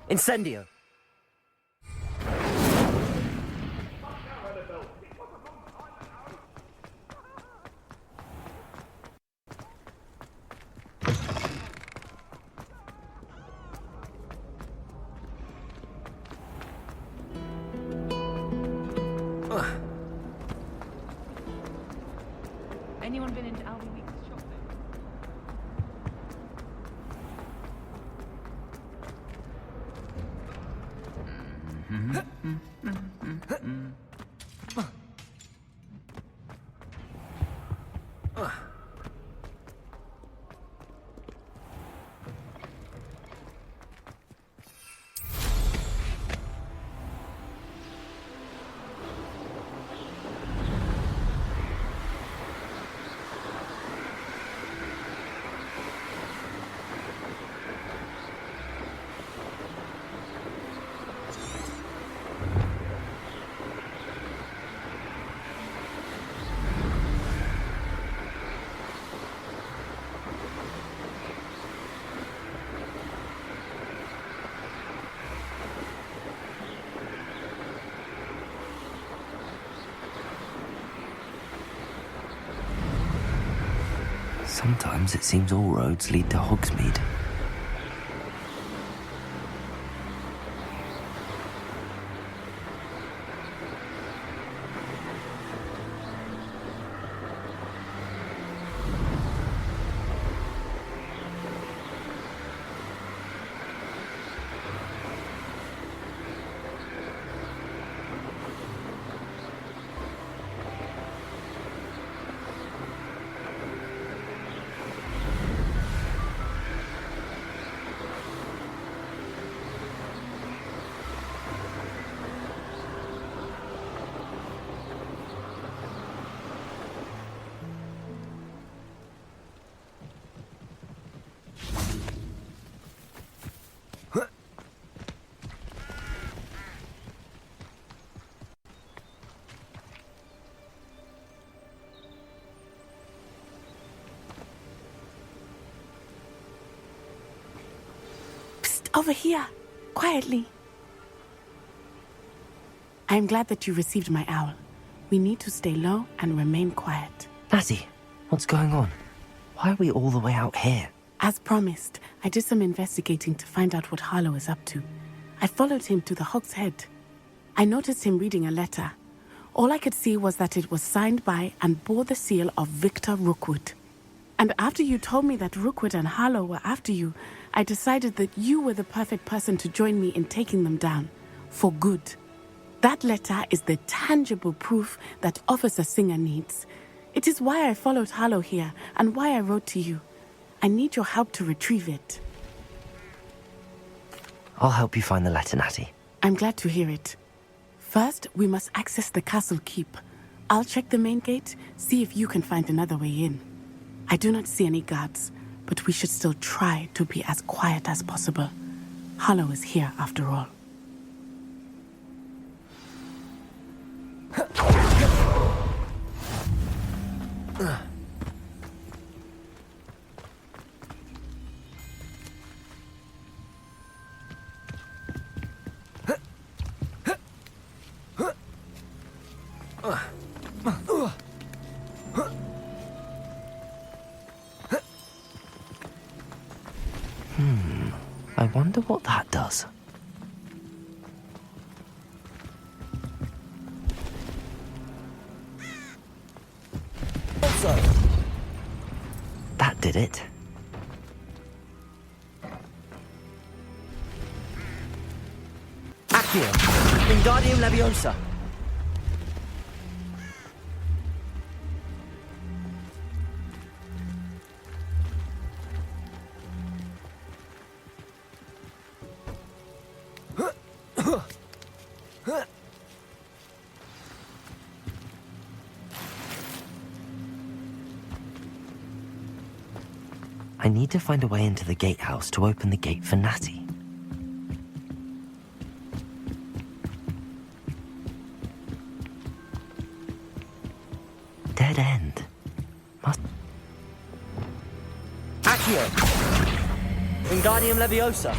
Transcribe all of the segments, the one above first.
Incendio! Anyone been into Aldi Week's shopping? Sometimes it seems all roads lead to Hogsmeade. Over here, quietly. I am glad that you received my owl. We need to stay low and remain quiet. Natty, what's going on? Why are we all the way out here? As promised, I did some investigating to find out what Harlow is up to. I followed him to the Hog's Head. I noticed him reading a letter. All I could see was that it was signed by and bore the seal of Victor Rookwood. And after you told me that Rookwood and Harlow were after you, I decided that you were the perfect person to join me in taking them down. For good. That letter is the tangible proof that Officer Singer needs. It is why I followed Harlow here and why I wrote to you. I need your help to retrieve it. I'll help you find the letter, Natty. I'm glad to hear it. First, we must access the castle keep. I'll check the main gate, see if you can find another way in. I do not see any guards, but we should still try to be as quiet as possible. Harlow is here after all. I wonder what that does. Also, That did it. Accio, Wingardium Leviosa. I need to find a way into the gatehouse to open the gate for Natty. dead end. Must... Accio. Wingardium Leviosa.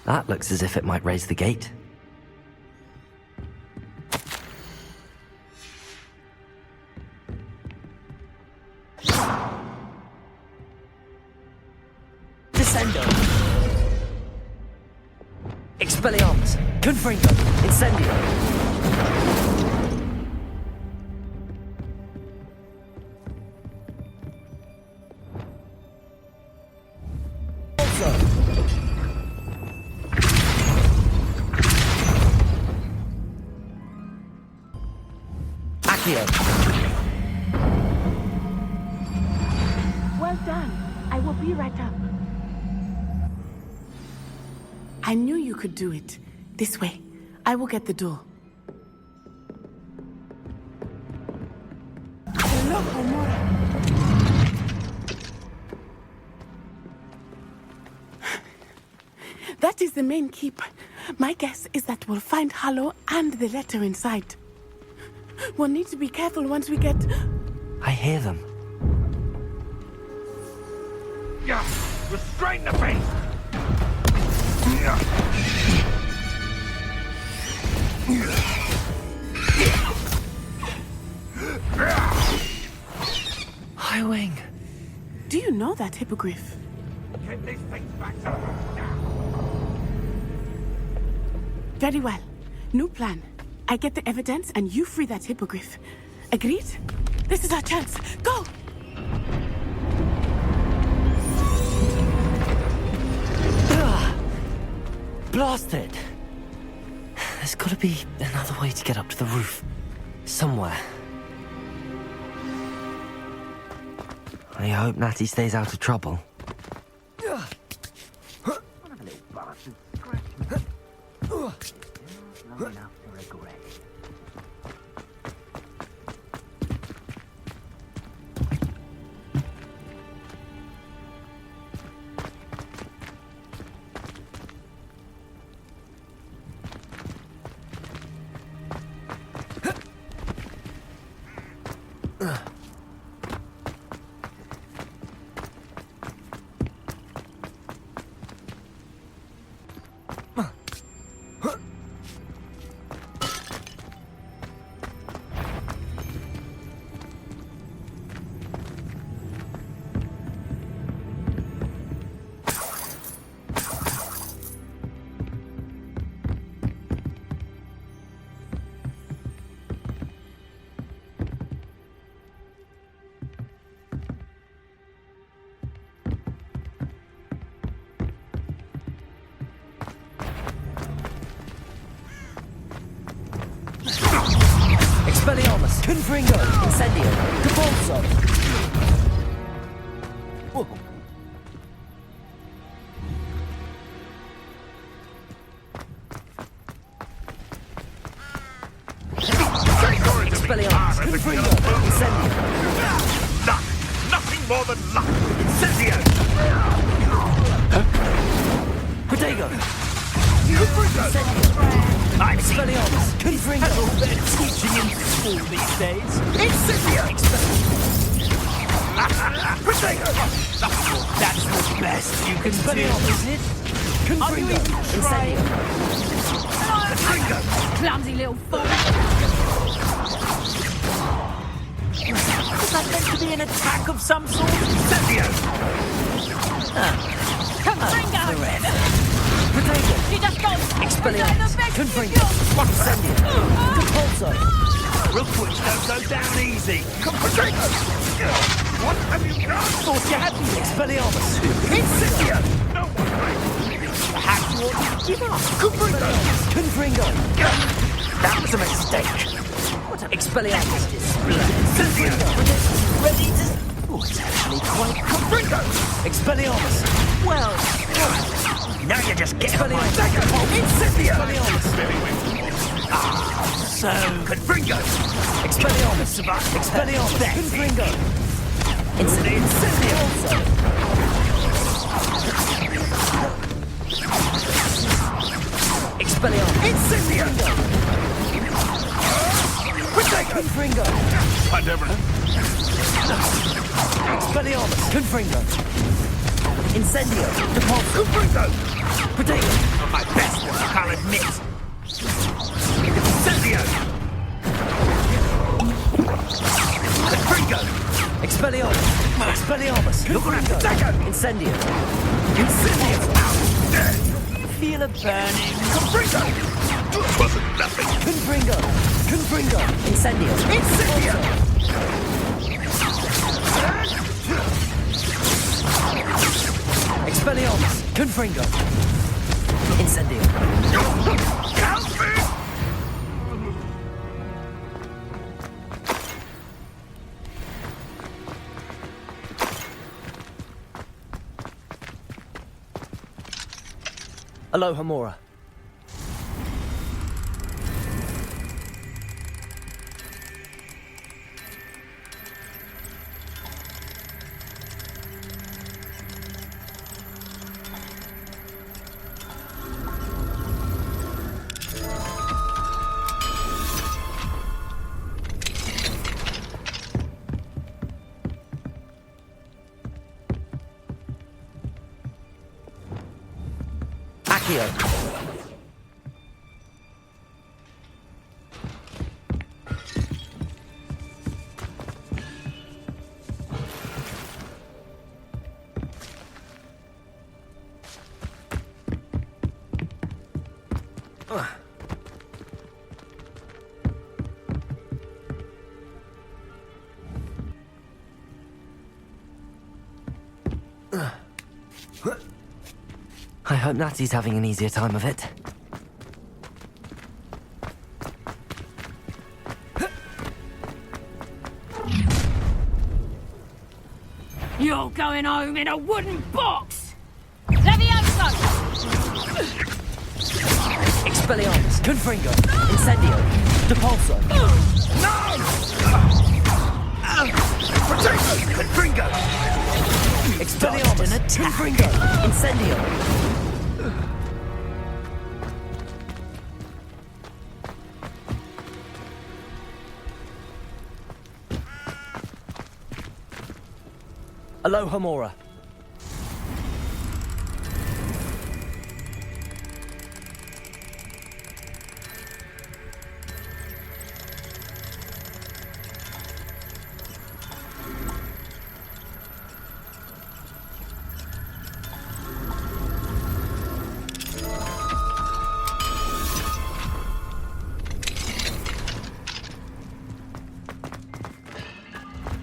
That looks as if it might raise the gate. Descendo. Expelliarmus. Confringo. Incendio. Well done. I will be right up. I knew you could do it. This way. I will get the door. Hello, Homura. That is the main keep. My guess is that we'll find Harlow and the letter inside. We'll need to be careful once we get... I hear them. Yeah, restrain the beast! High Wing. Do you know that hippogriff? Get these things back to now. Very well. New plan. I get the evidence and you free that hippogriff. Agreed? This is our chance. Go! Blasted! There's gotta be another way to get up to the roof. Somewhere. I hope Natty stays out of trouble. Expelliarmus. Confringo. Incendio. Capolso. Whoa. Expelliarmus. Confringo. Incendio. Luck! Nothing more than luck! Incendio! Protego. I've seen Expelliarmus. Confringo. they're teaching in school these days. Incendio. Protego! That's the best you can do. Expelliarmus. Confringo. Incendio. Protego! Clumsy little fool. Is that meant to be an attack of some sort? Incendio! Come on, Ringo. Protego. You just go. Expelliarmus. Confringo. Incendio. Capolso. Rookwood don't go down easy. Come Protego! What have you done? Thought you had me. Expelliarmus. Incendio! No one right. Perhaps you ought to give up. Confringo. That was a mistake. What an Expelliarmus. Incendio! Ready to... Oh, it's actually quite... Confringo! Expelliarmus. Well... Now you're just getting on my Expelliarmus. Incendio! So... Confringo! Expelliarmus. Expelliarmus. Confringo. Incendio. Confringo! I never... Expelliarmus! Confringo! Incendio! Depulso! Confringo! Potato! My best, I'll admit. Incendio! Confringo! Expelliarmus! Expelliarmus! Confringo! Incendio! Incendio! Dead! Feel a burning! Confringo! Wasn't nothing. Confringo! Confringo! Incendio! Incendio! Expelliarmus! Confringo! Incendio! Help me! Aloha Mora. Accio. I hope Natty's having an easier time of it. You're going home in a wooden box! Levioso! Expelliarmus! Confringo! Incendio! Depulso! Potato! Confringo! Expelliarmus! Confringo! Incendio! Aloha Mora.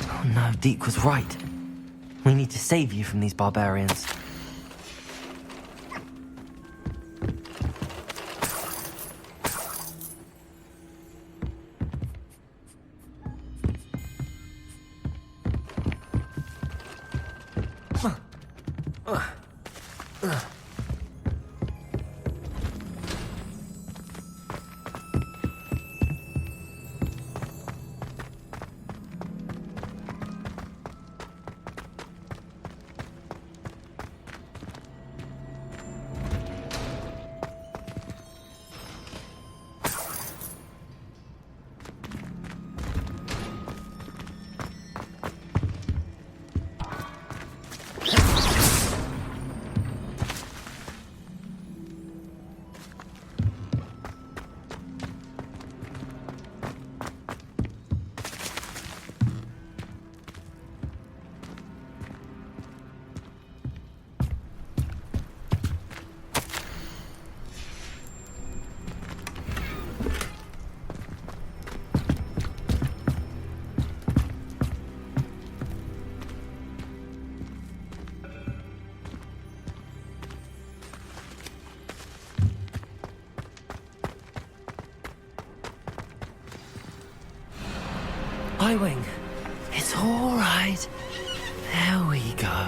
Oh no, Deke was right. We need to save you from these barbarians. I-Wing, it's all right. There we go.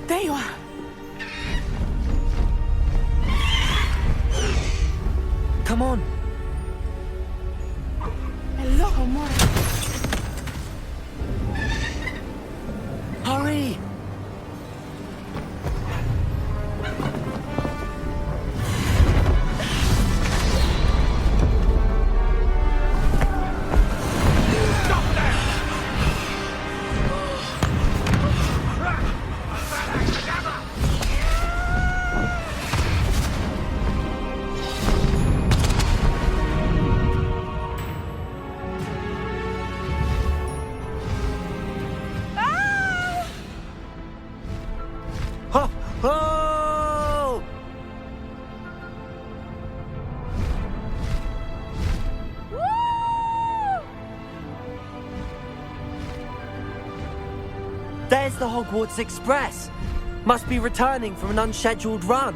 There you are. Come on. Hello, Mora. Hurry! There's the Hogwarts Express. Must be returning from an unscheduled run.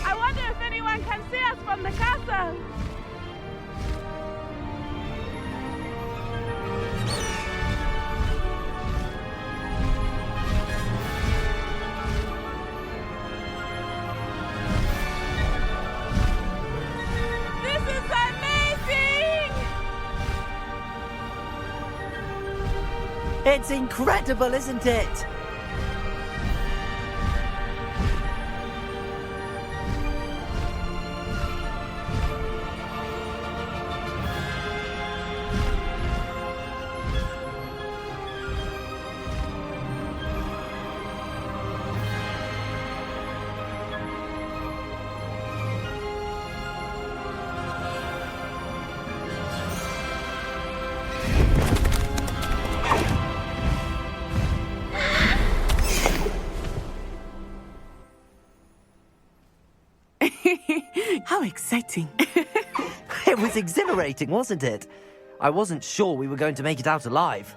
I wonder if anyone can see us from the castle. This is amazing! It's incredible, isn't it? How exciting. It was exhilarating, wasn't it? I wasn't sure we were going to make it out alive.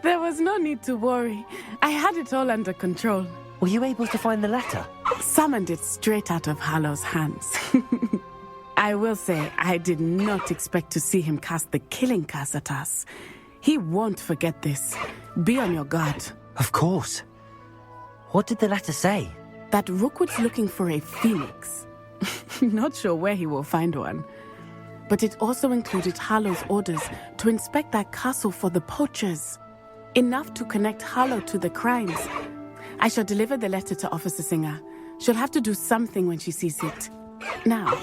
There was no need to worry. I had it all under control. Were you able to find the letter? Summoned it straight out of Harlow's hands. I will say, I did not expect to see him cast the killing curse at us. He won't forget this. Be on your guard. Of course. What did the letter say? That Rookwood's looking for a phoenix. Not sure where he will find one. But it also included Harlow's orders to inspect that castle for the poachers. Enough to connect Harlow to the crimes. I shall deliver the letter to Officer Singer. She'll have to do something when she sees it. Now,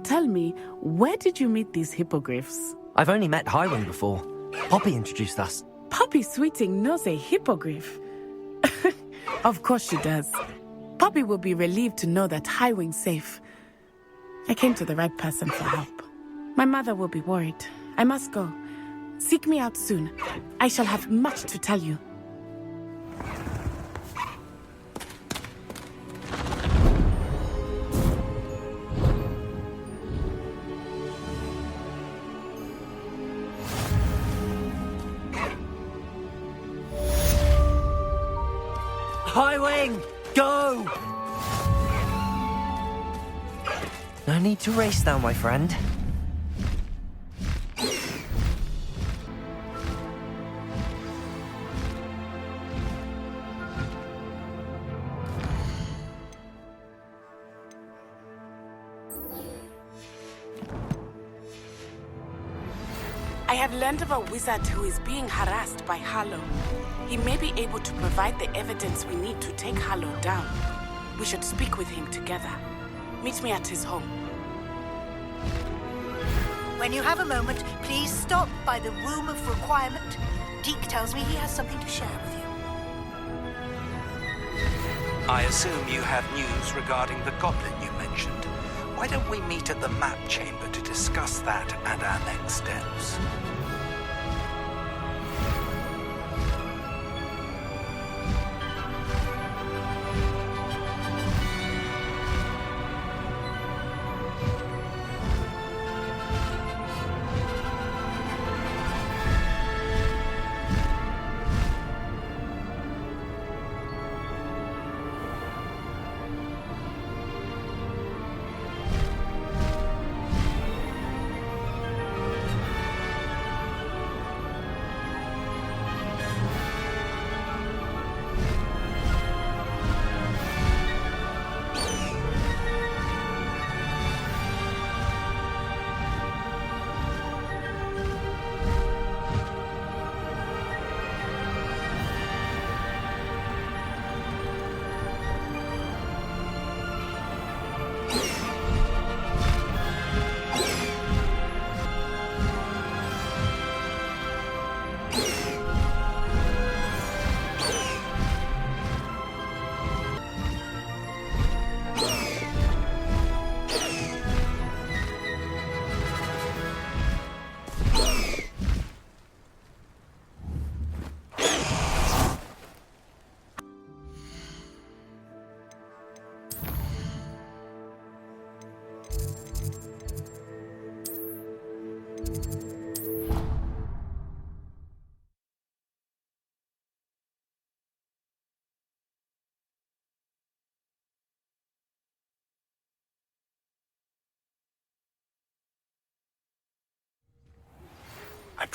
tell me, where did you meet these hippogriffs? I've only met Highwing before. Poppy introduced us. Poppy Sweeting knows a hippogriff. Of course she does. Poppy will be relieved to know that Highwing's safe. I came to the right person for help. My mother will be worried. I must go. Seek me out soon. I shall have much to tell you. Highwing, go! No need to race now, my friend. I have learned of a wizard who is being harassed by Harlow. He may be able to provide the evidence we need to take Harlow down. We should speak with him together. Meet me at his home. When you have a moment, please stop by the Room of Requirement. Deke tells me he has something to share with you. I assume you have news regarding the goblin you mentioned. Why don't we meet at the map chamber to discuss that and our next steps?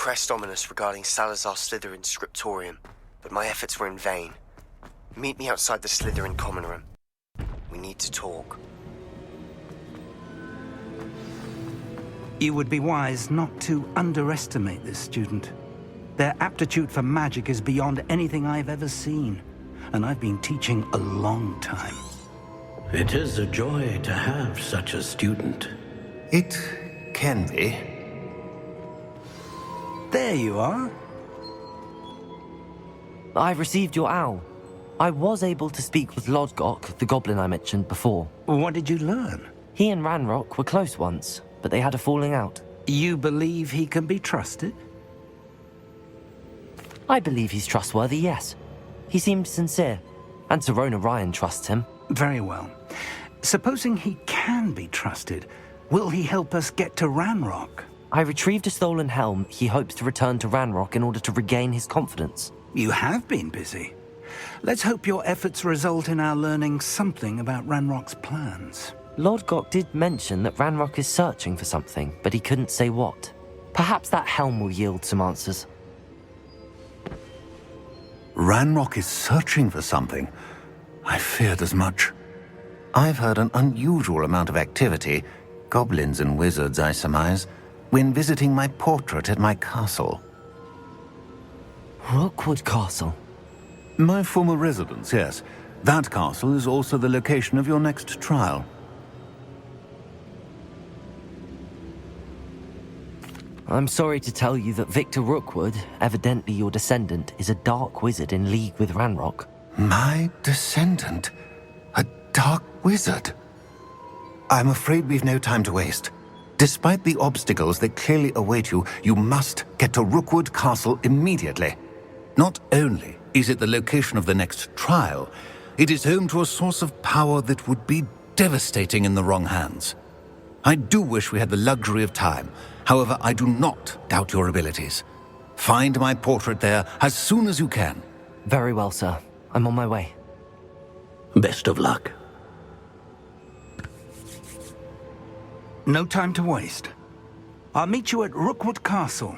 pressed Ominous regarding Salazar Slytherin's scriptorium, but my efforts were in vain. Meet me outside the Slytherin common room. We need to talk. You would be wise not to underestimate this student. Their aptitude for magic is beyond anything I've ever seen, and I've been teaching a long time. It is a joy to have such a student. It can be. There you are. I've received your owl. I was able to speak with Lodgok, the goblin I mentioned before. What did you learn? He and Ranrock were close once, but they had a falling out. You believe he can be trusted? I believe he's trustworthy, yes. He seemed sincere, and Serona Ryan trusts him. Very well. Supposing he can be trusted, will he help us get to Ranrock? I retrieved a stolen helm. He hopes to return to Ranrock in order to regain his confidence. You have been busy. Let's hope your efforts result in our learning something about Ranrock's plans. Lodgok did mention that Ranrock is searching for something, but he couldn't say what. Perhaps that helm will yield some answers. Ranrock is searching for something. I feared as much. I've heard an unusual amount of activity, goblins and wizards, I surmise, when visiting my portrait at my castle. Rookwood Castle? My former residence, yes. That castle is also the location of your next trial. I'm sorry to tell you that Victor Rookwood, evidently your descendant, is a dark wizard in league with Ranrock. My descendant? A dark wizard? I'm afraid we've no time to waste. Despite the obstacles that clearly await you, you must get to Rookwood Castle immediately. Not only is it the location of the next trial, it is home to a source of power that would be devastating in the wrong hands. I do wish we had the luxury of time. However, I do not doubt your abilities. Find my portrait there as soon as you can. Very well, sir. I'm on my way. Best of luck. No time to waste. I'll meet you at Rookwood Castle.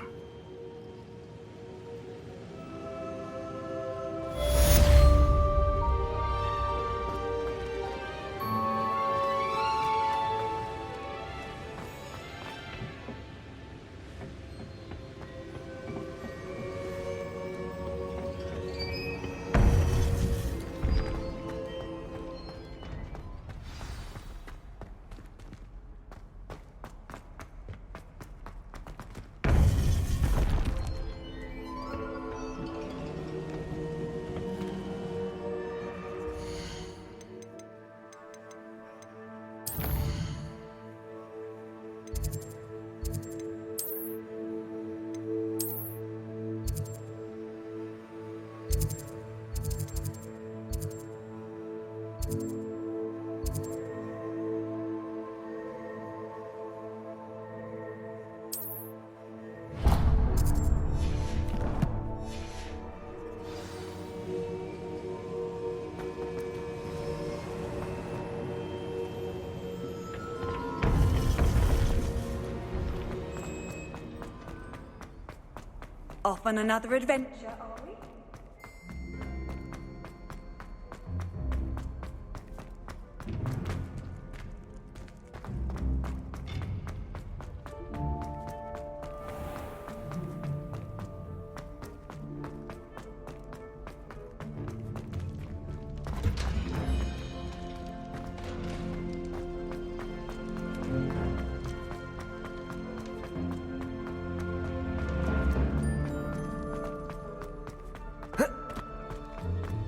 Off on another adventure, are we?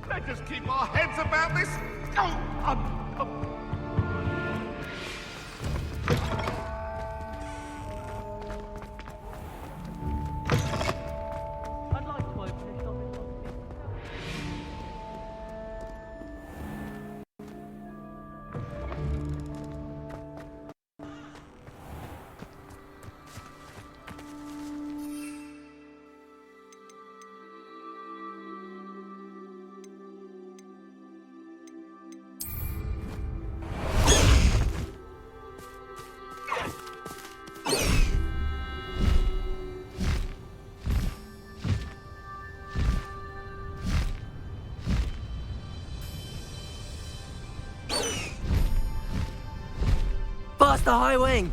Let us keep our heads about this. I'd like to open this up. Past the high wing!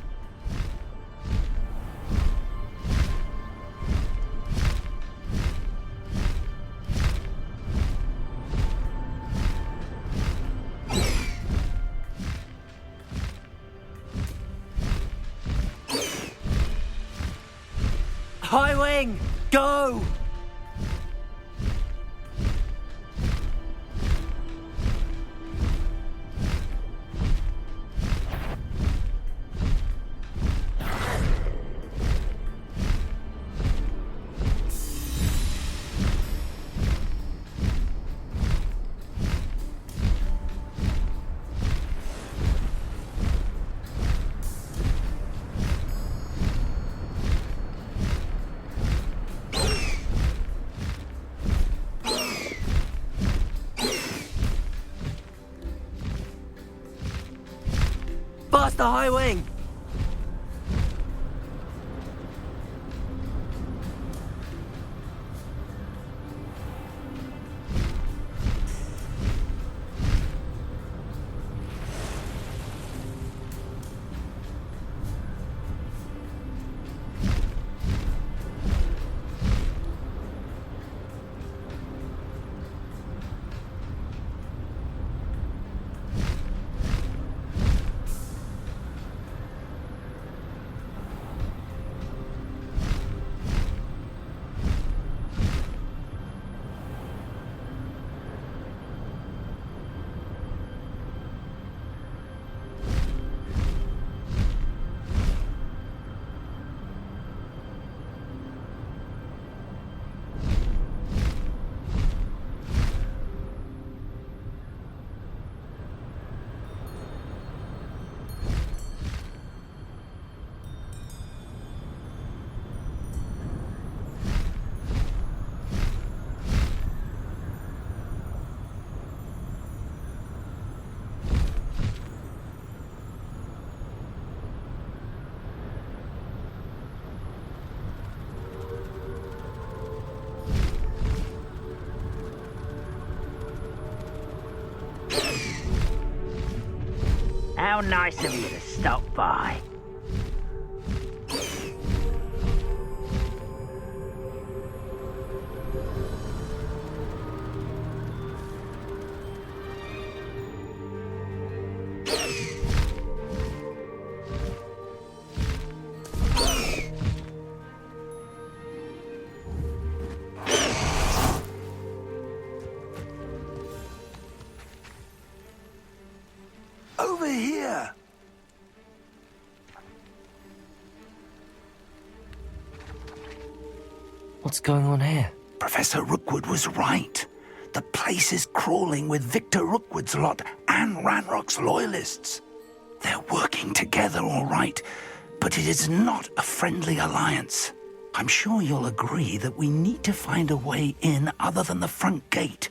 High wing! Go! Past the high wing! How nice of you to stop by. Over here! What's going on here? Professor Rookwood was right. The place is crawling with Victor Rookwood's lot and Ranrock's loyalists. They're working together all right, but it is not a friendly alliance. I'm sure you'll agree that we need to find a way in other than the front gate.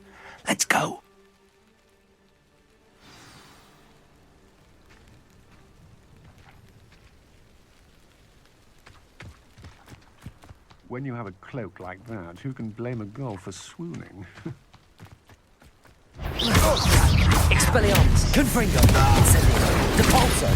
Let's go. When you have a cloak like that, who can blame a girl for swooning? Expelliarmus! Confringo! Incendio! Depulso!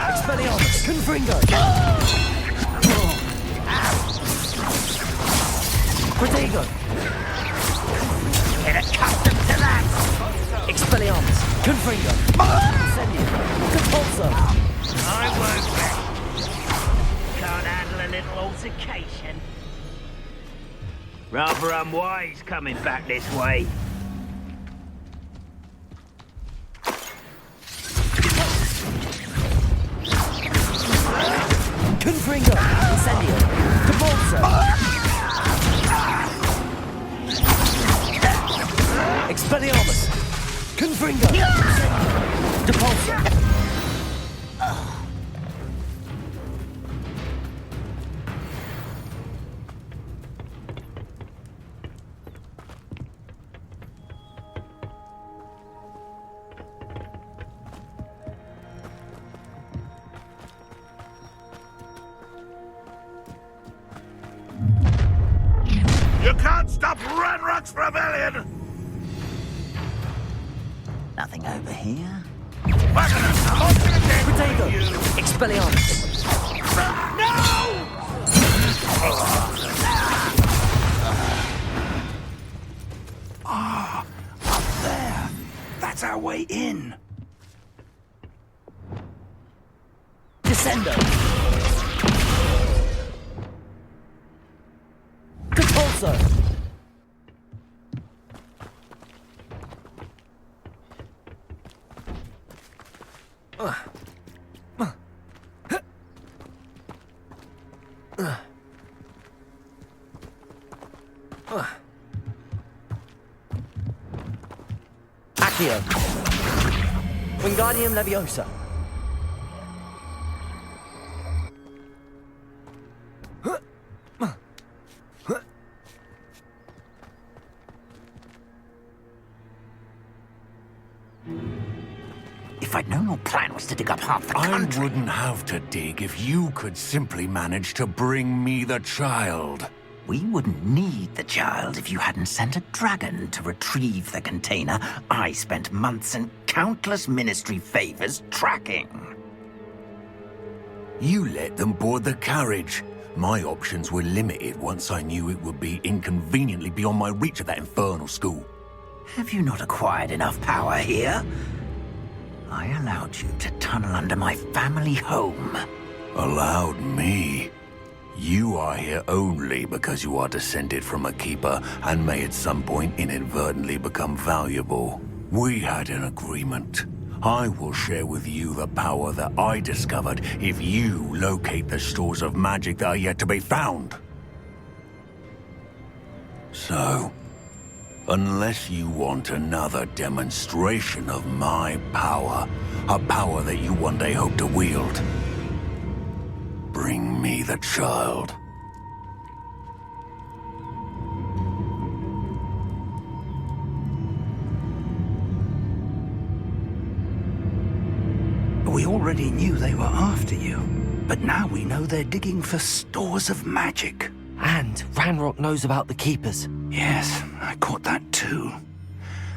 Expelliarmus! Confringo! Protego! Get accustomed to that! Expelliarmus! Confringo! Incendio! Depulso! I won't bet. Can't handle a little altercation. Rather unwise coming back this way. Confringo! Incendio! Depulso! Expelliarmus! Confringo! Depulso! Stop Ranrock's rebellion! Nothing over here. Potato! Expelliarmus! No! Ah, up there. That's our way in. Descendo! Compulso! Accio! Wingardium Leviosa! If I'd known your plan was to dig up half the country... I wouldn't have to dig if you could simply manage to bring me the child. We wouldn't need the child if you hadn't sent a dragon to retrieve the container I spent months and countless ministry favors tracking. You let them board the carriage. My options were limited once I knew it would be inconveniently beyond my reach at that infernal school. Have you not acquired enough power here? I allowed you to tunnel under my family home. Allowed me? You are here only because you are descended from a keeper and may at some point inadvertently become valuable. We had an agreement. I will share with you the power that I discovered if you locate the stores of magic that are yet to be found. So, unless you want another demonstration of my power, a power that you one day hope to wield, bring me the child. We already knew they were after you, but now we know they're digging for stores of magic. And Ranrock knows about the Keepers. Yes, I caught that too.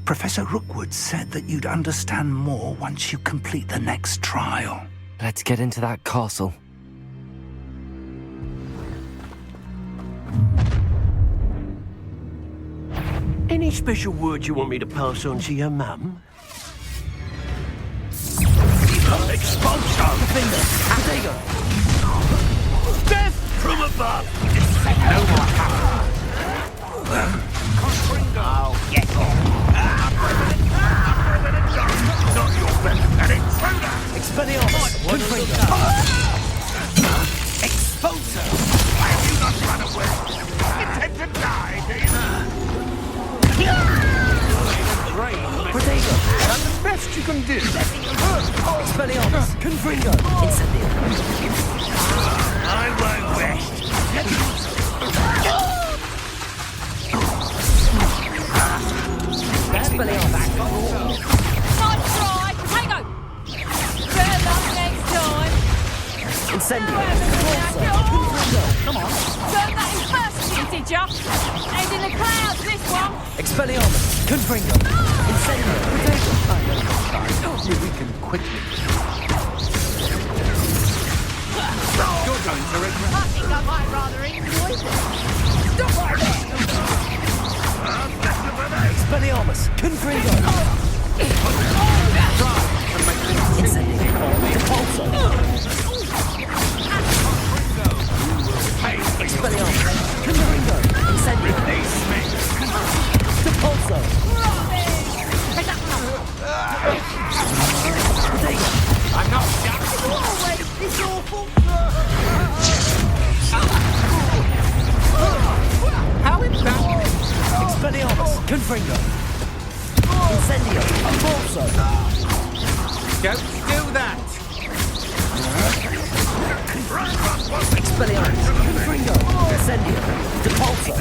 Professor Rookwood said that you'd understand more once you complete the next trial. Let's get into that castle. Any special words you want me to pass on to your mum? Expulsion! Finger! Diagon! Death from above! No more Oh, yes. Not your best, an intruder! Expelliarmus! Confringo! Expulser! Why have you not run away? Intend to die, do you? Protego! That's the best you can do. Expelliarmus! Confringo! Incendio! I won't rest. Expelliarmus! Nice try! Potato! Better luck next time! Incendio! Confringo! Come on! Learned that in first year, did ya? Head in the clouds, this one! Expelliarmus! Confringo! Incendio! Protego! We can quickly. You're going to regret. I think I might rather enjoy this. Stop right there! Expelliarmus! Confringo! Incendio! Compulso! Expelliarmus! Confringo! Incendio! Compulso! I'm not shot. It's always this awful. How is that? Expelliarmus! Confringo! Incendio! Compulso! Don't do that. Expelliarmus! Confringo! Incendio! Compulso!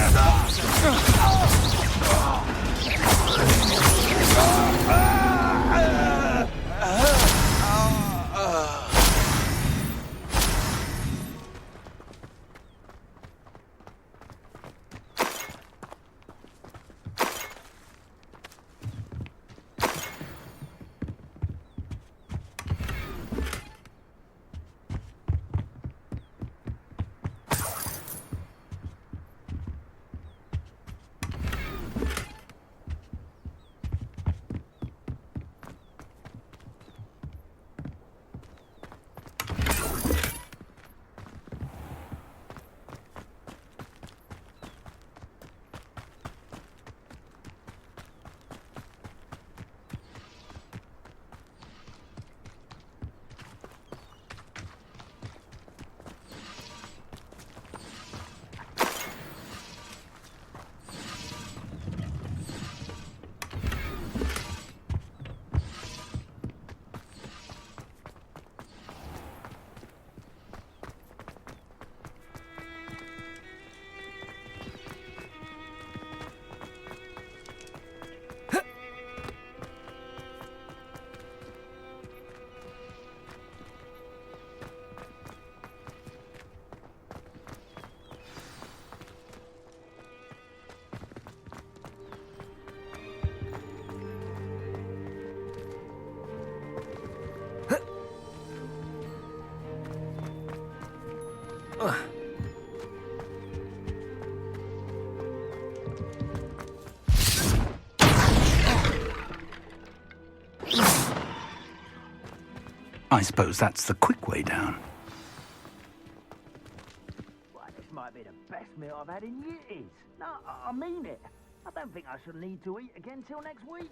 I suppose that's the quick way down. Well, this might be the best meal I've had in years. No, I mean it. I don't think I shall need to eat again till next week.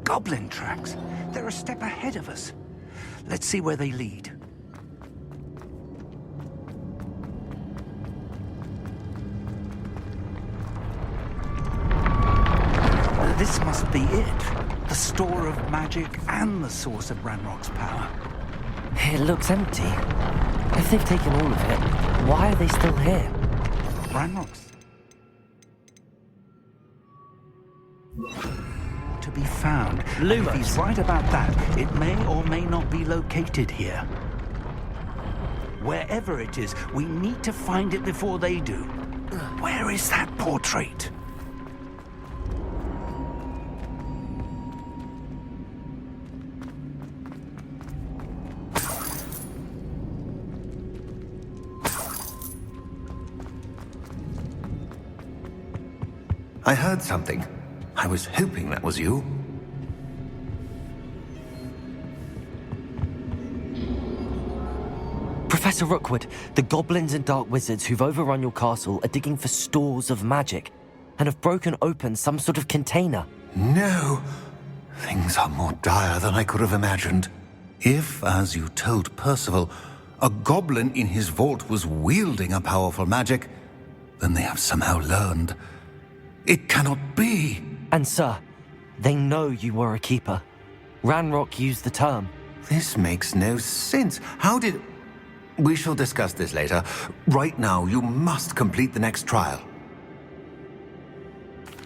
Goblin tracks. They're a step ahead of us. Let's see where they lead. This must be it. The store of magic and the source of Ranrock's power. It looks empty. If they've taken all of it, why are they still here? Ranrock's to be found. And if he's right about that, it may or may not be located here. Wherever it is, we need to find it before they do. Where is that portrait? I heard something. I was hoping that was you. Professor Rookwood, the goblins and dark wizards who've overrun your castle are digging for stores of magic and have broken open some sort of container. No! Things are more dire than I could have imagined. If, as you told Percival, a goblin in his vault was wielding a powerful magic, then they have somehow learned. It cannot be! And sir, they know you were a keeper. Ranrock used the term. This makes no sense. How did... We shall discuss this later. Right now, you must complete the next trial.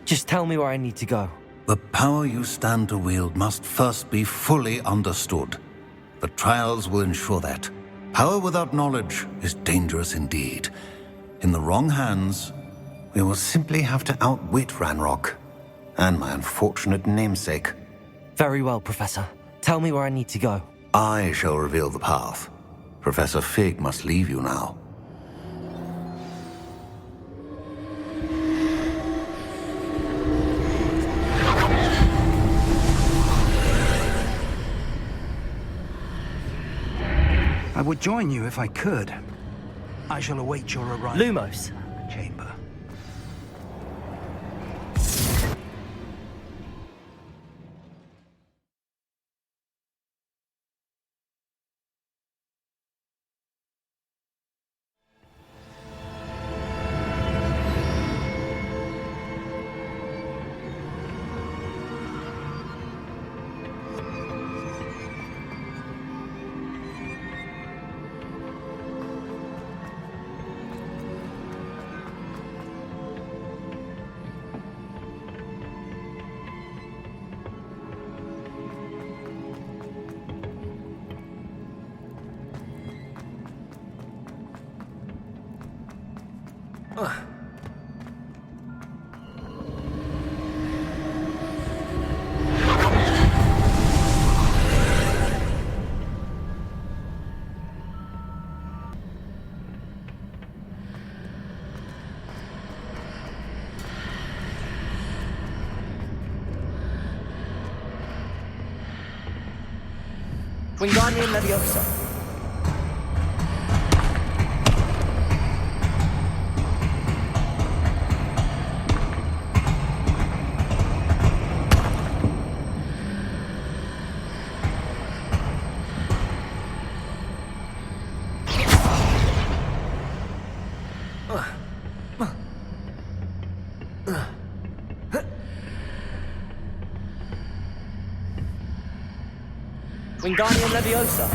Just tell me where I need to go. The power you stand to wield must first be fully understood. The trials will ensure that. Power without knowledge is dangerous indeed. In the wrong hands, we will simply have to outwit Ranrock and my unfortunate namesake. Very well, Professor. Tell me where I need to go. I shall reveal the path. Professor Fig must leave you now. I would join you if I could. I shall await your arrival. Lumos. Chamber. Wingardium Leviosa. Wingardium Leviosa.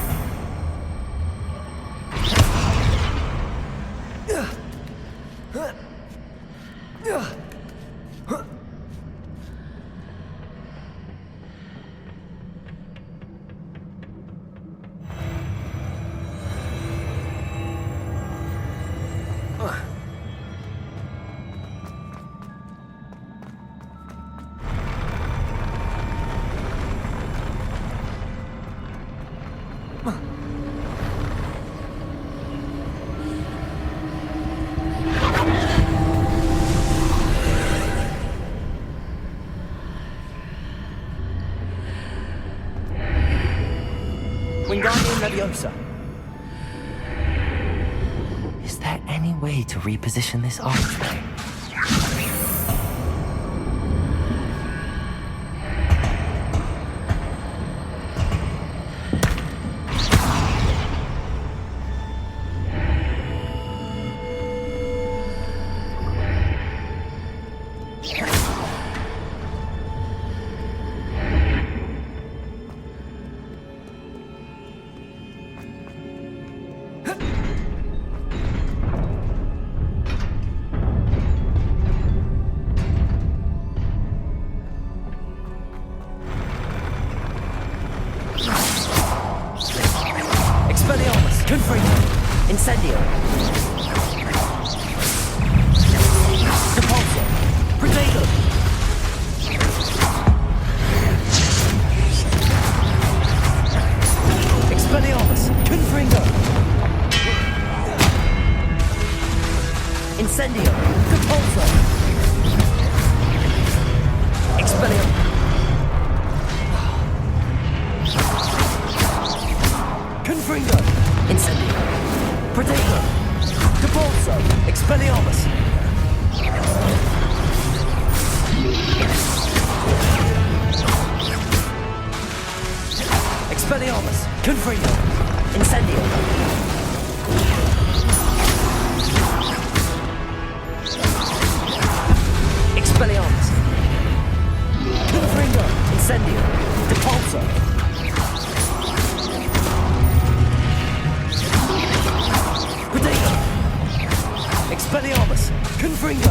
Wingardium Leviosa. Is there any way to reposition this archway? Incendio. Depulso. Protego. Expelliarmus. Confringo. Incendio. Depulso. Expelliarmus. Confringo. Incendio. Protego. Depulso. Expelliarmus. Expelliarmus. Confringo. Incendio. Expelliarmus. Confringo. Incendio. Depulso. Protego. Expelliarmus. Confringo.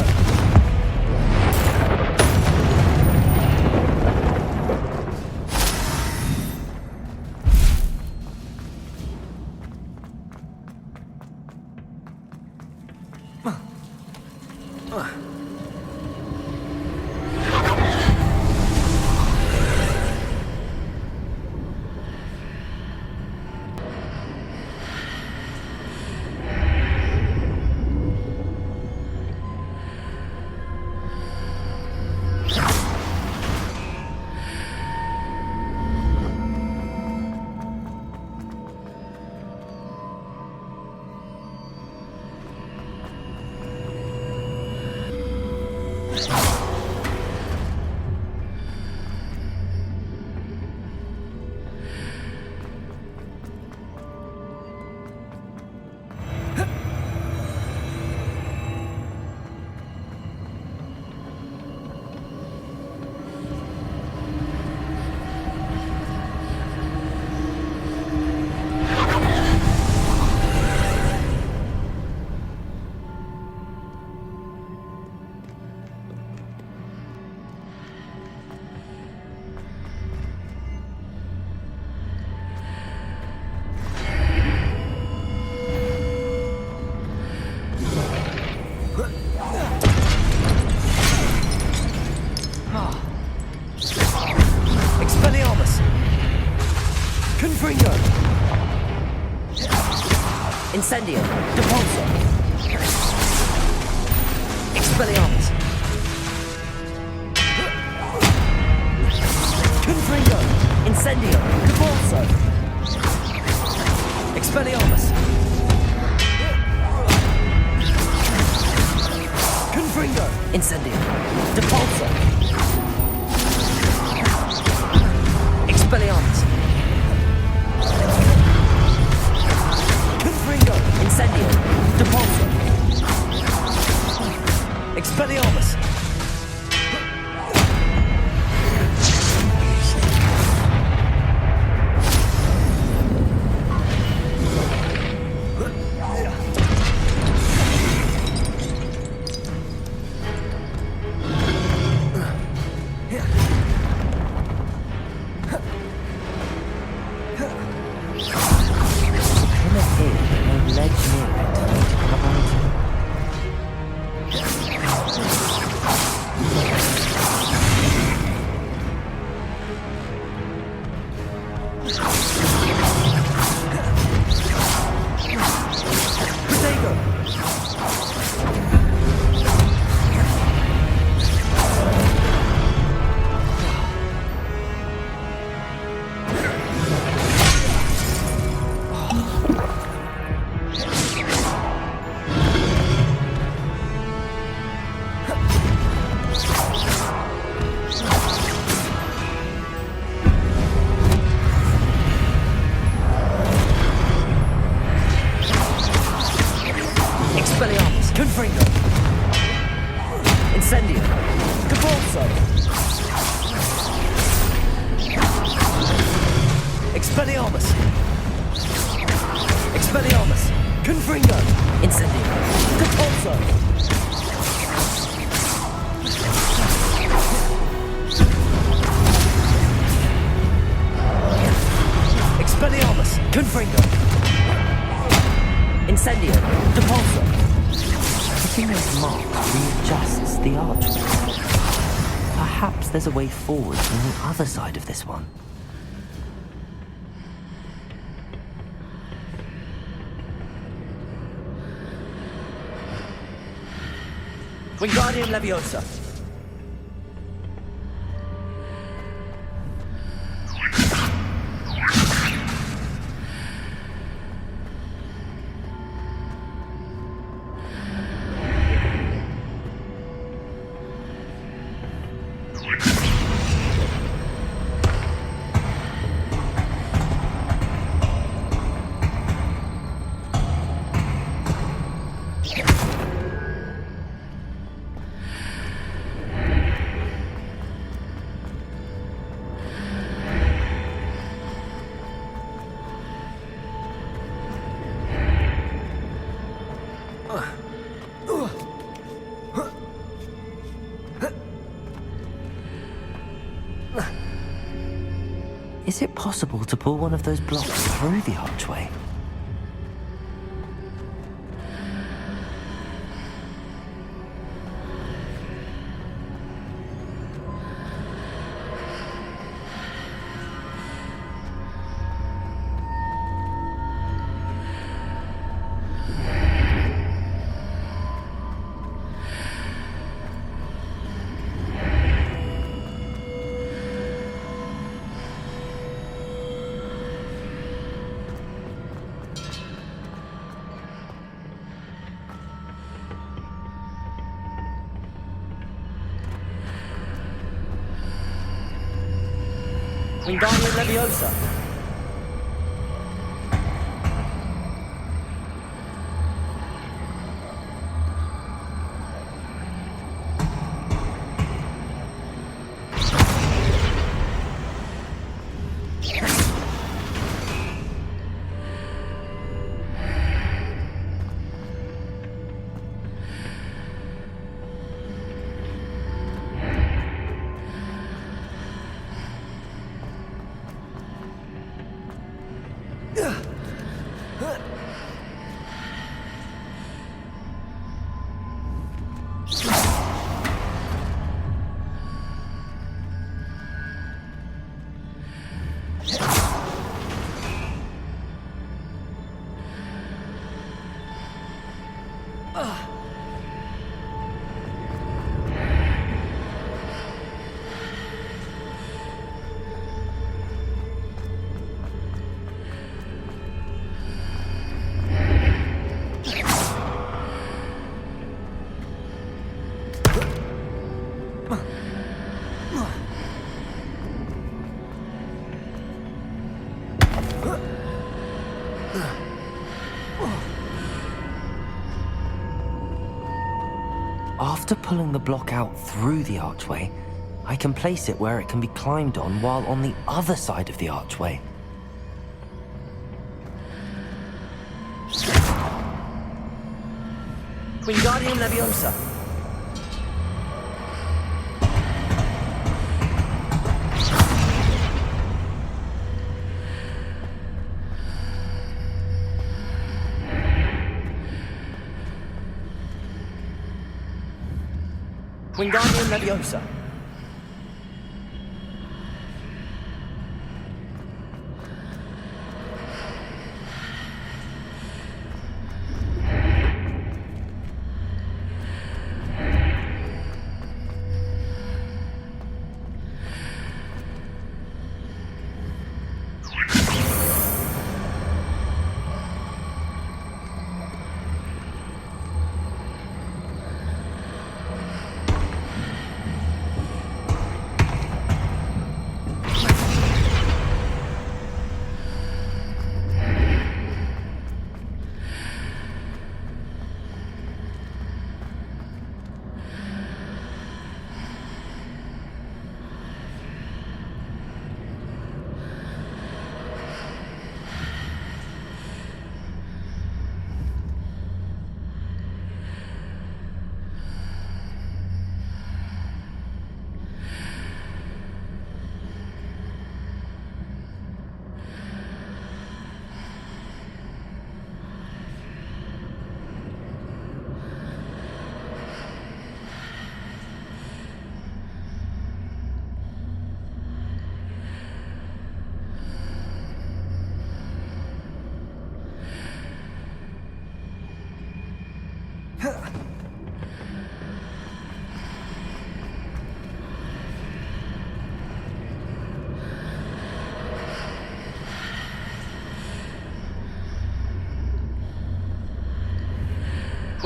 Incendio. Depulso. Expelliarmus. Confringo. Incendio. Depulso. Expelliarmus. Confringo. Incendio. Depulso. Expelliarmus. Confringo. Incendio. Depulso. Expelliarmus. Incendio. Caporso. Expelliarmus. Expelliarmus. Confringo. Incendio. Caporso. Expelliarmus. Confringo. Incendio. Depulso. Hitting those marks readjusts the archway. Perhaps there's a way forward from the other side of this one. Wingardium Leviosa. Is it possible to pull one of those blocks through the archway? Wingardium Leviosa. After pulling the block out through the archway, I can place it where it can be climbed on while on the other side of the archway. Wingardium Leviosa. Wingardium Leviosa.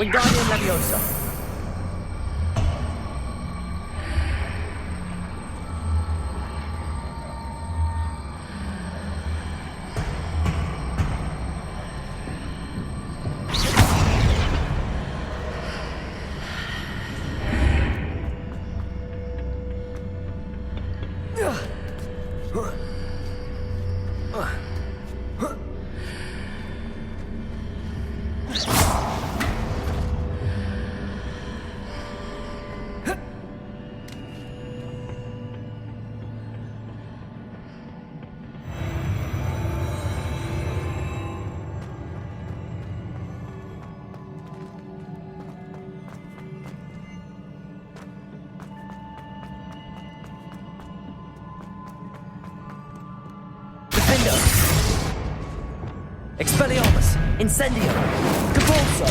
Wingardium Leviosa. Expelliarmus, Incendio, Capulso.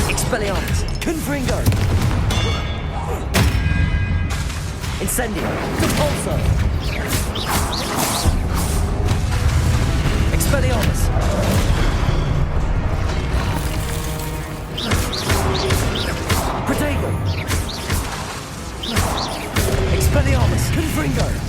Expelliarmus, Confringo. Incendio, Capulso. Expelliarmus. Protego! Expelliarmus! Confringo!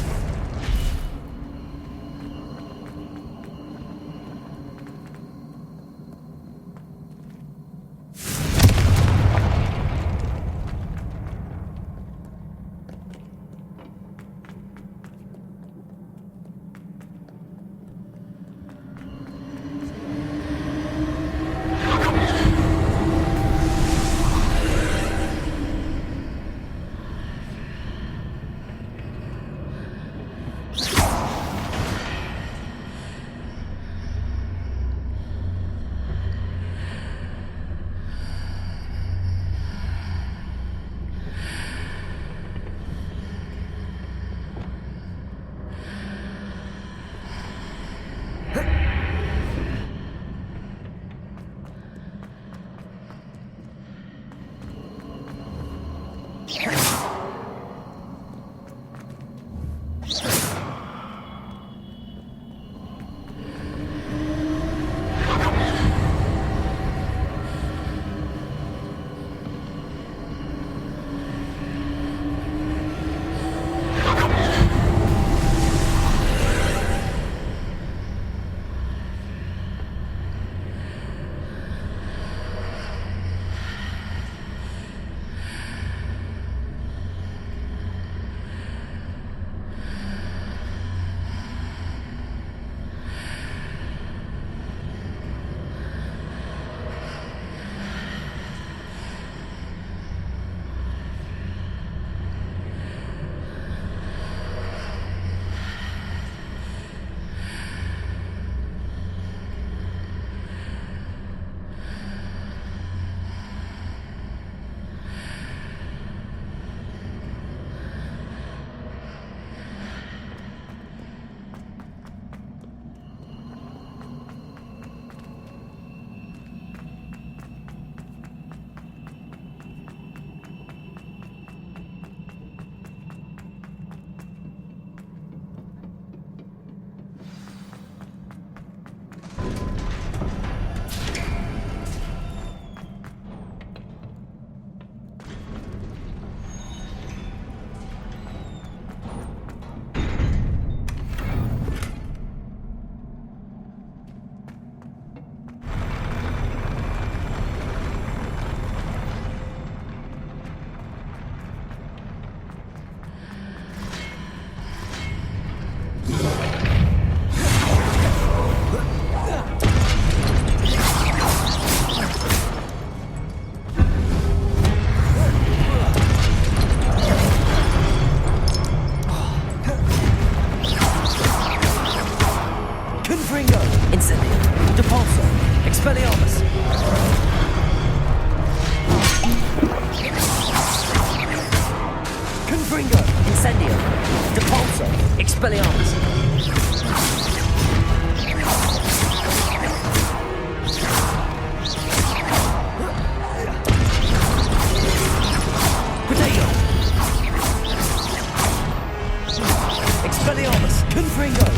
Expelliarmus! Confringo!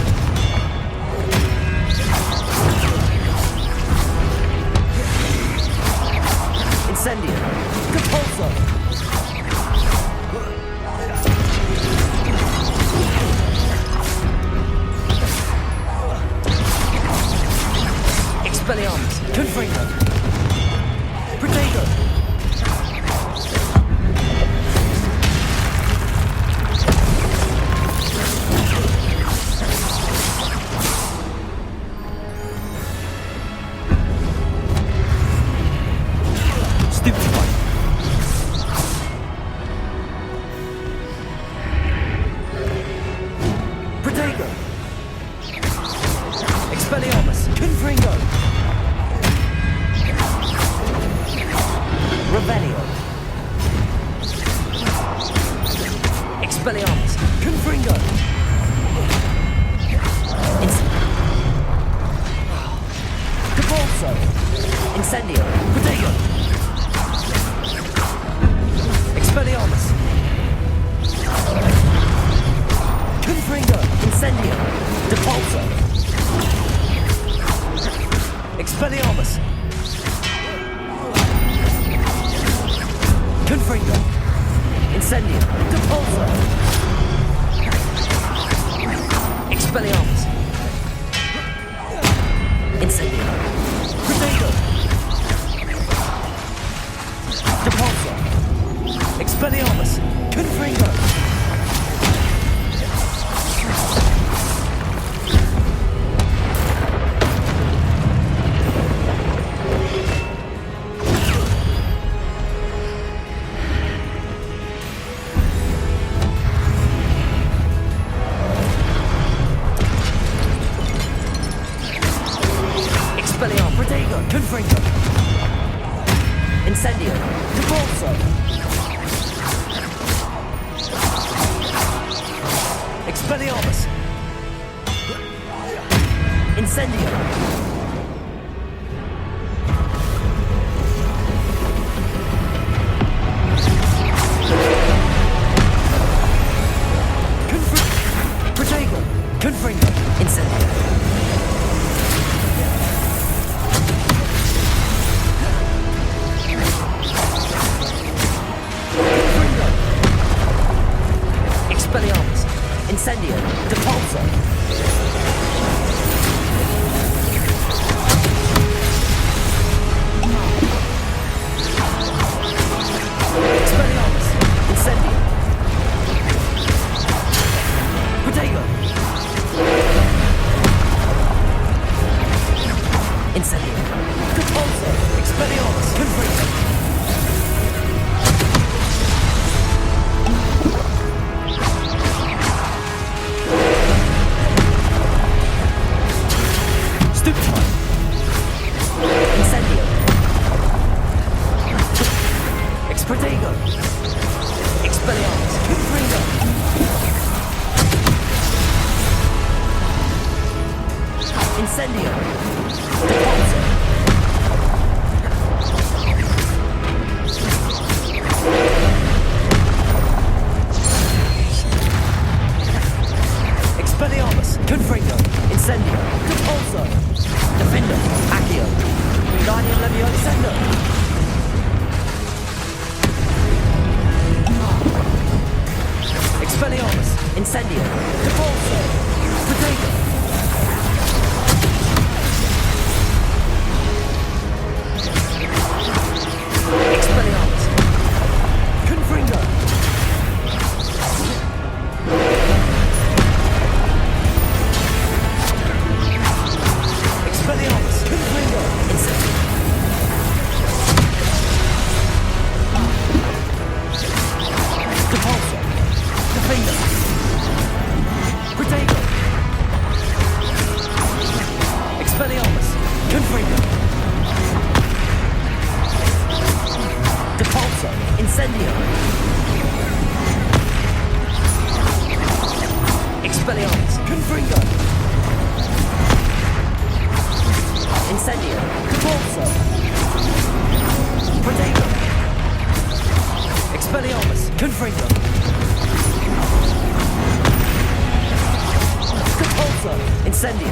Incendio! Compulso! Expelliarmus! Confringo! Protego! Incendio.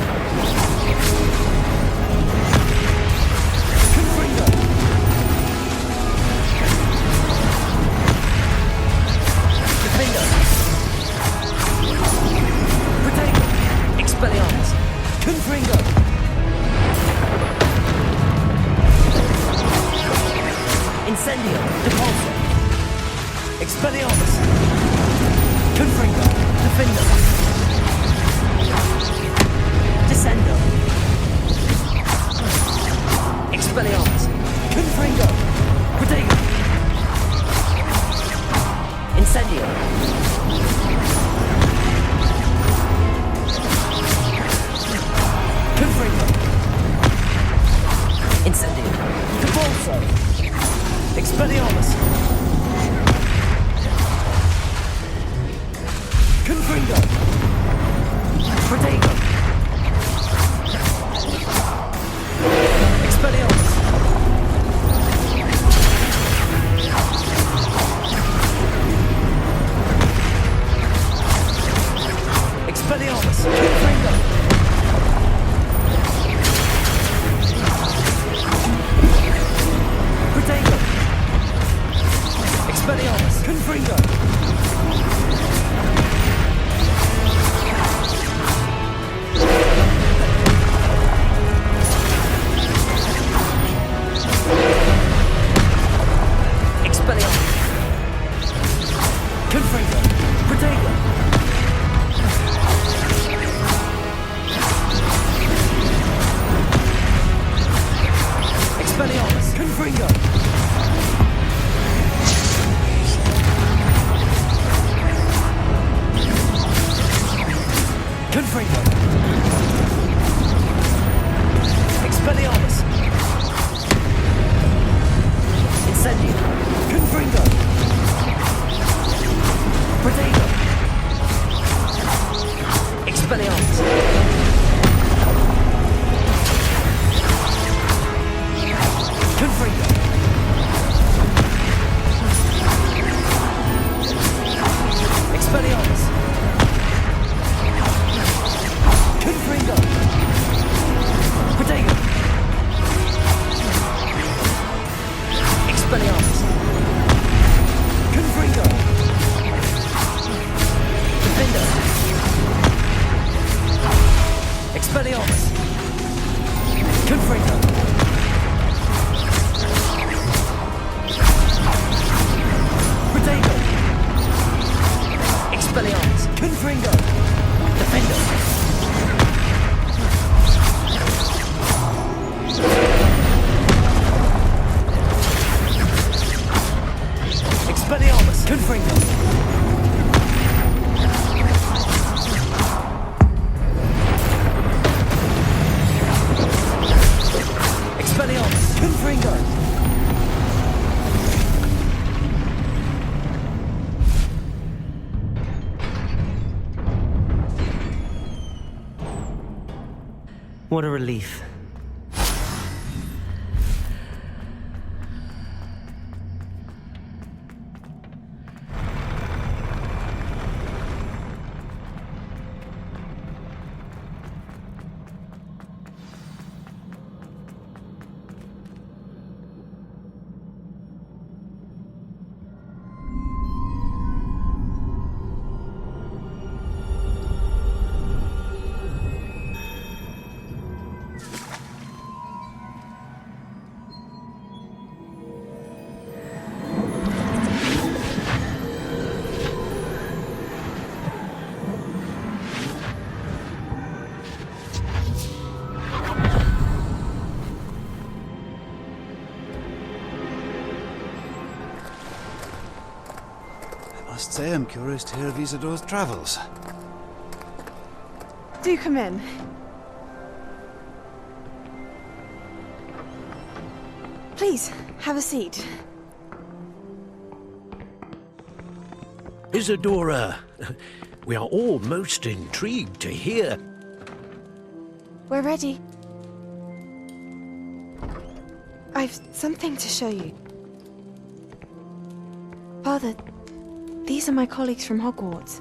Confringo. Defendo. Protego. Expelliarmus. Confringo. Incendio. Depulso. Expelliarmus. Confringo. Defendo. Descendo. Expelliarmus. Confringo. Protego. Incendio. Confringo. Incendio. Depulso. Expelliarmus. Confringo. Protego. Expelliarmus. Expelliarmus. Confringo. Protego. Expelliarmus. Confringo. Expelliarmus. Confringo. Protego. Expelliarmus. Confringo. Confringo. Expelliarmus. Incendio. Confringo. Protego. Expelliarmus. Confringo. Expelliarmus. Confringo. Protego. Expelliarmus. Confringo. Defendo. Expelliarmus. Confringo. Protego. Expelliarmus. Confringo. Defendo. Expelliarmus. Confringo. Expelliarmus. Confringo. What a relief. I must say I'm curious to hear of Isidore's travels. Do come in. Please, have a seat. Isadora, we are all most intrigued to hear. We're ready. I've something to show you. Father, these are my colleagues from Hogwarts.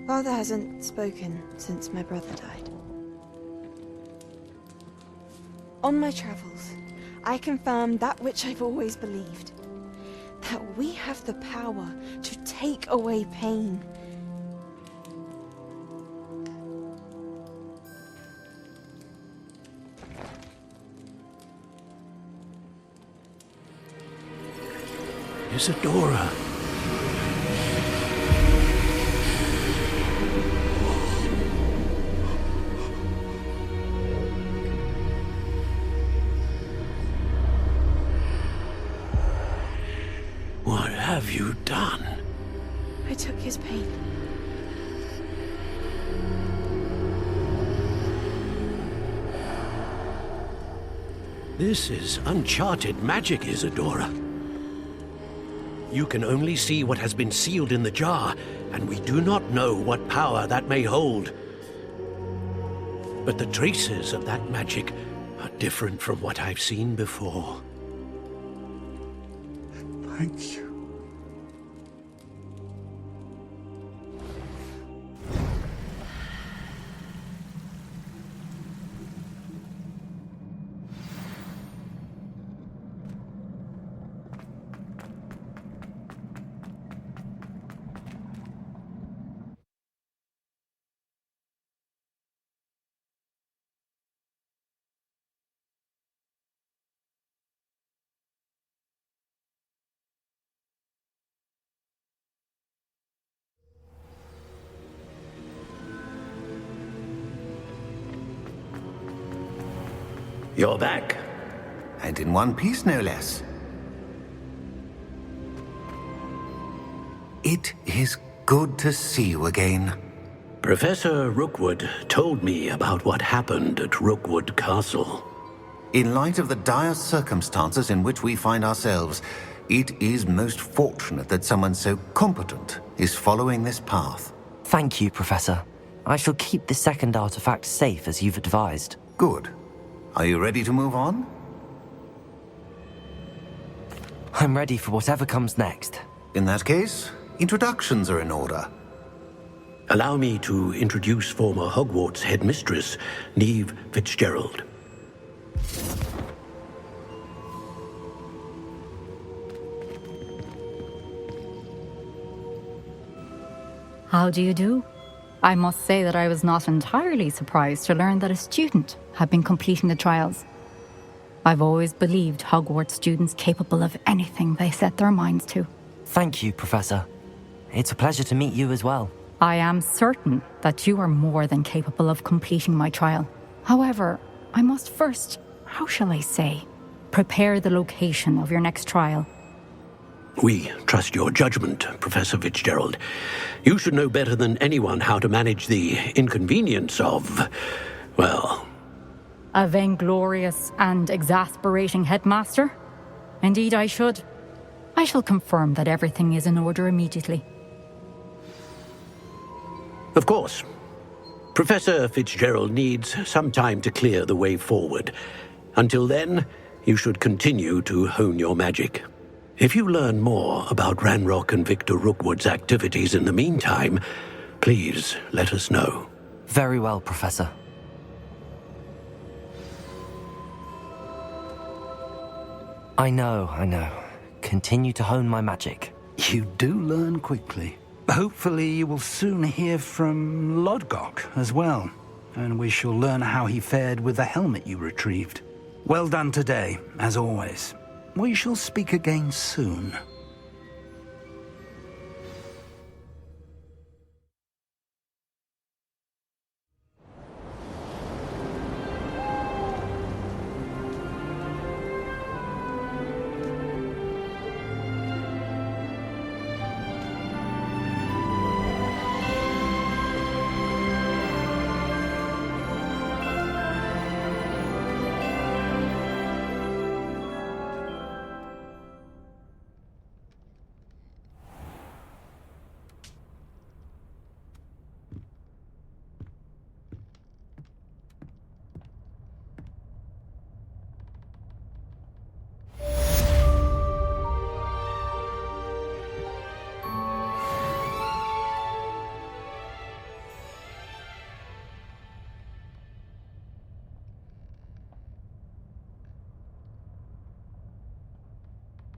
Father hasn't spoken since my brother died. On my travels, I confirmed that which I've always believed. That we have the power to take away pain. Isadora. What have you done? I took his pain. This is uncharted magic, Isadora. You can only see what has been sealed in the jar, and we do not know what power that may hold. But the traces of that magic are different from what I've seen before. Thank you. You're back. And in one piece, no less. It is good to see you again. Professor Rookwood told me about what happened at Rookwood Castle. In light of the dire circumstances in which we find ourselves, it is most fortunate that someone so competent is following this path. Thank you, Professor. I shall keep the second artifact safe as you've advised. Good. Are you ready to move on? I'm ready for whatever comes next. In that case, introductions are in order. Allow me to introduce former Hogwarts headmistress, Neve Fitzgerald. How do you do? I must say that I was not entirely surprised to learn that a student had been completing the trials. I've always believed Hogwarts students capable of anything they set their minds to. Thank you, Professor. It's a pleasure to meet you as well. I am certain that you are more than capable of completing my trial. However, I must first, how shall I say, prepare the location of your next trial. We trust your judgment, Professor Fitzgerald. You should know better than anyone how to manage the inconvenience of, well... A vainglorious and exasperating headmaster? Indeed I should. I shall confirm that everything is in order immediately. Of course. Professor Fitzgerald needs some time to clear the way forward. Until then, you should continue to hone your magic. If you learn more about Ranrock and Victor Rookwood's activities in the meantime, please let us know. Very well, Professor. I know. Continue to hone my magic. You do learn quickly. Hopefully you will soon hear from Lodgok as well, and we shall learn how he fared with the helmet you retrieved. Well done today, as always. We shall speak again soon.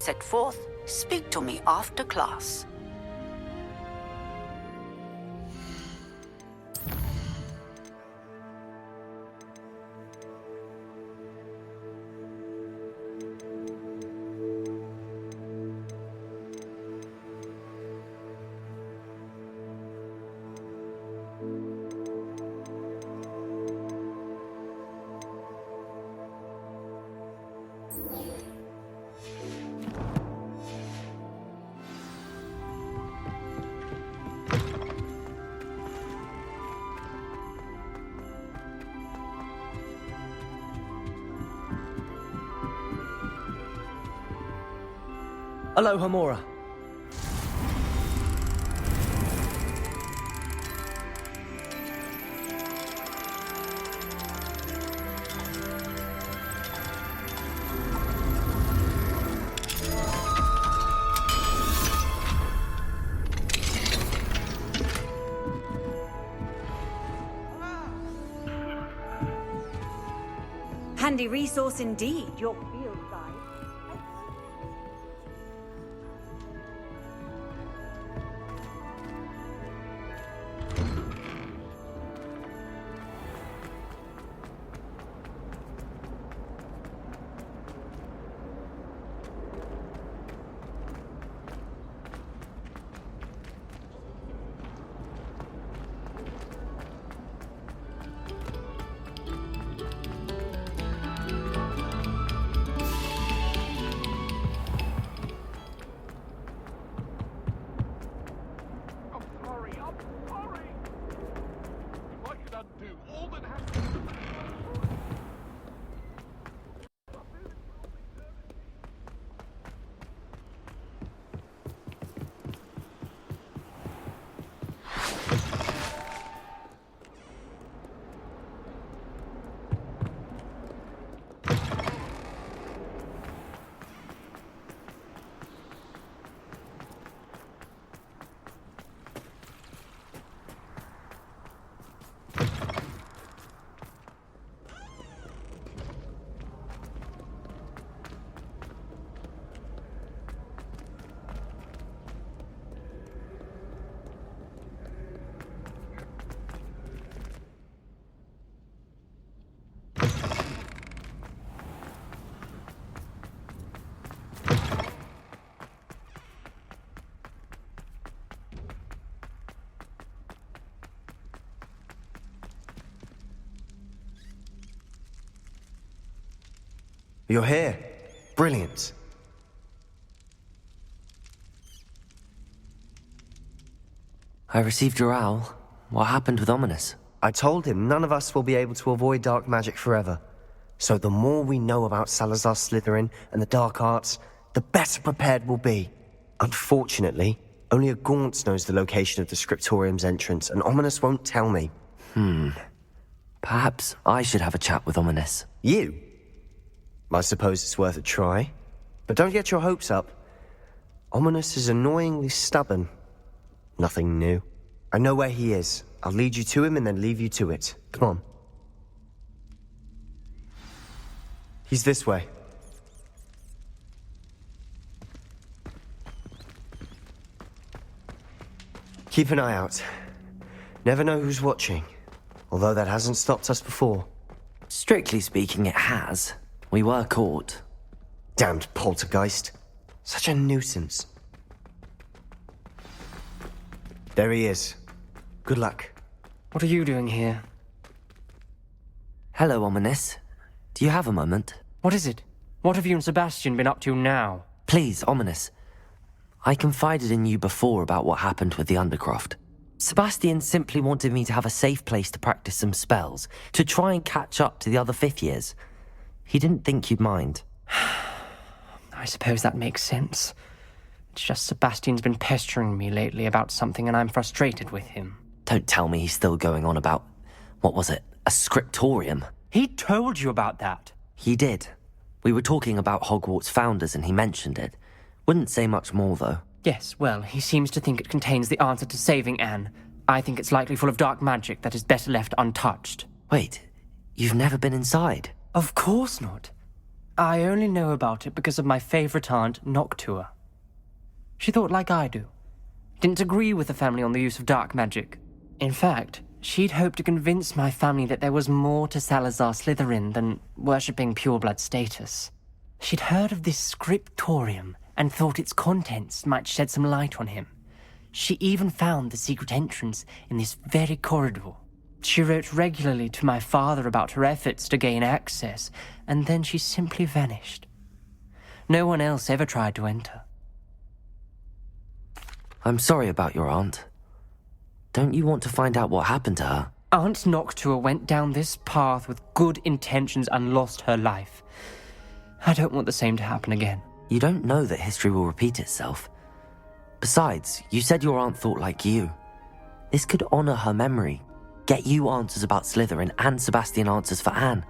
Set forth. Speak to me after class. Aloha, Mora. Handy resource indeed, your field guide. You're here. Brilliant. I received your owl. What happened with Ominous? I told him none of us will be able to avoid dark magic forever. So the more we know about Salazar Slytherin and the dark arts, the better prepared we'll be. Unfortunately, only a Gaunt knows the location of the Scriptorium's entrance, and Ominous won't tell me. Perhaps I should have a chat with Ominous. You? I suppose it's worth a try. But don't get your hopes up. Ominous is annoyingly stubborn. Nothing new. I know where he is. I'll lead you to him and then leave you to it. Come on. He's this way. Keep an eye out. Never know who's watching. Although that hasn't stopped us before. Strictly speaking, it has. We were caught. Damned poltergeist. Such a nuisance. There he is. Good luck. What are you doing here? Hello, Ominous. Do you have a moment? What is it? What have you and Sebastian been up to now? Please, Ominous. I confided in you before about what happened with the Undercroft. Sebastian simply wanted me to have a safe place to practice some spells, to try and catch up to the other fifth years. He didn't think you'd mind. I suppose that makes sense. It's just Sebastian's been pestering me lately about something and I'm frustrated with him. Don't tell me he's still going on about, what was it, a scriptorium? He told you about that. He did. We were talking about Hogwarts founders and he mentioned it. Wouldn't say much more, though. Yes, well, he seems to think it contains the answer to saving Anne. I think it's likely full of dark magic that is better left untouched. Wait, you've never been inside? Of course not. I only know about it because of my favorite aunt, Noctua. She thought like I do. Didn't agree with the family on the use of dark magic. In fact, she'd hoped to convince my family that there was more to Salazar Slytherin than worshipping pureblood status. She'd heard of this scriptorium and thought its contents might shed some light on him. She even found the secret entrance in this very corridor. She wrote regularly to my father about her efforts to gain access, and then she simply vanished. No one else ever tried to enter. I'm sorry about your aunt. Don't you want to find out what happened to her? Aunt Noctua went down this path with good intentions and lost her life. I don't want the same to happen again. You don't know that history will repeat itself. Besides, you said your aunt thought like you. This could honor her memory, get you answers about Slytherin and Sebastian answers for Anne.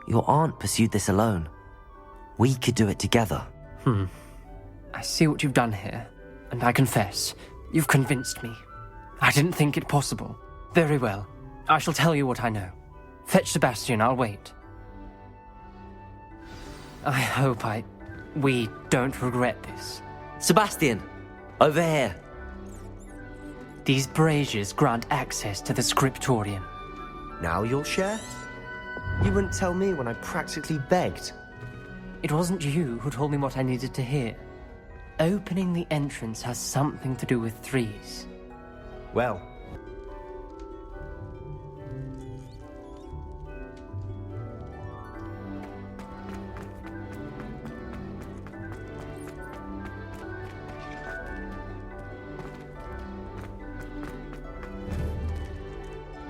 Your aunt pursued this alone. We could do it together. I see what you've done here, and I confess, you've convinced me. I didn't think it possible. Very well. I shall tell you what I know. Fetch Sebastian, I'll wait. I hope we don't regret this. Sebastian, over here. These braziers grant access to the scriptorium. Now you'll share? You wouldn't tell me when I practically begged. It wasn't you who told me what I needed to hear. Opening the entrance has something to do with threes. Well.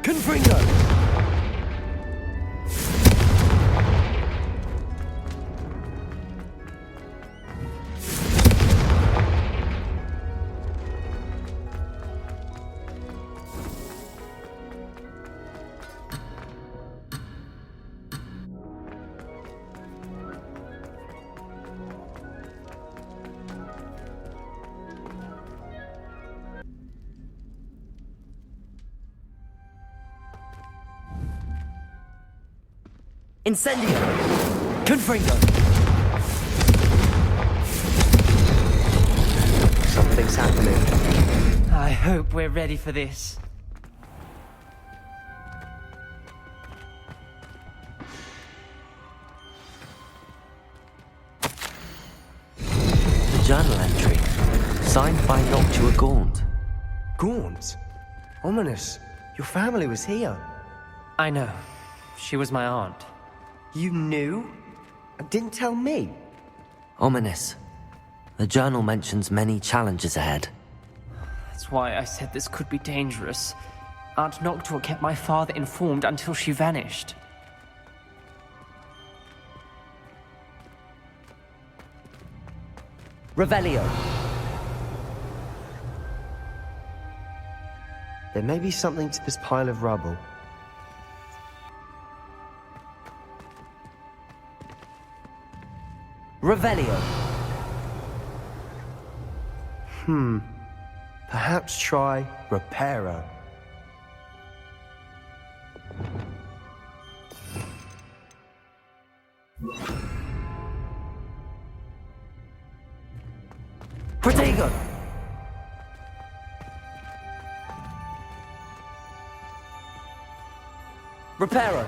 Confringo! Incendio! Confringo! Something's happening. I hope we're ready for this. The journal entry, signed by Noctua Gaunt. Gaunt? Ominous. Your family was here. I know. She was my aunt. You knew? And didn't tell me? Ominous. The journal mentions many challenges ahead. That's why I said this could be dangerous. Aunt Noctua kept my father informed until she vanished. Revelio. There may be something to this pile of rubble. Revelio. Perhaps try Reparo. Protego. Reparo.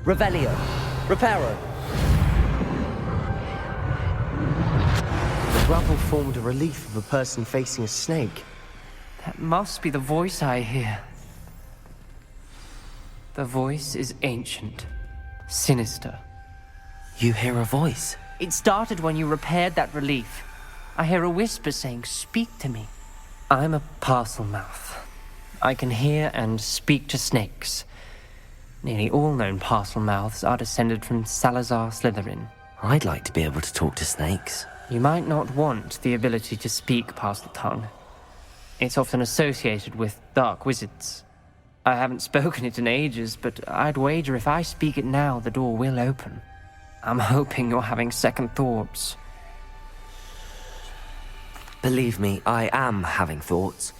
Revelio. Reparo. The rubble formed a relief of a person facing a snake. That must be the voice I hear. The voice is ancient, sinister. You hear a voice? It started when you repaired that relief. I hear a whisper saying, "Speak to me." I'm a parcel mouth. I can hear and speak to snakes. Nearly all known parcel mouths are descended from Salazar Slytherin. I'd like to be able to talk to snakes. You might not want the ability to speak parcel tongue. It's often associated with dark wizards. I haven't spoken it in ages, but I'd wager if I speak it now, the door will open. I'm hoping you're having second thoughts. Believe me, I am having thoughts.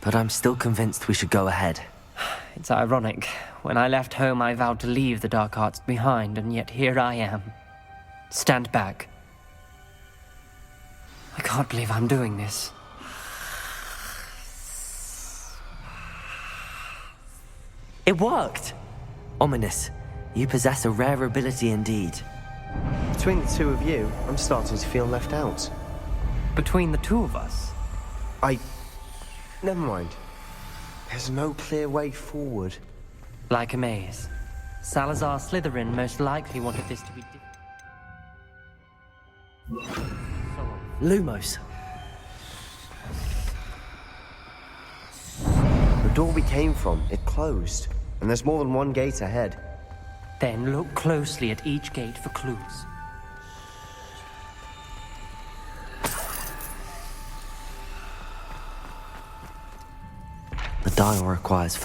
But I'm still convinced we should go ahead. It's ironic. When I left home, I vowed to leave the dark arts behind, and yet here I am. Stand back. I can't believe I'm doing this. It worked! Ominous, you possess a rare ability indeed. Between the two of you, I'm starting to feel left out. Between the two of us? Never mind. There's no clear way forward. Like a maze. Salazar Slytherin most likely wanted this to be Lumos. The door we came from, it closed. And there's more than one gate ahead. Then look closely at each gate for clues. The dial requires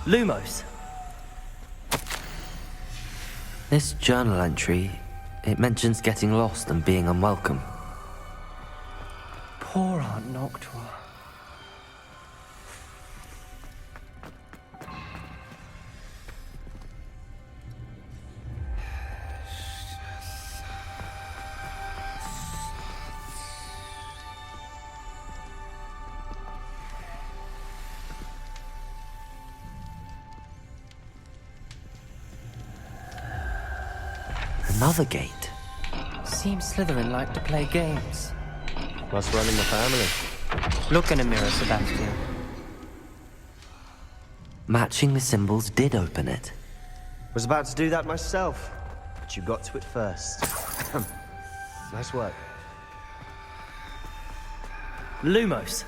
Lumos! This journal entry, it mentions getting lost and being unwelcome. Poor Aunt Noctua. Another gate. Seems Slytherin like to play games. Must run in the family. Look in a mirror, Sebastian. Matching the symbols did open it. Was about to do that myself, but you got to it first. Nice work. Lumos.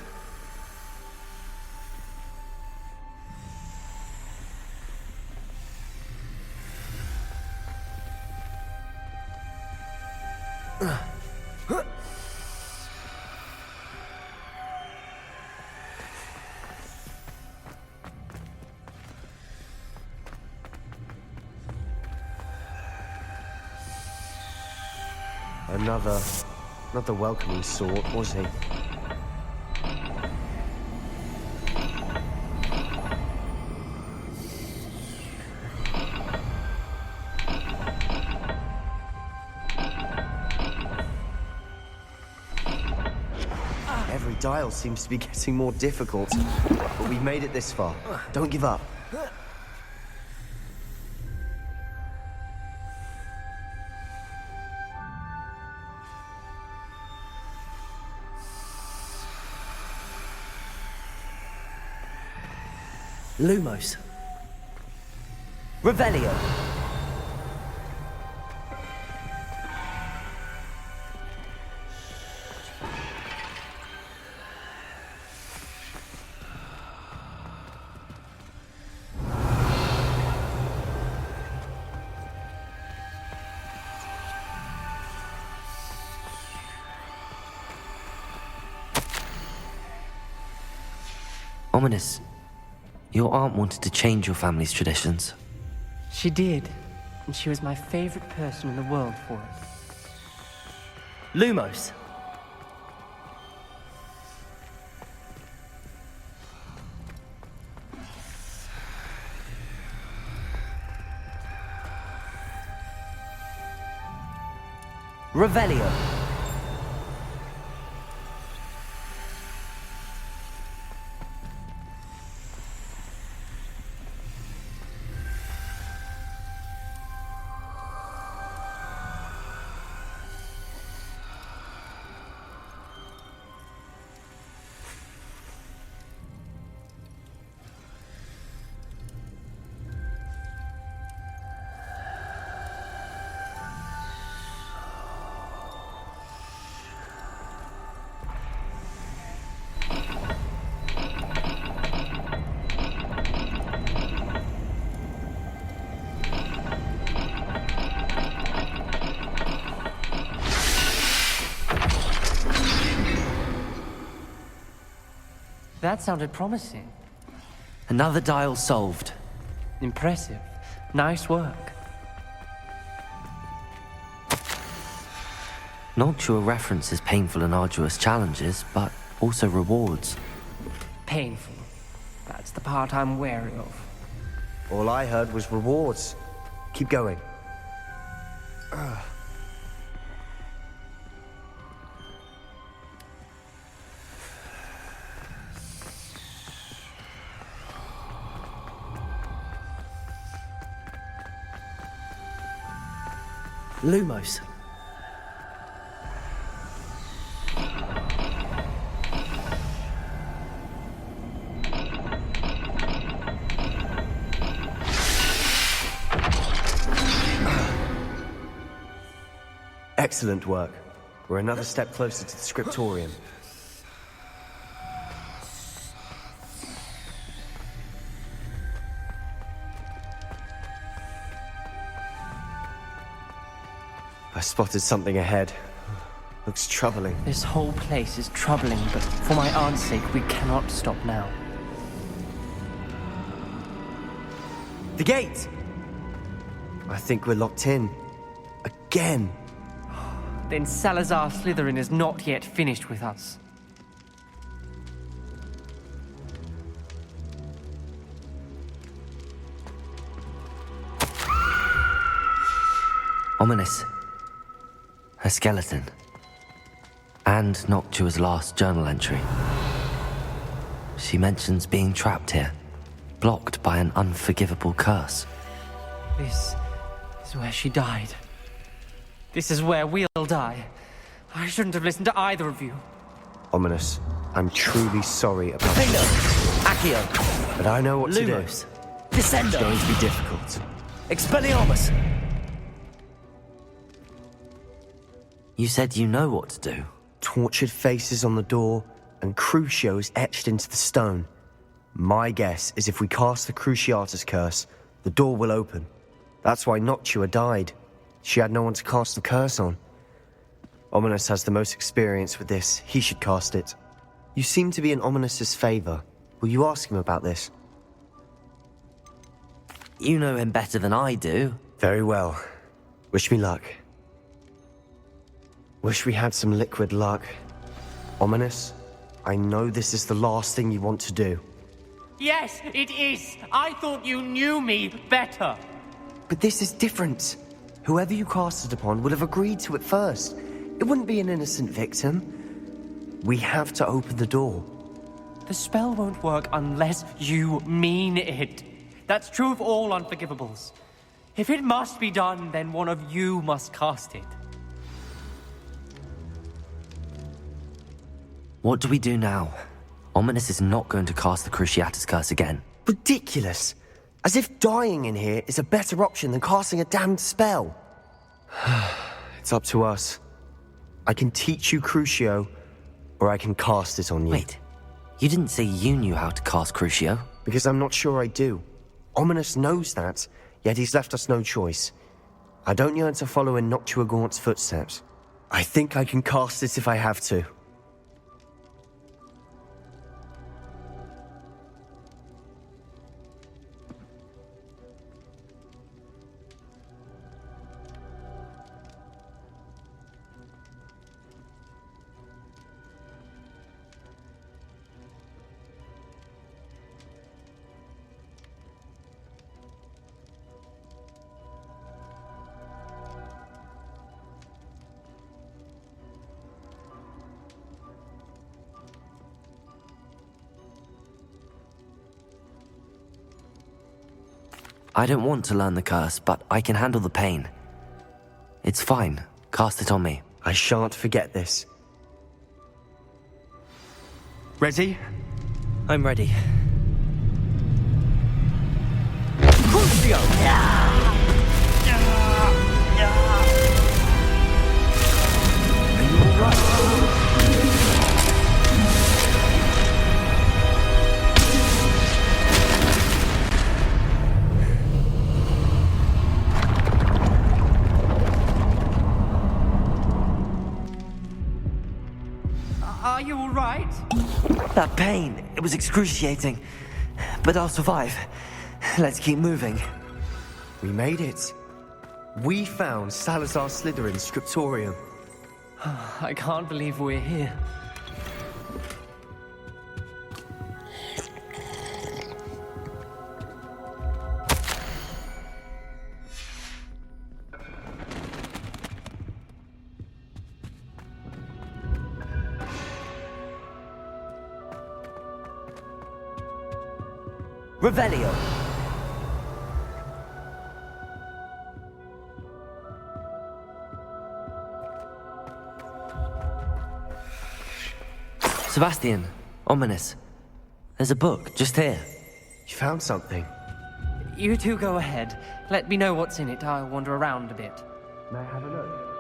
Not the welcoming sort, was he? Every dial seems to be getting more difficult, but we've made it this far. Don't give up. Lumos. Revelio. Ominous. Your aunt wanted to change your family's traditions. She did, and she was my favorite person in the world for it. Lumos. Revelio. That sounded promising. Another dial solved. Impressive. Nice work. Noctua references painful and arduous challenges, but also rewards. Painful. That's the part I'm wary of. All I heard was rewards. Keep going. Lumos. Excellent work. We're another step closer to the scriptorium. I spotted something ahead. Looks troubling. This whole place is troubling, but for my aunt's sake, we cannot stop now. The gate! I think we're locked in. Again. Then Salazar Slytherin is not yet finished with us. Ominous. A skeleton. And Noctua's last journal entry. She mentions being trapped here, blocked by an unforgivable curse. This is where she died. This is where we'll die. I shouldn't have listened to either of you. Ominous, I'm truly sorry about Finger! Accio! but I know what to do. Lumos! Descendo! It's going to be difficult. Expelliarmus! You said you know what to do. Tortured faces on the door, and Crucios etched into the stone. My guess is if we cast the Cruciatus curse, the door will open. That's why Noctua died. She had no one to cast the curse on. Ominous has the most experience with this. He should cast it. You seem to be in Ominous's favor. Will you ask him about this? You know him better than I do. Very well. Wish me luck. Wish we had some liquid luck. Ominous, I know this is the last thing you want to do. Yes, it is. I thought you knew me better. But this is different. Whoever you cast it upon would have agreed to it first. It wouldn't be an innocent victim. We have to open the door. The spell won't work unless you mean it. That's true of all unforgivables. If it must be done, then one of you must cast it. What do we do now? Ominous is not going to cast the Cruciatus curse again. Ridiculous. As if dying in here is a better option than casting a damned spell. It's up to us. I can teach you Crucio, or I can cast it on you. Wait, you didn't say you knew how to cast Crucio? Because I'm not sure I do. Ominous knows that, yet he's left us no choice. I don't yearn to follow in Noctua Gaunt's footsteps. I think I can cast it if I have to. I don't want to learn the curse, but I can handle the pain. It's fine. Cast it on me. I shan't forget this. Ready? I'm ready. Crucio! Are you alright? Are you all right? That pain, it was excruciating. But I'll survive. Let's keep moving. We made it. We found Salazar Slytherin's scriptorium. I can't believe we're here. Revelio. Sebastian, ominous. There's a book just here. You found something? You two go ahead. Let me know what's in it. I'll wander around a bit. May I have a look?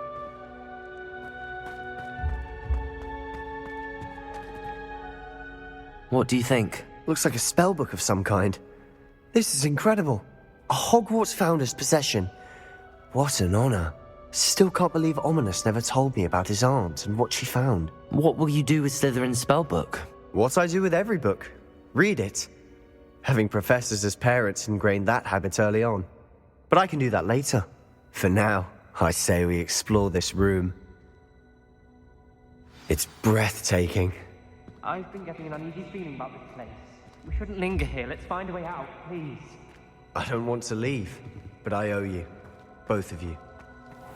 What do you think? Looks like a spell book of some kind. This is incredible. A Hogwarts founder's possession. What an honor. Still can't believe Ominous never told me about his aunt and what she found. What will you do with Slytherin's spellbook? What I do with every book. Read it. Having professors as parents ingrained that habit early on. But I can do that later. For now, I say we explore this room. It's breathtaking. I've been getting an uneasy feeling about this place. We shouldn't linger here. Let's find a way out, please. I don't want to leave, but I owe you. Both of you.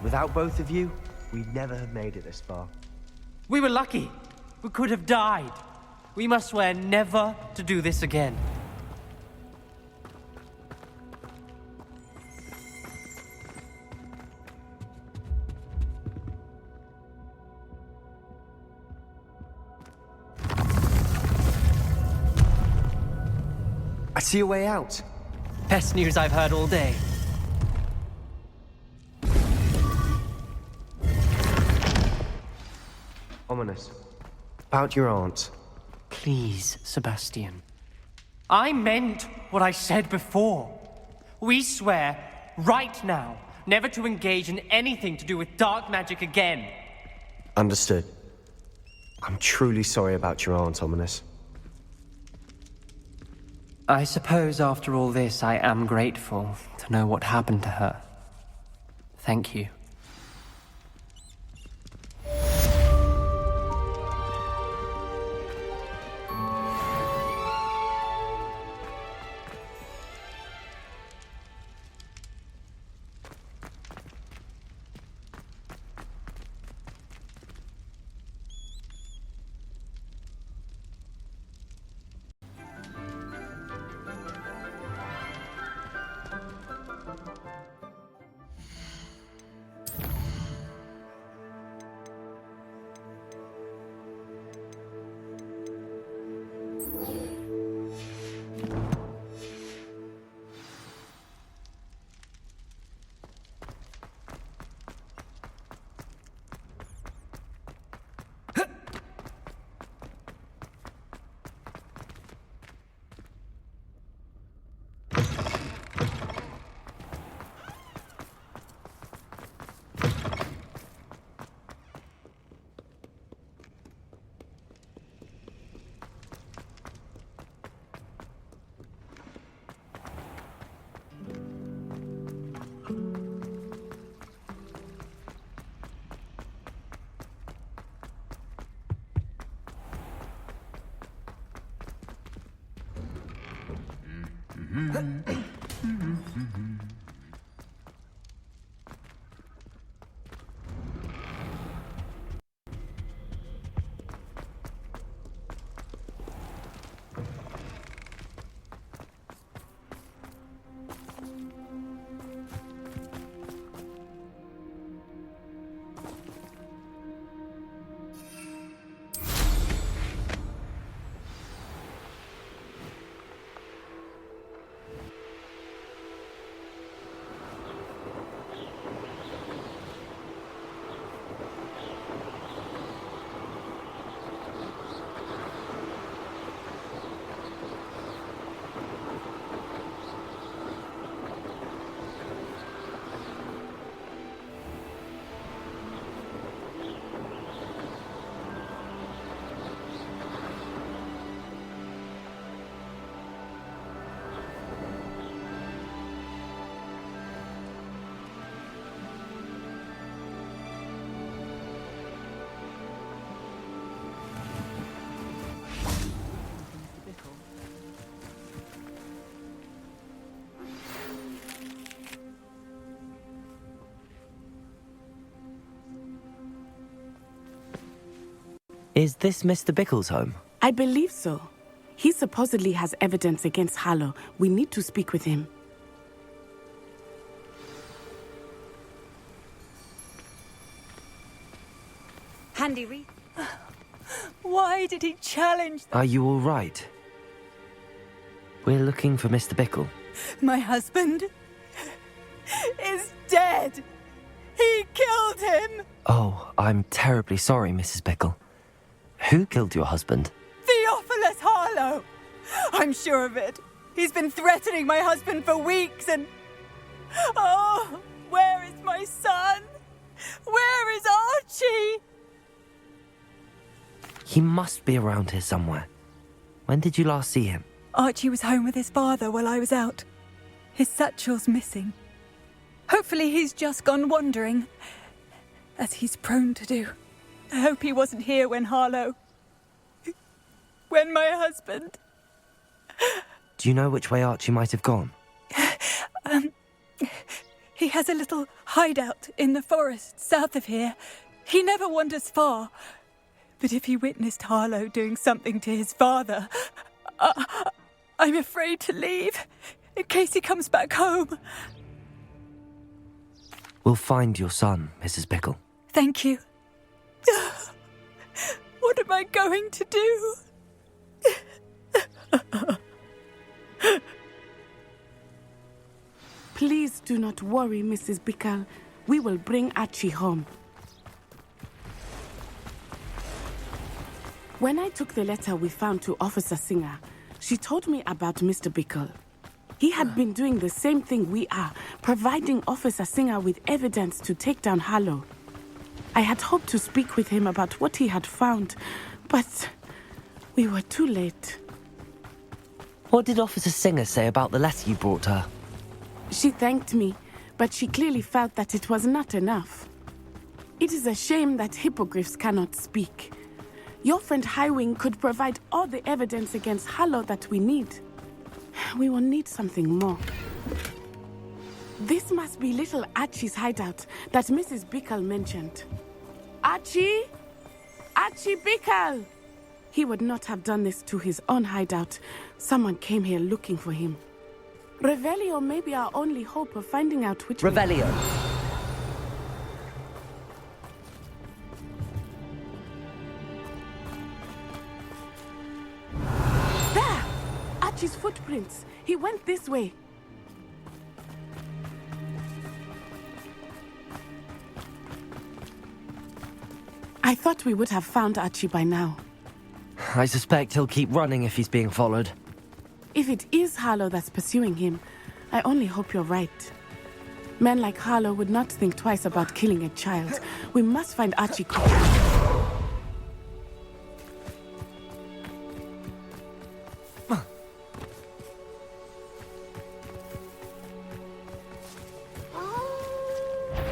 Without both of you, we'd never have made it this far. We were lucky. We could have died. We must swear never to do this again. I see a way out. Best news I've heard all day. Ominous. About your aunt. Please, Sebastian. I meant what I said before. We swear, right now, never to engage in anything to do with dark magic again. Understood. I'm truly sorry about your aunt, Ominous. I suppose after all this, I am grateful to know what happened to her. Thank you. Is this Mr. Bickle's home? I believe so. He supposedly has evidence against Harlow. We need to speak with him. Handy Why did he challenge them? Are you all right? We're looking for Mr. Bickle. My husband is dead. He killed him. Oh, I'm terribly sorry, Mrs. Bickle. Who killed your husband? Theophilus Harlow. I'm sure of it. He's been threatening my husband for weeks and... Oh, where is my son? Where is Archie? He must be around here somewhere. When did you last see him? Archie was home with his father while I was out. His satchel's missing. Hopefully he's just gone wandering, as he's prone to do. I hope he wasn't here when my husband... Do you know which way Archie might have gone? He has a little hideout in the forest south of here. He never wanders far. But if he witnessed Harlow doing something to his father, I'm afraid to leave, in case he comes back home. We'll find your son, Mrs. Bickle. Thank you. What am I going to do? Please do not worry, Mrs. Bickle. We will bring Archie home. When I took the letter we found to Officer Singer, she told me about Mr. Bickle. He had been doing the same thing we are, providing Officer Singer with evidence to take down Harlow. I had hoped to speak with him about what he had found, but we were too late. What did Officer Singer say about the letter you brought her? She thanked me, but she clearly felt that it was not enough. It is a shame that hippogriffs cannot speak. Your friend Highwing could provide all the evidence against Harlow that we need. We will need something more. This must be little Archie's hideout that Mrs. Bickle mentioned. Archie? Archie Bickle! He would not have done this to his own hideout. Someone came here looking for him. Revelio may be our only hope of finding out which... Revelio. There! Archie's footprints. He went this way. I thought we would have found Archie by now. I suspect he'll keep running if he's being followed. If it is Harlow that's pursuing him, I only hope you're right. Men like Harlow would not think twice about killing a child. We must find Archie quickly.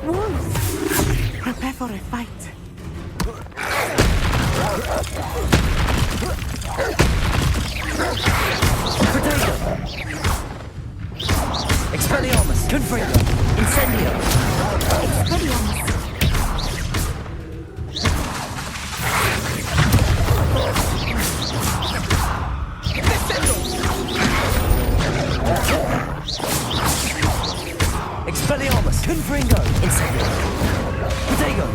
Wolves! Prepare for a fight. Expelliarmus, Confringo, Incendio. Expelliarmus. Expelliarmus, Confringo, Incendio. Diagon.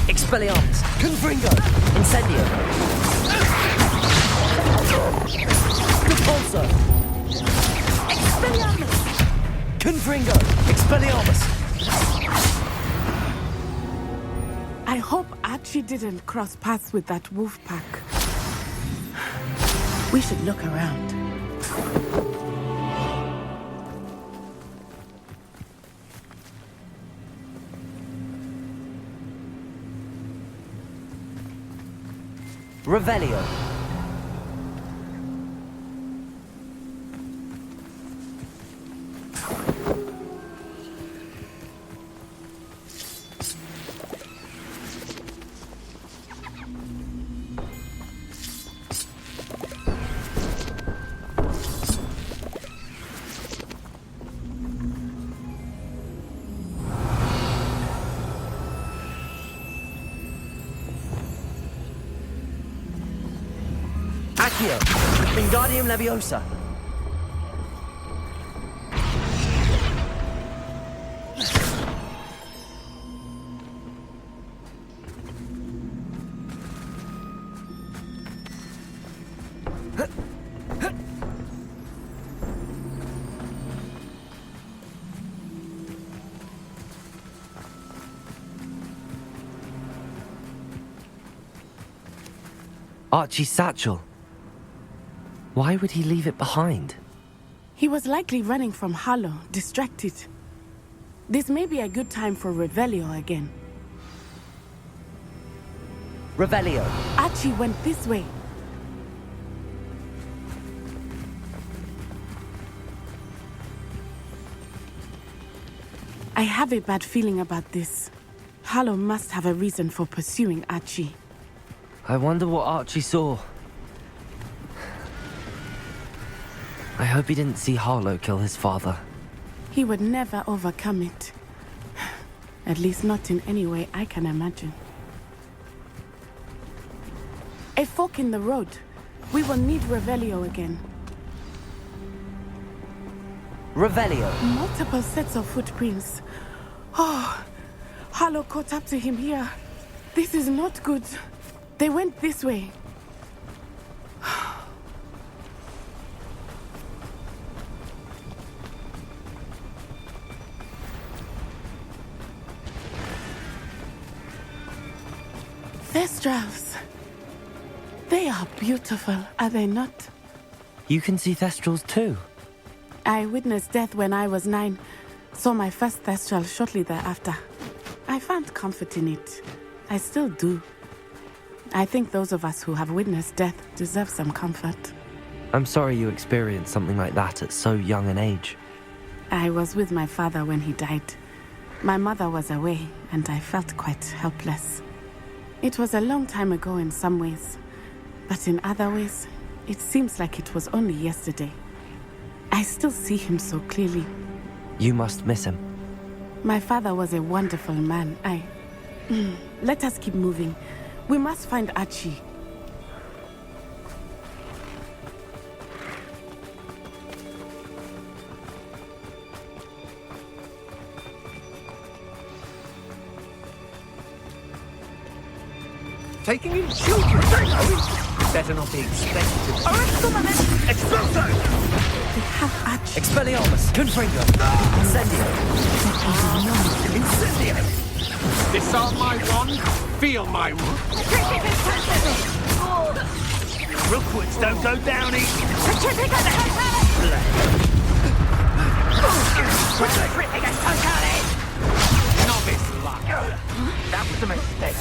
Expelliarmus, Confringo, Incendio. Repulsor. Expelliarmus. Confringo, Expelliarmus. I hope Archie didn't cross paths with that wolf pack. We should look around. Revelio. Accio! Wingardium Leviosa! Archie's satchel. Why would he leave it behind? He was likely running from Harlow, distracted. This may be a good time for Revelio again. Revelio. Archie went this way. I have a bad feeling about this. Harlow must have a reason for pursuing Archie. I wonder what Archie saw. I hope he didn't see Harlow kill his father. He would never overcome it. At least not in any way I can imagine. A fork in the road. We will need Revelio again. Revelio. Multiple sets of footprints. Oh, Harlow caught up to him here. This is not good. They went this way. Thestrals. They are beautiful, are they not? You can see Thestrals too. I witnessed death when I was 9. Saw my first Thestral shortly thereafter. I found comfort in it. I still do. I think those of us who have witnessed death deserve some comfort. I'm sorry you experienced something like that at so young an age. I was with my father when he died. My mother was away, and I felt quite helpless. It was a long time ago in some ways, but in other ways, it seems like it was only yesterday. I still see him so clearly. You must miss him. My father was a wonderful man. Let us keep moving. We must find Archie. Taking in children. Better not be expected. Expulso! We have Archie. Expelliarmus. Confringo. Incendio. Incendio! Disarm my wand. Feel my rook. Rookwoods don't go down easy. Novice luck. That was a mistake.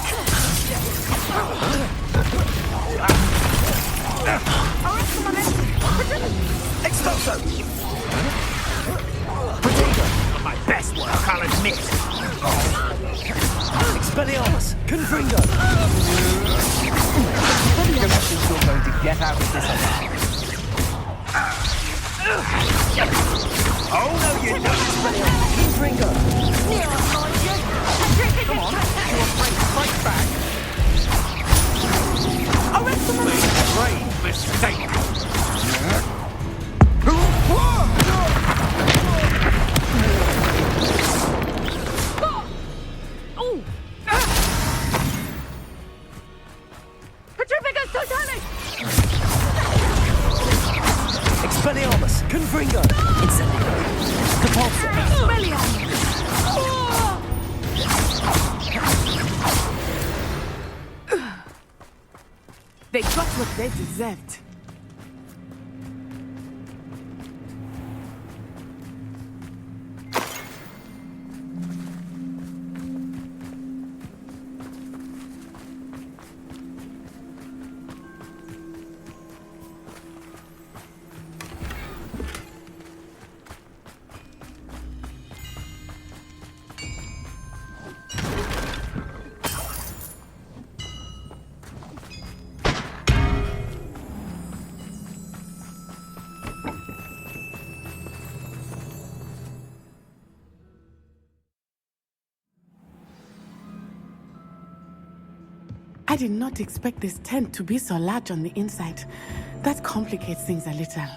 Expulso. Protego. My best work, I'll admit. Expelliarmus. Confringo. Don't think you're going to get out of this alive. Oh, no, you don't. Expelliarmus. Confringo. Come on. You're afraid to fight back. Grave mistake. Expelliarmus. Confringo. Incendio. Capulso. They got what they deserved. I did not expect this tent to be so large on the inside. That complicates things a little.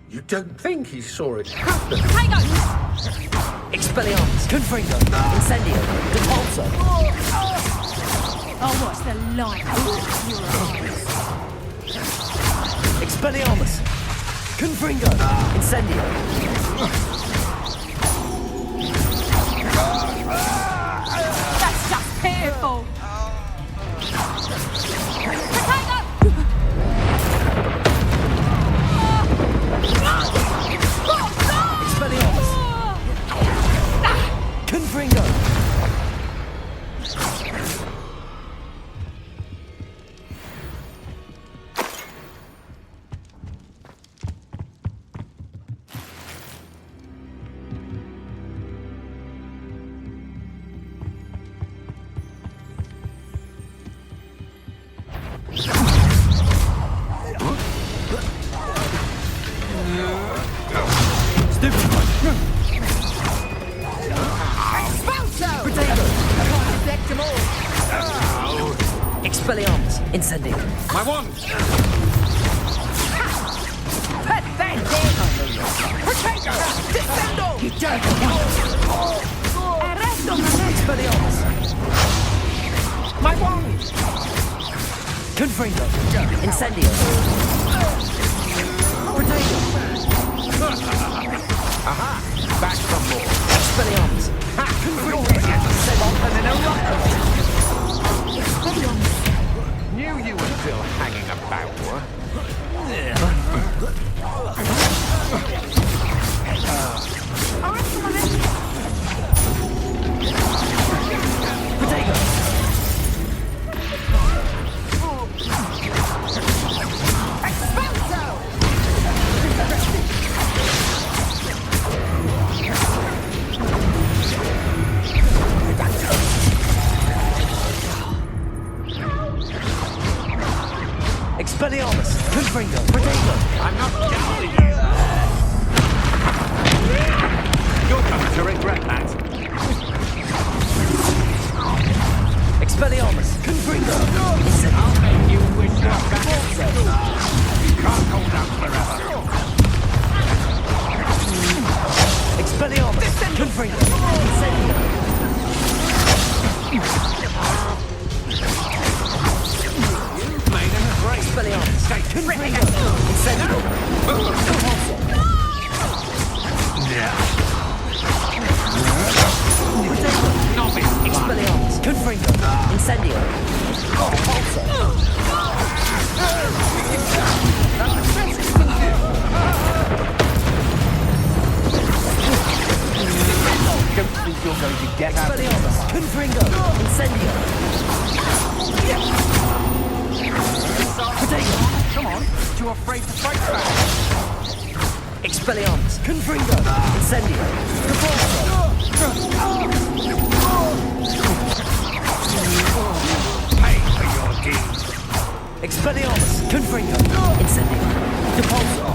You don't think he saw it happen? Expelliarmus, Confringo, Incendio, Depulso. I'll watch the light out of your eyes. Expelliarmus, Confringo, Incendio. That's just fearful. Expelliarmus, Confringo. Expelliarmus, Incendio. My wand! Protego! Descendo! You don't Expelliarmus! My wand! Confringo! Incendio! Protego! Aha! Back from more. Expelliarmus! Knew you were still hanging about. Protego! Expelliarmus, Confringo, Protego. I'm not doubting you. You're going to regret that. Expelliarmus, Confringo. I'll make you wish you're back. You can't hold out forever. Expelliarmus, Confringo. Incendio. Expelliarmus, Confringo. Incendio. Expelliarmus, Confringo. Incendio. Don't think you're going to get out of this. Expelliarmus, Confringo. Incendio. Protego. Come on, too afraid to fight back. Expelliarmus, Confringo. Incendio. Pay for your deeds. Expelliarmus, Confringo. Incendio. Depulso.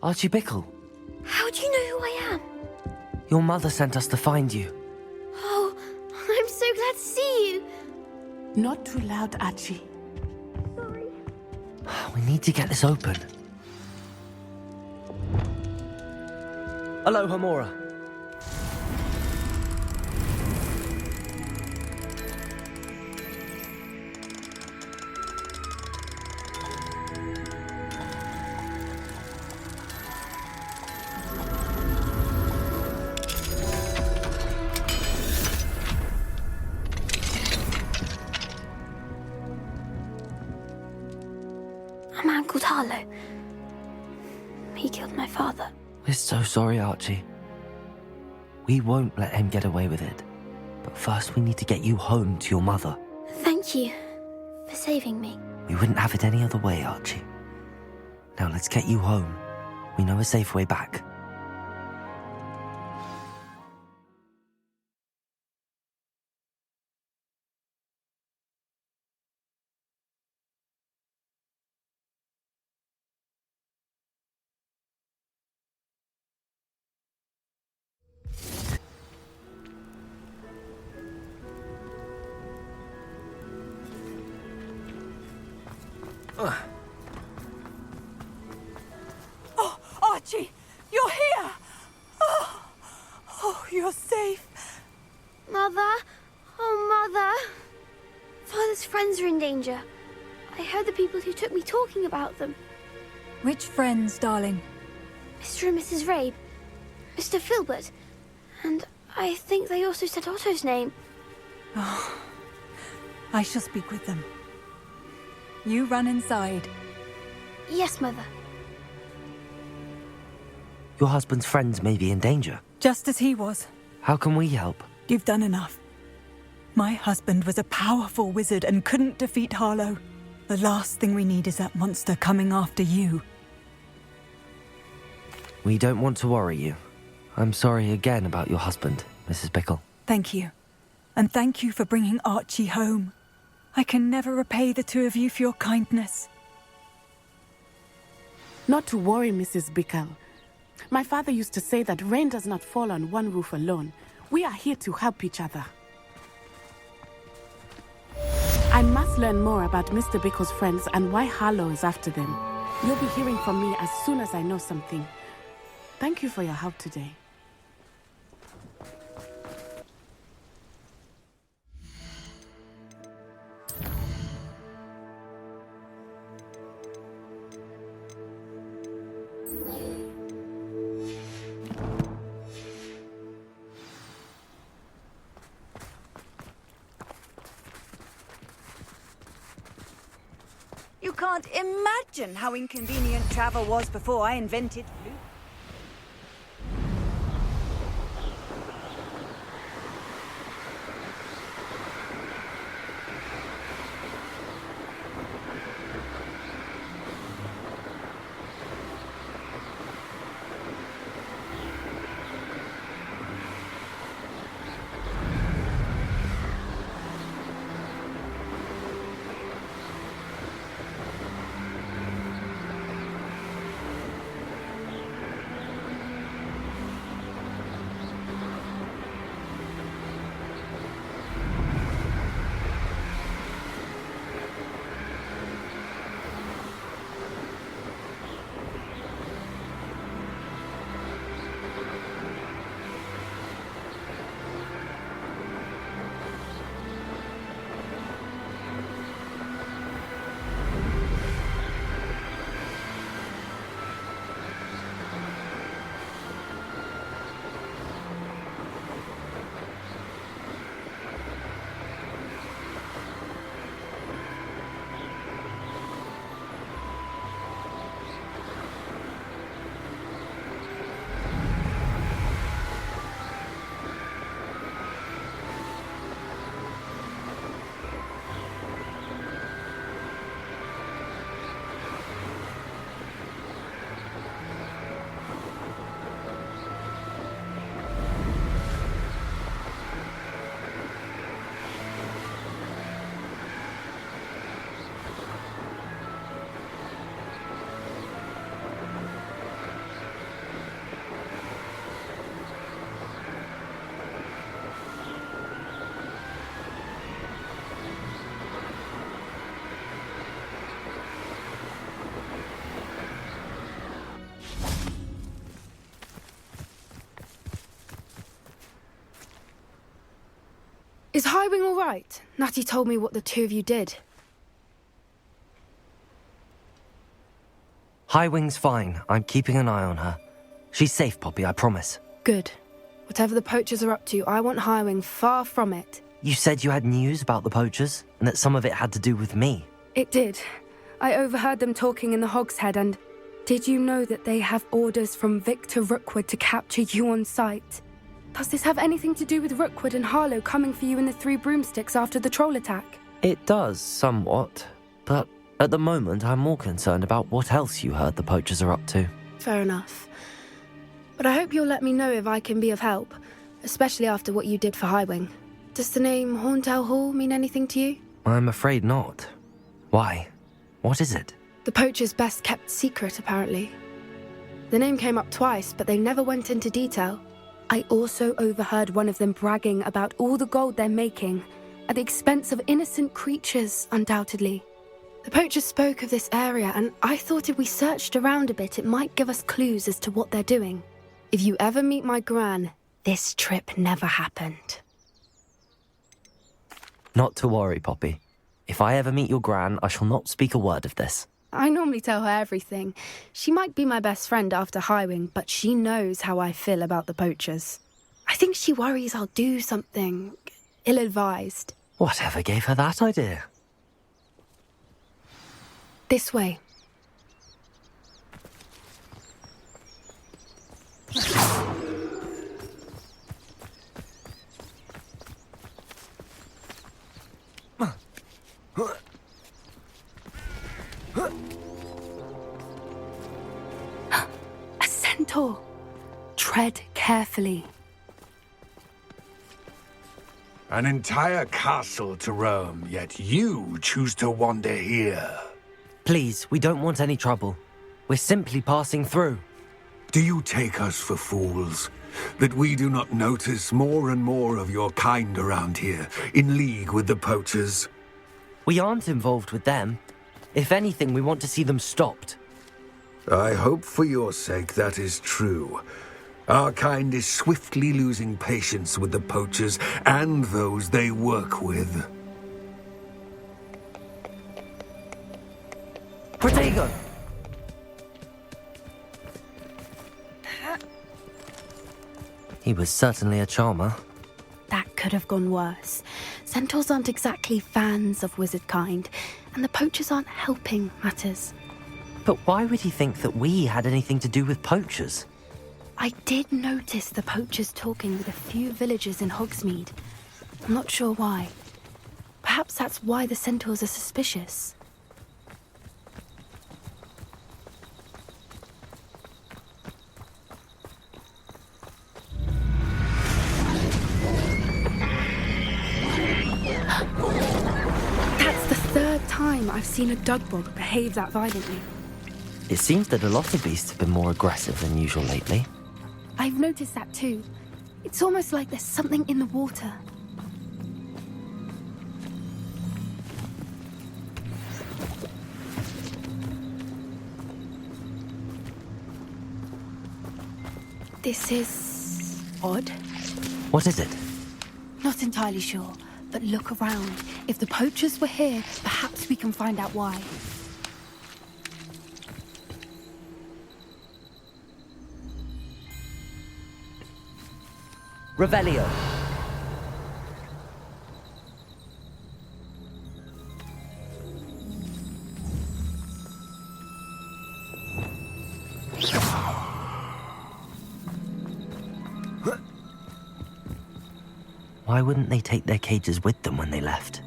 Archie Bickle. How do you know who I am? Your mother sent us to find you. Oh, I'm so glad to see you. Not too loud, Archie. Sorry. We need to get this open. Aloha, Mora. A man called Harlow. He killed my father. We're so sorry, Archie. We won't let him get away with it. But first we need to get you home to your mother. Thank you for saving me. We wouldn't have it any other way, Archie. Now let's get you home. We know a safe way back. Oh, Archie, you're here! Oh, you're safe. Mother? Oh, Mother. Father's friends are in danger. I heard the people who took me talking about them. Which friends, darling? Mr. and Mrs. Rabe, Mr. Filbert, and I think they also said Otto's name. Oh, I shall speak with them. You run inside. Yes, Mother. Your husband's friends may be in danger. Just as he was. How can we help? You've done enough. My husband was a powerful wizard and couldn't defeat Harlow. The last thing we need is that monster coming after you. We don't want to worry you. I'm sorry again about your husband, Mrs. Bickle. Thank you. And thank you for bringing Archie home. I can never repay the two of you for your kindness. Not to worry, Mrs. Bickle. My father used to say that rain does not fall on one roof alone. We are here to help each other. I must learn more about Mr. Bickle's friends and why Harlow is after them. You'll be hearing from me as soon as I know something. Thank you for your help today. You can't imagine how inconvenient travel was before I invented flute. Is Highwing all right? Natty told me what the two of you did. Highwing's fine. I'm keeping an eye on her. She's safe, Poppy, I promise. Good. Whatever the poachers are up to, I want Highwing far from it. You said you had news about the poachers, and that some of it had to do with me. It did. I overheard them talking in the Hogshead, and did you know that they have orders from Victor Rookwood to capture you on sight? Does this have anything to do with Rookwood and Harlow coming for you in the Three Broomsticks after the troll attack? It does, somewhat. But at the moment, I'm more concerned about what else you heard the poachers are up to. Fair enough. But I hope you'll let me know if I can be of help, especially after what you did for Highwing. Does the name Hauntel Hall mean anything to you? I'm afraid not. Why? What is it? The poacher's best-kept secret, apparently. The name came up twice, but they never went into detail. I also overheard one of them bragging about all the gold they're making, at the expense of innocent creatures, undoubtedly. The poacher spoke of this area, and I thought if we searched around a bit, it might give us clues as to what they're doing. If you ever meet my gran, this trip never happened. Not to worry, Poppy. If I ever meet your gran, I shall not speak a word of this. I normally tell her everything. She might be my best friend after Highwing, but she knows how I feel about the poachers. I think she worries I'll do something ill-advised. Whatever gave her that idea? This way. A centaur. Tread carefully. An entire castle to roam, yet you choose to wander here. Please, we don't want any trouble. We're simply passing through. Do you take us for fools? That we do not notice more and more of your kind around here, in league with the poachers? We aren't involved with them. If anything, we want to see them stopped. I hope for your sake that is true. Our kind is swiftly losing patience with the poachers and those they work with. Protego! He was certainly a charmer. That could have gone worse. Centaurs aren't exactly fans of wizard kind, and the poachers aren't helping matters. But why would he think that we had anything to do with poachers? I did notice the poachers talking with a few villagers in Hogsmeade. I'm not sure why. Perhaps that's why the centaurs are suspicious. That's the third time I've seen a dugbog behave that violently. It seems that a lot of beasts have been more aggressive than usual lately. I've noticed that too. It's almost like there's something in the water. This is odd. What is it? Not entirely sure, but look around. If the poachers were here, perhaps we can find out why. Revelio. Why wouldn't they take their cages with them when they left?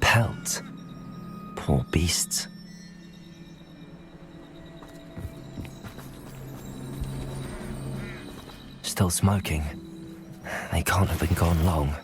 Pelts. Poor beasts. Still smoking. They can't have been gone long.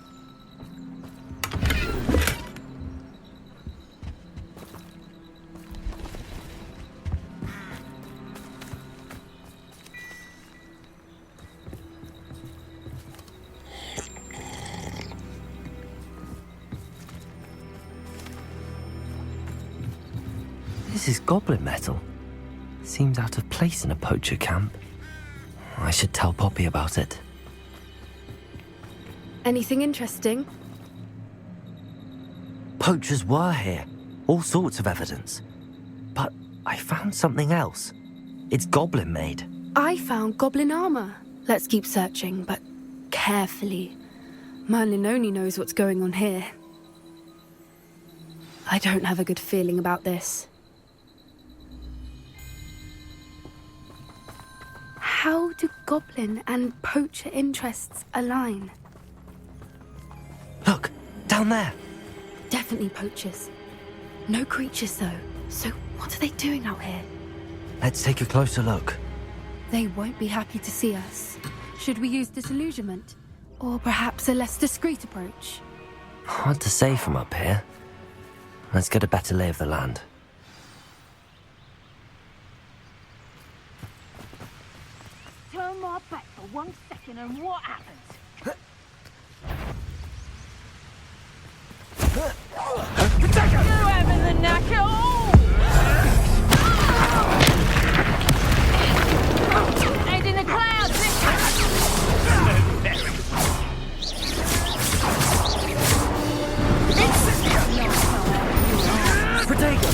This is goblin metal. Seems out of place in a poacher camp. I should tell Poppy about it. Anything interesting? Poachers were here. All sorts of evidence. But I found something else. It's goblin made. I found goblin armor. Let's keep searching, but carefully. Merlin only knows what's going on here. I don't have a good feeling about this. How do goblin and poacher interests align? Look, down there. Definitely poachers. No creatures, though. So what are they doing out here? Let's take a closer look. They won't be happy to see us. Should we use disillusionment? Or perhaps a less discreet approach? Hard to say from up here. Let's get a better lay of the land. Turn my back for 1 second and what happens? You having the knack at all? Head in the clouds, Protego!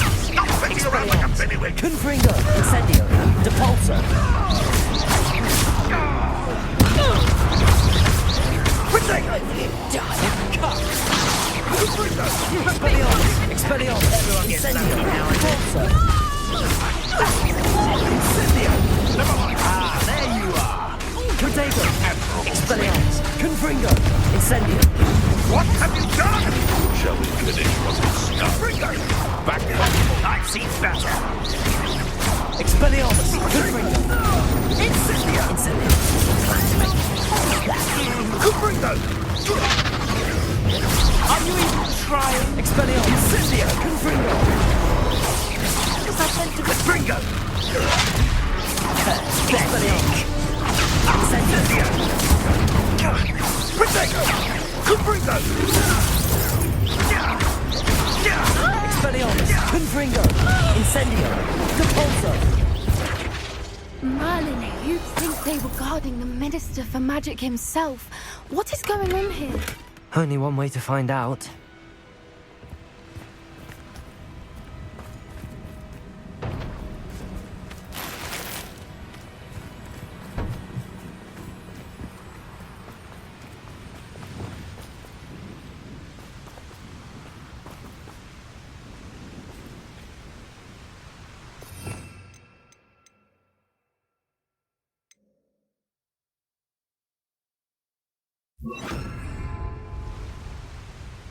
Expelliarmus! Confringo! Incendio! Depulsor! Protego! Expelliarmus! Expelliarmus! Incendio! Depulsor! Incendio! Ah, there you are! Protego! Expelliarmus! Confringo! Incendio! What have you done? Shall we finish what we started? Back up. I've seen better. Expelliarmus! Confringo! Incendio! Incendio! Confringo! Are you even trying? Expelliarmus! Incendio! Confringo! Was I meant to Confringo? Expelliarmus! Incendio! Protego! Confringo! Expelliarmus! Confringo! Incendio! Depulso! Merlin, you'd think they were guarding the Minister for Magic himself. What is going on here? Only one way to find out.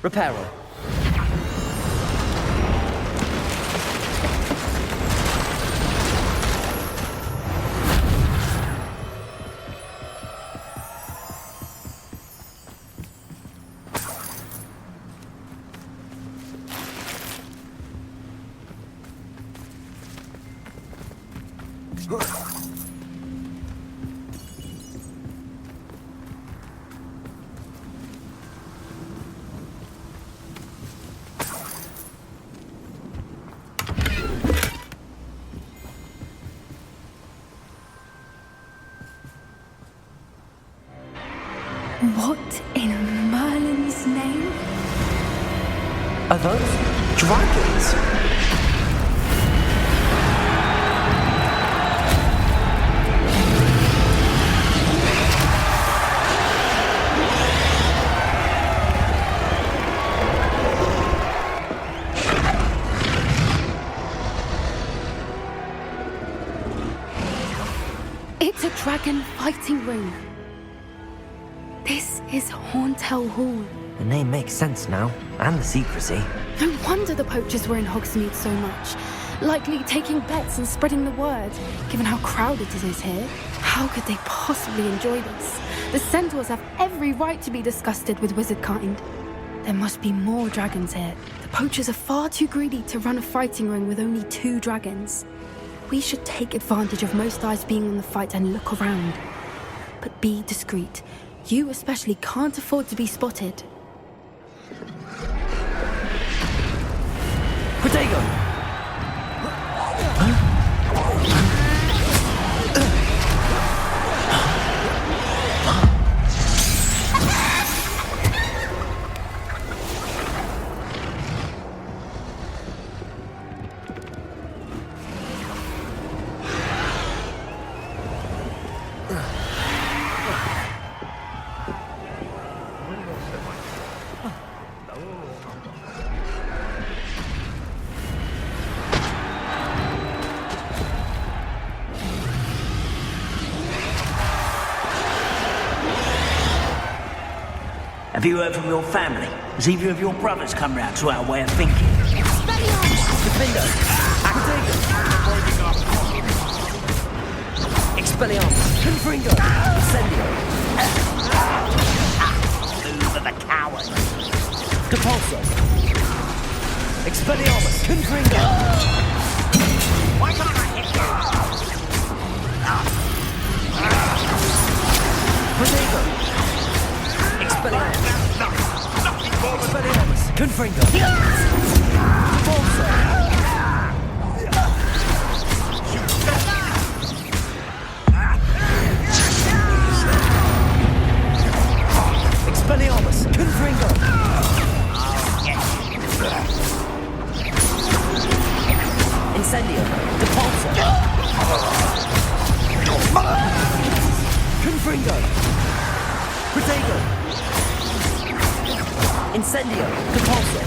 Reparo. What in Merlin's name? Are those dragons? It's a dragon fighting ring. This is Hauntel Hall. The name makes sense now, and the secrecy. No wonder the poachers were in Hogsmeade so much. Likely taking bets and spreading the word. Given how crowded it is here, how could they possibly enjoy this? The centaurs have every right to be disgusted with wizard kind. There must be more dragons here. The poachers are far too greedy to run a fighting ring with only 2 dragons. We should take advantage of most eyes being on the fight and look around. But be discreet. You especially can't afford to be spotted. Protego! Have you heard from your family? Has either of your brothers come round to our way of thinking? Defendo! Expelliarmus! Confringo! Incendio! Move of the coward! Depulso! Expelliarmus! Confringo! Why can't I hit you? Protego! Expelliarmus! Expelliarmus! Confringo! Depulso! Expelliarmus! Confringo! Incendio! Depulso! Confringo! Protego! Incendio! Depulso!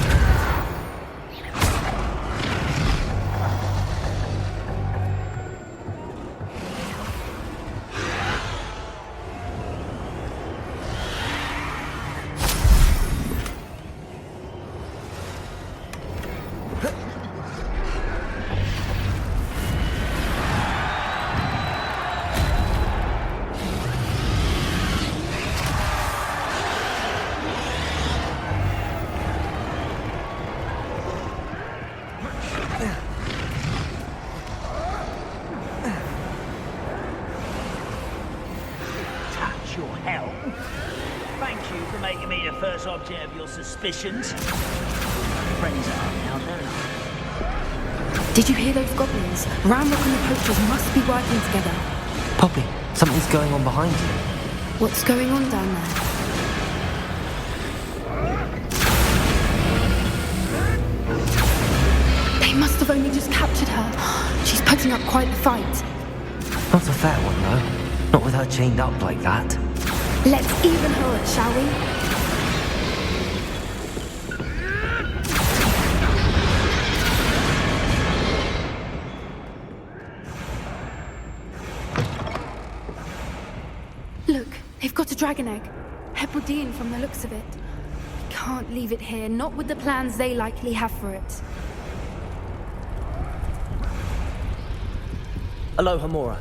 Object of your suspicions. Friends are now known. Did you hear those goblins? Ramrock and the poachers must be working together. Poppy, something's going on behind you. What's going on down there? They must have only just captured her. She's putting up quite the fight. Not a fair one, though. Not with her chained up like that. Let's even her it, shall we? They've got a dragon egg. Hebridean from the looks of it. We can't leave it here, not with the plans they likely have for it. Aloha, Mora.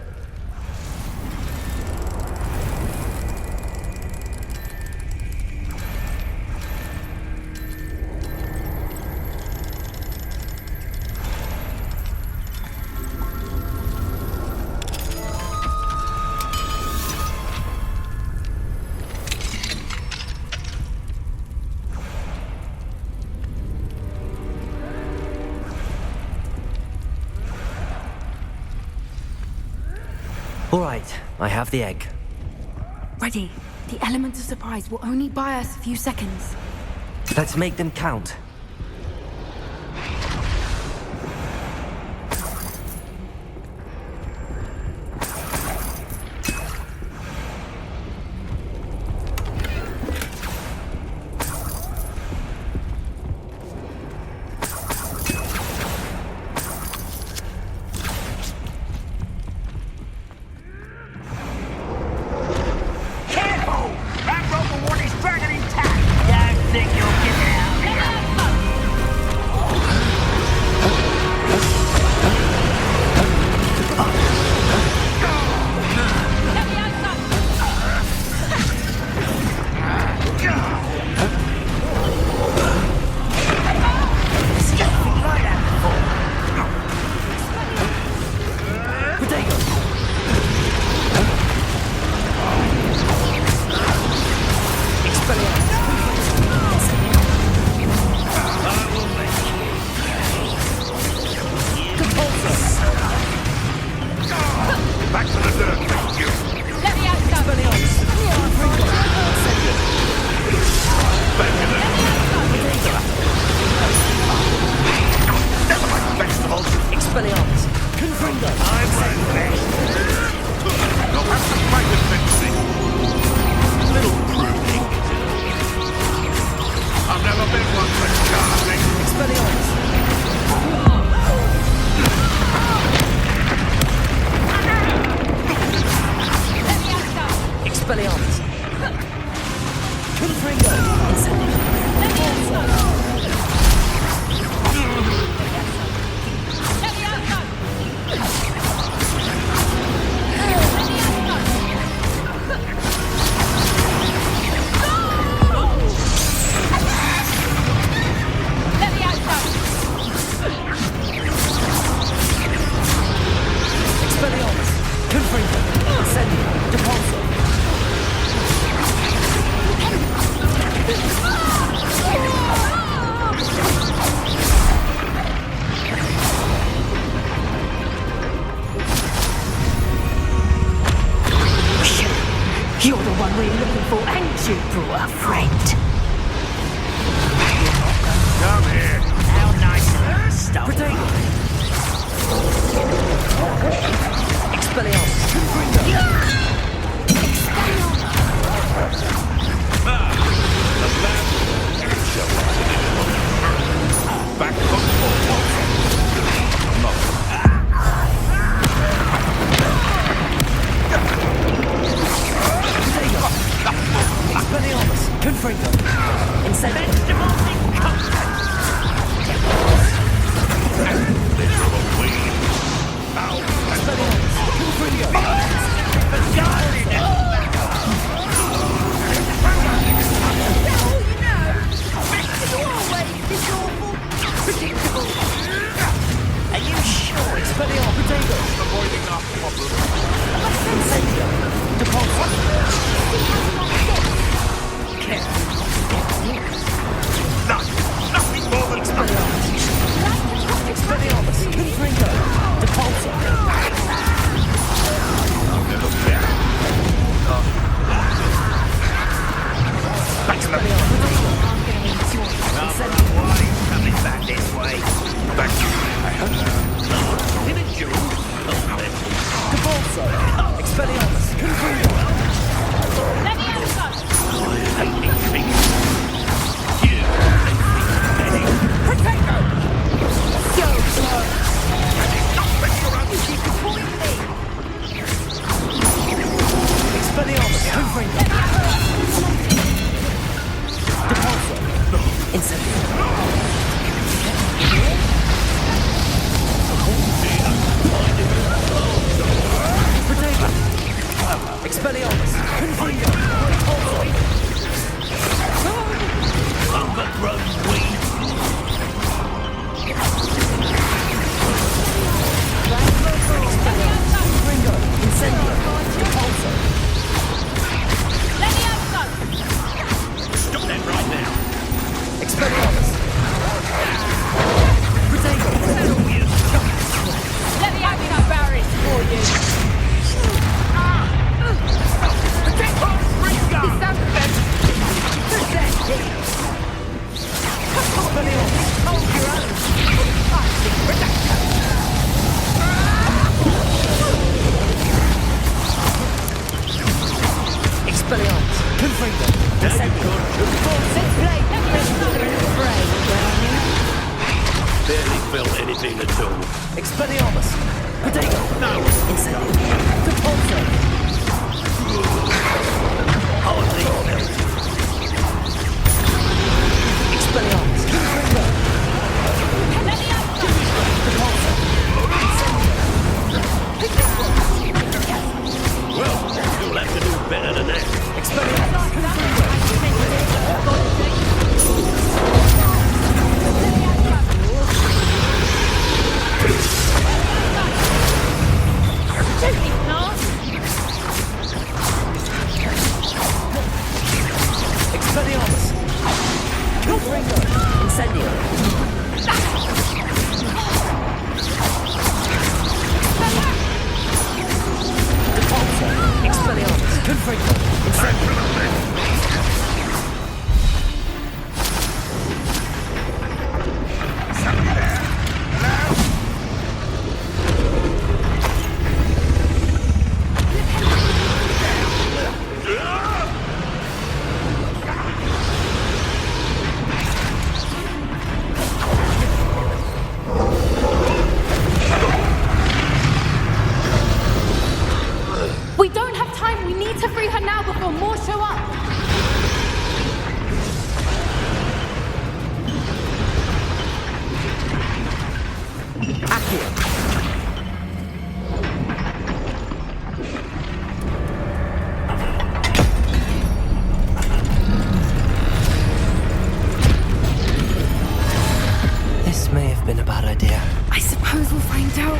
All right, I have the egg. Ready. The element of surprise will only buy us a few seconds. Let's make them count. Think you'll get out? thought ain't you brought a friend? Come here. How nice of her stuff. Expelliarmus. The man shall back up forward. Expelliarmus. Confringo. Incendio. Are you sure it's for the potato? Avoiding our problem. Incendio. Deposit. Nothing more than Expelliarmus. Confringo. Deposit. I'll never forget. Back to the Why coming back this way? back to I hope so. Didn't you? Deposit. Expelliarmus. Confringo. Let me have some. Protecto. Go, sir. Expelliarmus. Confringo. Deposit. Incendio. Potato. Expelliarmus. Confringo. Overgrown weed. Confringo. Incendio. Deposit. Stop that right now. Expelliarmus. Potato. Let me have that Barry for you. Expelliarmus. Confringo. Incendio. Barely felt anything at all. Expelliarmus. Potato. No. Incendio. Deposit. Hardly felt. Expelliarmus. Confringo. Deposit. Well, you'll have to do better than that. Expelliarmus. Confringo. Expelliarmus. Confringo. Incendio. Deposit. Expelliarmus. Confringo. Incendio. We don't have time. We need to free her now before more show up. Accio. This may have been a bad idea. I suppose we'll find out.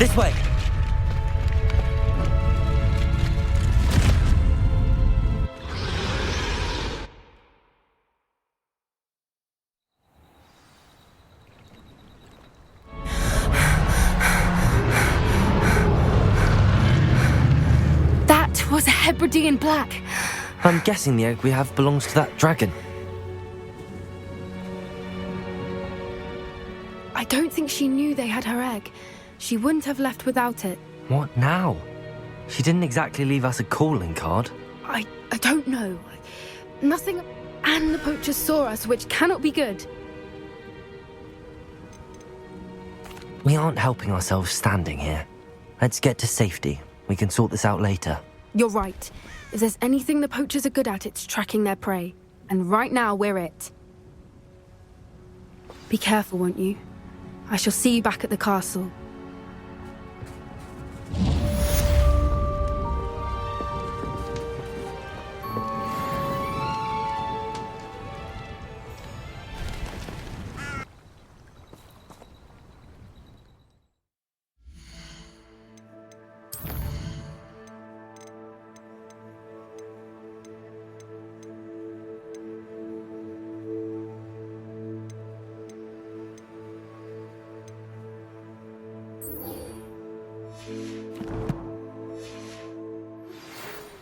This way! That was a Hebridean black. I'm guessing the egg we have belongs to that dragon. I don't think she knew they had her egg. She wouldn't have left without it. What now? She didn't exactly leave us a calling card. I don't know. Nothing. And the poachers saw us, which cannot be good. We aren't helping ourselves standing here. Let's get to safety. We can sort this out later. You're right. If there's anything the poachers are good at, it's tracking their prey. And right now, we're it. Be careful, won't you? I shall see you back at the castle.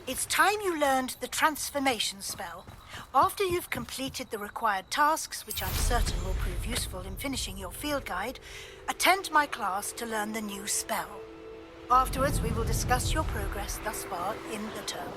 It's time you learned the transformation spell. After you've completed the required tasks, which I'm certain will prove useful in finishing your field guide, attend my class to learn the new spell. Afterwards, we will discuss your progress thus far in the term.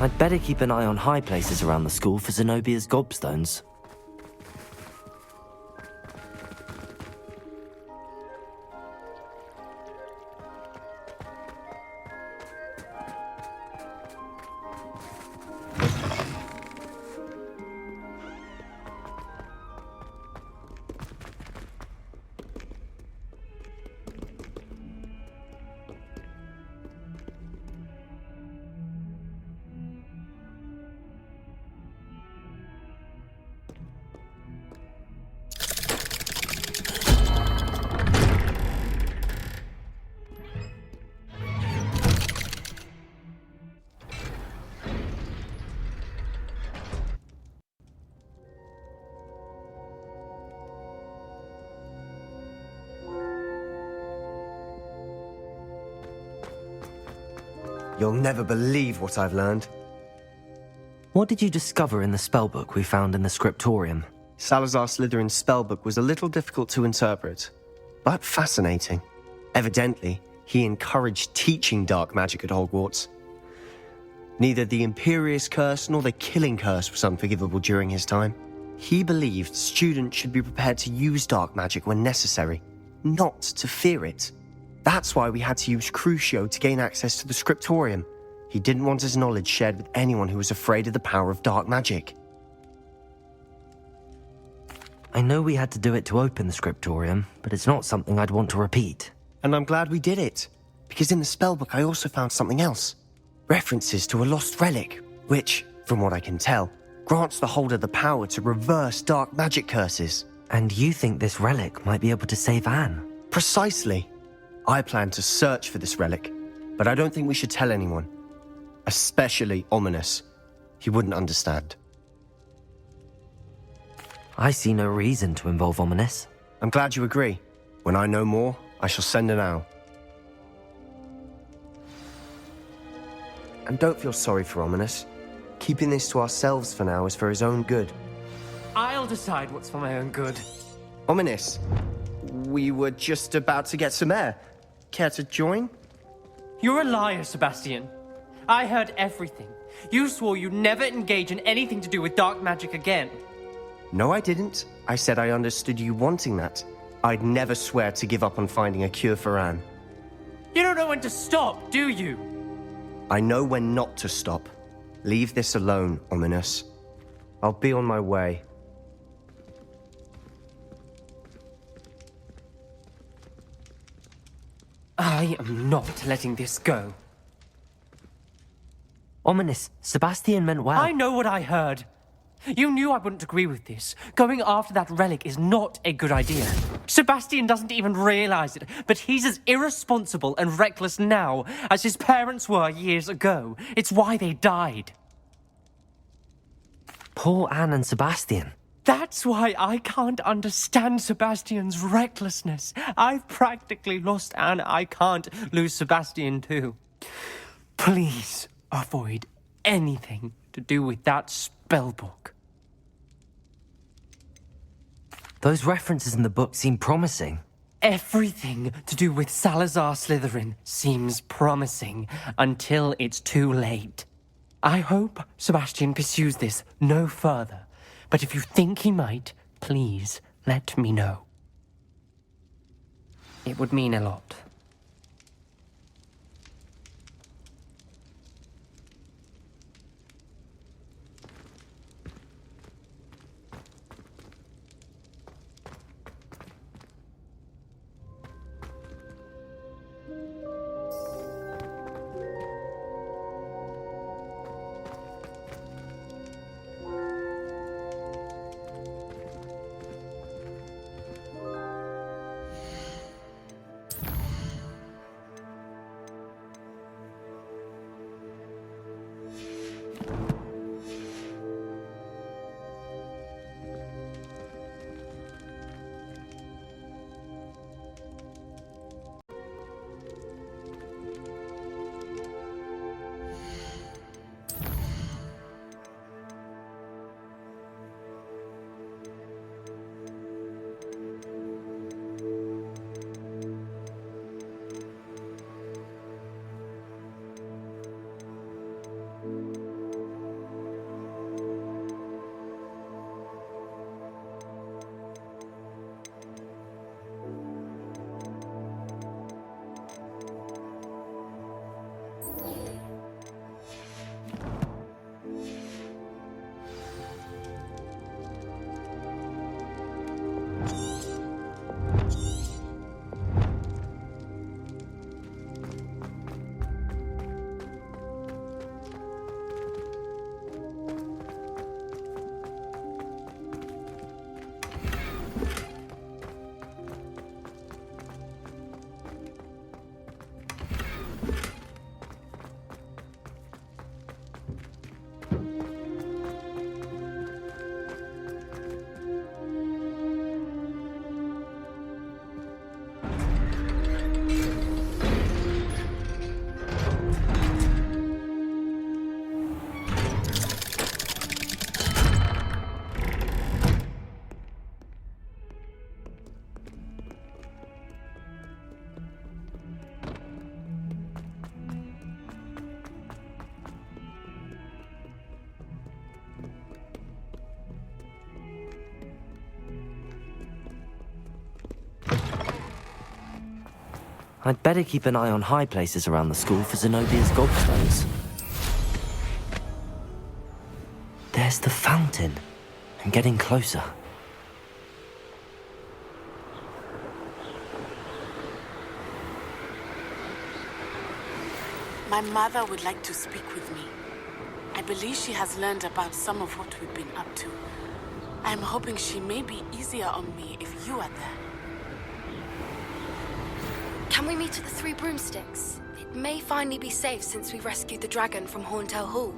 I'd better keep an eye on high places around the school for Zenobia's gobstones. You'll never believe what I've learned. What did you discover in the spellbook we found in the scriptorium? Salazar Slytherin's spellbook was a little difficult to interpret, but fascinating. Evidently, he encouraged teaching dark magic at Hogwarts. Neither the Imperious Curse nor the Killing Curse was unforgivable during his time. He believed students should be prepared to use dark magic when necessary, not to fear it. That's why we had to use Crucio to gain access to the scriptorium. He didn't want his knowledge shared with anyone who was afraid of the power of dark magic. I know we had to do it to open the scriptorium, but it's not something I'd want to repeat. And I'm glad we did it, because in the spellbook I also found something else. References to a lost relic, which, from what I can tell, grants the holder the power to reverse dark magic curses. And you think this relic might be able to save Anne? Precisely. I plan to search for this relic, but I don't think we should tell anyone. Especially Ominous. He wouldn't understand. I see no reason to involve Ominous. I'm glad you agree. When I know more, I shall send an owl. And don't feel sorry for Ominous. Keeping this to ourselves for now is for his own good. I'll decide what's for my own good. Ominous, we were just about to get some air. Care to join? You're a liar, Sebastian. I heard everything. You swore you'd never engage in anything to do with dark magic again. No, I didn't. I said I understood you wanting that. I'd never swear to give up on finding a cure for Anne. You don't know when to stop, do you? I know when not to stop. Leave this alone, Ominous. I'll be on my way. I am not letting this go. Ominous, Sebastian meant well. I know what I heard. You knew I wouldn't agree with this. Going after that relic is not a good idea. Sebastian doesn't even realize it, but he's as irresponsible and reckless now as his parents were years ago. It's why they died. Poor Anne and Sebastian. That's why I can't understand Sebastian's recklessness. I've practically lost Anne. I can't lose Sebastian too. Please avoid anything to do with that spellbook. Those references in the book seem promising. Everything to do with Salazar Slytherin seems promising until it's too late. I hope Sebastian pursues this no further, but if you think he might, please let me know. It would mean a lot. I'd better keep an eye on high places around the school for Zenobia's gobstones. There's the fountain. I'm getting closer. My mother would like to speak with me. I believe she has learned about some of what we've been up to. I'm hoping she may be easier on me if you are there. Can we meet at the Three Broomsticks? It may finally be safe since we rescued the dragon from Horntail Hall.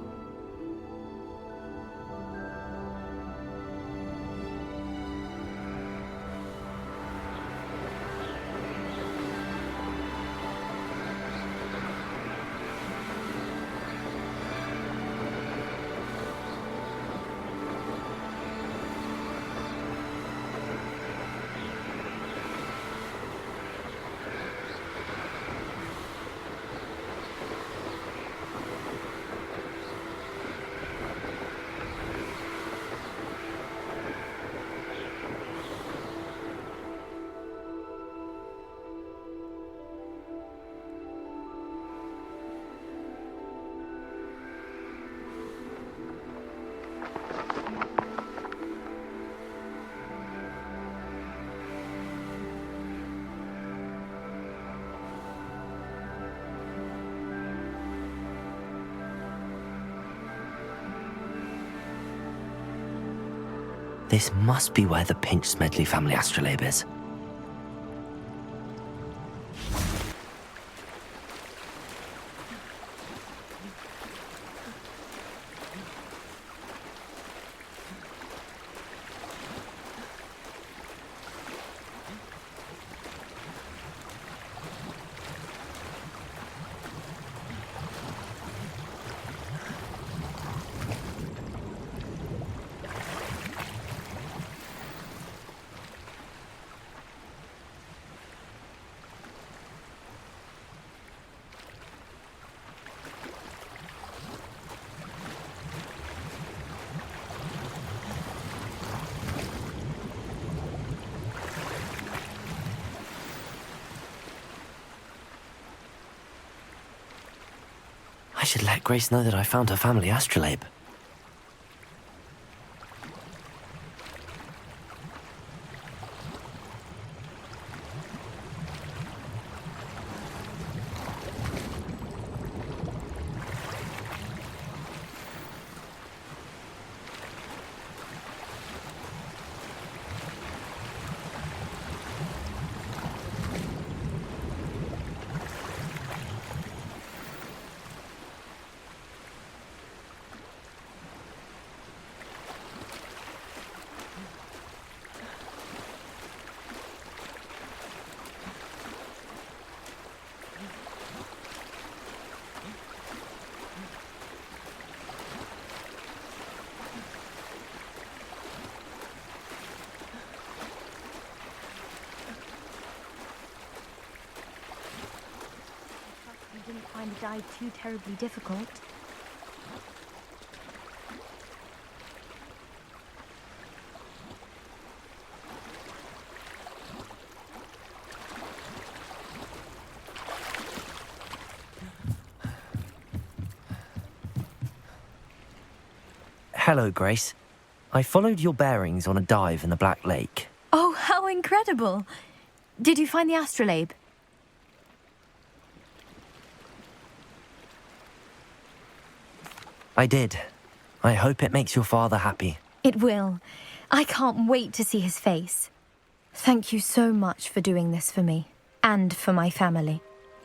This must be where the Pinch Smedley family astrolabe is. I should let Grace know that I found her family astrolabe. Find the guide too terribly difficult. Hello, Grace. I followed your bearings on a dive in the Black Lake. Oh, how incredible! Did you find the astrolabe? I did. I hope it makes your father happy. It will. I can't wait to see his face. Thank you so much for doing this for me, and for my family.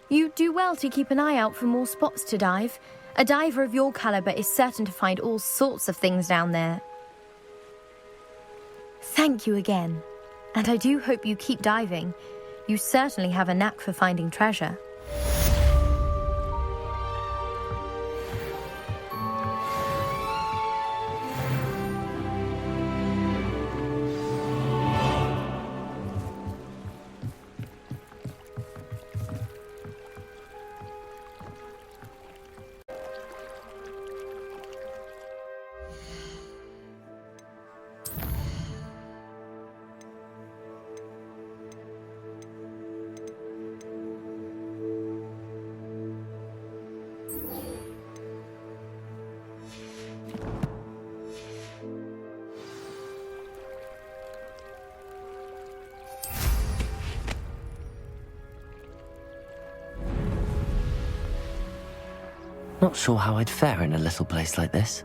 You do well to keep an eye out for more spots to dive. A diver of your caliber is certain to find all sorts of things down there. Thank you again. And I do hope you keep diving. You certainly have a knack for finding treasure. Not sure how I'd fare in a little place like this.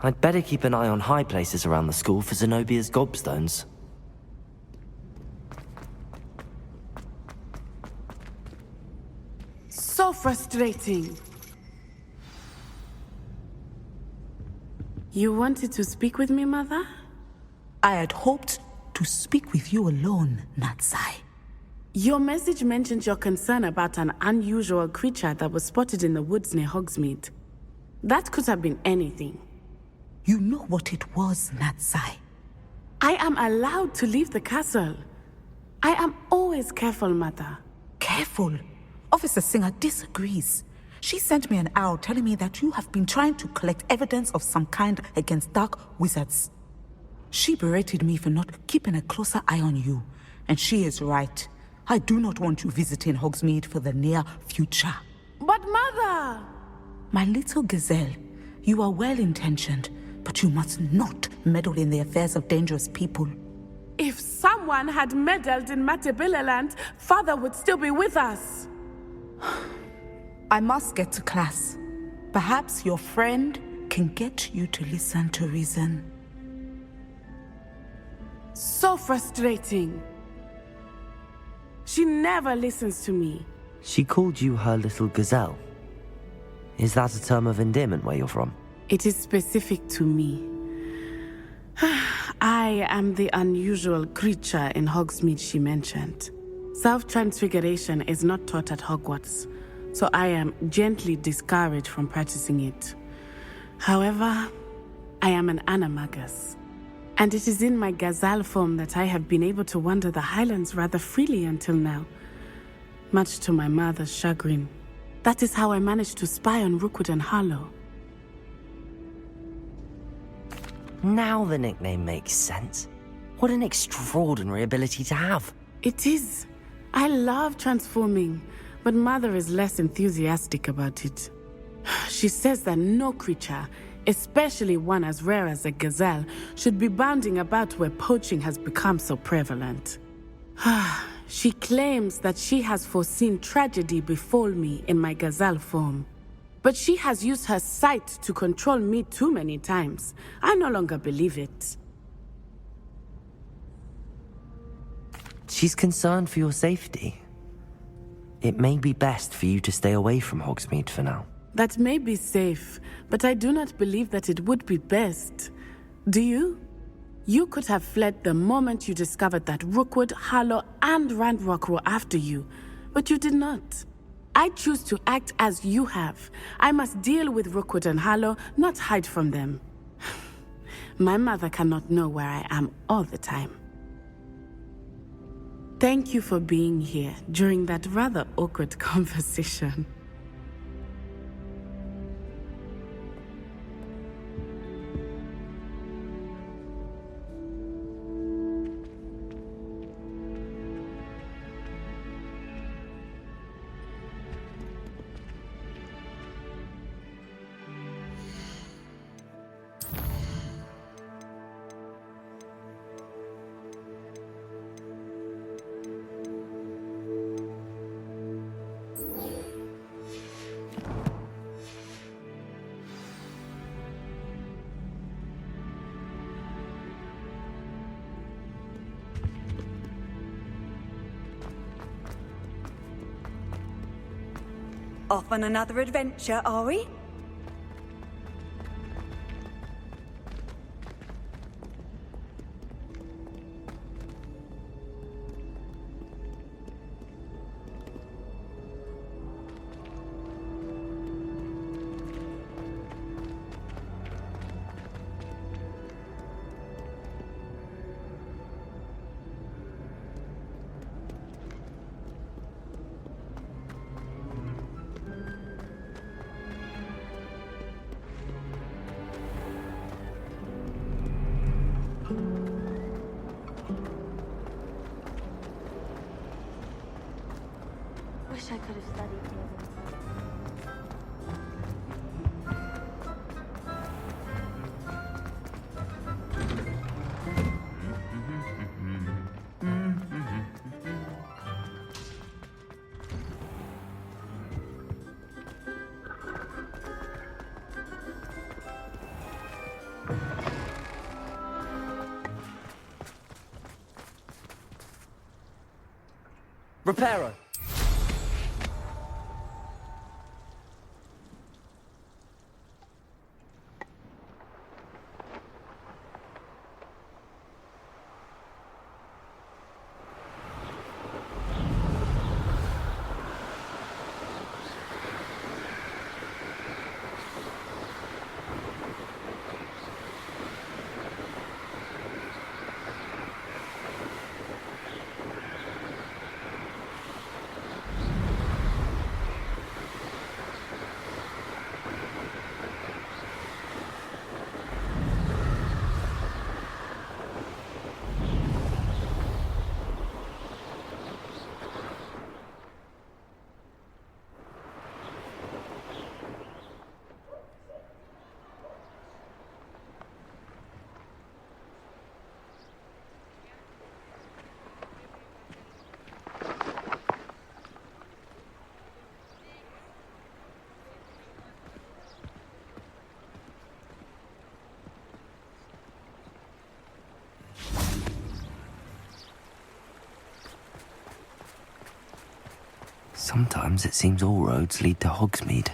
I'd better keep an eye on high places around the school for Zenobia's gobstones. So frustrating. You wanted to speak with me, Mother? I had hoped to speak with you alone, Natsai. Your message mentioned your concern about an unusual creature that was spotted in the woods near Hogsmeade. That could have been anything. You know what it was, Natsai. I am allowed to leave the castle. I am always careful, Mother. Careful? Officer Singer disagrees. She sent me an owl telling me that you have been trying to collect evidence of some kind against dark wizards. She berated me for not keeping a closer eye on you, and she is right. I do not want you visiting Hogsmeade for the near future. But Mother! My little gazelle, you are well-intentioned, but you must not meddle in the affairs of dangerous people. If someone had meddled in Matabeleland, Father would still be with us. I must get to class. Perhaps your friend can get you to listen to reason. So frustrating. She never listens to me. She called you her little gazelle. Is that a term of endearment where you're from? It is specific to me. I am the unusual creature in Hogsmeade she mentioned. Self-transfiguration is not taught at Hogwarts, so I am gently discouraged from practicing it. However, I am an animagus, and it is in my gazelle form that I have been able to wander the Highlands rather freely until now, much to my mother's chagrin. That is how I managed to spy on Rookwood and Harlow. Now the nickname makes sense. What an extraordinary ability to have. It is. I love transforming, but Mother is less enthusiastic about it. She says that no creature, especially one as rare as a gazelle, should be bounding about where poaching has become so prevalent. She claims that she has foreseen tragedy befall me in my gazelle form. But she has used her sight to control me too many times. I no longer believe it. She's concerned for your safety. It may be best for you to stay away from Hogsmeade for now. That may be safe, but I do not believe that it would be best. Do you? You could have fled the moment you discovered that Rookwood, Harlow, and Ranrock were after you, but you did not. I choose to act as you have. I must deal with Rookwood and Harlow, not hide from them. My mother cannot know where I am all the time. Thank you for being here during that rather awkward conversation. Off on another adventure, are we? Wish I could have studied here. Reparo. Sometimes it seems all roads lead to Hogsmeade.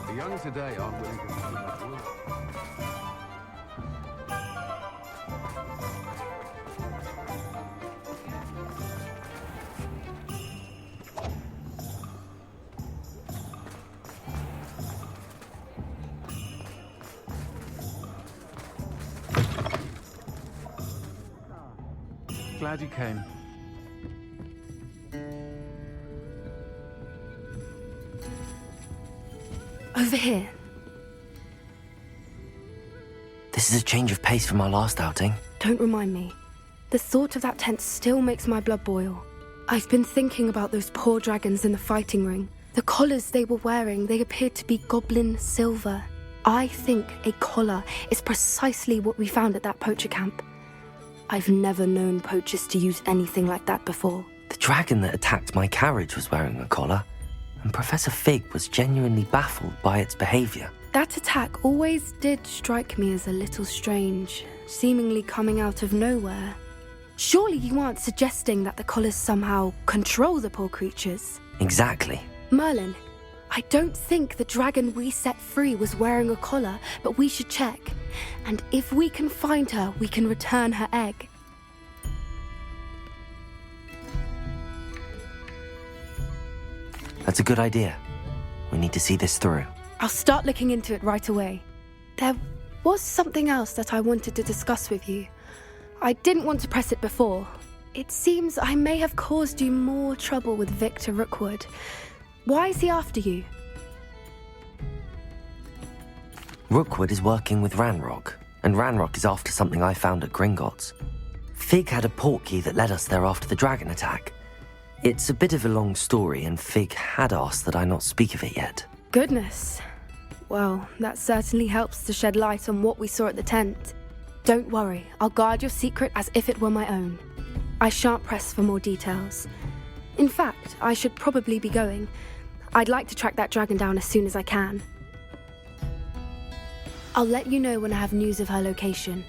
The young today aren't willing to see that world. Glad you came. Over here. This is a change of pace from our last outing. Don't remind me. The thought of that tent still makes my blood boil. I've been thinking about those poor dragons in the fighting ring. The collars they were wearing, they appeared to be goblin silver. I think a collar is precisely what we found at that poacher camp. I've never known poachers to use anything like that before. The dragon that attacked my carriage was wearing a collar, and Professor Fig was genuinely baffled by its behavior. That attack always did strike me as a little strange, seemingly coming out of nowhere. Surely you aren't suggesting that the collars somehow control the poor creatures? Exactly. Merlin, I don't think the dragon we set free was wearing a collar, but we should check. And if we can find her, we can return her egg. That's a good idea. We need to see this through. I'll start looking into it right away. There was something else that I wanted to discuss with you. I didn't want to press it before. It seems I may have caused you more trouble with Victor Rookwood. Why is he after you? Rookwood is working with Ranrock, and Ranrock is after something I found at Gringotts. Fig had a portkey that led us there after the dragon attack. It's a bit of a long story, and Fig had asked that I not speak of it yet. Goodness. Well, that certainly helps to shed light on what we saw at the tent. Don't worry, I'll guard your secret as if it were my own. I shan't press for more details. In fact, I should probably be going. I'd like to track that dragon down as soon as I can. I'll let you know when I have news of her location.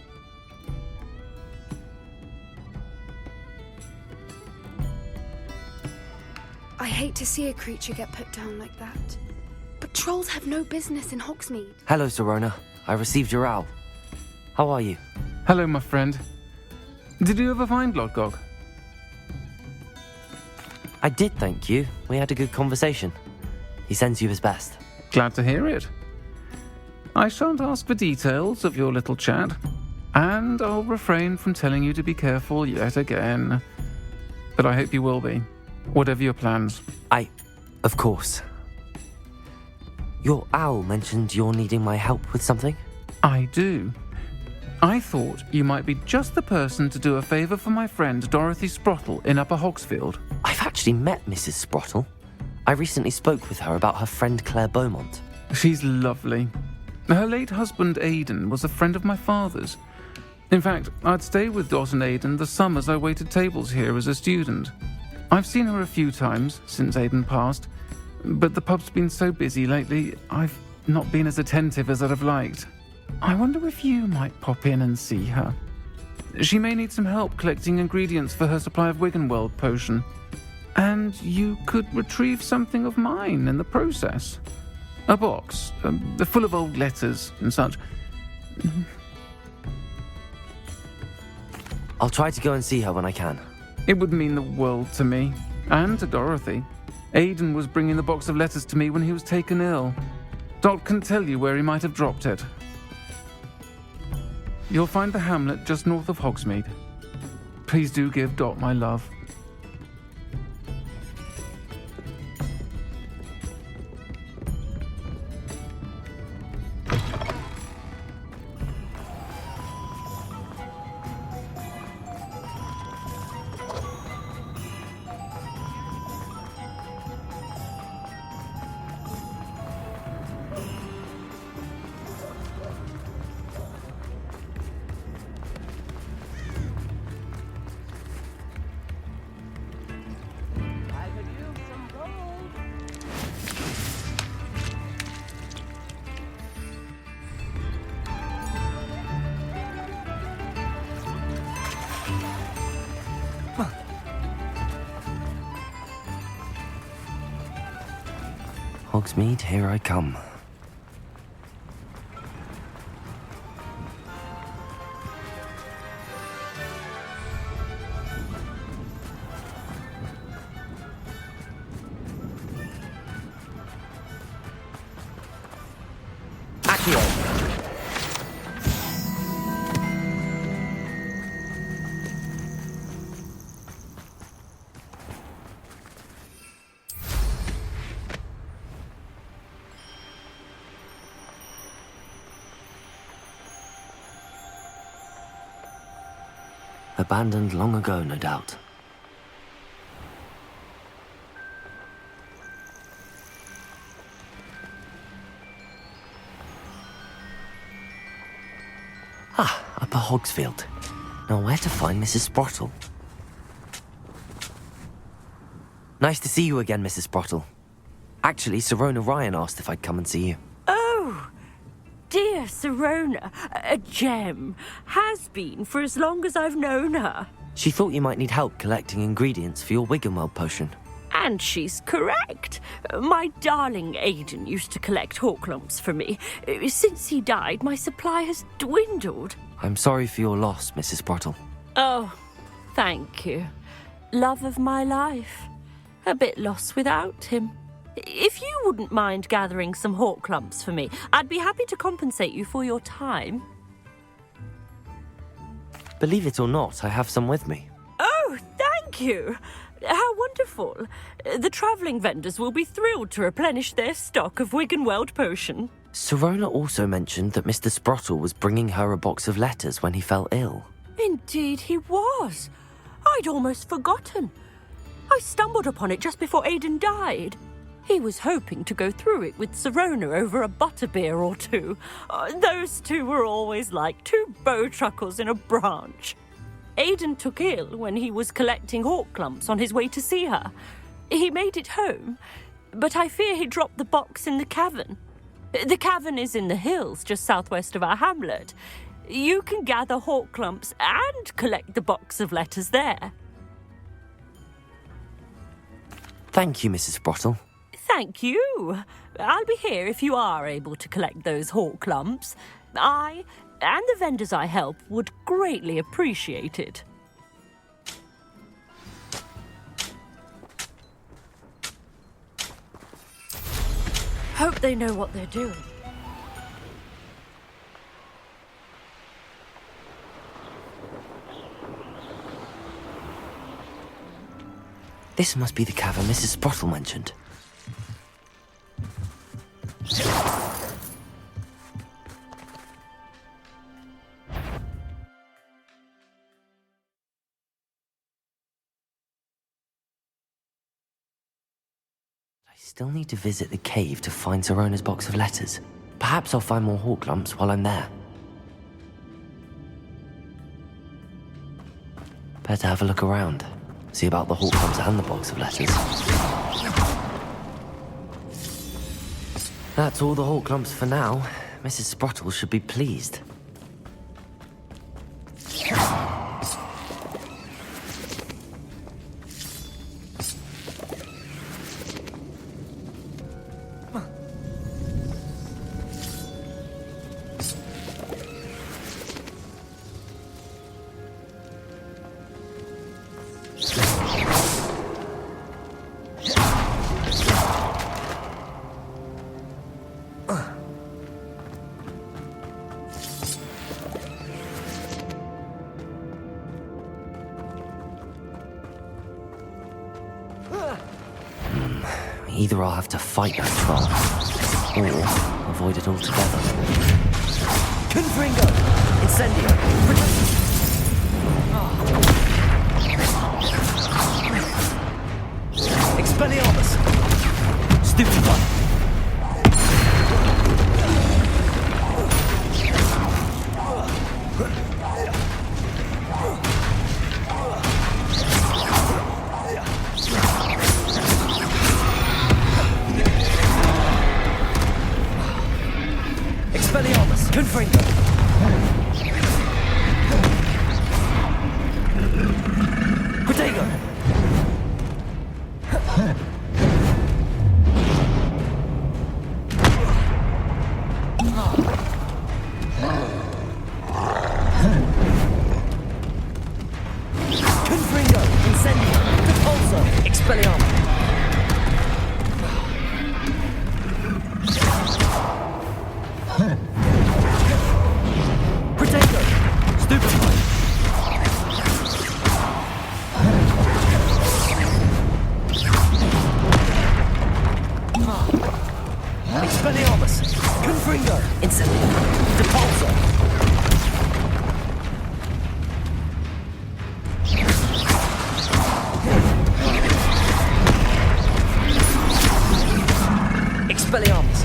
I hate to see a creature get put down like that. But trolls have no business in Hogsmeade. Hello, Sirona. I received your owl. How are you? Hello, my friend. Did you ever find Lodgog? I did, thank you. We had a good conversation. He sends you his best. Glad to hear it. I shan't ask for details of your little chat, and I'll refrain from telling you to be careful yet again. But I hope you will be, whatever your plans. Of course. Your owl mentioned you're needing my help with something? I do. I thought you might be just the person to do a favour for my friend Dorothy Sprottle in Upper Hogsfield. I've actually met Mrs. Sprottle. I recently spoke with her about her friend Claire Beaumont. She's lovely. Her late husband Aidan was a friend of my father's. In fact, I'd stay with Dot and Aidan the summers I waited tables here as a student. I've seen her a few times since Aidan passed, but the pub's been so busy lately, I've not been as attentive as I'd have liked. I wonder if you might pop in and see her. She may need some help collecting ingredients for her supply of Wiggenweld potion. And you could retrieve something of mine in the process. A box, full of old letters and such. I'll try to go and see her when I can. It would mean the world to me, and to Dorothy. Aidan was bringing the box of letters to me when he was taken ill. Dot can tell you where he might have dropped it. You'll find the hamlet just north of Hogsmeade. Please do give Dot my love. Hogsmeade, here I come. Abandoned long ago, no doubt. Upper Hogsfield. Now where to find Mrs. Sprottle? Nice to see you again, Mrs. Sprottle. Actually, Sirona Ryan asked if I'd come and see you. Oh, dear Sirona, a gem. Has been for as long as I've known her. She thought you might need help collecting ingredients for your Wiggenweld potion. And she's correct. My darling Aidan used to collect hawklumps for me. Since he died, my supply has dwindled. I'm sorry for your loss, Mrs. Sprottle. Oh, thank you. Love of my life. A bit lost without him. If you wouldn't mind gathering some hawk clumps for me, I'd be happy to compensate you for your time. Believe it or not, I have some with me. Oh, thank you. How wonderful. The travelling vendors will be thrilled to replenish their stock of Wiggenweld potion. Sirona also mentioned that Mr. Sprottle was bringing her a box of letters when he fell ill. Indeed he was. I'd almost forgotten. I stumbled upon it just before Aidan died. He was hoping to go through it with Sirona over a butterbeer or two. Those two were always like two bowtruckles in a branch. Aidan took ill when he was collecting hawk clumps on his way to see her. He made it home, but I fear he dropped the box in the cavern. The cavern is in the hills just southwest of our hamlet. You can gather hawk clumps and collect the box of letters there. Thank you, Mrs. Sprottle. Thank you. I'll be here if you are able to collect those hawk clumps. I and the vendors I help would greatly appreciate it. Hope they know what they're doing. This must be the cavern Mrs. Sprottle mentioned. I still need to visit the cave to find Sirona's box of letters. Perhaps I'll find more hawk lumps while I'm there. Better have a look around. See about the hawk lumps and the box of letters. That's all the hawk lumps for now. Mrs. Sprottle should be pleased. Either I'll have to fight that troll, or avoid it altogether. Confringo! Incendio! Expelliarmus! Stupefy! Expelliarmus! Confringo! Protego! Confringo! Incendio! Repulsor! Expelliarmus! Protego! Stupefy! Expelliarmus! Confringo! Incendio! Repulsor! Expelliarmus!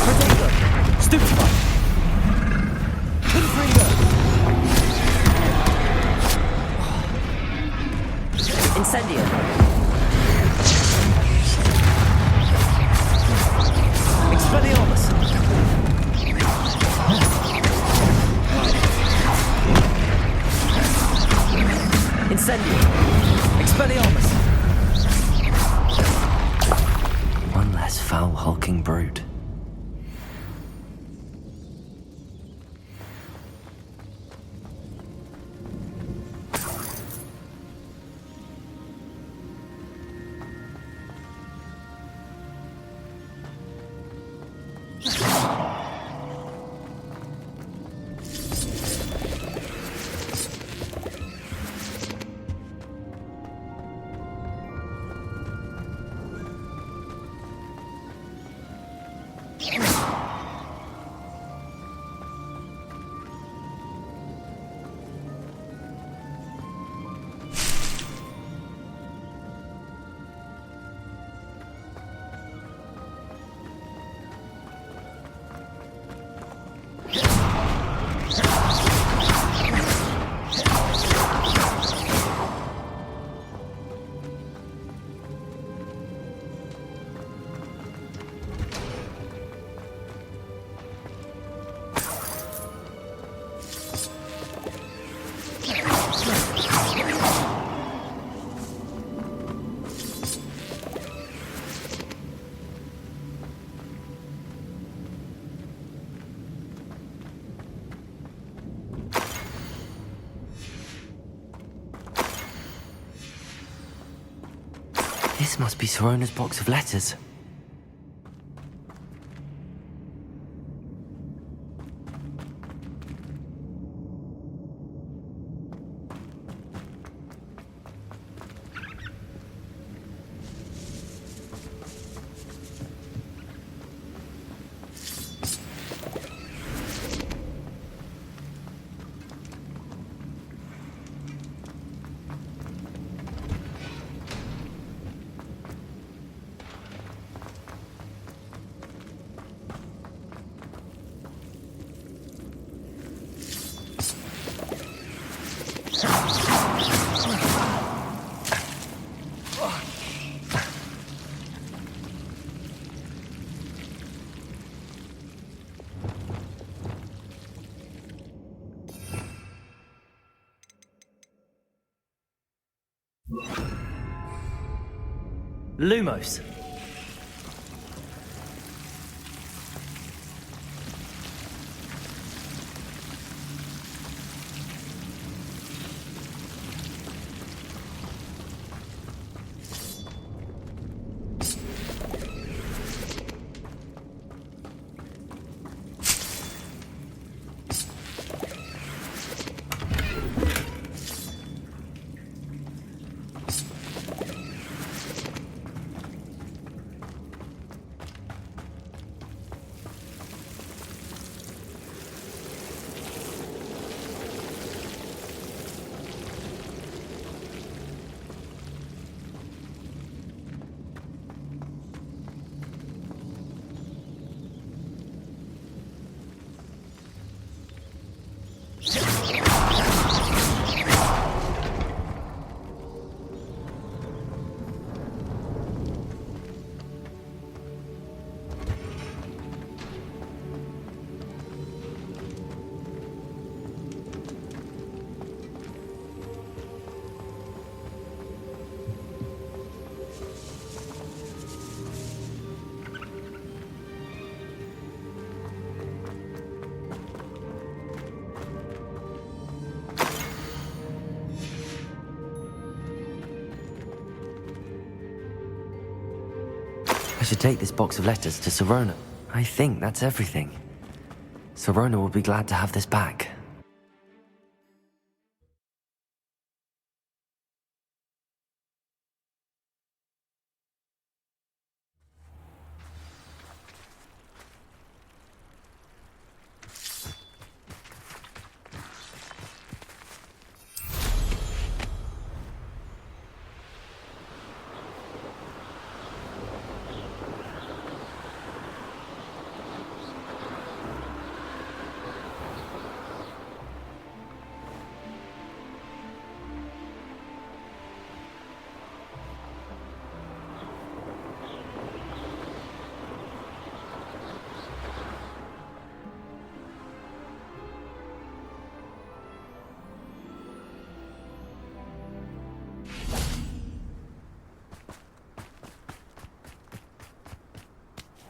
Protego! Stupefy! Confringo! Incendio! Expelliarmus! Incendio! Expelliarmus! One less foul, hulking brute. This must be Sorona's box of letters. Lumos. I should take this box of letters to Sirona. I think that's everything. Sirona will be glad to have this back.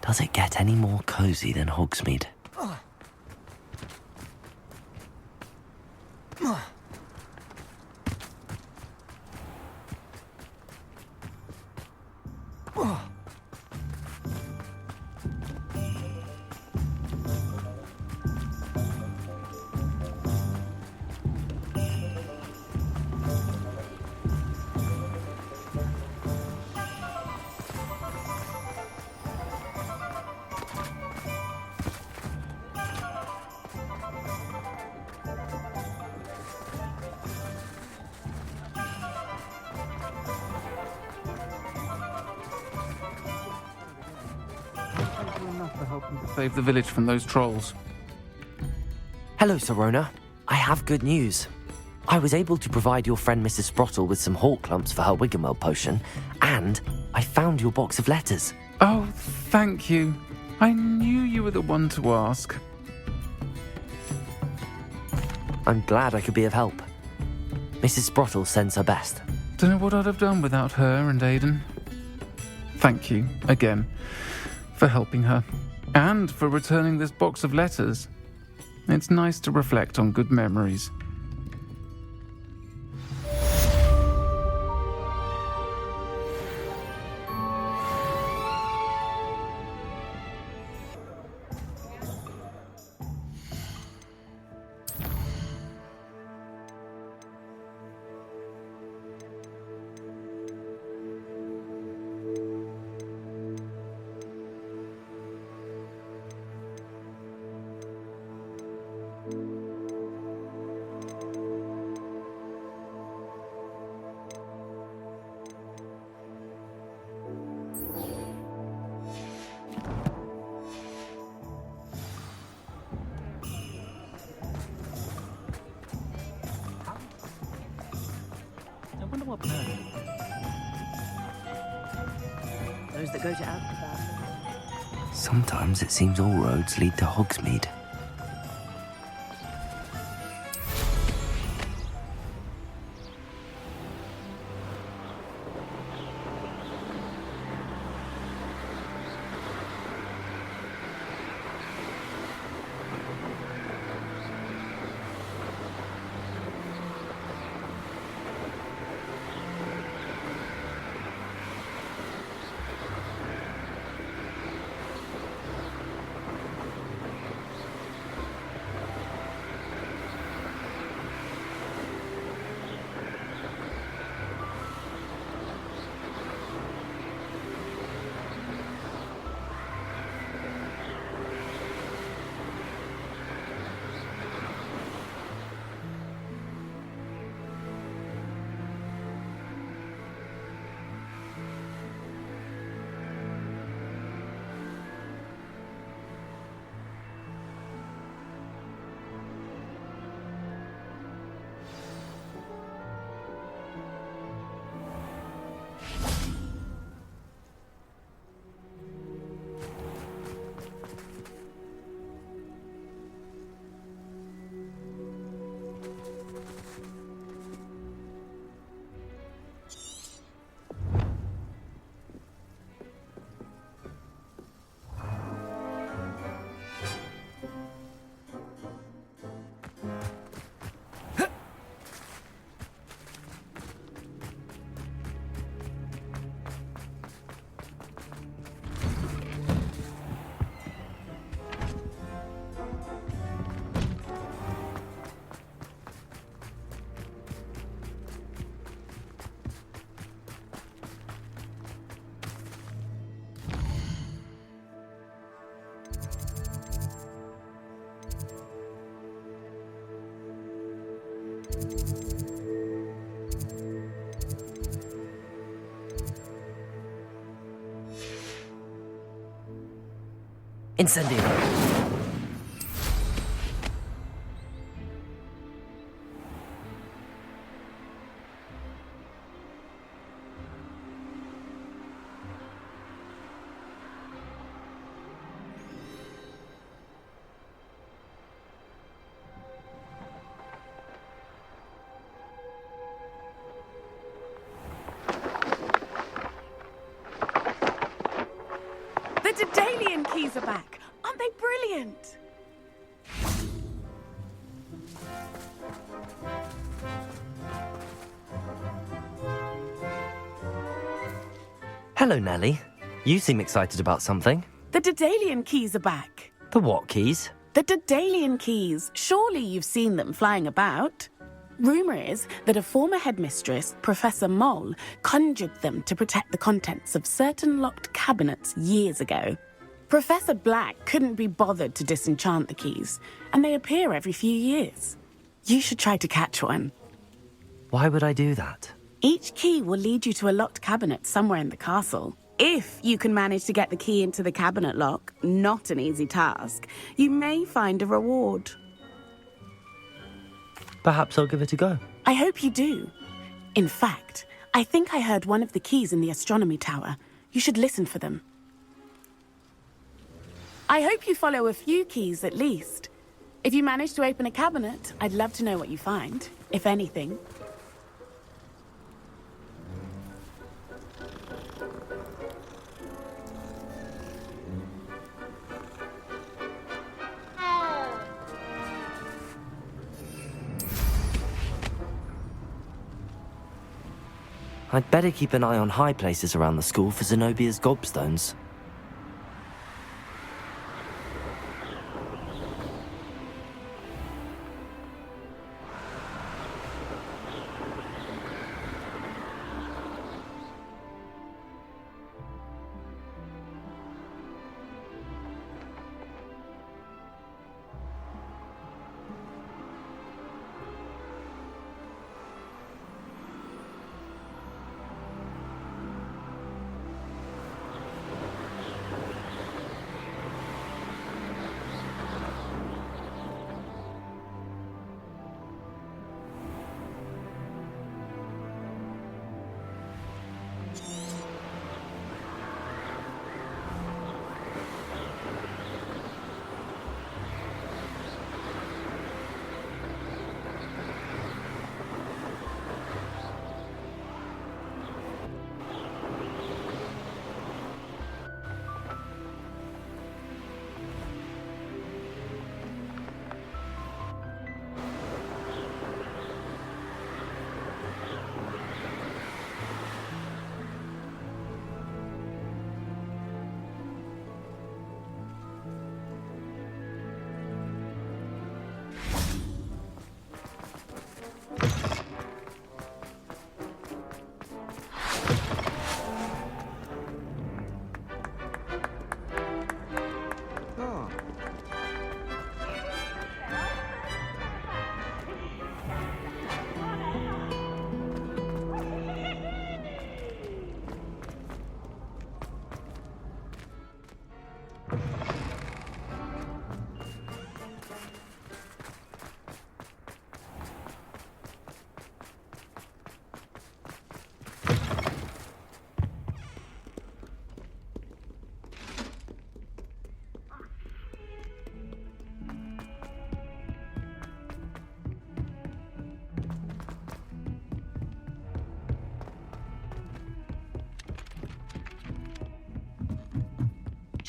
Does it get any more cozy than Hogsmeade? enough for helping to save the village from those trolls. Hello, Sirona. I have good news. I was able to provide your friend Mrs. Sprottle with some hawk clumps for her Wiggenwell potion, and I found your box of letters. Oh, thank you. I knew you were the one to ask. I'm glad I could be of help. Mrs. Sprottle sends her best. Don't know what I'd have done without her and Aidan. Thank you, again, for helping her, and for returning this box of letters. It's nice to reflect on good memories. somewhat blurry. Those that go to Alcatraz. Sometimes it seems all roads lead to Hogsmeade. Incendio. The Daedalian keys are back. Aren't they brilliant? Hello, Nellie. You seem excited about something. The Daedalian keys are back. The what keys? The Daedalian keys. Surely you've seen them flying about. Rumour is that a former headmistress, Professor Moll, conjured them to protect the contents of certain locked cabinets years ago. Professor Black couldn't be bothered to disenchant the keys, and they appear every few years. You should try to catch one. Why would I do that? Each key will lead you to a locked cabinet somewhere in the castle. If you can manage to get the key into the cabinet lock, not an easy task, you may find a reward. Perhaps I'll give it a go. I hope you do. In fact, I think I heard one of the keys in the astronomy tower. You should listen for them. I hope you follow a few keys at least. If you manage to open a cabinet, I'd love to know what you find, if anything. I'd better keep an eye on high places around the school for Zenobia's gobstones.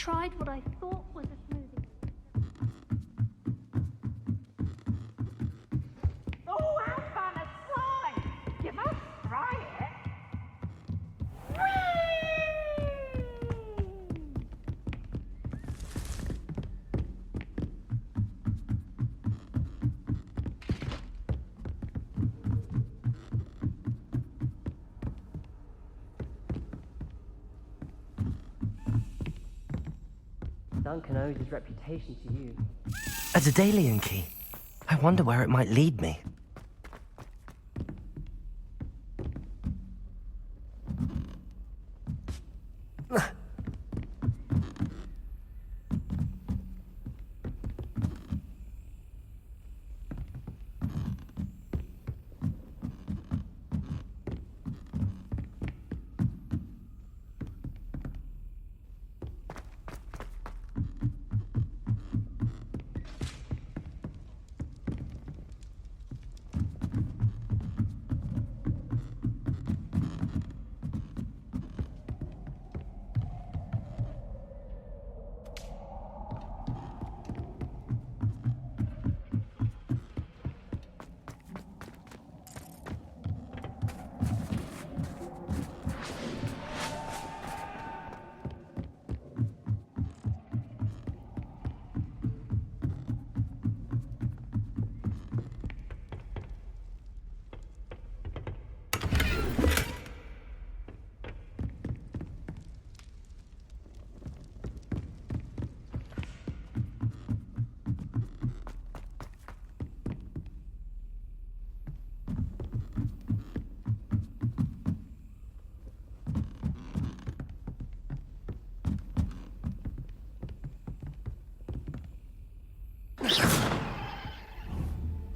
tried what I thought was a smoothie. Oh, how fun a slide! You must try it. Duncan owes his reputation to you. A Daedalian key. I wonder where it might lead me.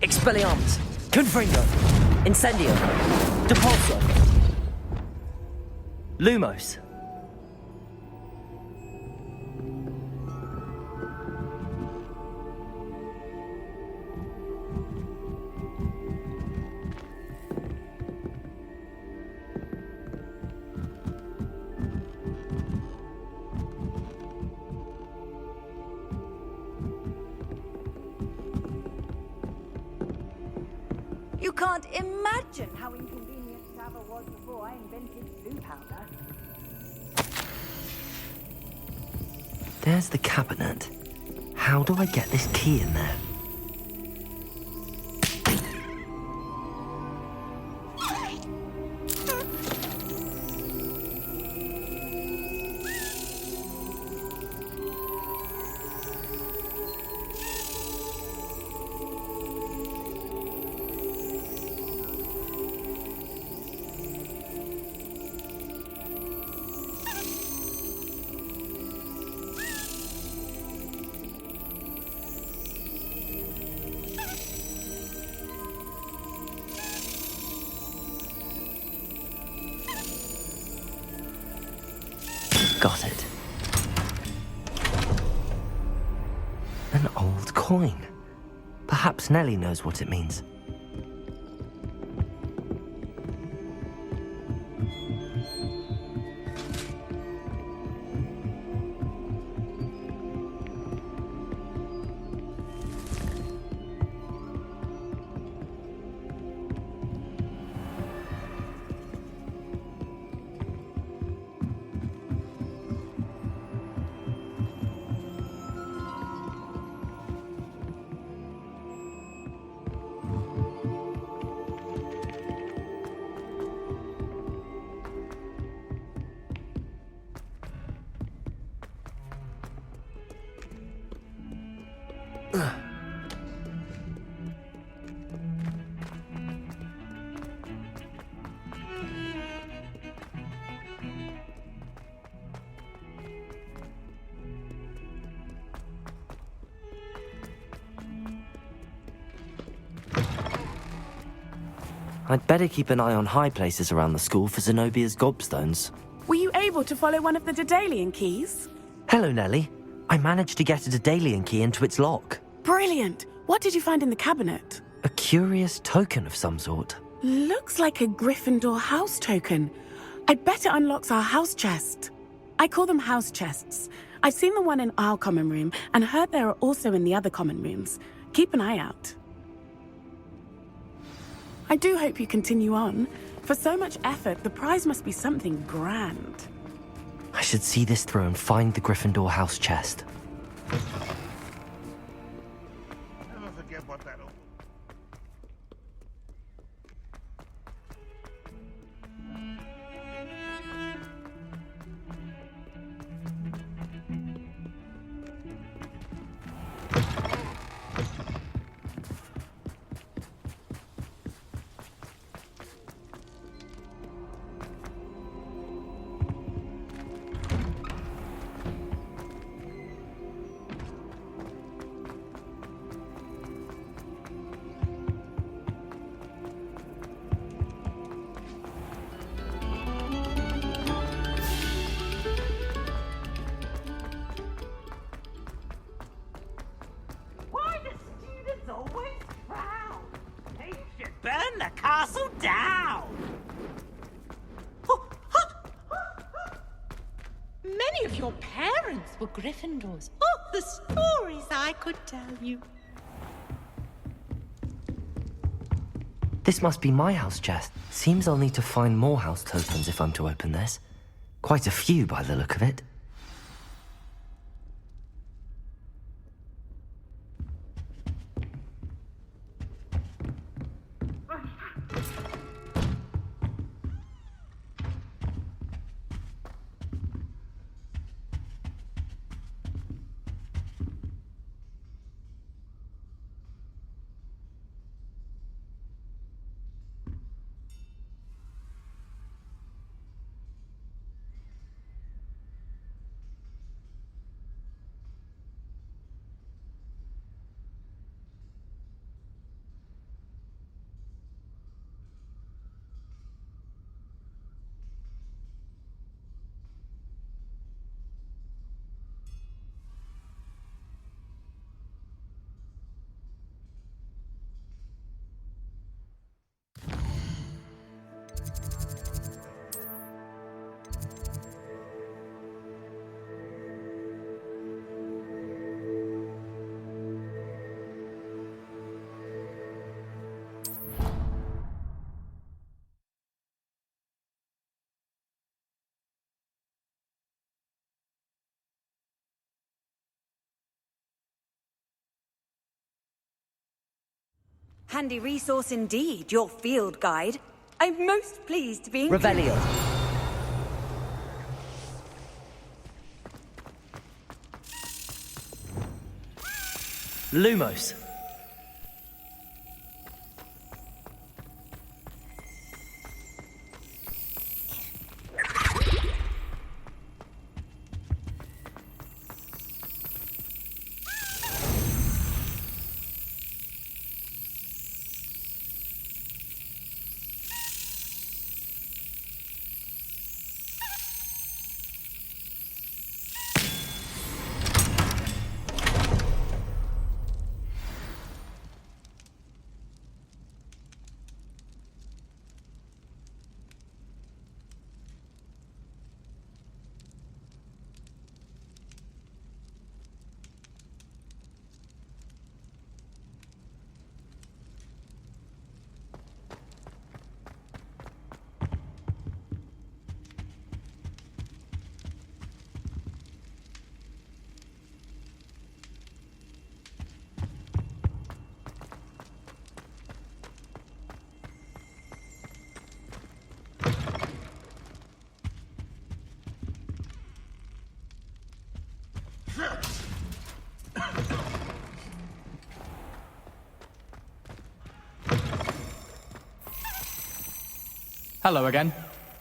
Expelliarmus, Confringo, Incendio, Depulso, Lumos. You can't imagine how inconvenient travel was before I invented blue powder. There's the cabinet. How do I get this key in there? Got it. An old coin. Perhaps Nellie knows what it means. I'd better keep an eye on high places around the school for Zenobia's gobstones. Were you able to follow one of the Daedalian keys? Hello, Nellie. I managed to get a Daedalian key into its lock. Brilliant! What did you find in the cabinet? A curious token of some sort. Looks like a Gryffindor house token. I bet it unlocks our house chest. I call them house chests. I've seen the one in our common room and heard there are also in the other common rooms. Keep an eye out. I do hope you continue on. For so much effort, the prize must be something grand. I should see this through and find the Gryffindor house chest. Never forget what that Why do students always frown? They should burn the castle down! Many of your parents were Gryffindors. Oh, the stories I could tell you. This must be my house chest. Seems I'll need to find more house tokens if I'm to open this. Quite a few by the look of it. Handy resource indeed, your field guide. I'm most pleased to be Revelio. Lumos. Hello again.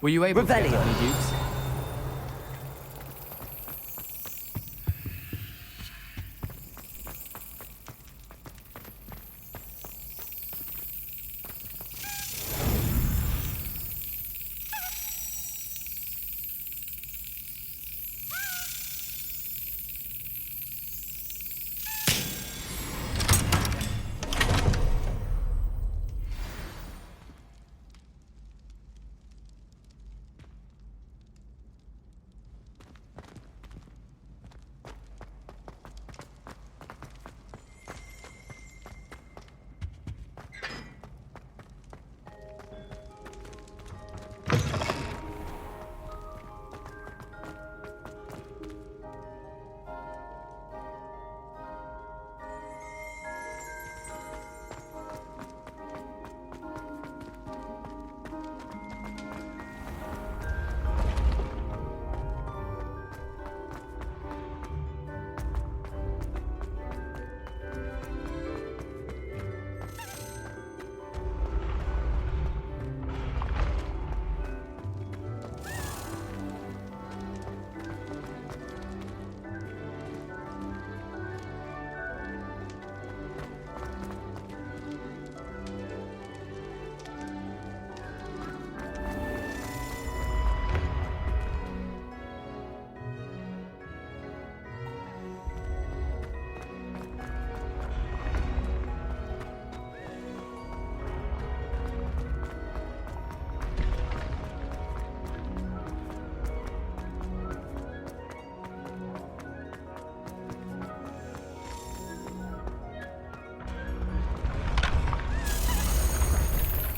Were you able to get Revelio. any dukes?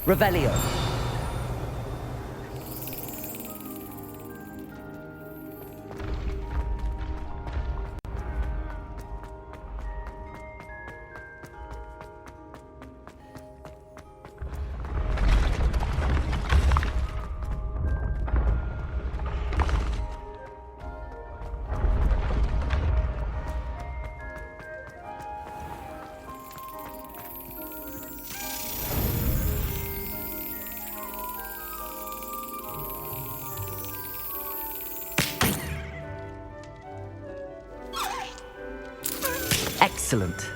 Revelio. Excellent.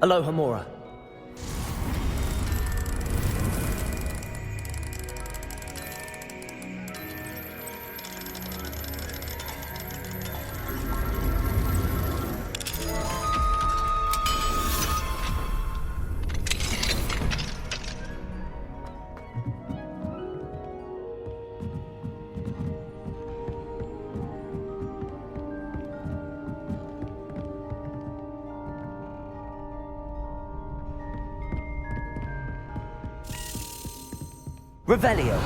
Aloha Mora. Revelio.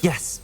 Yes.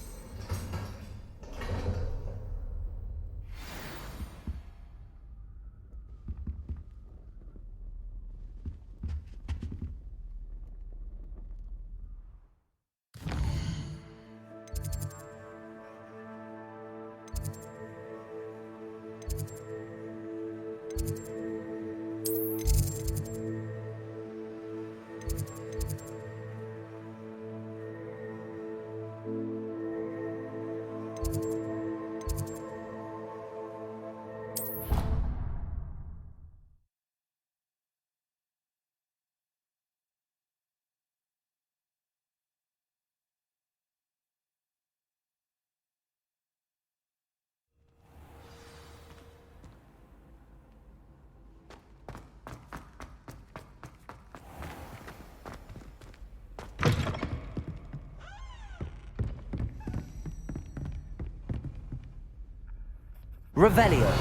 Revelio.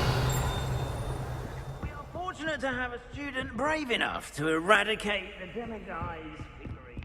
Fortunate to have a student brave enough to eradicate the demiguy's piggery.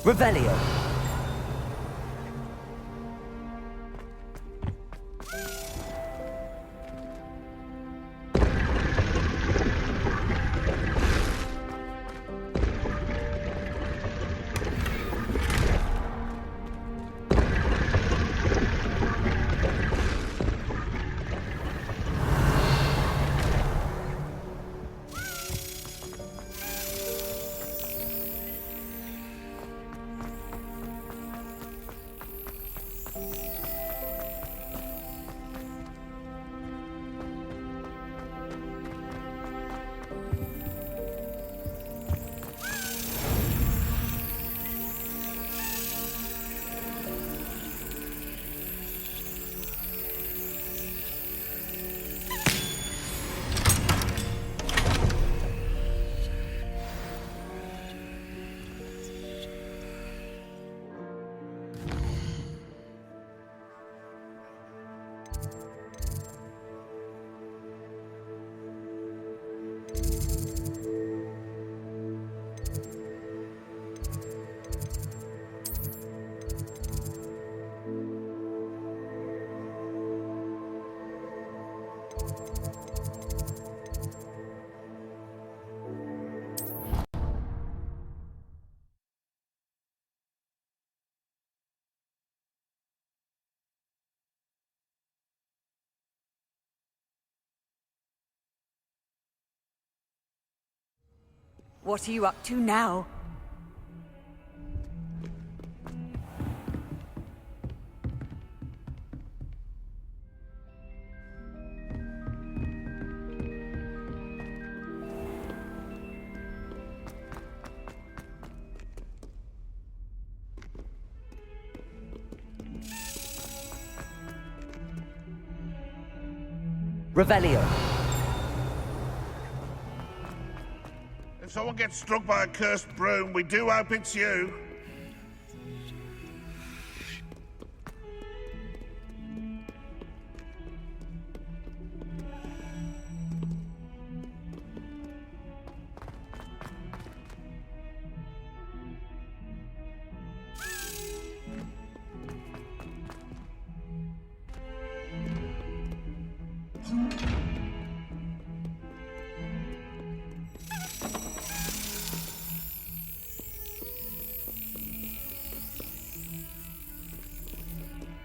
Revelio. What are you up to now? Revelio. If someone gets struck by a cursed broom, we do hope it's you.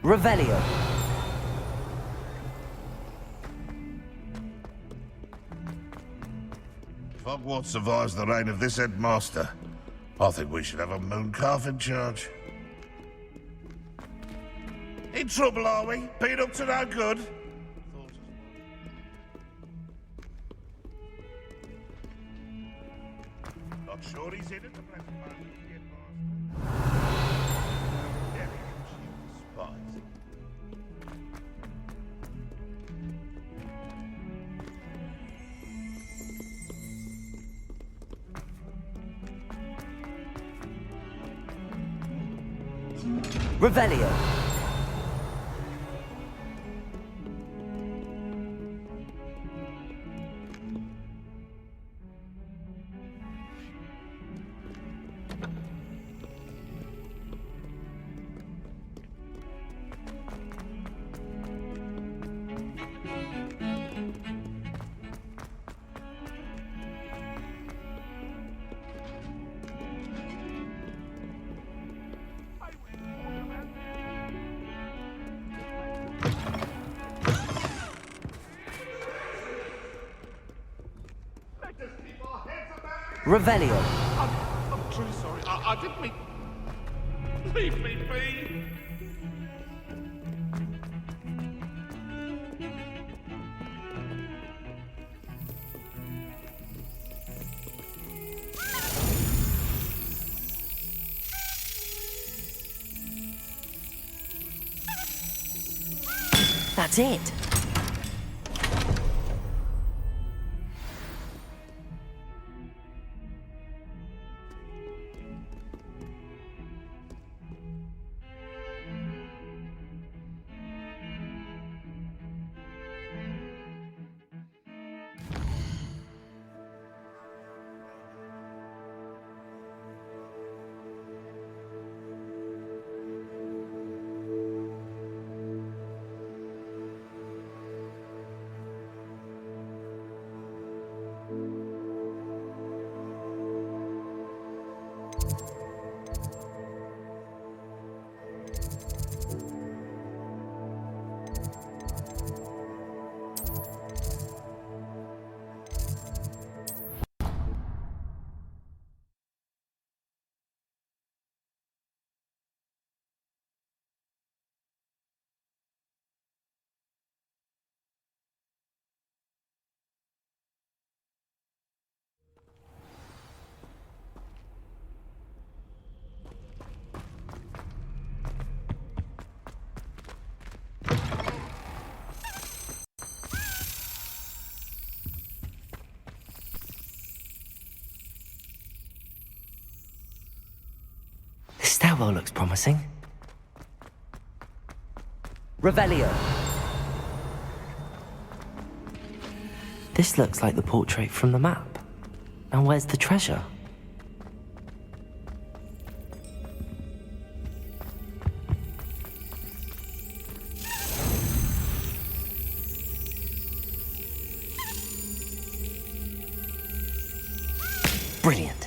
Revelio. If Hogwarts survives the reign of this headmaster, I think we should have a moon calf in charge. In trouble, are we? Been up to no good? Not sure he's in at the present moment, the headmaster. Very spies. Revelio. Revelio. I'm truly sorry. I didn't mean... Leave me be. That's it. The stairwell looks promising. Revelio. This looks like the portrait from the map. Now where's the treasure? Brilliant.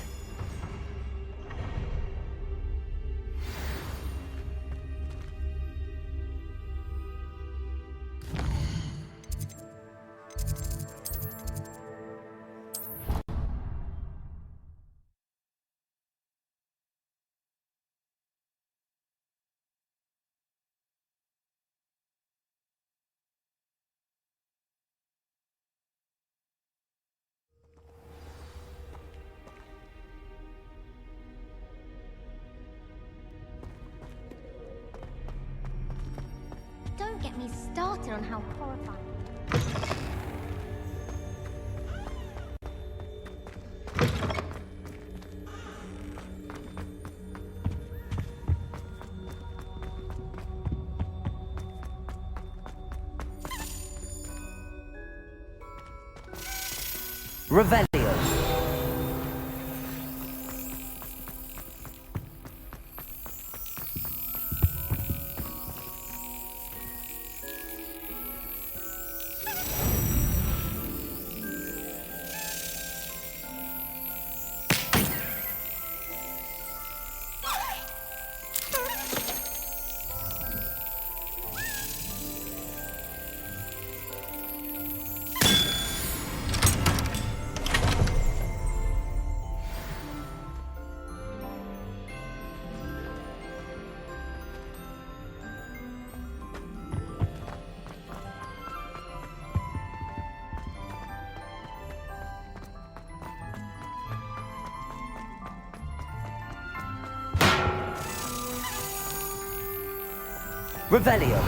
Don't get me started on how horrifying. Revelio. Revelio.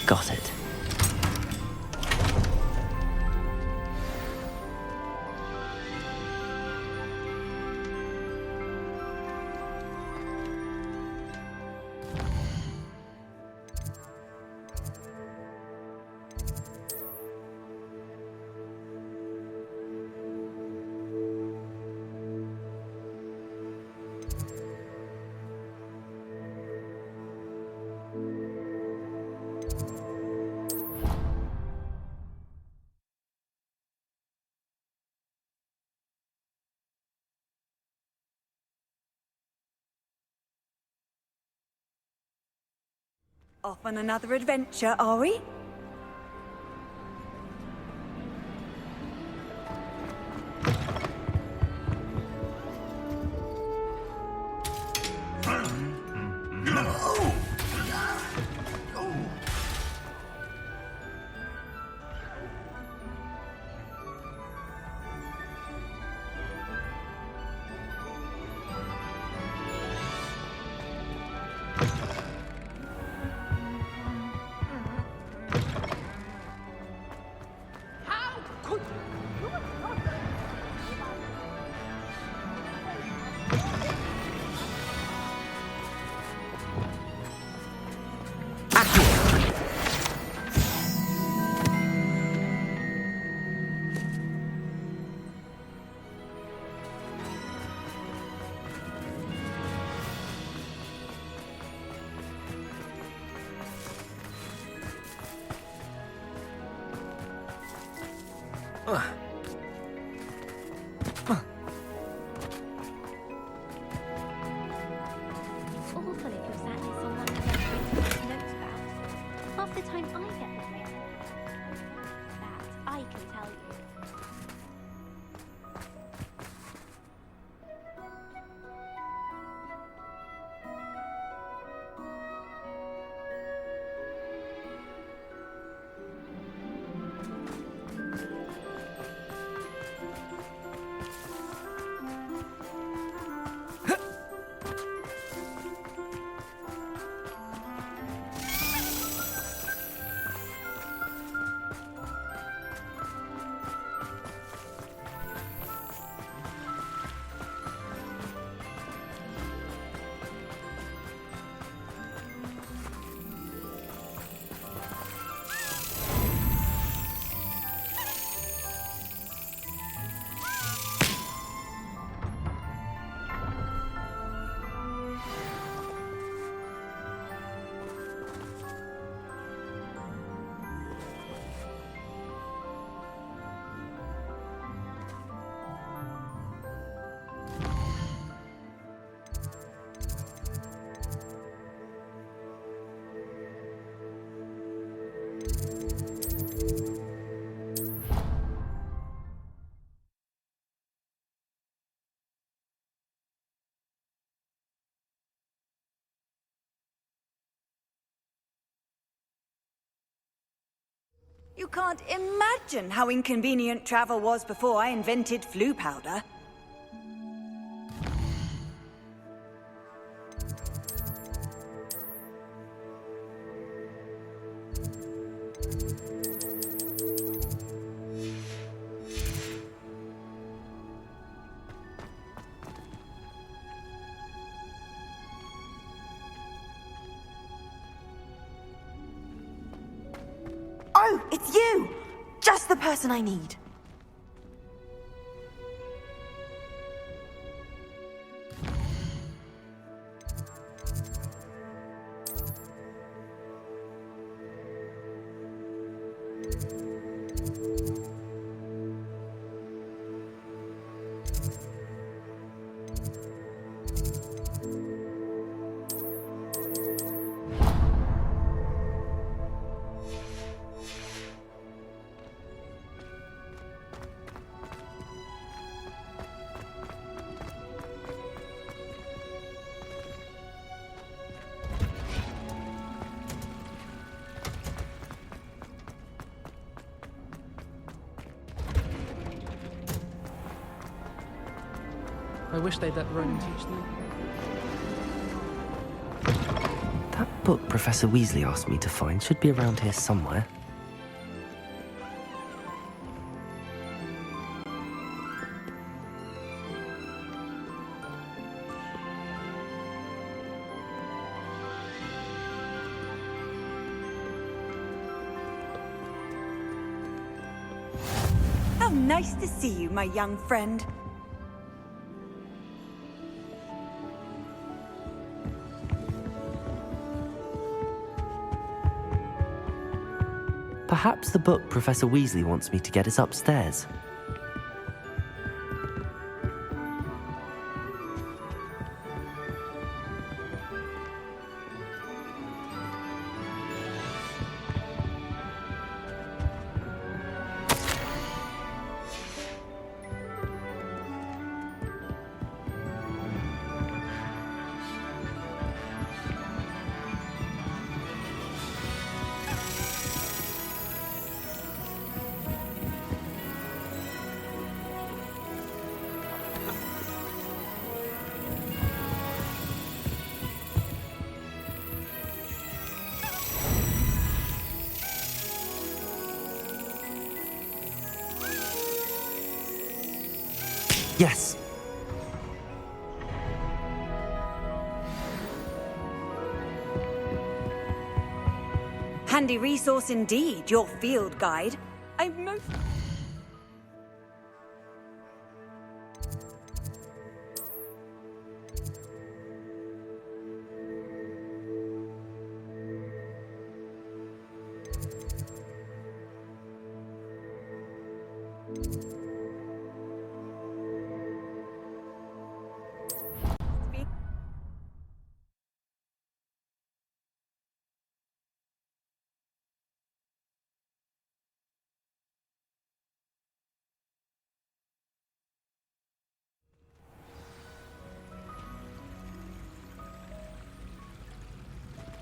Got it. Off on another adventure, are we? You can't imagine how inconvenient travel was before I invented flu powder. Oh, it's you! Just the person I need. I wish they'd let Ronan teach them. That book Professor Weasley asked me to find should be around here somewhere. How nice to see you, my young friend. Perhaps the book Professor Weasley wants me to get is upstairs. Yes. Handy resource indeed, your field guide. I'm most...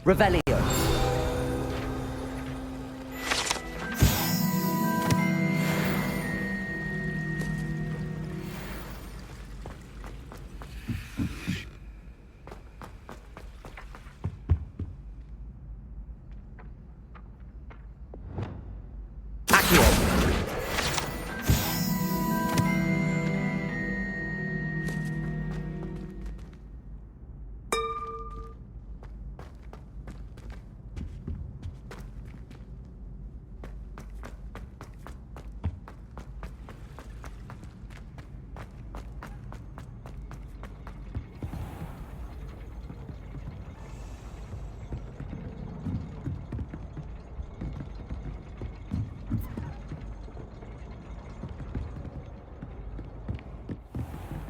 Revelio.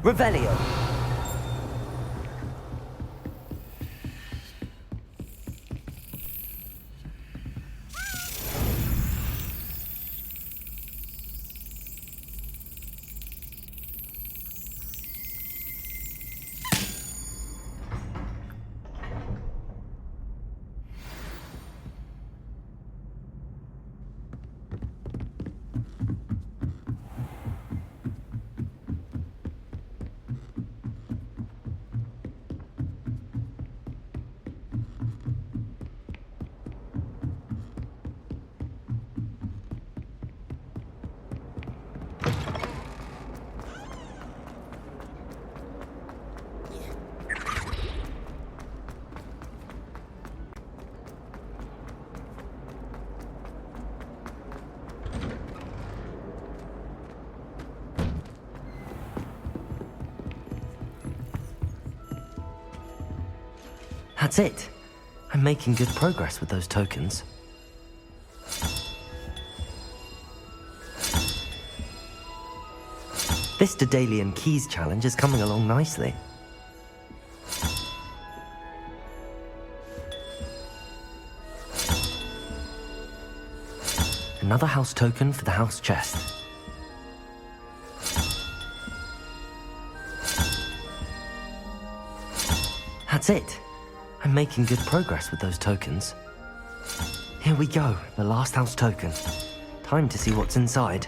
Revelio. That's it. I'm making good progress with those tokens. This Daedalian Keys challenge is coming along nicely. Another house token for the house chest. That's it. I'm making good progress with those tokens. Here we go, the last house token. Time to see what's inside.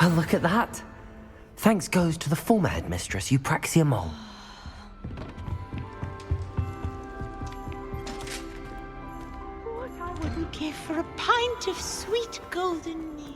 Well, look at that. Thanks goes to the former headmistress, Eupraxia Mole. What I wouldn't give for a pint of sweet golden mead.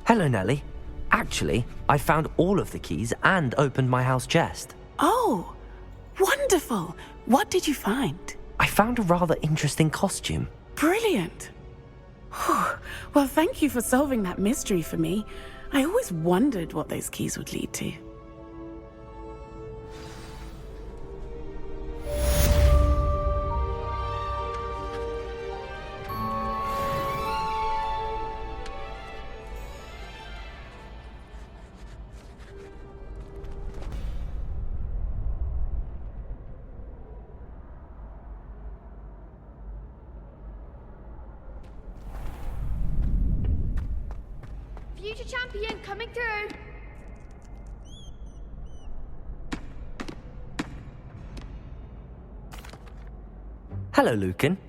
Hello, Nellie. Actually, I found all of the keys and opened my house chest. Oh, wonderful. What did you find? I found a rather interesting costume. Brilliant. Well, thank you for solving that mystery for me. I always wondered what those keys would lead to. Future champion coming through. Hello, Lucan.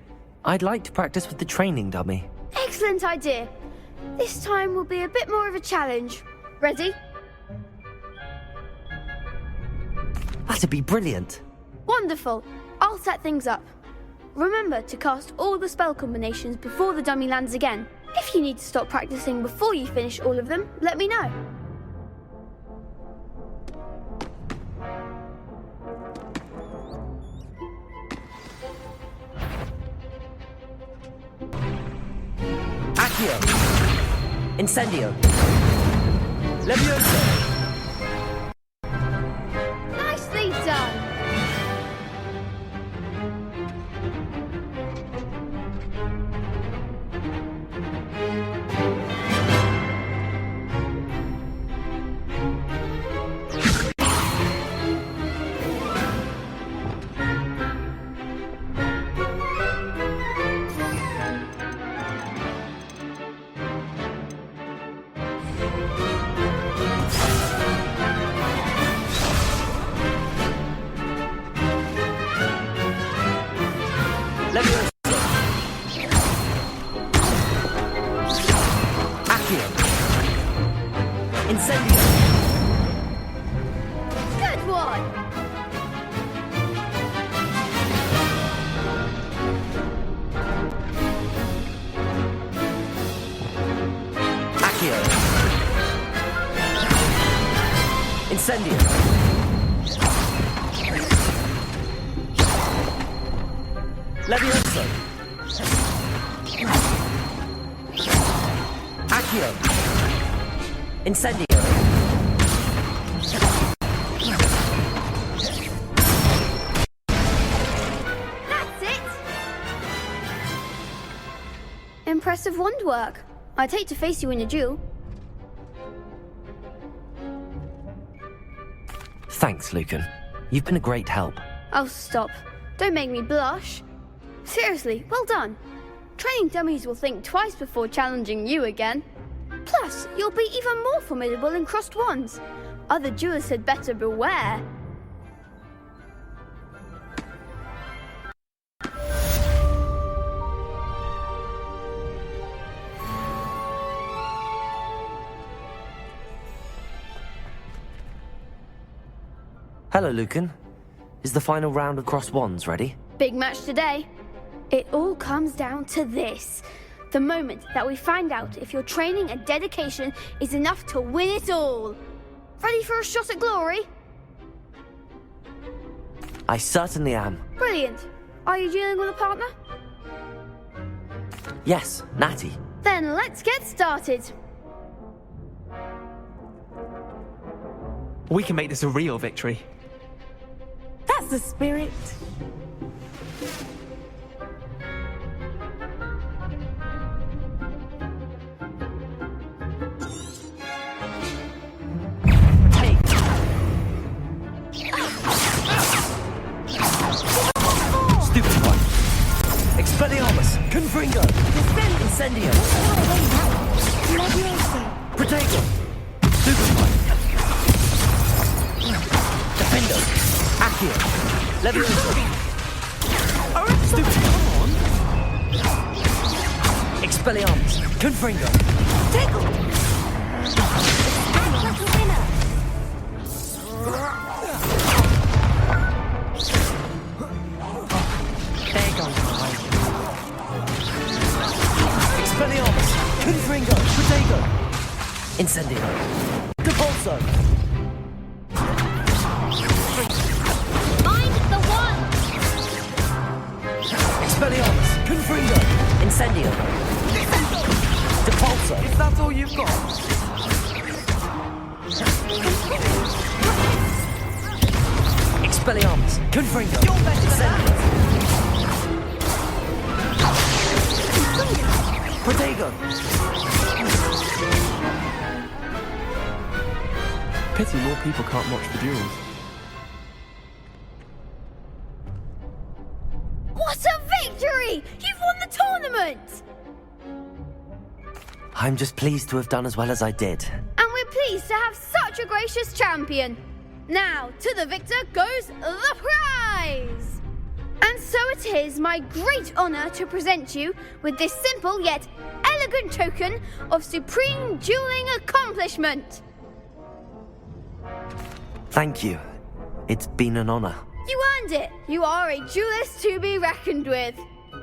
I'd like to practice with the training dummy. Excellent idea. This time will be a bit more of a challenge. Ready? That'd be brilliant. Wonderful. I'll set things up. Remember to cast all the spell combinations before the dummy lands again. If you need to stop practicing before you finish all of them, let me know. Accio! Incendio! Levioso! Nicely done! Good one! Accio! Incendio! Levioso! Accio! Incendio! Impressive wand work. I'd hate to face you in a duel. Thanks, Lucan. You've been a great help. Oh, stop. Don't make me blush. Seriously, well done. Training dummies will think twice before challenging you again. Plus, you'll be even more formidable in crossed wands. Other jewelers had better beware. Hello, Lucan. Is the final round across wands ready? Big match today. It all comes down to this. The moment that we find out if your training and dedication is enough to win it all. Ready for a shot at glory? I certainly am. Brilliant. Are you dealing with a partner? Yes, Natty. Then let's get started. We can make this a real victory. That's the spirit. Stupid one. Expelliarmus. Confringo. Incendio. Protego. Stupid one. Defendo. Accio. Levioso. Stupid one. Expelliarmus. Confringo. Tickle. Expelliarmus, Confringo, Protego, Incendio, Depulso. Find the one! Expelliarmus, Confringo, Incendio, Depulso. If that's all you've got. Expelliarmus, Confringo, Incendio. Protego. Pity more people can't watch the duels. What a victory! You've won the tournament! I'm just pleased to have done as well as I did. And we're pleased to have such a gracious champion. Now, to the victor goes the prize! And so it is my great honour to present you with this simple yet elegant token of supreme dueling accomplishment. Thank you. It's been an honour. You earned it. You are a duelist to be reckoned with.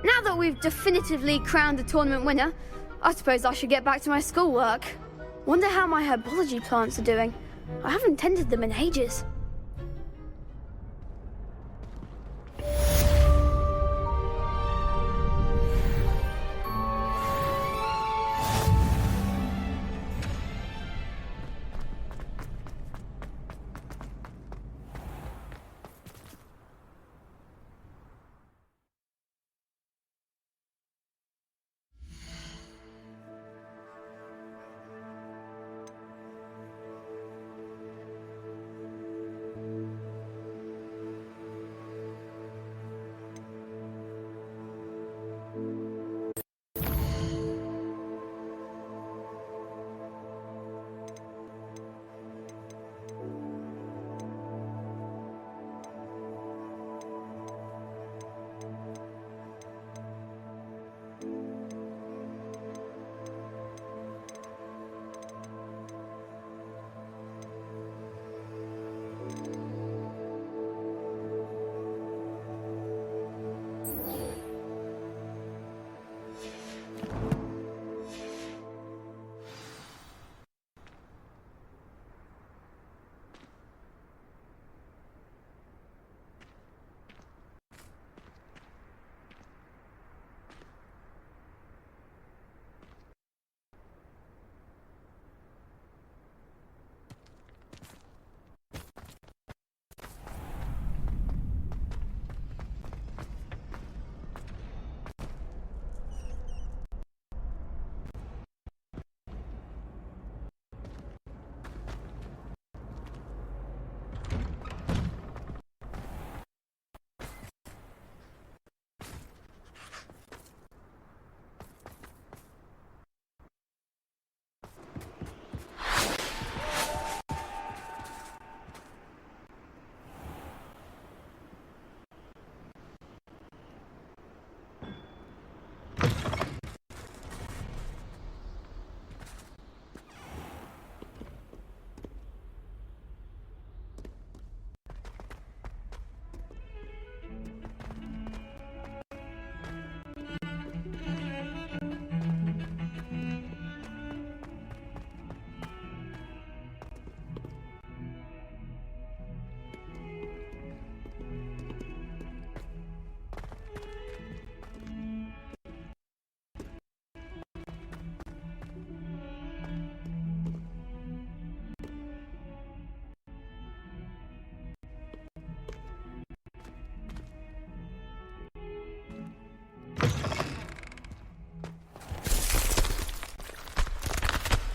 Now that we've definitively crowned the tournament winner, I suppose I should get back to my schoolwork. Wonder how my herbology plants are doing. I haven't tended them in ages.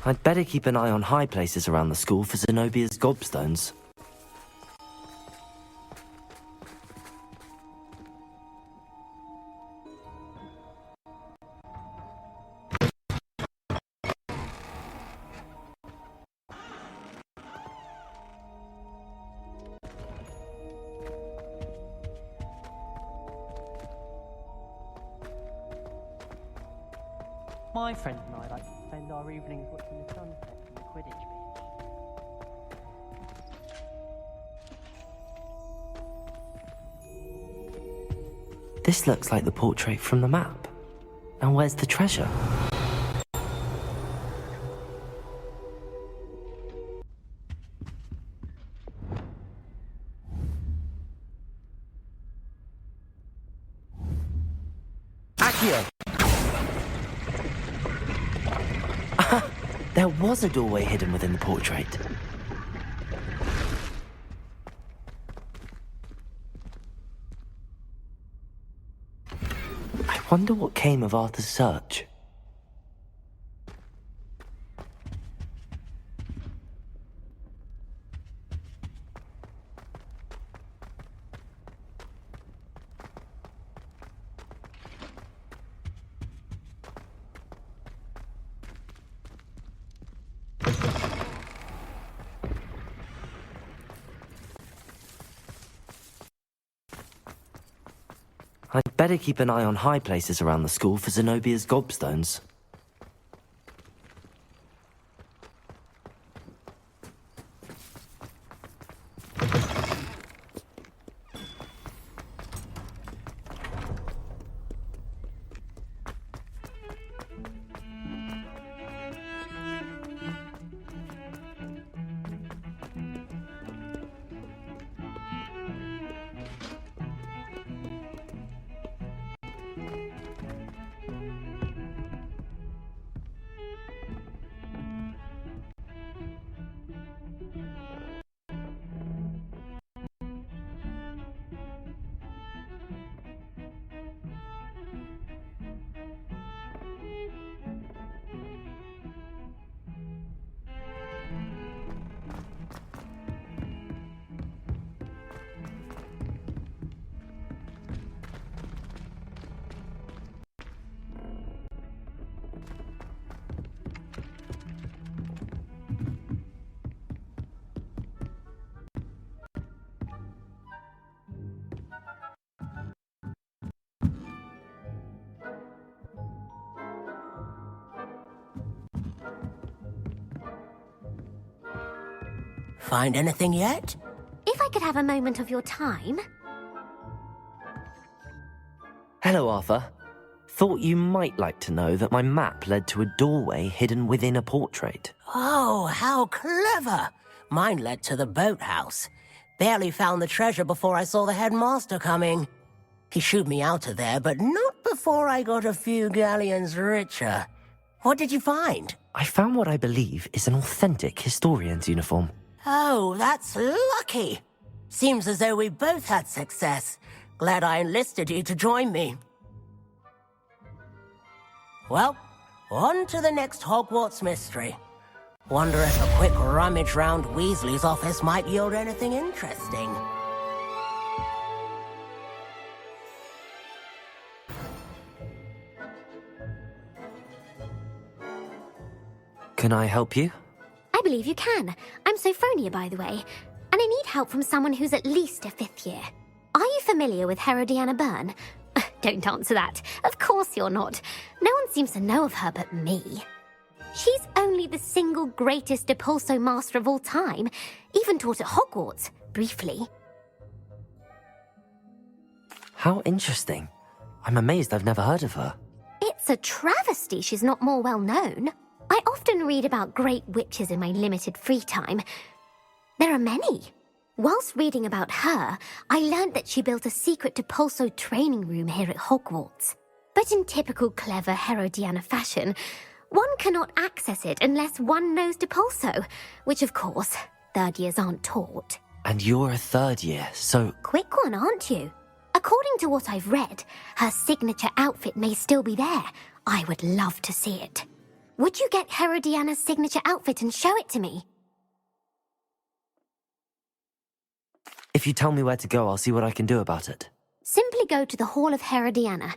I'd better keep an eye on high places around the school for Zenobia's gobstones. My friend and I like to spend our evenings watching the sunset from the Quidditch pitch. This looks like the portrait from the map. And where's the treasure? Accio! There was a doorway hidden within the portrait. I wonder what came of Arthur's search. I'd better keep an eye on high places around the school for Zenobia's gobstones. Find anything yet? If I could have a moment of your time. Hello, Arthur. Thought you might like to know that my map led to a doorway hidden within a portrait. Oh, how clever! Mine led to the boathouse. Barely found the treasure before I saw the headmaster coming. He shooed me out of there, but not before I got a few galleons richer. What did you find? I found what I believe is an authentic historian's uniform. Oh, that's lucky. Seems as though we both had success. Glad I enlisted you to join me. Well, on to the next Hogwarts mystery. Wonder if a quick rummage round Weasley's office might yield anything interesting. Can I help you? I believe you can. I'm Sophronia, by the way, and I need help from someone who's at least a 5th year. Are you familiar with Herodiana Byrne? Don't answer that. Of course you're not. No one seems to know of her but me. She's only the single greatest Depulso master of all time, even taught at Hogwarts, briefly. How interesting. I'm amazed I've never heard of her. It's a travesty she's not more well known. I often read about great witches in my limited free time. There are many. Whilst reading about her, I learned that she built a secret Depulso training room here at Hogwarts. But in typical clever Herodiana fashion, one cannot access it unless one knows Depulso, which of course, 3rd years aren't taught. And you're a 3rd year, so... Quick one, aren't you? According to what I've read, her signature outfit may still be there. I would love to see it. Would you get Herodiana's signature outfit and show it to me? If you tell me where to go, I'll see what I can do about it. Simply go to the Hall of Herodiana.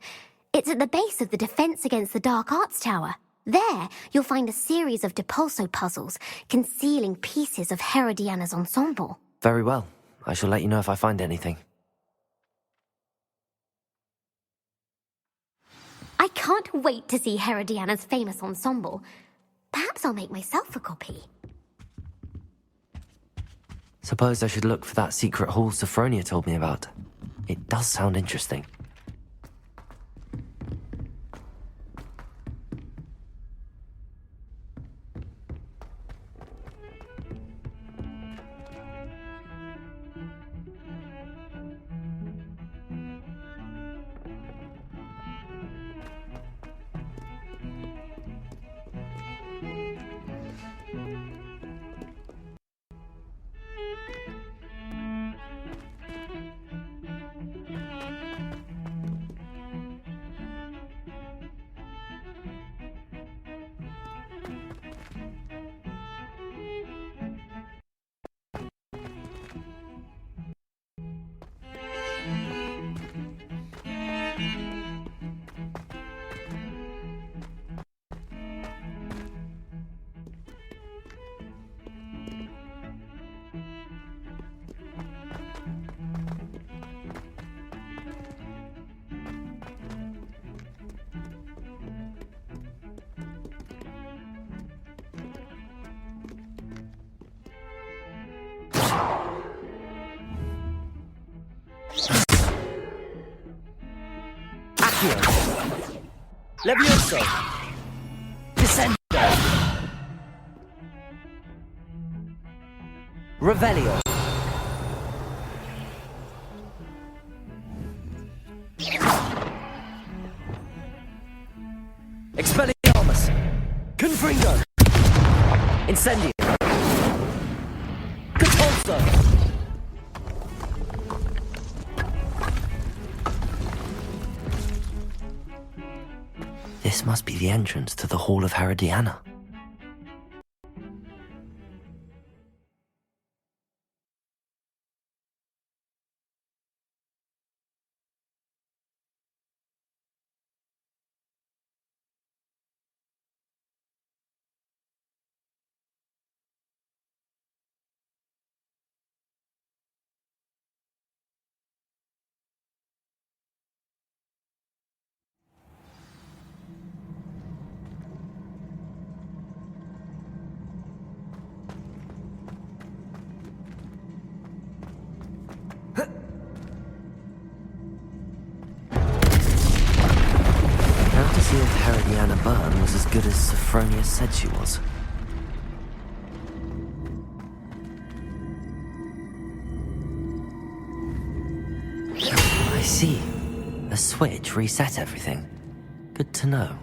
It's at the base of the Defense Against the Dark Arts Tower. There, you'll find a series of Depulso puzzles concealing pieces of Herodiana's ensemble. Very well. I shall let you know if I find anything. I can't wait to see Herodiana's famous ensemble. Perhaps I'll make myself a copy. Suppose I should look for that secret hall Sophronia told me about. It does sound interesting. Levioso! Descendo! Revelio! Expelliarmus! Confringo! Incendio! Catulso! This must be the entrance to the Hall of Herodiana. See if Herodiana Byrne was as good as Sophronia said she was. I see. A switch reset everything. Good to know.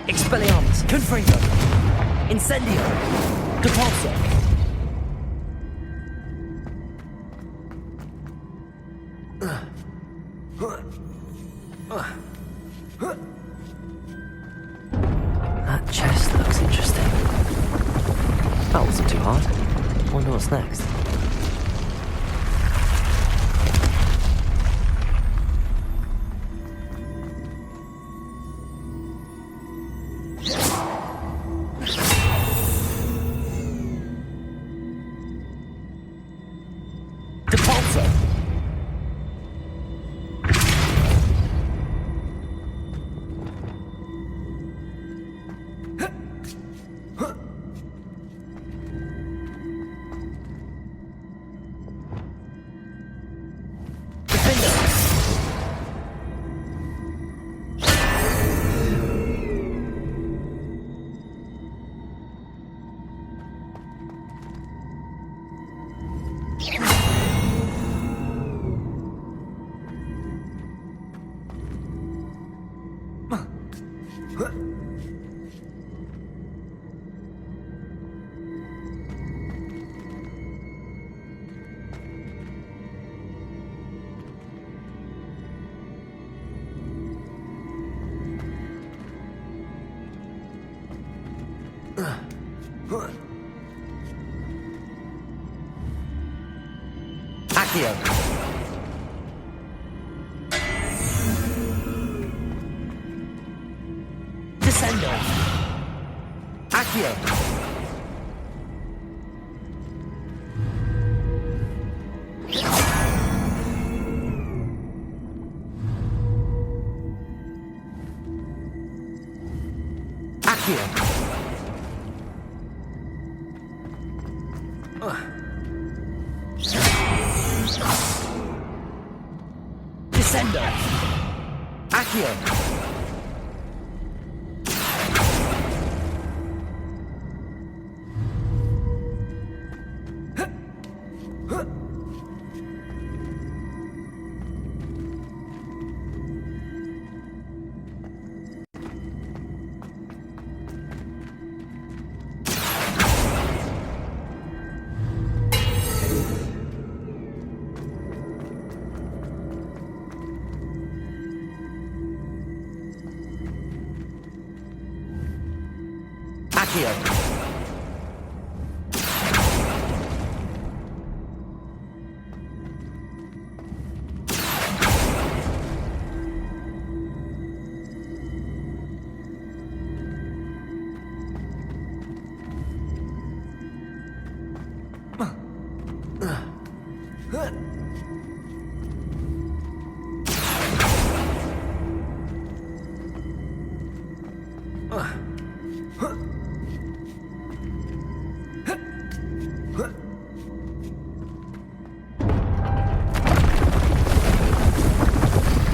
Expelliarmus! Confringo! Incendio! Depulso! That chest looks interesting. That wasn't too hard. Wonder what's next. Accio. Descendo. Accio. Accio. Descendo. Accio. Accio.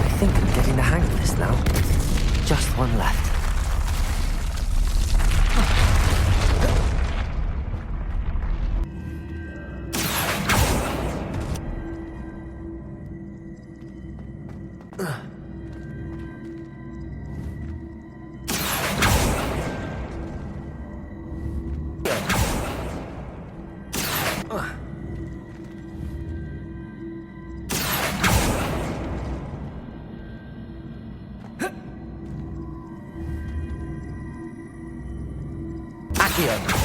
I think I'm getting the hang of this now. Just one left. Accio.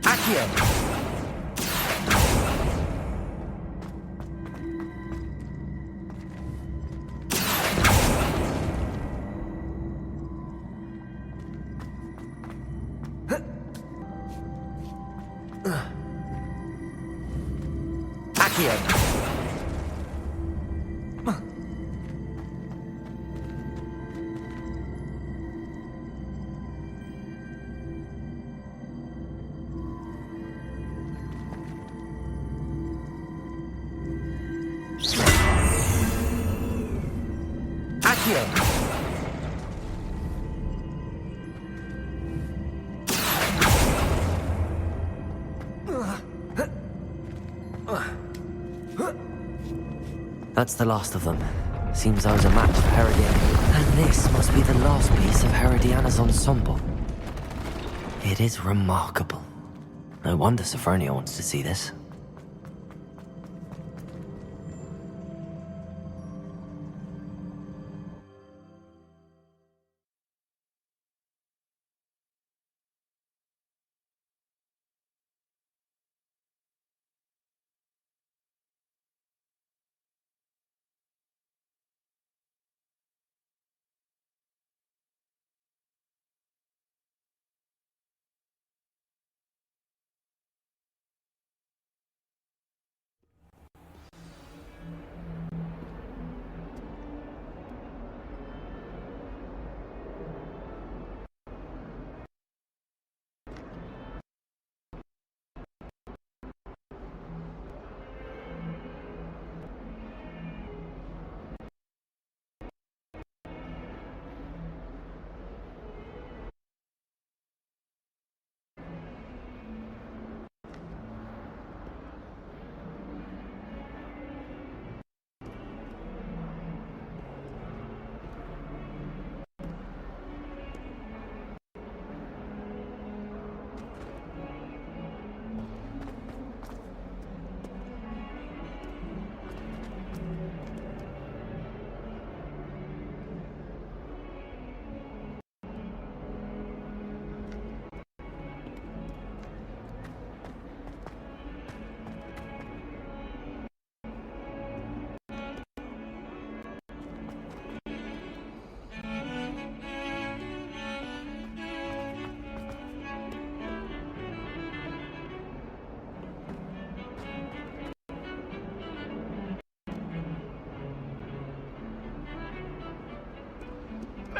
Accio. Accio. Accio. That's the last of them. Seems I was a match for Herodiana. And this must be the last piece of Herodiana's ensemble. It is remarkable. No wonder Sophronia wants to see this.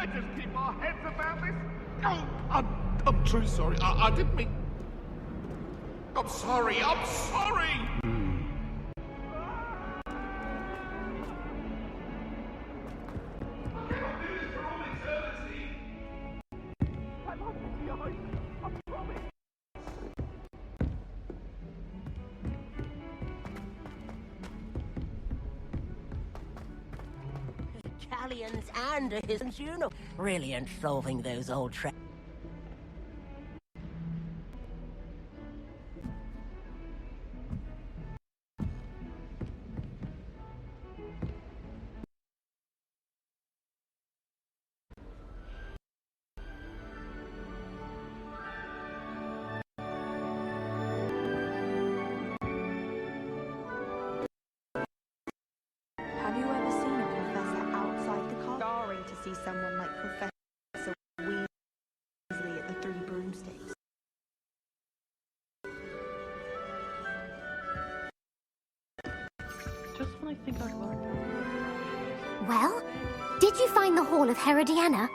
Let us keep our heads about this. Oh, I'm truly sorry. I didn't mean... I'm sorry. I'm sorry. Italians and his, you know, really ain't solving those old tricks. Have you ever seen a professor outside the car? Jarring to see someone like Professor Weasley at the Three Broomsticks. Just when I think I'd worked out. Well, did you find the Hall of Herodiana?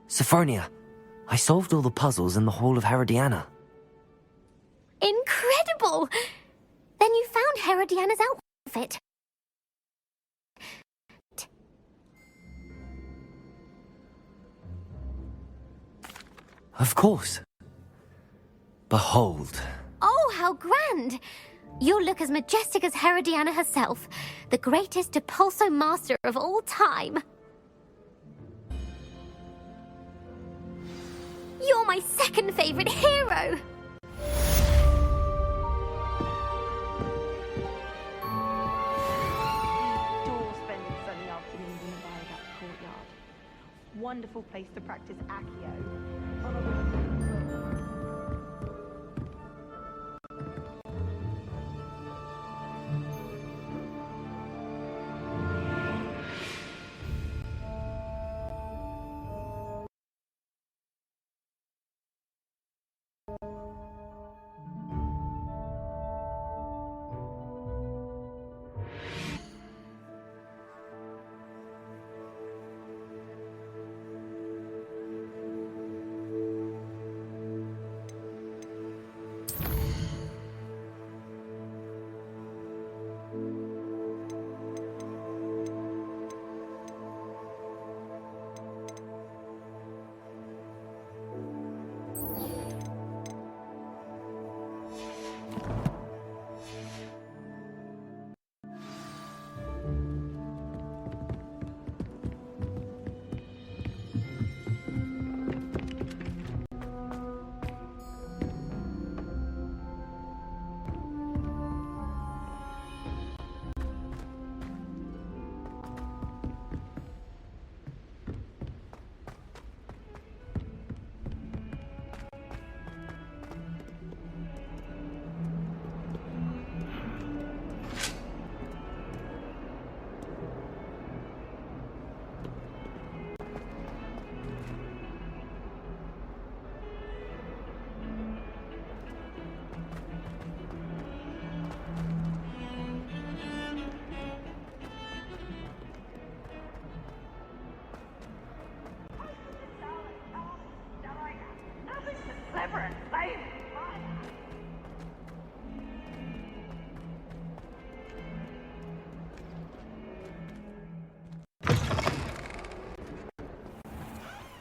Sophronia, I solved all the puzzles in the Hall of Herodiana. Incredible! Then you found Herodiana's outfit. Of course. Behold. Oh, how grand! You'll look as majestic as Herodiana herself, the greatest Depulso master of all time. You're my second favorite hero! Adore spending sunny afternoons in the Viaduct courtyard. Wonderful place to practice Accio.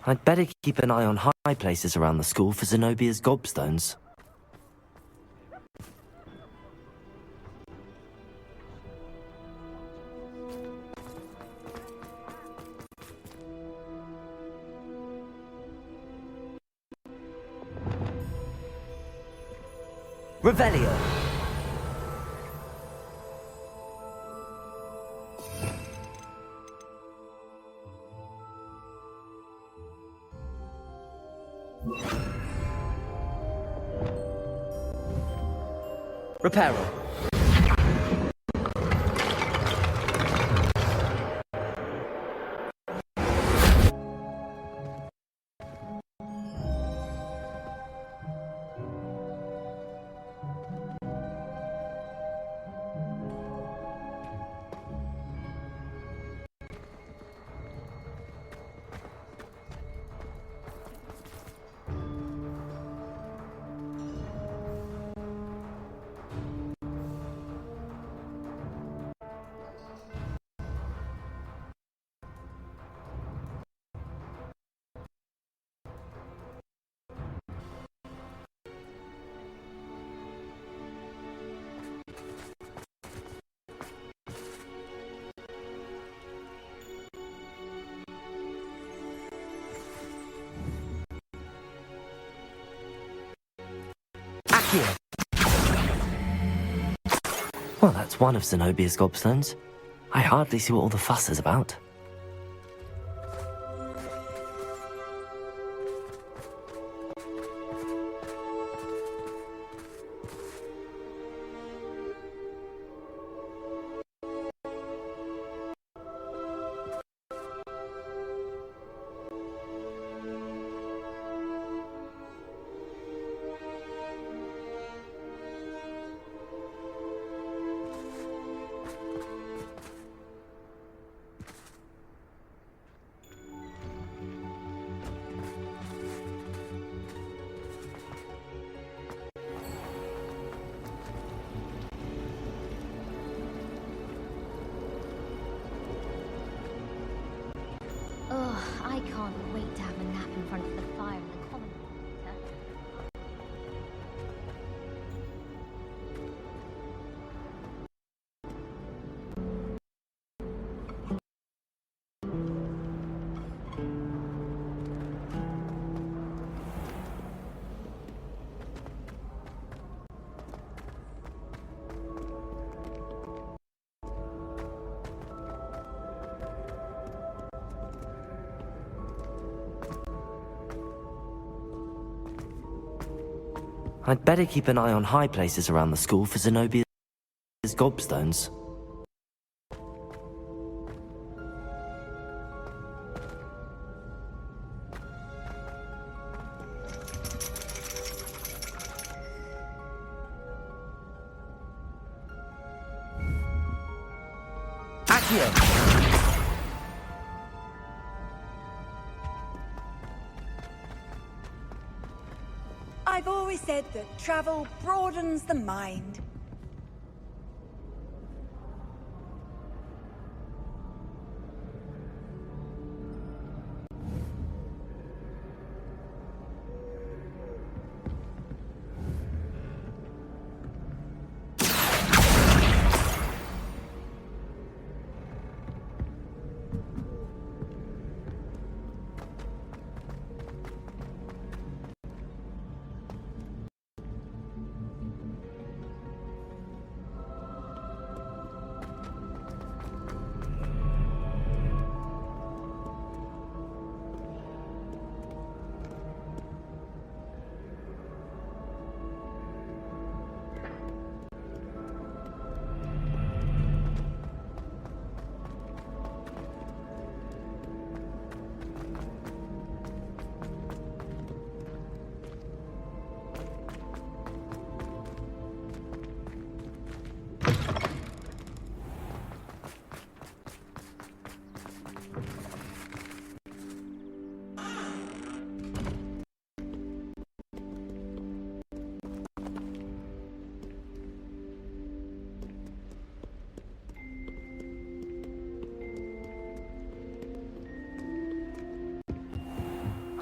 I'd better keep an eye on high places around the school for Zenobia's gobstones. Revelio! Reparo. Accio. Well, that's one of Zenobia's gobstones. I hardly see what all the fuss is about. Ugh, I can't wait to have a nap in front of the fire in the common room later. I'd better keep an eye on high places around the school for Zenobia's gobstones. Accio. I've always said that travel broadens the mind.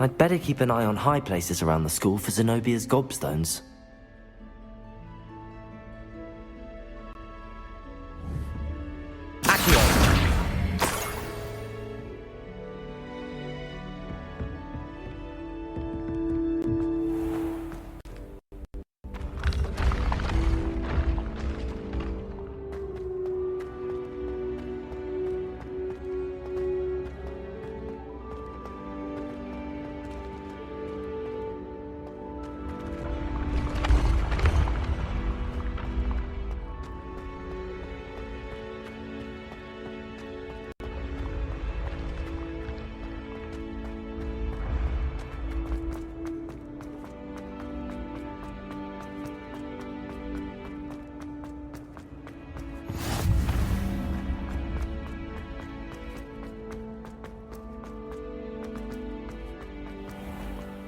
I'd better keep an eye on high places around the school for Zenobia's gobstones.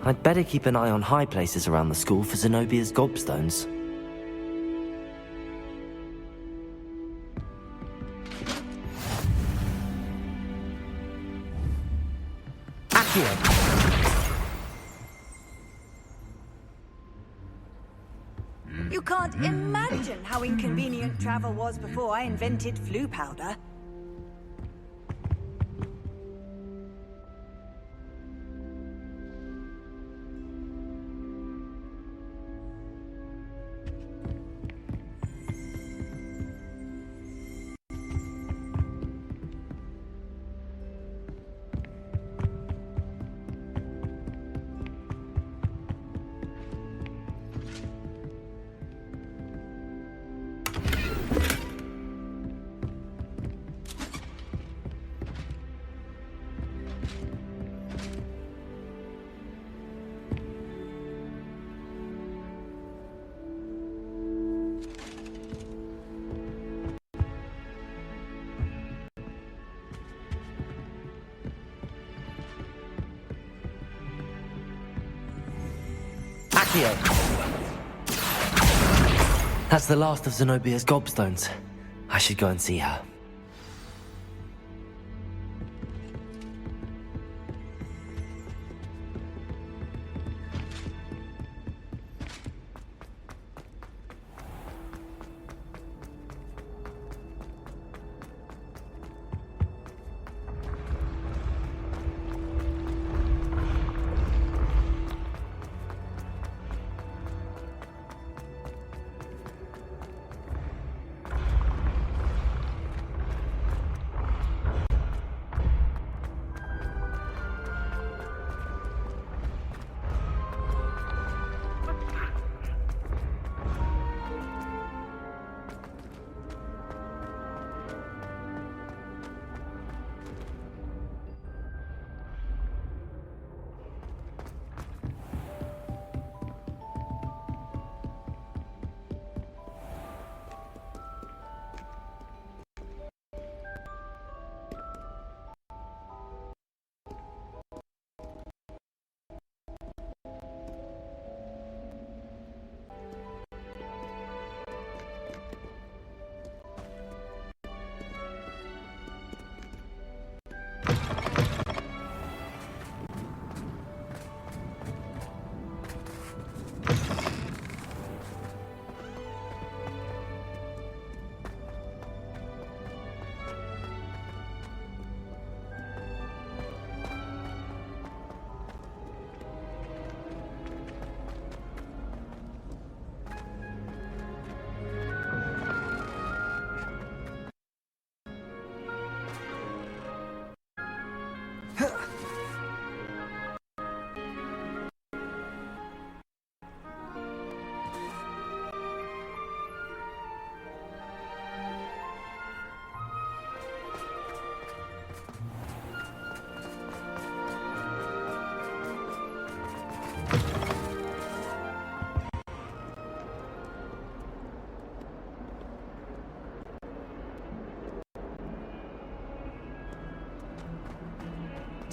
I'd better keep an eye on high places around the school for Zenobia's gobstones. You can't imagine how inconvenient travel was before I invented flu powder. Accio! That's the last of Zenobia's gobstones. I should go and see her.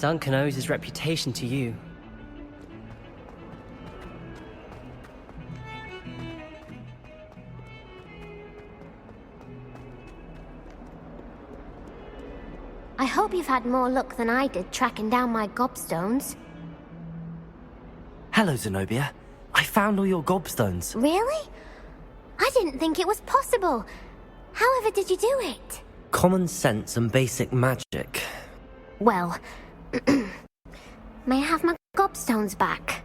Duncan owes his reputation to you. I hope you've had more luck than I did tracking down my gobstones. Hello, Zenobia. I found all your gobstones. Really? I didn't think it was possible. However did you do it? Common sense and basic magic. Well, may I have my gobstones back?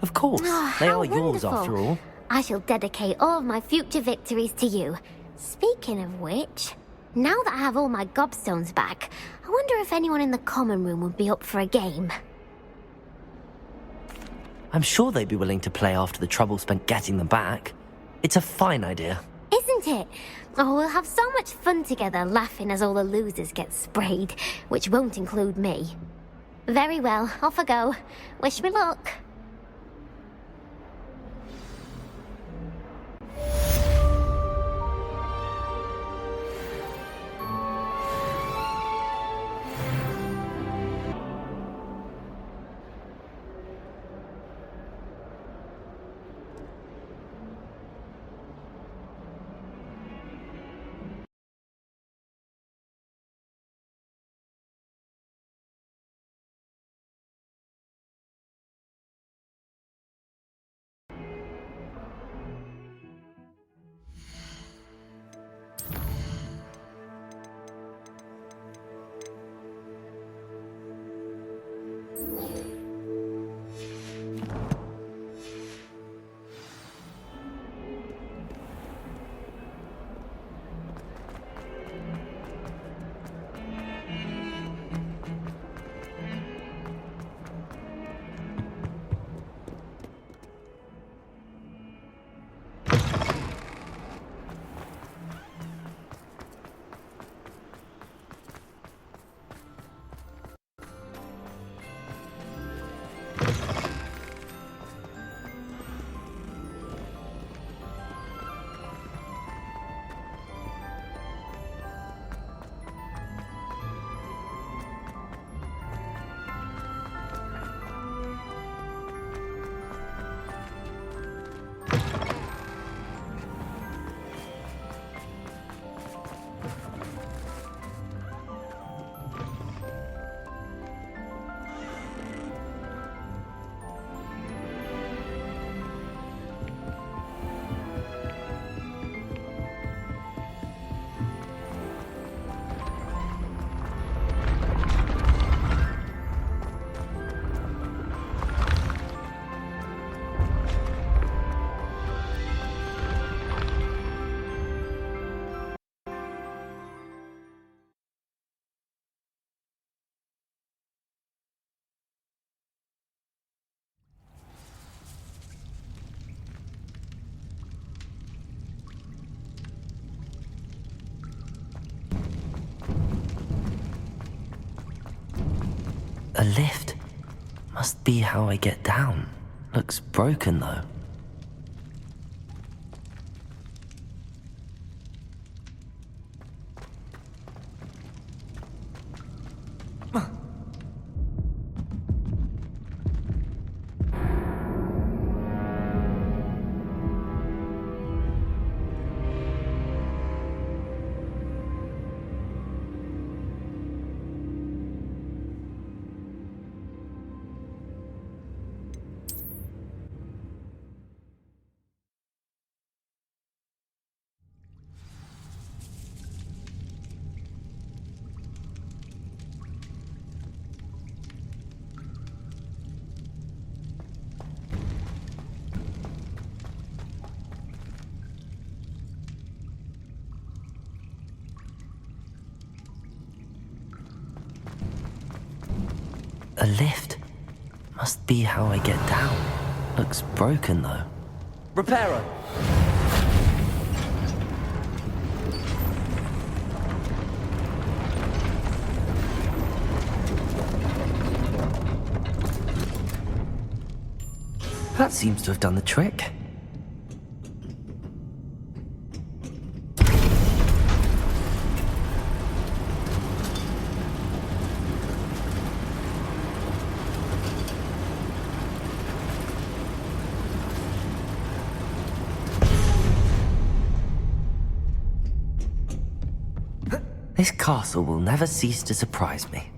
Of course. Oh, they how are yours wonderful. after all. I shall dedicate all of my future victories to you. Speaking of which, now that I have all my gobstones back, I wonder if anyone in the common room would be up for a game. I'm sure they'd be willing to play after the trouble spent getting them back. It's a fine idea. Isn't it? Oh, we'll have so much fun together laughing as all the losers get sprayed, which won't include me. Very well, off I go. Wish me luck. A lift? Must be how I get down. Looks broken though. A lift? Must be how I get down. Looks broken though. Repairer! That seems to have done the trick. This castle will never cease to surprise me.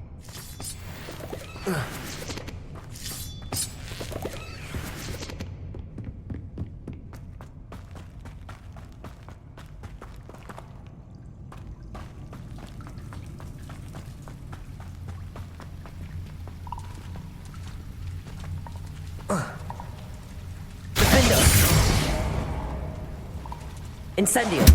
Incendio!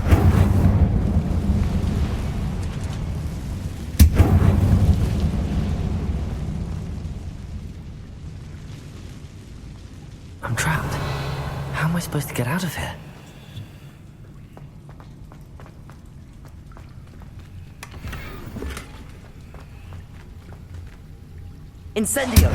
I'm trapped. How am I supposed to get out of here? Incendio!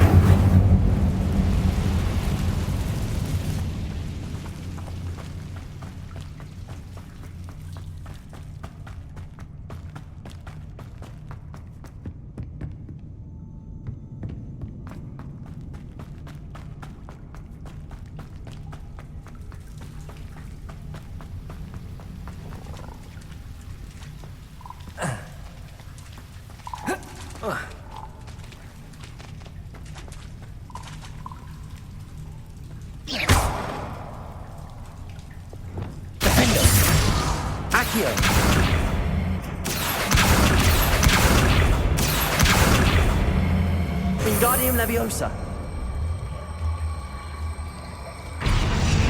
Wingardium Leviosa.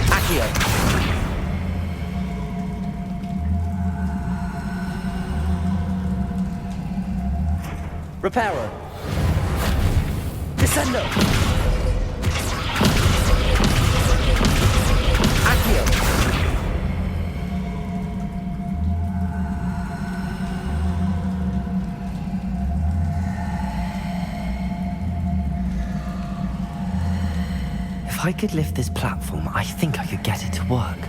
Accio. Reparo. Descendo. Accio. If I could lift this platform, I think I could get it to work.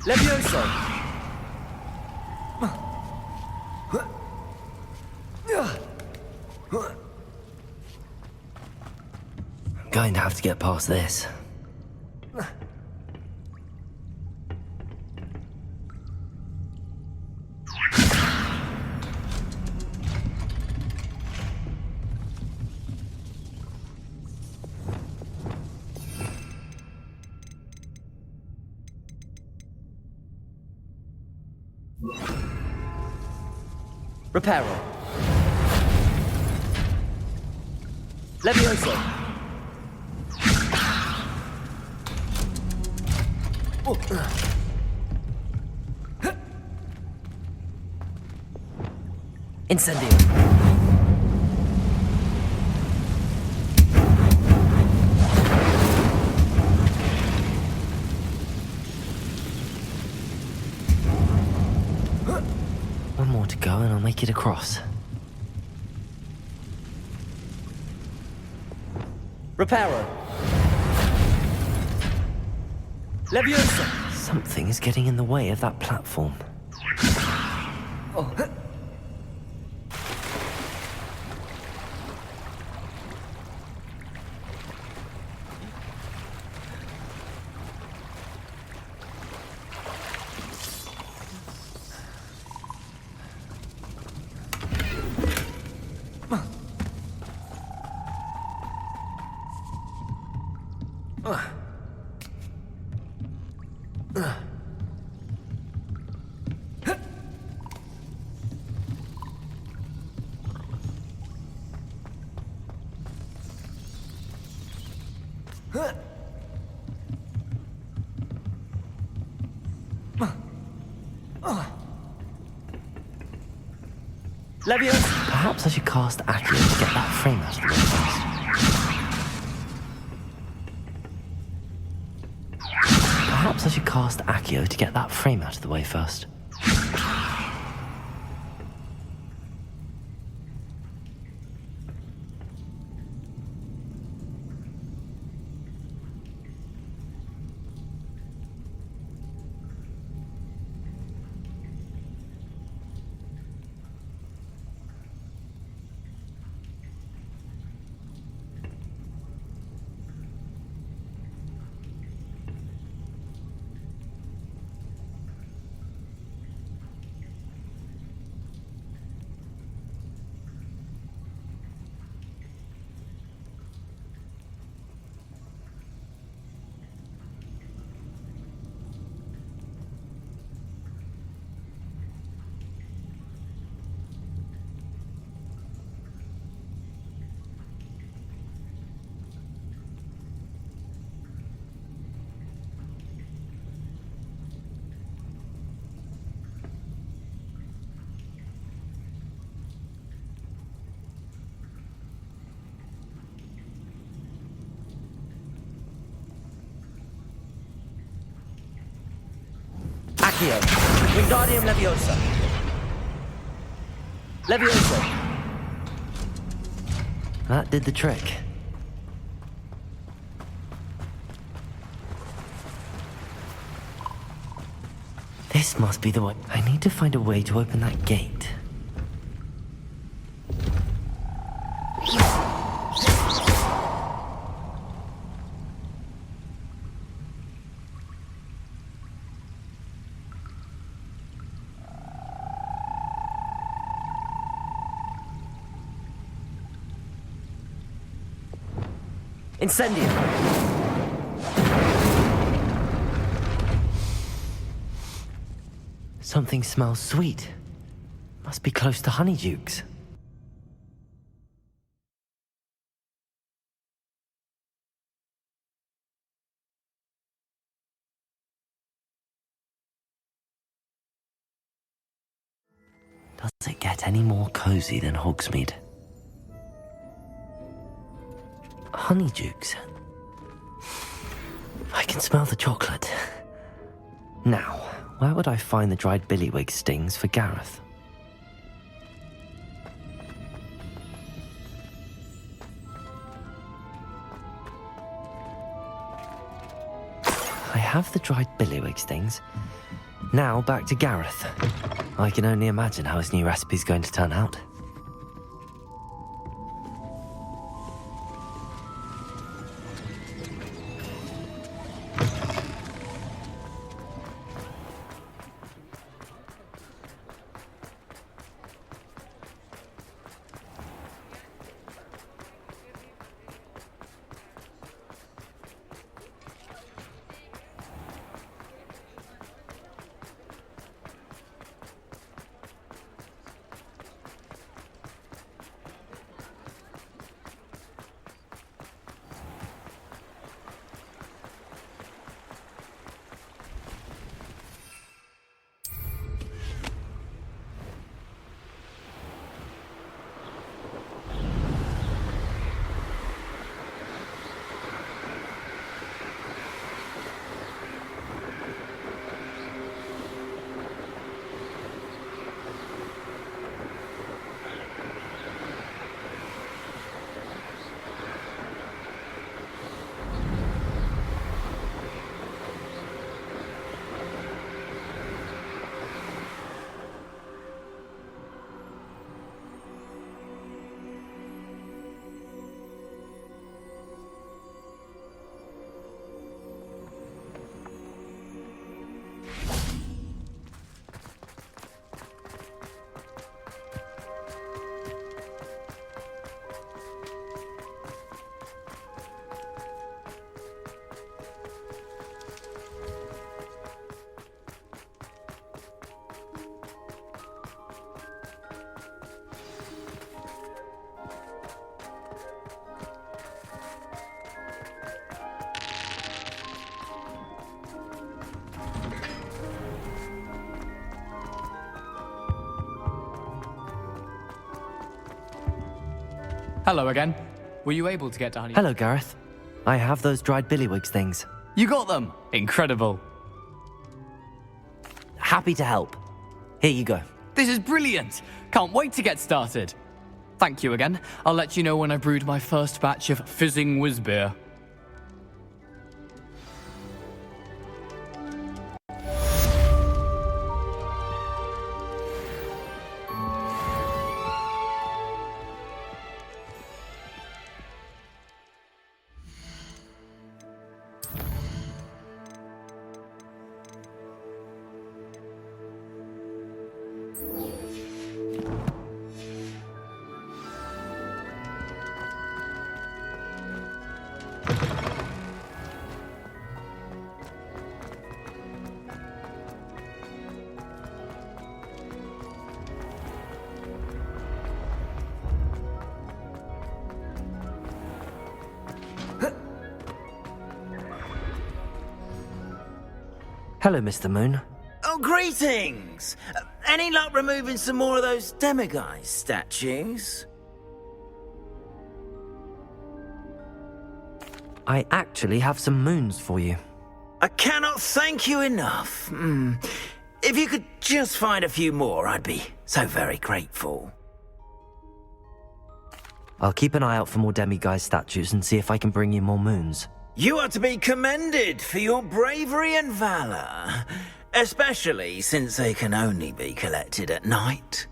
Levioso! I'm going to have to get past this. Reparo. Levioso. Incendio. One more to go and I'll make it across. Reparo. Leviosa. Something is getting in the way of that platform. Oh. Leviosa. Perhaps I should cast Accio to get that frame out of the way first. Perhaps I should cast Accio to get that frame out of the way first. Accio. Wingardium Leviosa. Leviosa. That did the trick. This must be the way. I need to find a way to open that gate. Incendio. Something smells sweet. Must be close to Honeydukes. Does it get any more cozy than Hogsmeade? Honeydukes. I can smell the chocolate. Now, where would I find the dried billywig stings for Gareth? I have the dried billywig stings. Now back to Gareth. I can only imagine how his new recipe's going to turn out. Hello again. Were you able to get down here? Hello, Gareth. I have those dried billywigs things. You got them! Incredible. Happy to help. Here you go. This is brilliant! Can't wait to get started. Thank you again. I'll let you know when I brewed my first batch of fizzing whiz beer. Hello, Mr. Moon. Oh, greetings! Any luck removing some more of those demiguise statues? I actually have some moons for you. I cannot thank you enough. If you could just find a few more, I'd be so very grateful. I'll keep an eye out for more demiguise statues and see if I can bring you more moons. You are to be commended for your bravery and valour, especially since they can only be collected at night.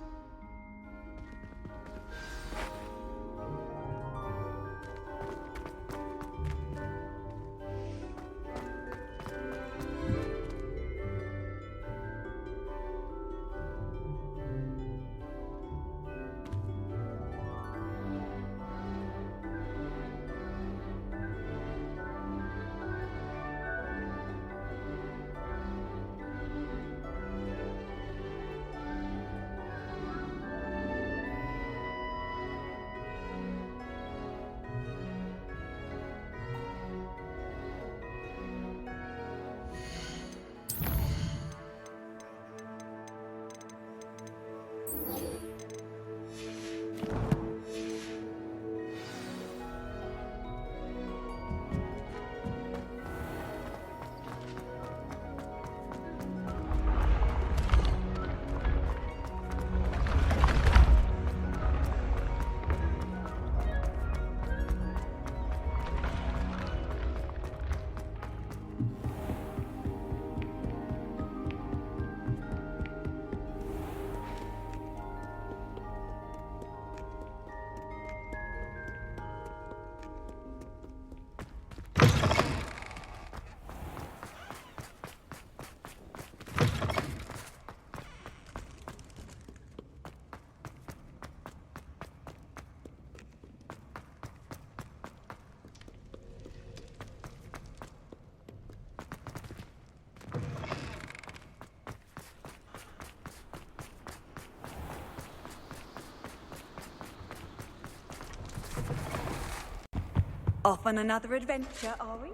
Off on another adventure, are we?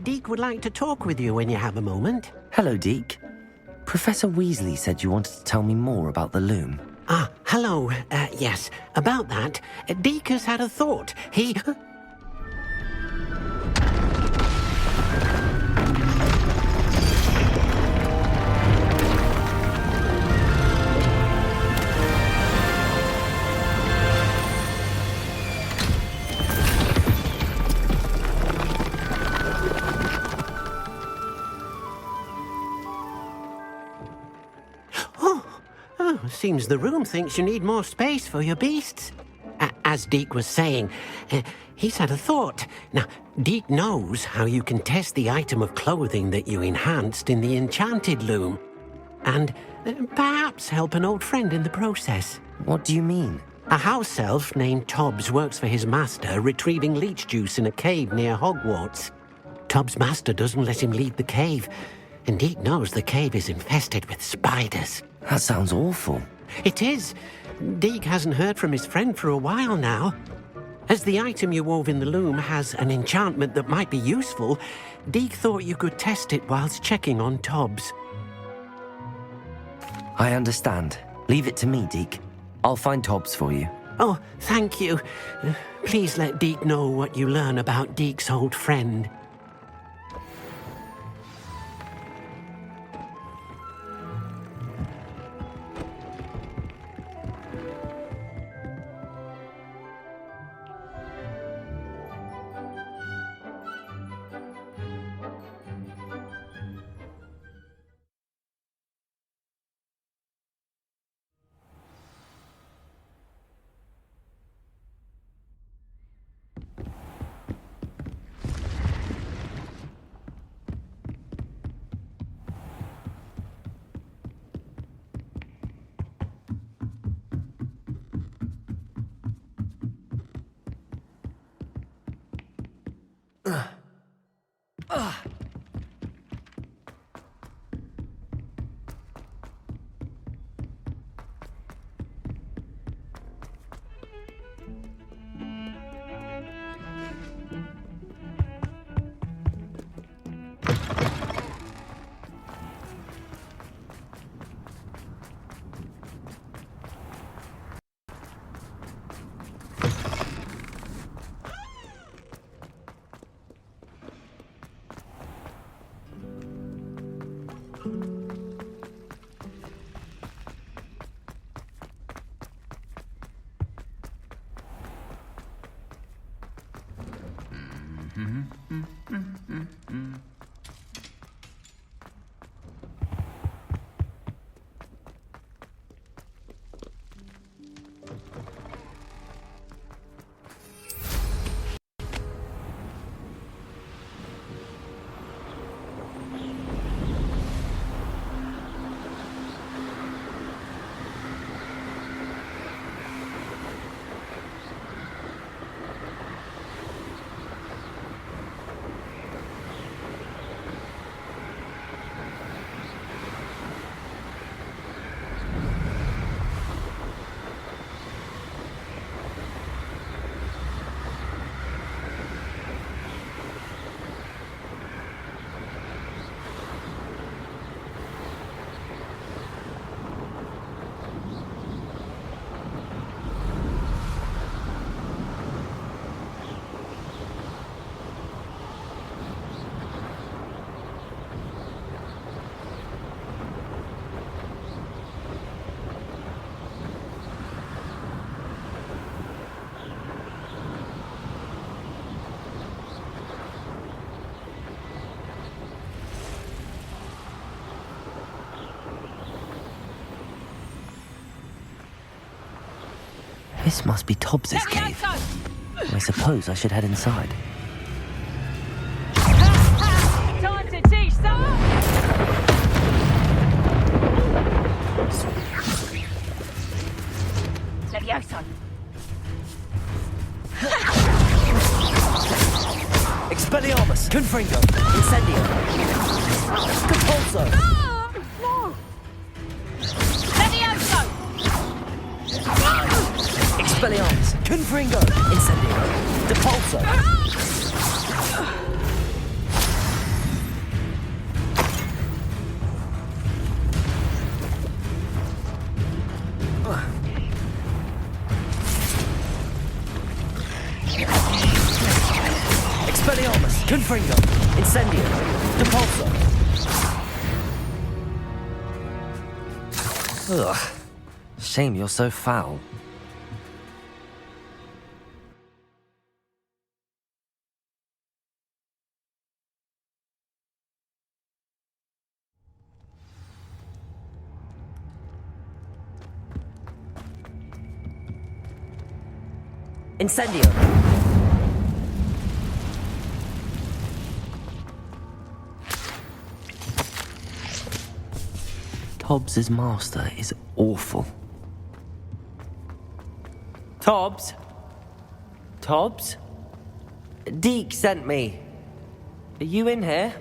Deke would like to talk with you when you have a moment. Hello, Deke. Professor Weasley said you wanted to tell me more about the loom. Ah, hello. Yes, about that. Deke has had a thought. He... Oh, seems the room thinks you need more space for your beasts. As Deke was saying, he's had a thought. Now, Deke knows how you can test the item of clothing that you enhanced in the enchanted loom. And perhaps help an old friend in the process. What do you mean? A house elf named Tobbs works for his master, retrieving leech juice in a cave near Hogwarts. Tobbs' master doesn't let him leave the cave, and Deke knows the cave is infested with spiders. That sounds awful. It is. Deke hasn't heard from his friend for a while now. As the item you wove in the loom has an enchantment that might be useful, Deke thought you could test it whilst checking on Tobbs. I understand. Leave it to me, Deke. I'll find Tobbs for you. Oh, thank you. Please let Deke know what you learn about Deke's old friend. This must be Tobbs's cave. I suppose I should head inside. Time to teach some! Levioso! Expelliarmus! Confringo! Incendio! Compulso! No! Levioso! Expelliarmus! Confringo! Incendio! Depulso! Expelliarmus! Confringo! Incendio! Depulso! Ugh. Shame you're so foul. Incendio! Tobbs' master is awful. Tobbs? Tobbs? Deke sent me. Are you in here?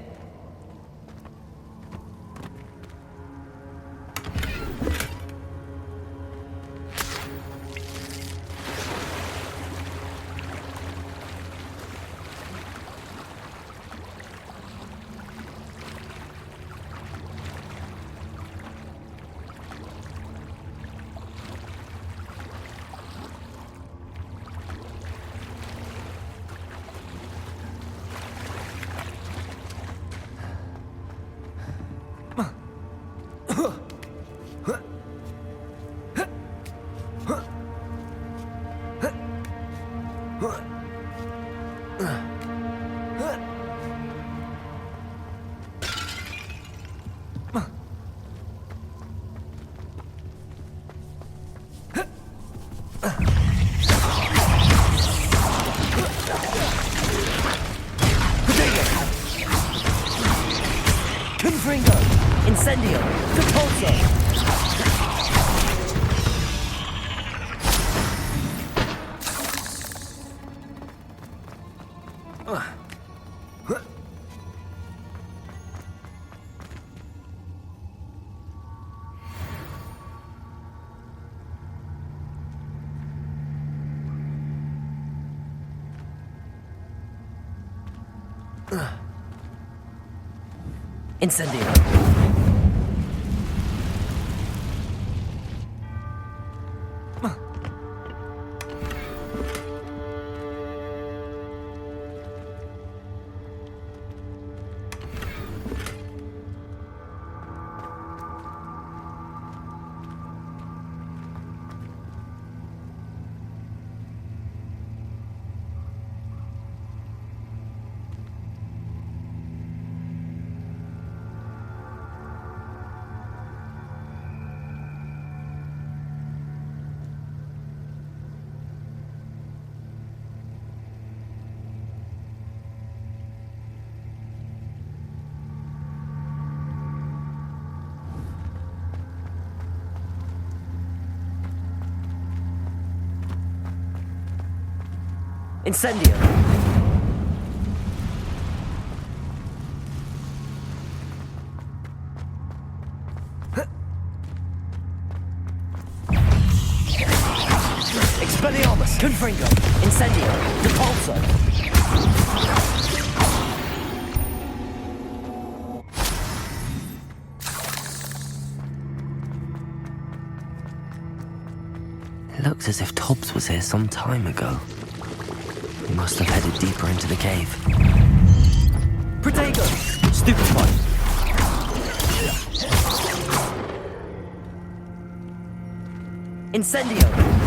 Incendio! Repulso! Incendio! Incendio! Expelliarmus! Confringo! Incendio! Repulso! It looks as if Tobbs was here some time ago. He must have headed deeper into the cave. Protego! Stupefy! Incendio!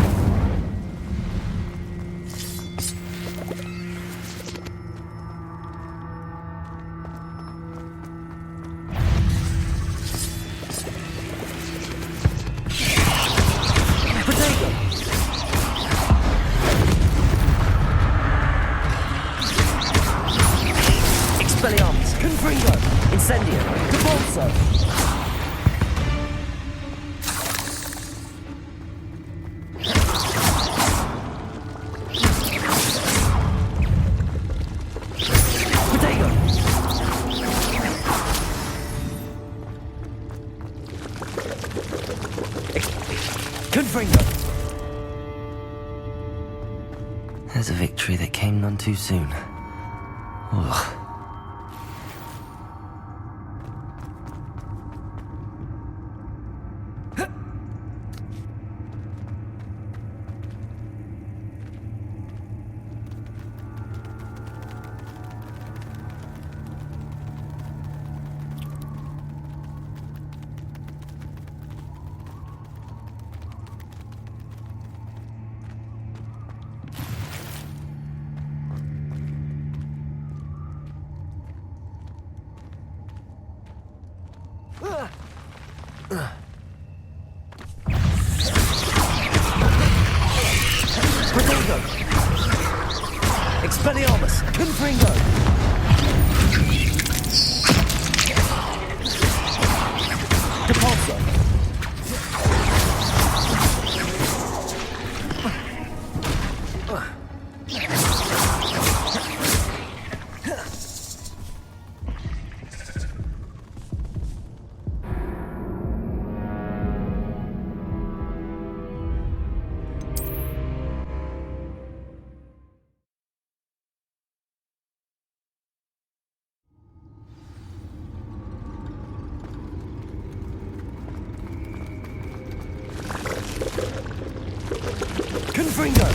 There's a victory that came none too soon. Ugh. Expelliarmus! Confringo! Depulso! Confringo!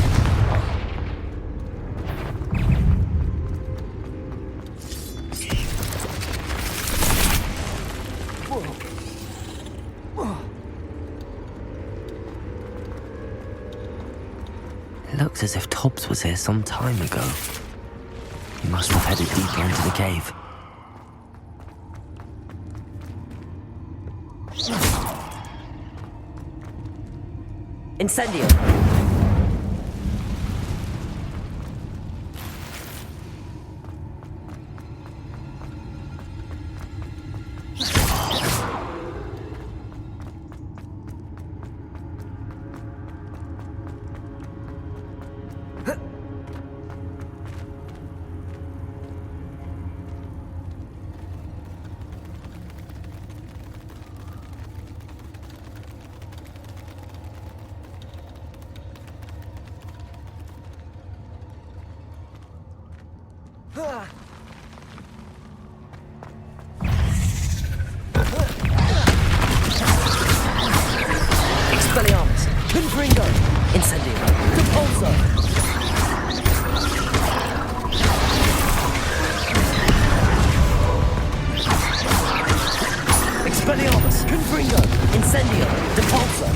It looks as if Tobbs was here some time ago. He must have headed deeper into the cave. Incendio! Expelliarmus! Confringo! Incendio! Depulso! Expelliarmus! Confringo! Incendio! Depulso!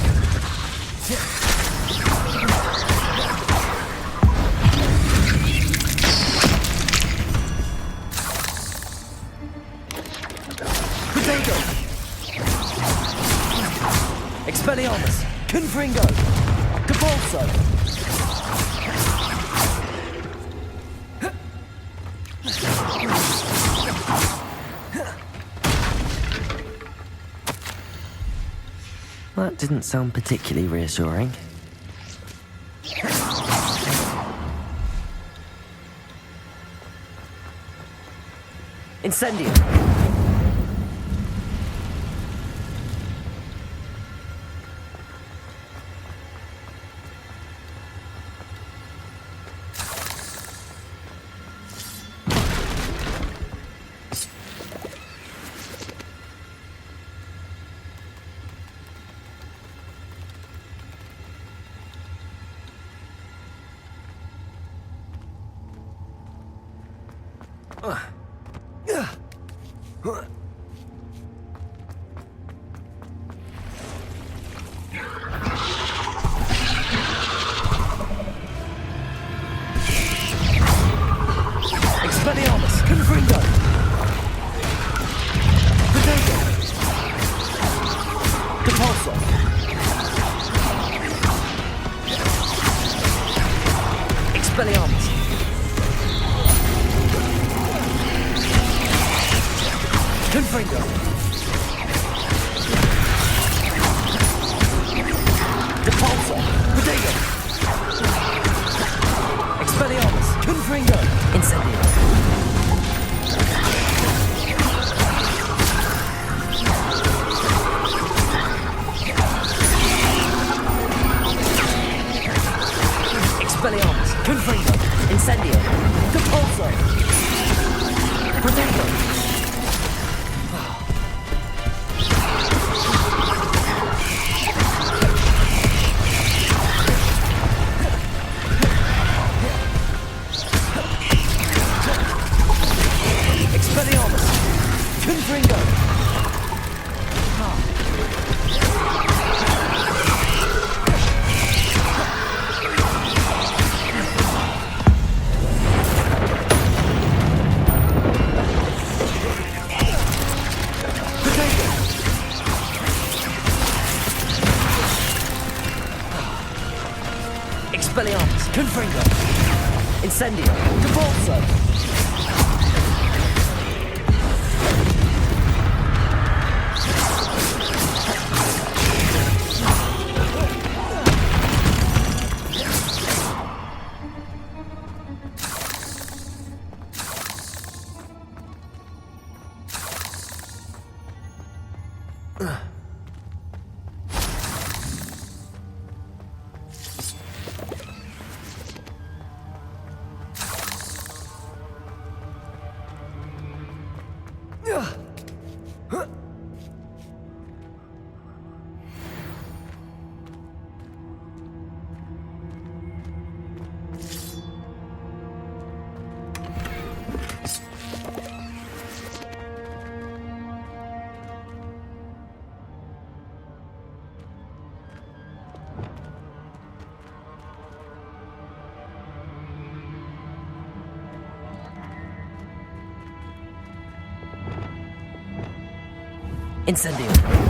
Expelliarmus! Confringo! Depulso! That didn't sound particularly reassuring. Incendio! Expelliarmus! Confringo! Potato! Depulso! Expelliarmus! Confringo! Depulso! Potato! Expelliarmus! Confringo! Incendio! Expelliarmus! Confringo! Incendio! Depulso! Potato! Expelliarmus! Confringo! Expelliarmus! Confringo! Incendio. Depulso. Incendio.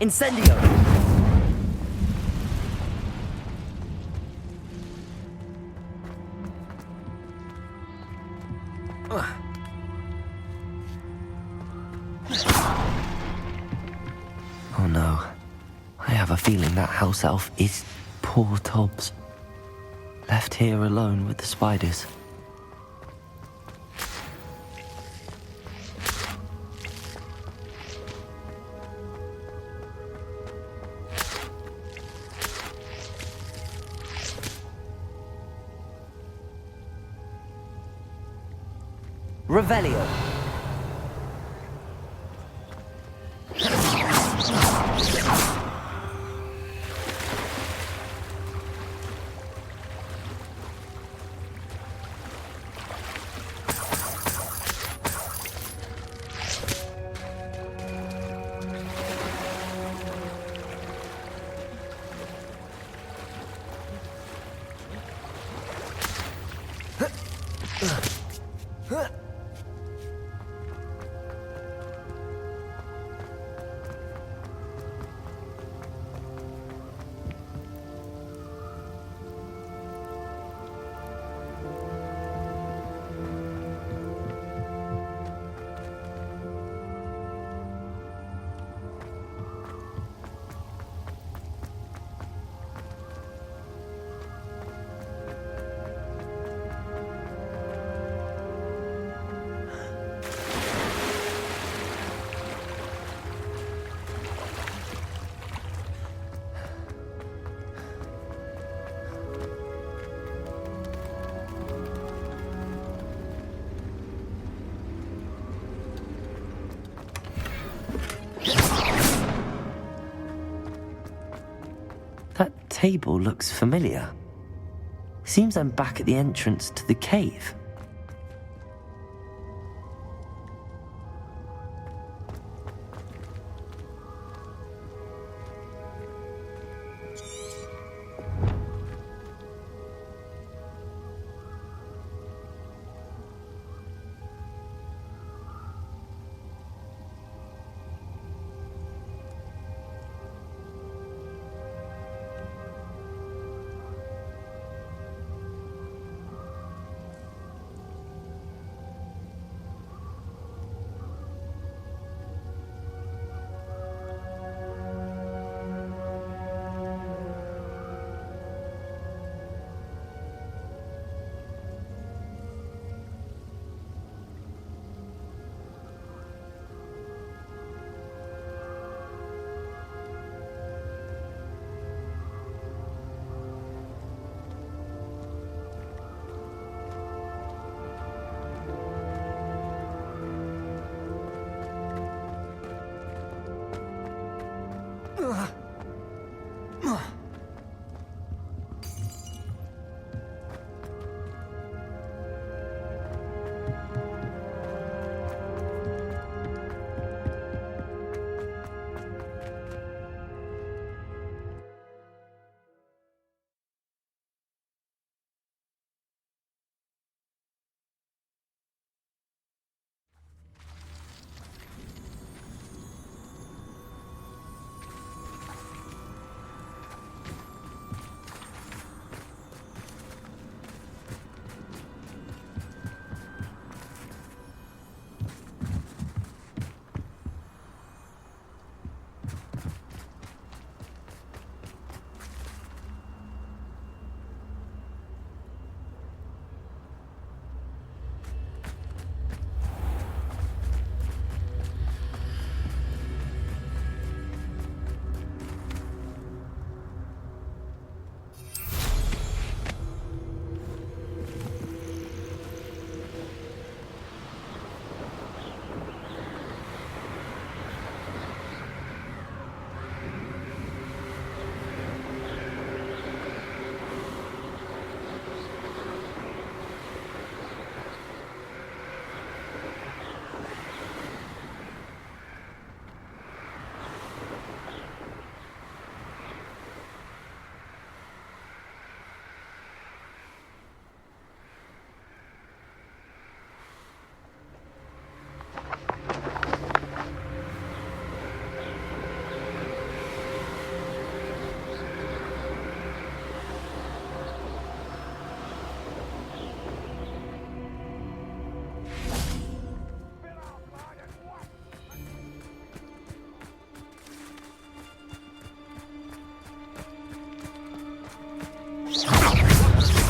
Incendio! Oh no. I have a feeling that house elf is poor Tobbs. Left here alone with the spiders. Revelio. That table looks familiar. Seems I'm back at the entrance to the cave.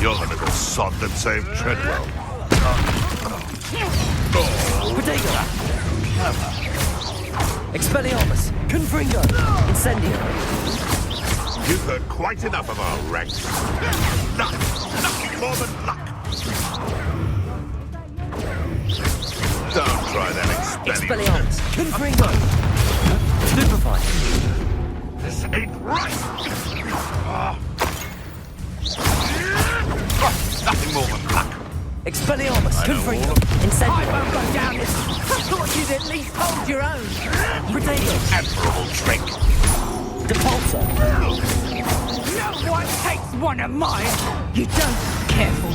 You're the little sod that saved Treadwell. Protego! Expelliarmus! Confringo! Incendio! You've heard quite enough of our ranks. Luck! Nothing more than luck! Don't try that, Expelliarmus! Confringo! Stupefy! This ain't right! Nothing more than luck! Expelliarmus! Confringo! Incendio! I won't go down this! I thought you'd at least hold your own! Protego! Admirable trick! Depulso! No one takes one of mine! You don't! Careful!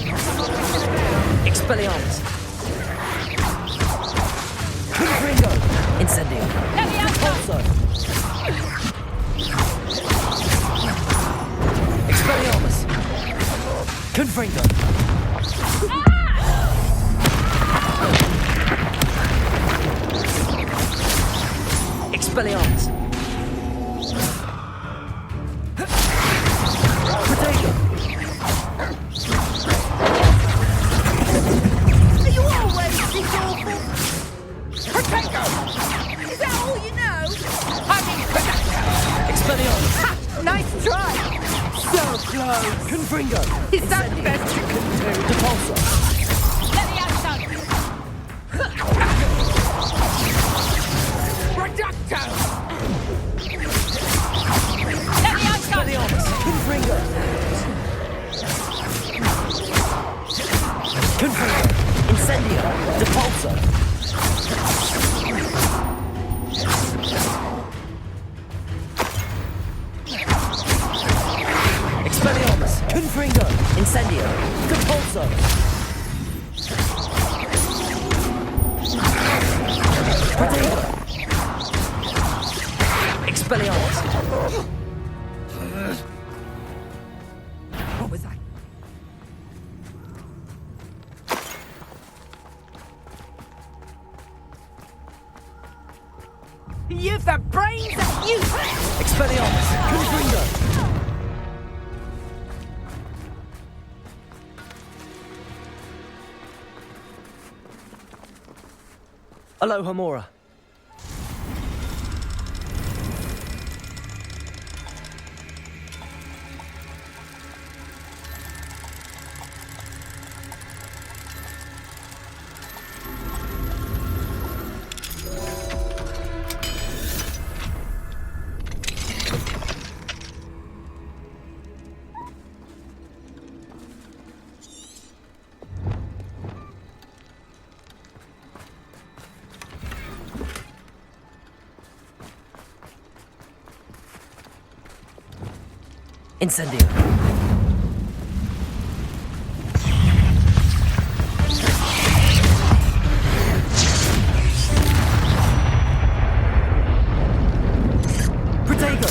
Expelliarmus! Confringo! Incendio! Depulso! Expelliarmus! Confringo! Expelliarmus! Protego! Are you always this awful? Protego! Is that all you know? I mean, Expelliarmus! Ha! Nice try! So close! Confringo! Is that the best you can do? Depulso! Let me out, son! Reducto! Let me out, son! Expelliarmus! Confringo! Confringo! Incendio! Depulso! Expelliarmus! Confringo! Incendio! Depulso! Protego! Expelliarmus! What was that? You've the brains of you! Expelliarmus! Confringo! Aloha Mora. Incendio. Protego.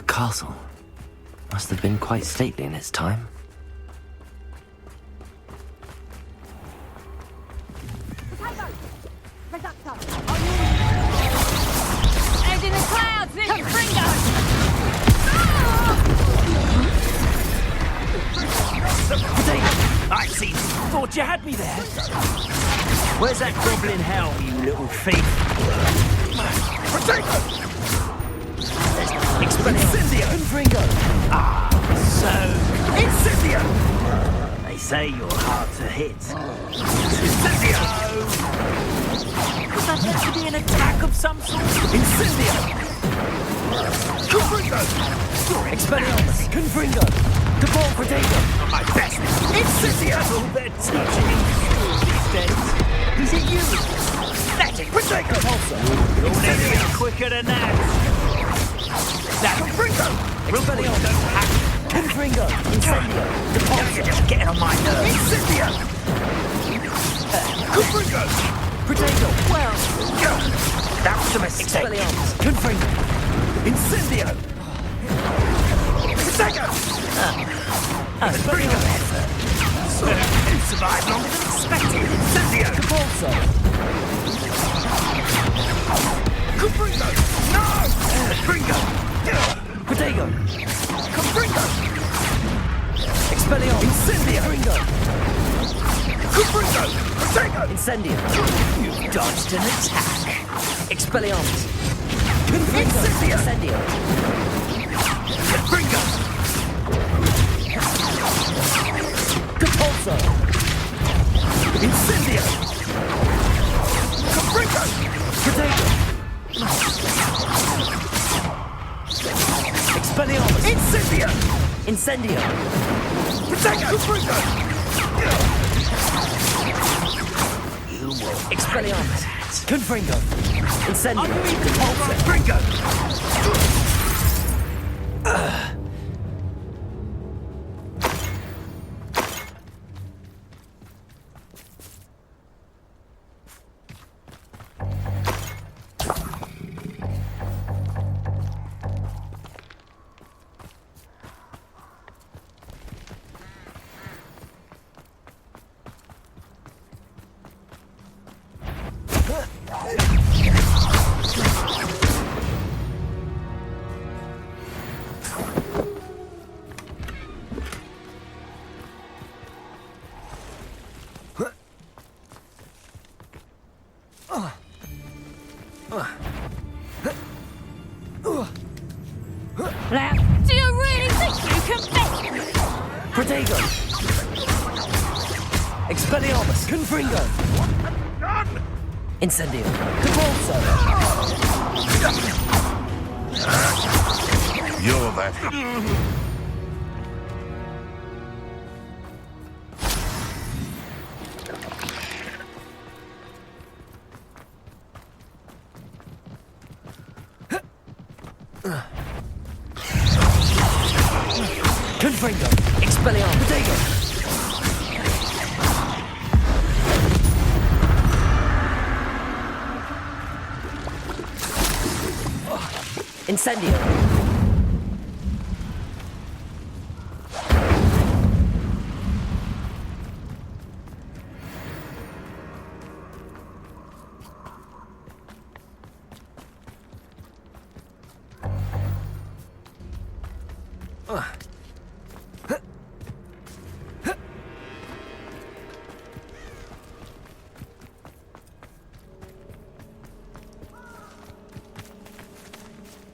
Castle must have been quite stately in its time. And in the clouds, Mr. Fringo! I see. Thought you had me there. Where's that goblin hell, you little thief? Potato! Incendio! Confringo! Ah, so... Incendio! They say you're hard to hit. Incendio! Was that meant to be an attack of some sort? Incendio! Confringo! Expelliarmus! Confringo! Cabal Protego! On my best! Incendio! Oh, they're teaching in school these days. Is it you? Magic! Protego! You'll never be quicker than that! Confringo! Expelliarmus! Don't hack! Confringo! Incendio! You're just getting on my nerves! Incendio! Confringo! Protego! Well... That was a mistake! Expelliarmus! Confringo! Incendio! Protego! Confringo! So, you survived longer than expected! Incendio! Capulso! Confringo! No! Confringo! Protego! Confringo! Expelliarmus! Incendio! Confringo! Confringo! Protego! Incendio! You've dodged an attack! Expelliarmus! Confringo! Incendio! Confringo! Capulso! Incendio! Confringo! Protego! Expelliarmus! Incendio! Incendio! Protego! Confringo! You will... Expelliarmus! Confringo! Incendio! Confringo! Do you really think you can beat me? Protego! Expelliarmus! Confringo! Incendio! Capulso! You're that... Confringo! Expelliarmus! Protego! Incendio.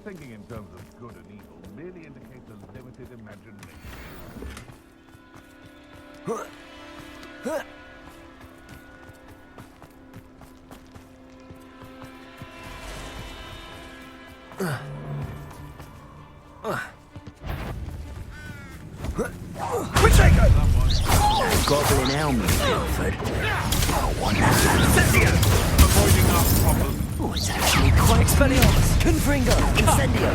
Thinking in terms of good and evil merely indicates a limited imagination. Goblin helmet, Guildford. Oh, one Avoiding our problems. Oh, it's actually quite Expelliarmus! Confringo! Incendio!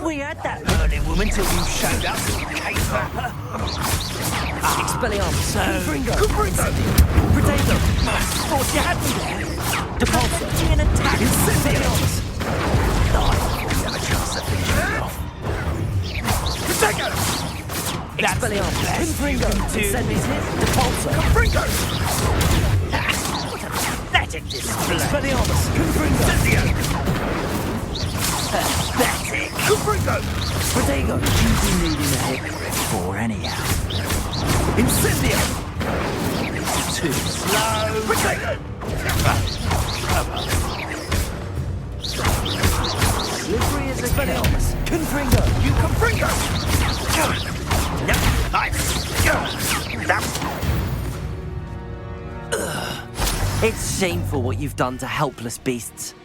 We had that burning woman till you showed up and came back. Expelliarmus. Confringo! Confringo! Potato! Thought you had me there. Depulso! An attack! Incendiarmus! I thought we have a chance to finish it off. Potato! Expelliarmus! Confringo! Incendiarmus! Depulso! Confringo! What a pathetic display! Expelliarmus! Confringo! Pathetic! Confringo! Protego! You've been needing a hippogriff for anyhow. Incendio! Too slow! Potato! Slippery as a Expelliarmus! Confringo! You Confringo! No, It's shameful what you've done to helpless beasts.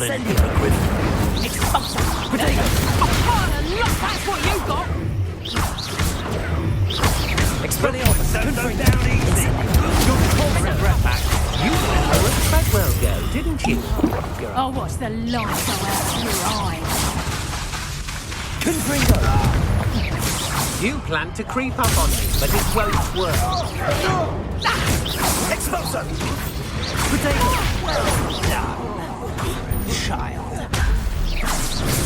Incendio. Expulsor. Potato. Look, that's what you got! Expelliarmus. Don't go down easy. Your corporate breath back. You know how Treadwell go, didn't you? I'll watch the lights go out of your eyes. Confringo. You plan to creep up on me, but it won't work. Expulsor. Potato. Child.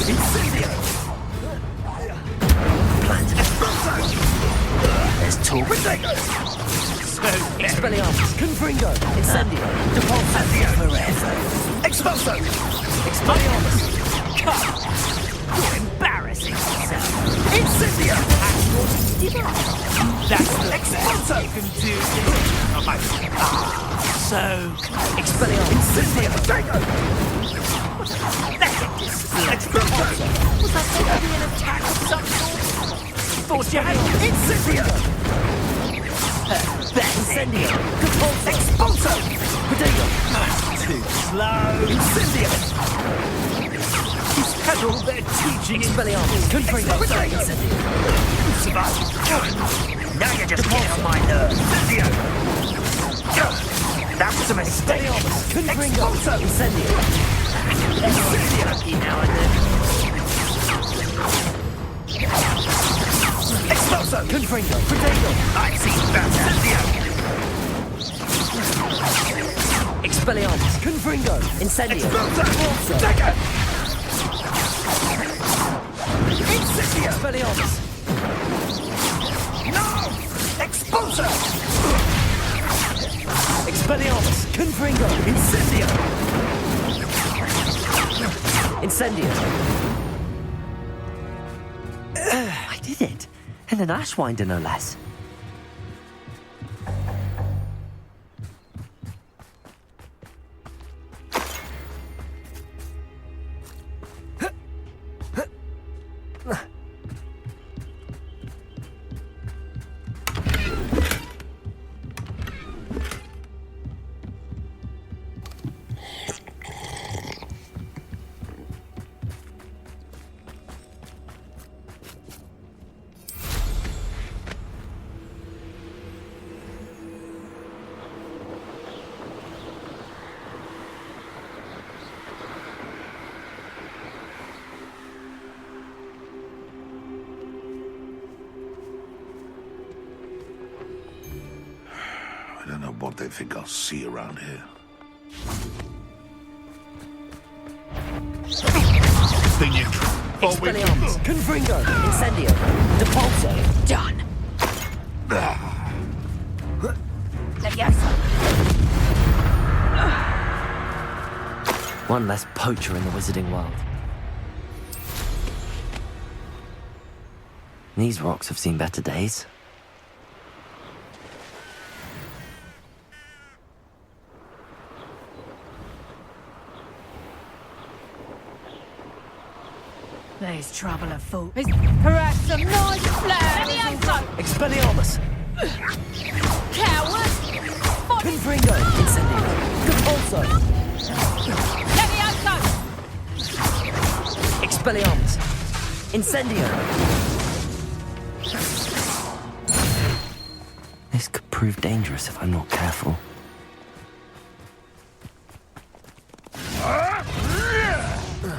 Incendio. Plant. Expulsor. There's talk. Potato. Expelliarmus. Confringo. Incendio. Depulso. Forever. Expulso. Expelliarmus. Cut. You're embarrassing yourself. Incendio. That's Expulso. You can do this. So. Expelliarmus. Incendio. Potato. That's a display. Expulso. Was that going to be an attack of some sort? Thought you had Incendio. Incendio. Depulso. Expulso. Potato. Too slow. Incendio. He's had all their teaching. Expelliarmus. Confringo. Incendio. Survive. Now you're just getting on my nerves. Incendio. That was a mistake. Confringo. Incendio. Incendio. Now and then. Expulso. Confringo. Potato. I see that. Incendio. Expelliarmus. Confringo. Incendio. Expulso. Potato. Incendio. Expelliarmus. No! Expulso. Expelliarmus. Confringo. Incendio. Incendio. I did it. And an Ashwinder, no less. I don't know what they think I'll see around here. Expelliarmus. Confringo. Incendio. Depulso. Done. Leviosa. One less poacher in the wizarding world. These rocks have seen better days. There's trouble afoot. Perhaps some nice flowers. Expelliarmus. Coward! Confringo. Incendio. Depulso. Leviosa! Expelliarmus. Incendio. This could prove dangerous if I'm not careful.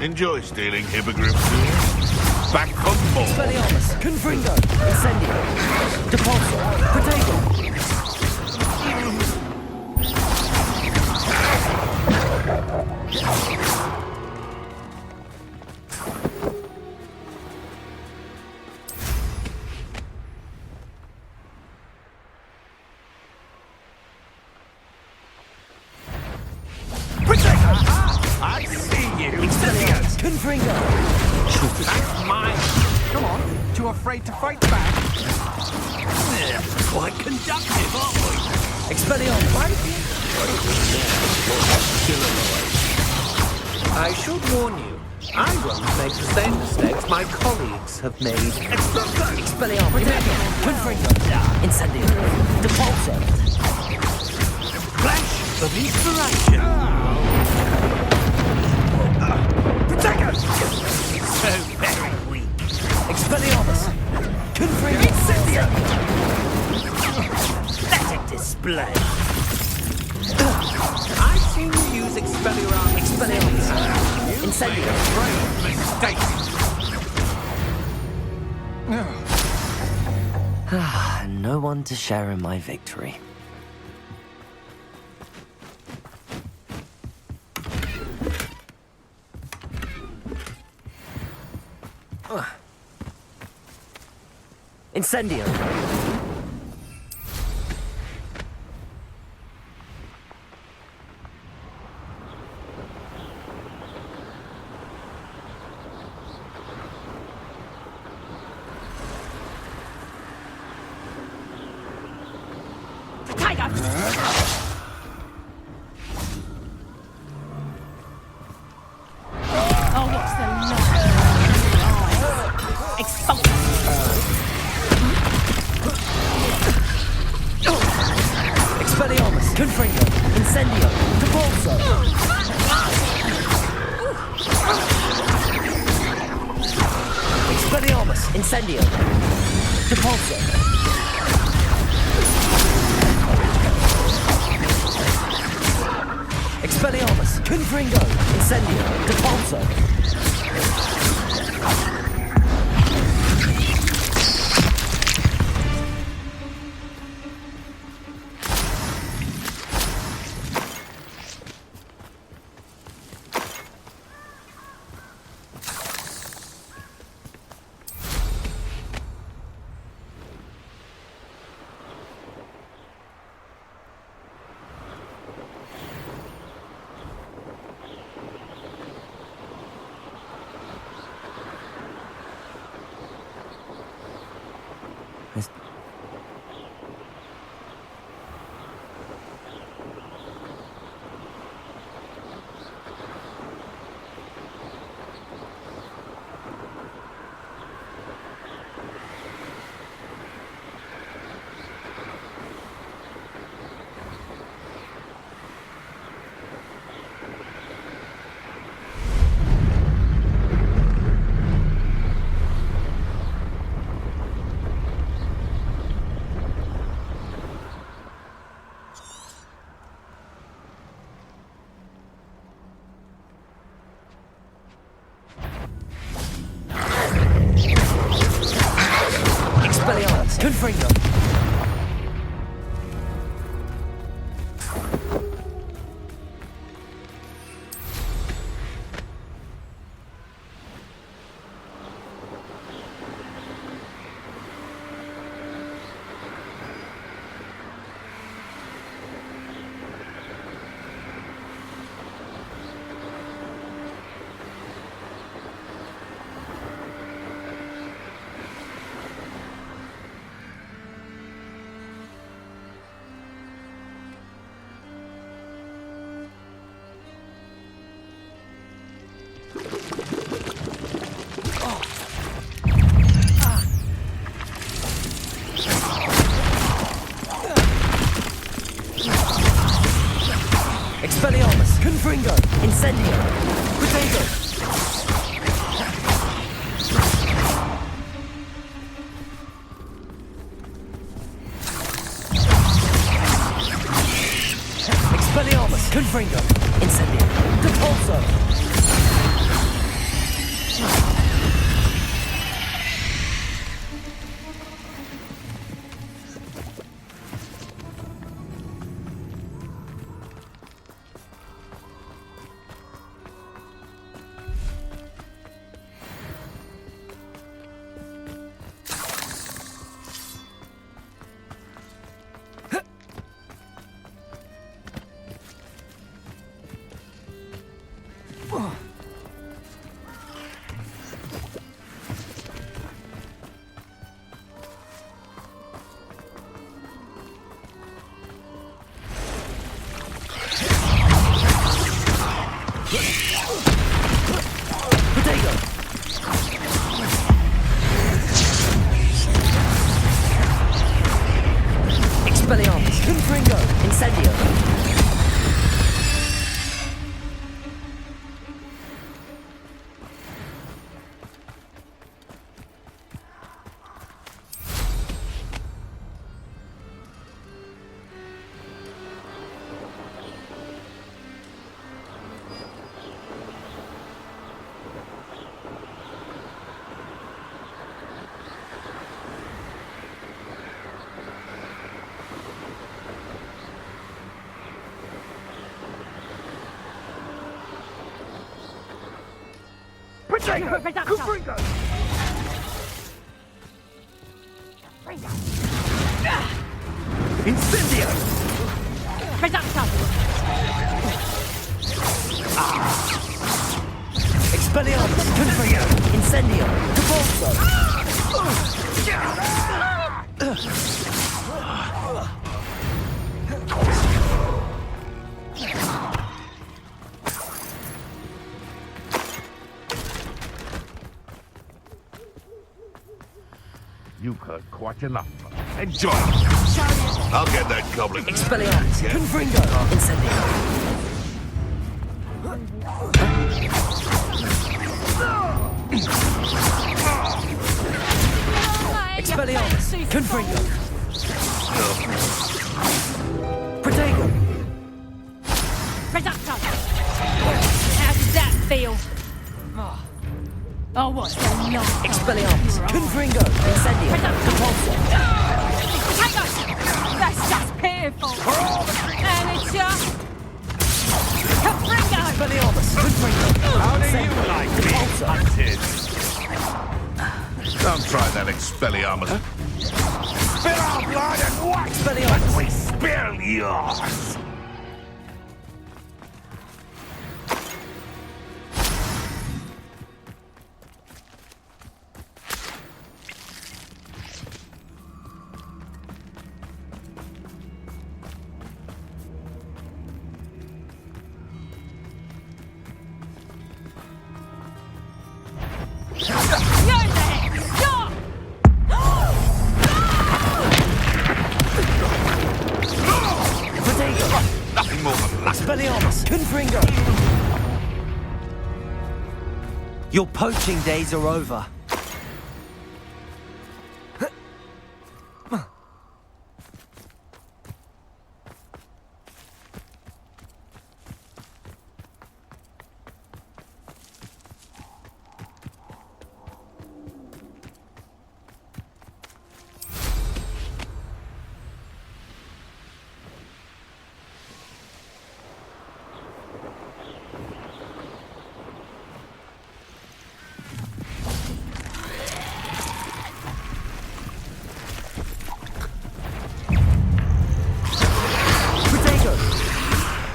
Enjoy stealing hippogriffs. Back on board. Expelliarmus. Confringo. Incendio. Depulso. Potato. I see you. Expelliarmus. Confringo. That's mine. Come on. Too afraid to fight back? Quite conductive, aren't we? Expelliarmus. I should warn you, I won't make the same mistakes my colleagues have made. Expelliarmus. Confringo. Incendio. Depulso. Flash of inspiration. Expelliarmus! Incendio! No one to share in my victory. Incendio! Oh, what's the love? Expulsion. Expelliarmus! Confringo! Incendio! Depulso! Expelliarmus! Incendio! Depulso! Expelliarmus! Confringo! Incendio! Depulso! Expelliarmus! Confringo! Expelliarmus! Confringo! Incendio! Potato! Expelliarmus! Confringo! Incendio! Depulso! Expelliarmus! Confringo! Incendio! Potato! Confringo! Incendio! Expelliarmus! Confringo! Incendio! Cabolso! You've heard quite enough. Enjoy! I'll get that goblin. Expelliarmus! Confringo! Incendio! Expelliarmus! Confringo! Protego! How did that feel? Oh, what's going on? Expelliarmus! Confringo! Incendio! Cabolso! That's just pitiful. And it's just... Confringo! Expelliarmus! Confringo! How do you like being hunted? Don't try that, Expelliarmus. Spill our blood and what? Expelliarmus! We spill yours! Nothing more than luck. Expelliarmus! Confringo! Your poaching days are over.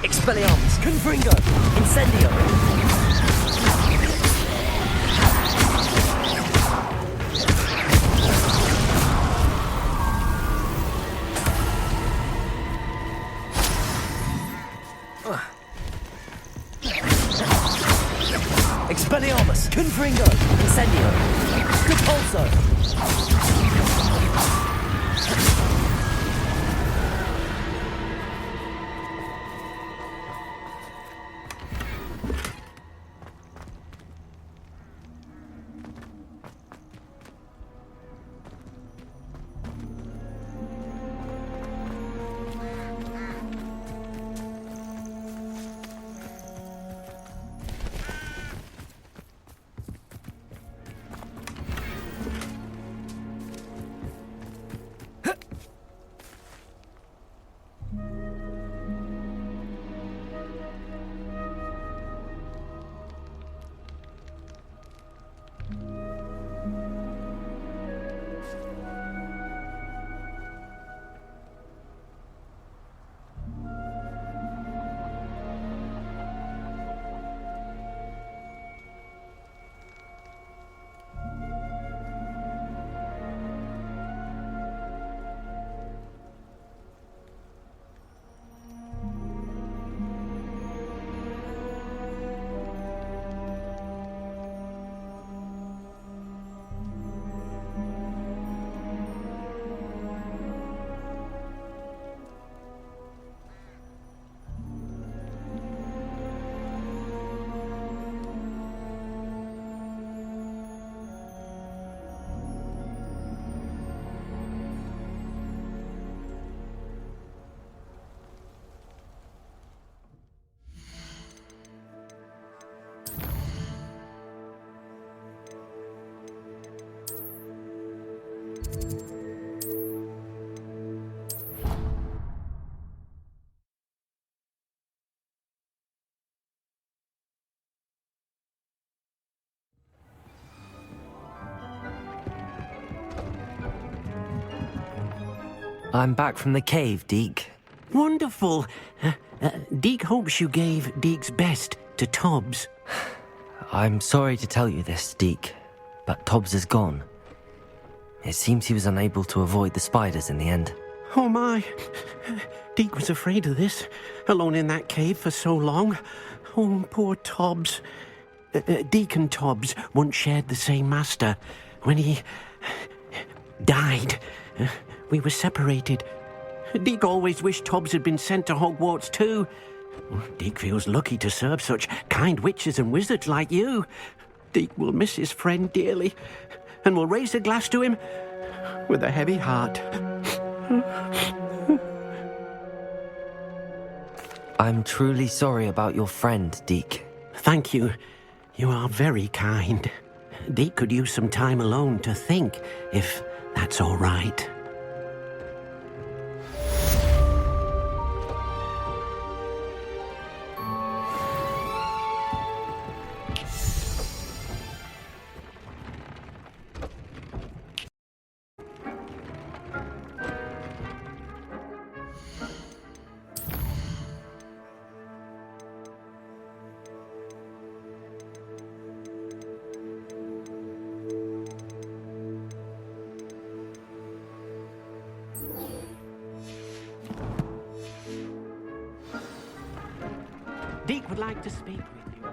Expelliarmus! Confringo! Incendio! Expelliarmus! Confringo! Incendio! Cabolso! I'm back from the cave, Deke. Wonderful. Deke hopes you gave Deke's best to Tobbs. I'm sorry to tell you this, Deke, but Tobbs is gone. It seems he was unable to avoid the spiders in the end. Oh my. Deke was afraid of this, alone in that cave for so long. Oh, poor Tobbs. Deke and Tobbs once shared the same master. When he died, we were separated. Deke always wished Tobbs had been sent to Hogwarts too. Deke feels lucky to serve such kind witches and wizards like you. Deke will miss his friend dearly, and will raise a glass to him with a heavy heart. I'm truly sorry about your friend, Deke. Thank you. You are very kind. Deke could use some time alone to think, if that's all right. Deke would like to speak with you.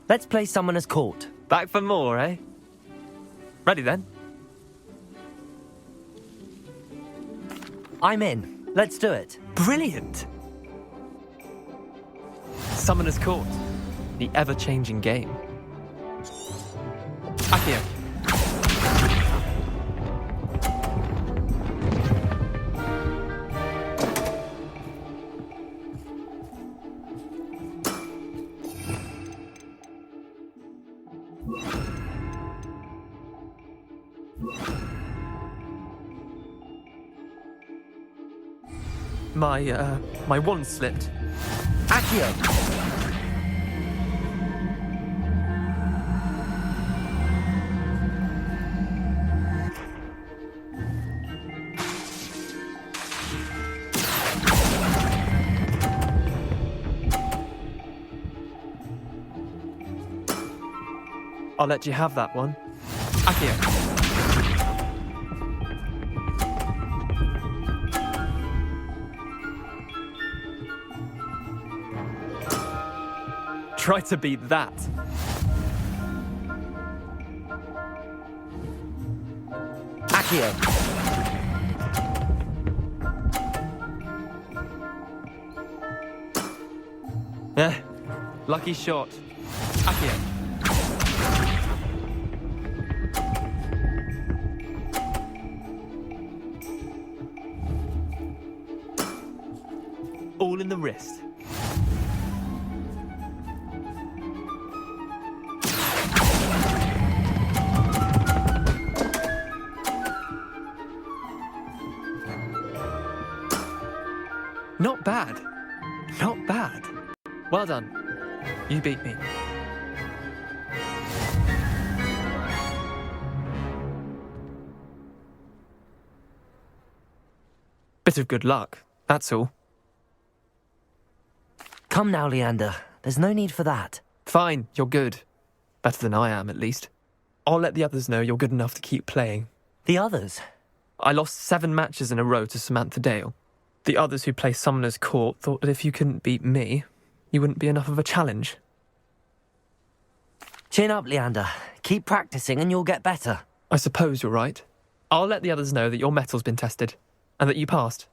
Let's play Summoner's Court. Back for more, eh? Ready then? I'm in. Let's do it. Brilliant! Summoner's Court. The ever-changing game. Accio. My wand slipped. Accio! I'll let you have that one. Accio. Try to beat that. Accio. Lucky shot. Accio. All in the wrist. Not bad. Not bad. Well done. You beat me. Bit of good luck, that's all. Come now, Leander. There's no need for that. Fine, you're good. Better than I am, at least. I'll let the others know you're good enough to keep playing. The others? I lost 7 matches in a row to Samantha Dale. The others who play Summoner's Court thought that if you couldn't beat me, you wouldn't be enough of a challenge. Chin up, Leander. Keep practicing and you'll get better. I suppose you're right. I'll let the others know that your metal's been tested, and that you passed.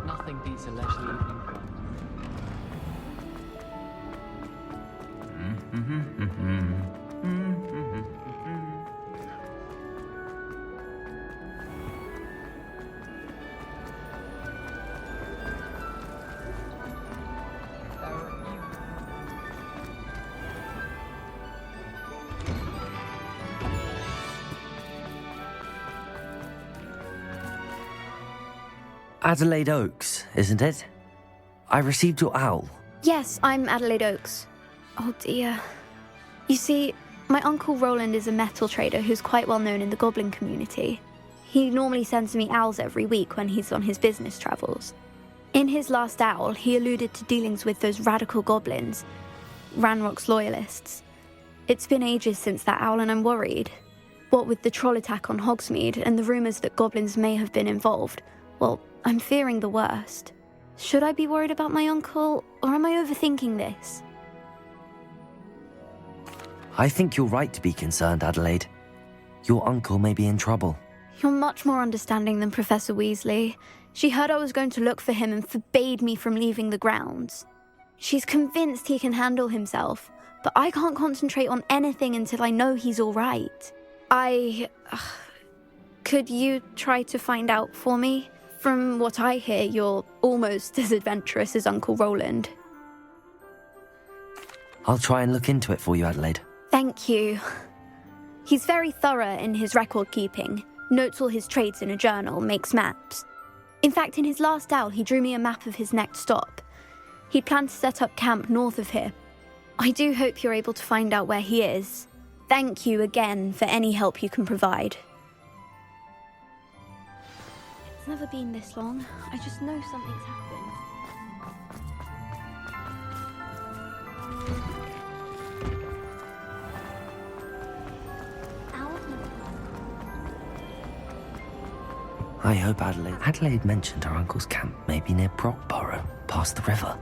Nothing beats a leisurely evening fun. Adelaide Oaks, isn't it? I received your owl. Yes, I'm Adelaide Oaks. Oh dear. You see, my uncle Roland is a metal trader who's quite well known in the goblin community. He normally sends me owls every week when he's on his business travels. In his last owl, he alluded to dealings with those radical goblins, Ranrock's loyalists. It's been ages since that owl and I'm worried. What with the troll attack on Hogsmeade and the rumours that goblins may have been involved, well, I'm fearing the worst. Should I be worried about my uncle, or am I overthinking this? I think you're right to be concerned, Adelaide. Your uncle may be in trouble. You're much more understanding than Professor Weasley. She heard I was going to look for him and forbade me from leaving the grounds. She's convinced he can handle himself, but I can't concentrate on anything until I know he's all right. Could you try to find out for me? From what I hear, you're almost as adventurous as Uncle Roland. I'll try and look into it for you, Adelaide. Thank you. He's very thorough in his record keeping, notes all his trades in a journal, makes maps. In fact, in his last owl, he drew me a map of his next stop. He planned to set up camp north of here. I do hope you're able to find out where he is. Thank you again for any help you can provide. It's never been this long. I just know something's happened. I hope Adelaide mentioned her uncle's camp may be near Brockborough, past the river.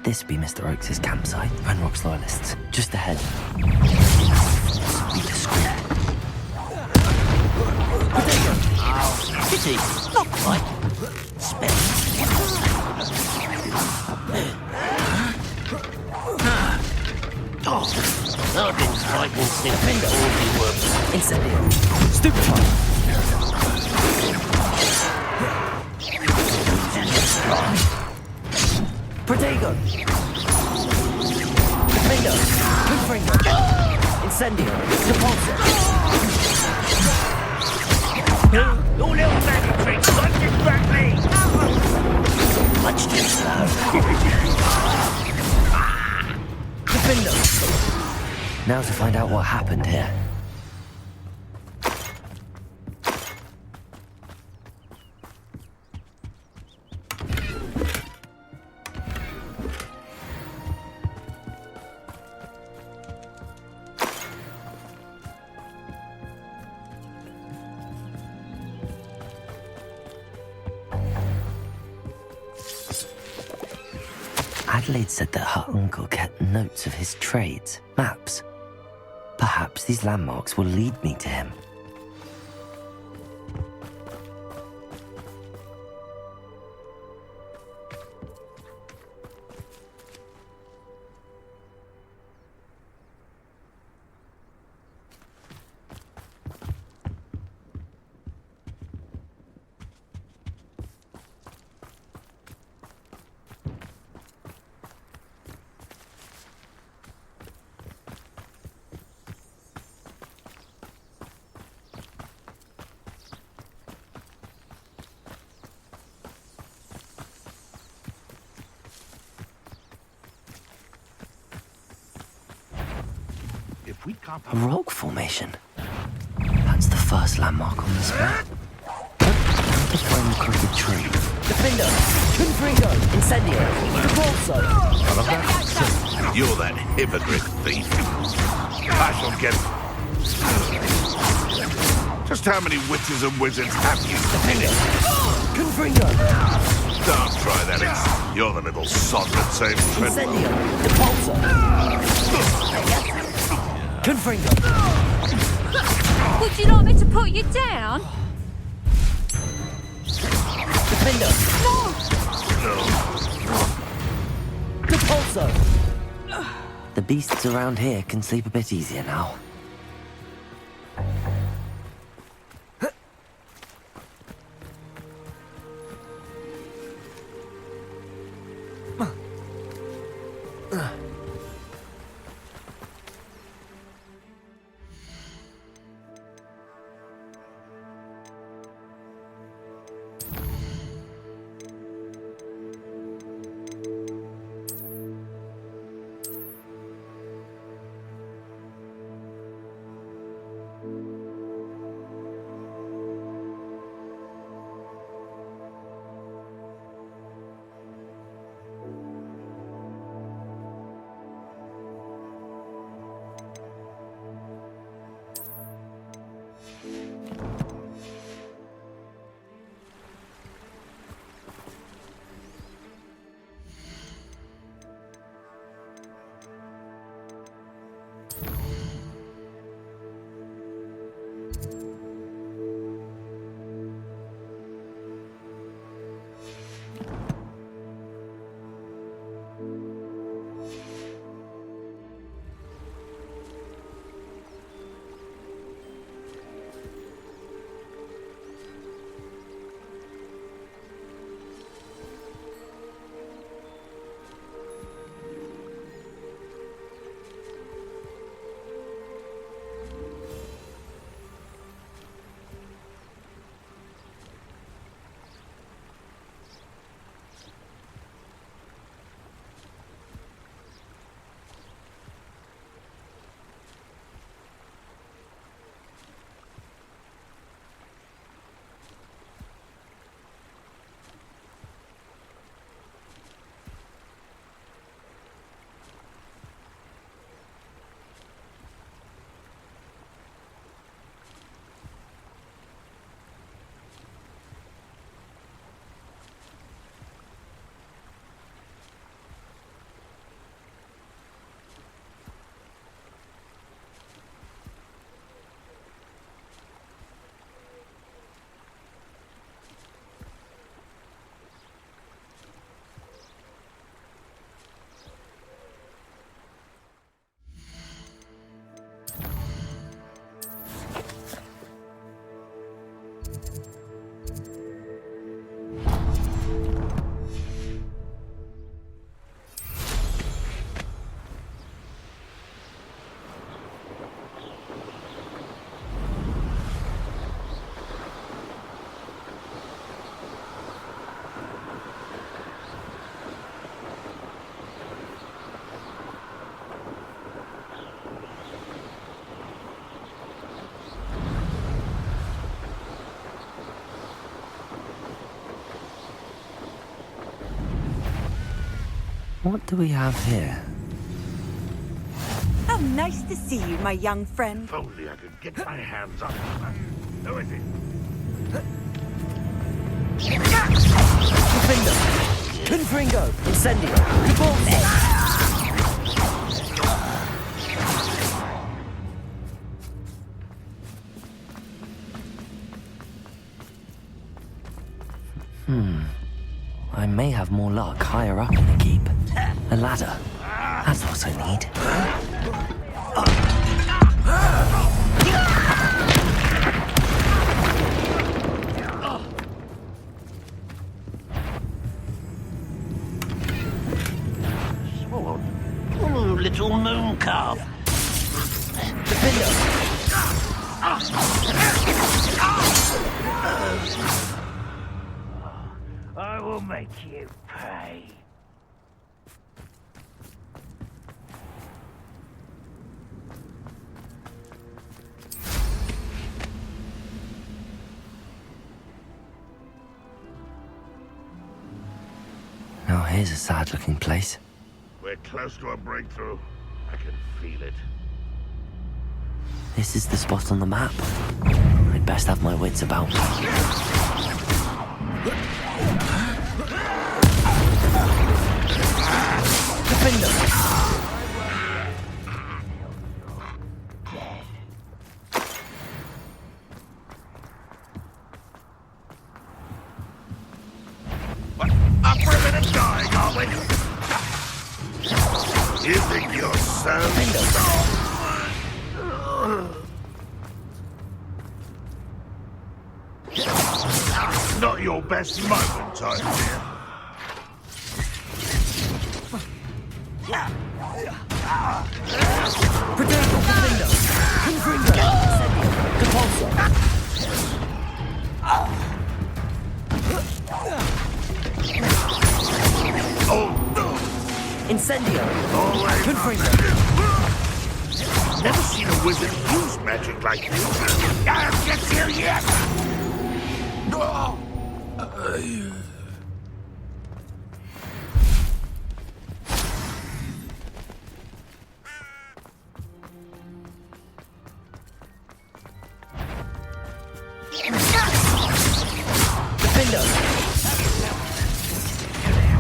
Could this be Mr. Oakes' campsite? Ranrock's loyalists, just ahead. Be discreet. Pity. Not quite. Spell. I've been frightened since all you were. Incendio. Stupefy. Protego. Defendo. Confringo. Incendio. Repulsor. Your little magic tricks won't distract me. Much too slow. Defendo. Now to find out what happened here. Adelaide said that her uncle kept notes of his trades, maps. Perhaps these landmarks will lead me to him. A rock formation. That's the first landmark on this map. Just find the crooked tree. Defendo. Confringo. Incendio. Repulsor. You're that hypocrite thief. I shall get... Just how many witches and wizards have you defended? Confringo. Don't try that. You're the little sod that saved Trenton. Incendio. Repulsor. Confringo. Would you like me to put you down? Defendo. No. Repulsor. The beasts around here can sleep a bit easier now. What do we have here? How nice to see you, my young friend. If only I could get my hands on it. Who is it? Confringo! Confringo! Incendio! Cabalse! I may have more luck higher up in the keep. A ladder. That's what I need. Oh, little moon calf. I will make you pay. Now here's a sad-looking place. We're close to a breakthrough. I can feel it. This is the spot on the map. I'd best have my wits about me. What? Up for a minute dying, are we? You think you're so... Not your best moment, I fear. Protego! Confringo! Confringo! Cabalse! Incendio! Confringo! Never seen a wizard use magic like this. I'll get you yet!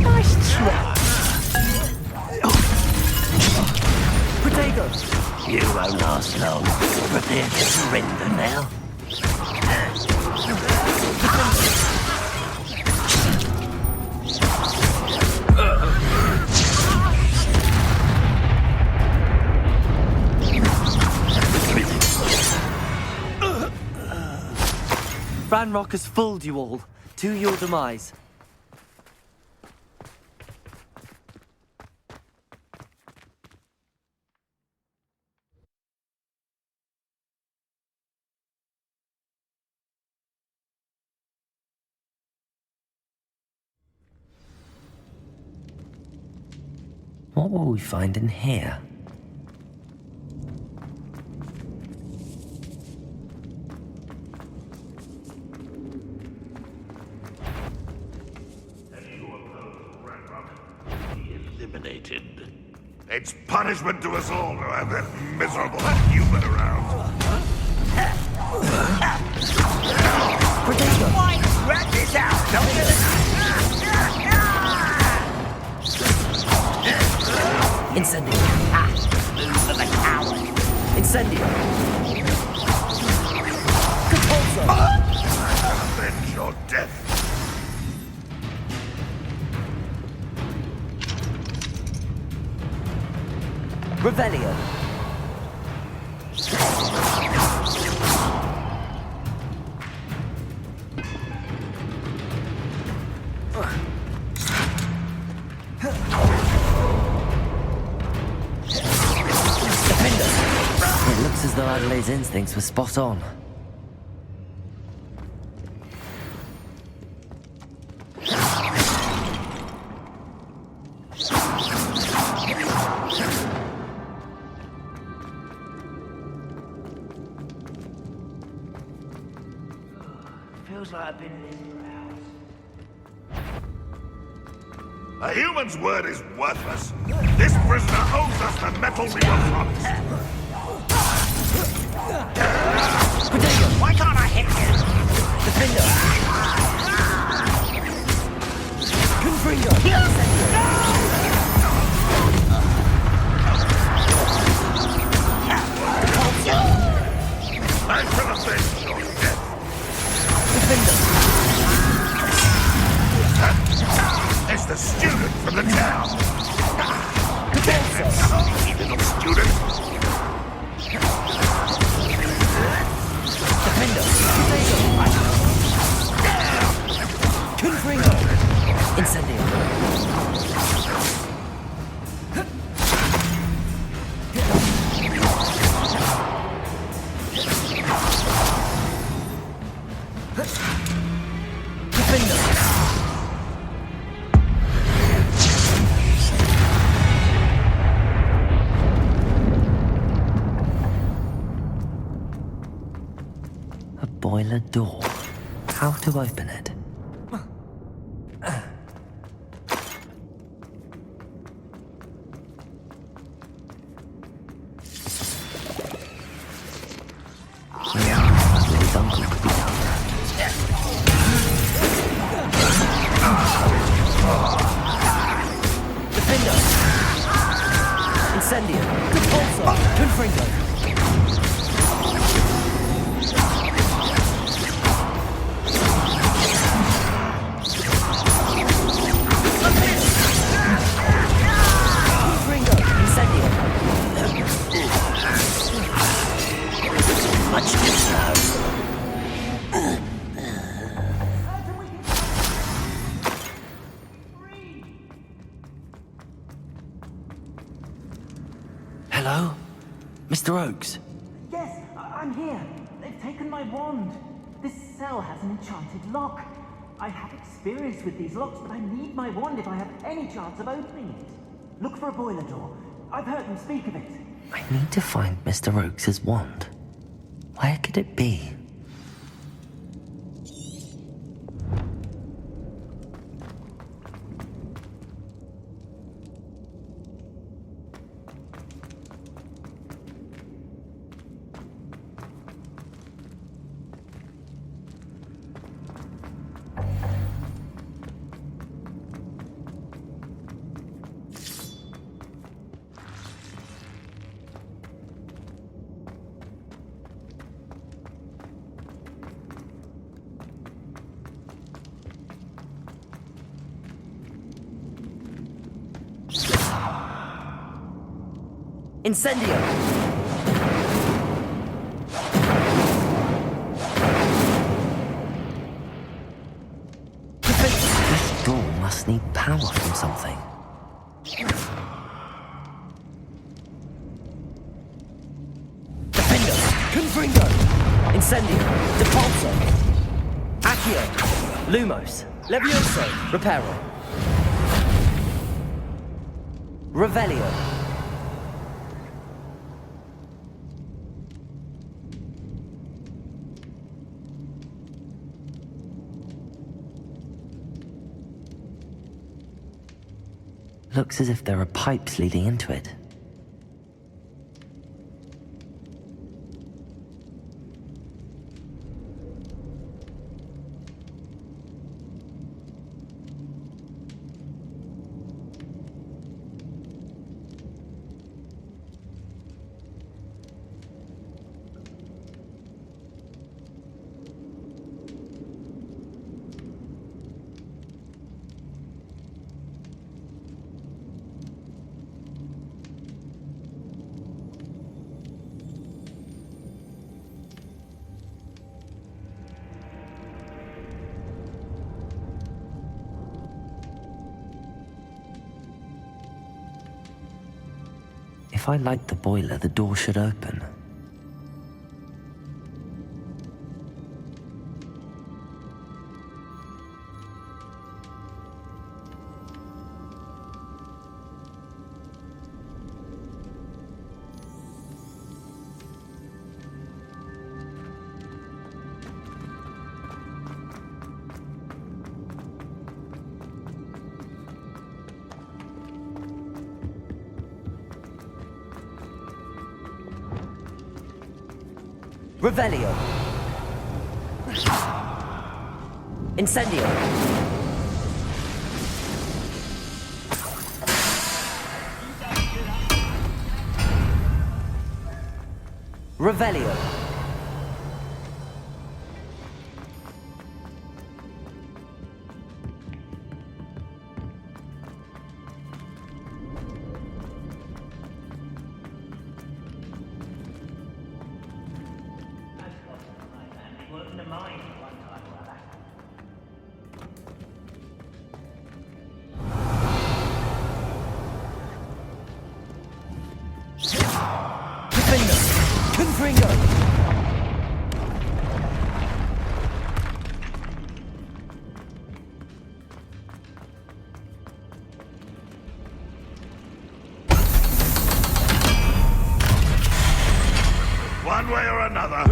Nice try! Protego! You won't last long. Prepare to surrender now. Ranrock has fooled you all. To your demise. What will we find in here? Eliminated. It's punishment to us all to have that miserable human around. Protego! Rat this out! Don't get it! Incendio! Move for the coward! Incendio! Cabalse! Avenge your death! Revelio! It looks as though Adelaide's instincts were spot on. Feels like I've been in this for hours. A human's word is worthless. This prisoner owes us the metal we were promised. Why can't I hit you? Defender! Confringo! I shall avenge your death. Defender! It's the student from the town. Defender! Sneaky little student. Defender! Confringo! Incendio! A boiler door. How to open it? Defender! Incendio! Depulso! Confringo! Confringo! Incendio! Much too slow. Hello? Mr. Oakes? Yes, I'm here. They've taken my wand. This cell has an enchanted lock. I have experience with these locks, but I need my wand if I have any chance of opening it. Look for a boiler door. I've heard them speak of it. I need to find Mr. Oakes' wand. Where could it be? Incendio! This door must need power from something. Defender! Confringo! Incendio! Depulso! Accio! Lumos! Levioso! Reparo! Revelio! Looks as if there are pipes leading into it. If I light the boiler, the door should open. Revelio. Incendio. Revelio. One way or another.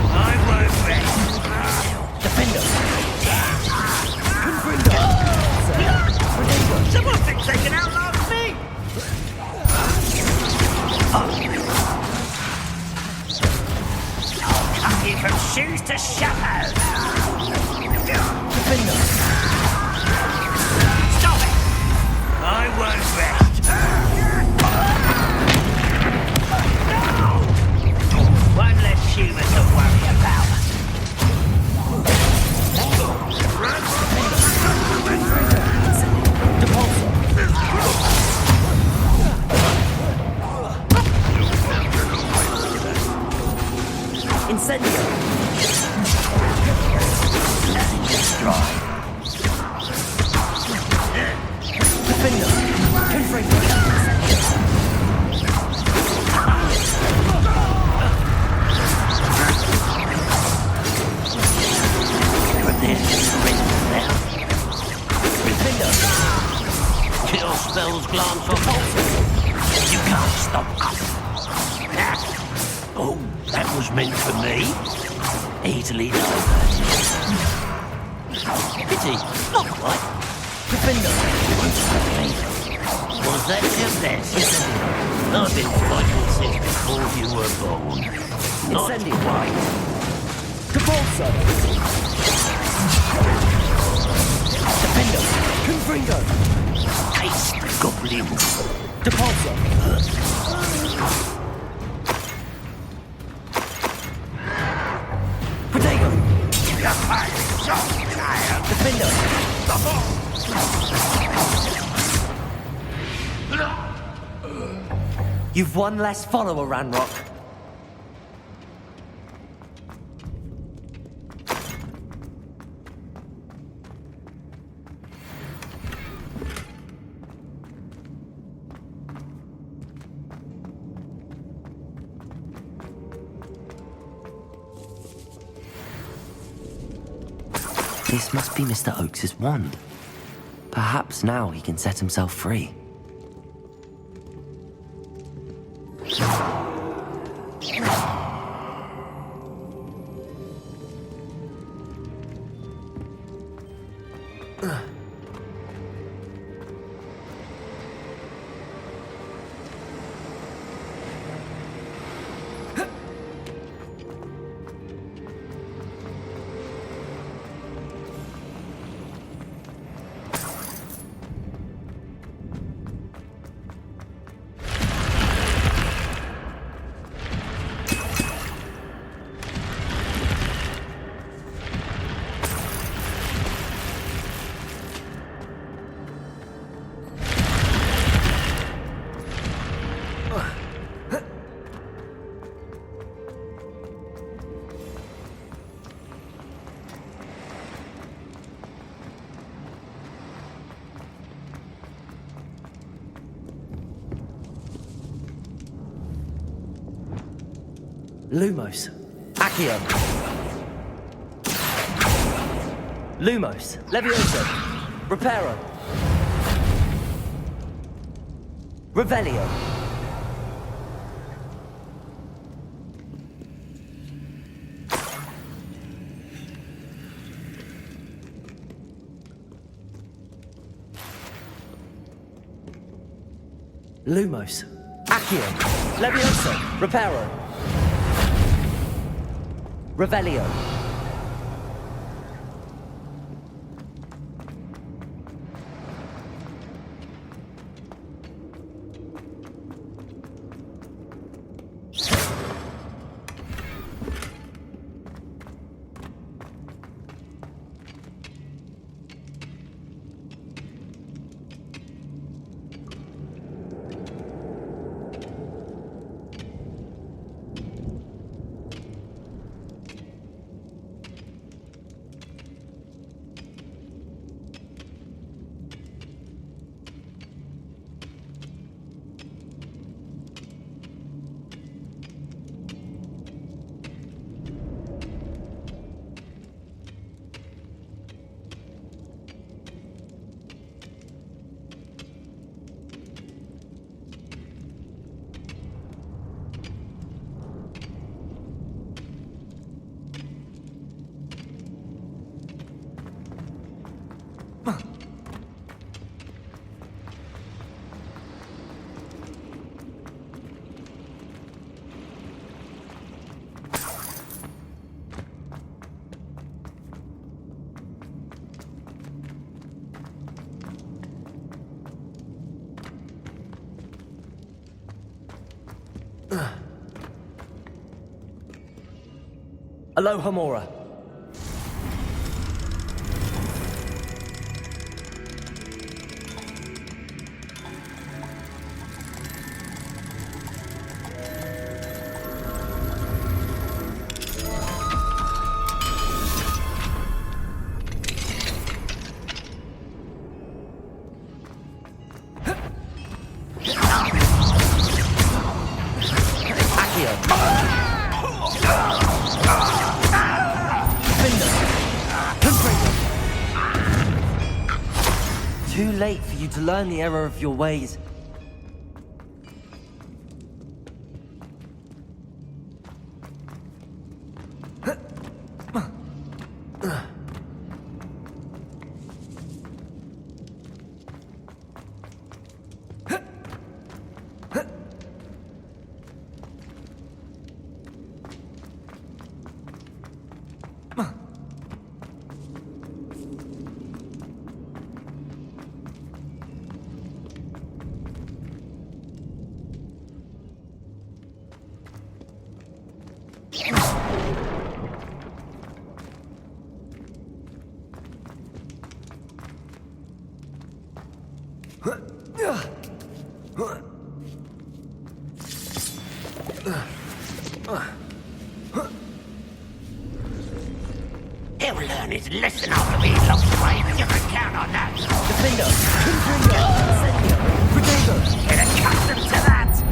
I won't rest. Defender. Confringo. Someone thinks they can outlast me. I'll cut you from shoes to shutters. Defender. Stop it. I won't rest. One less human to worry about. Incendio. Destroy. Defender. Confringo. Kill spells glance off. You can't stop us. Oh, that was meant for me. Easily done. Pity, not quite. Defender. Was that your best? I've been fighting since before you were born. Not quite. Capolso. Defender. Confringo. Taste the goblin. Depulso. Protego. Defender. You've one less follower, Ranrock. This must be Mr. Oakes' wand. Perhaps now he can set himself free. Lumos. Accio. Lumos. Levioso. Reparo. Revelio. Lumos. Accio. Levioso. Reparo. Revelio. Aloha Mora. Too late for you to learn the error of your ways. He'll learn his lesson after being locked away. You can count on that. Defender. Confringo. Protego. Get accustomed to that.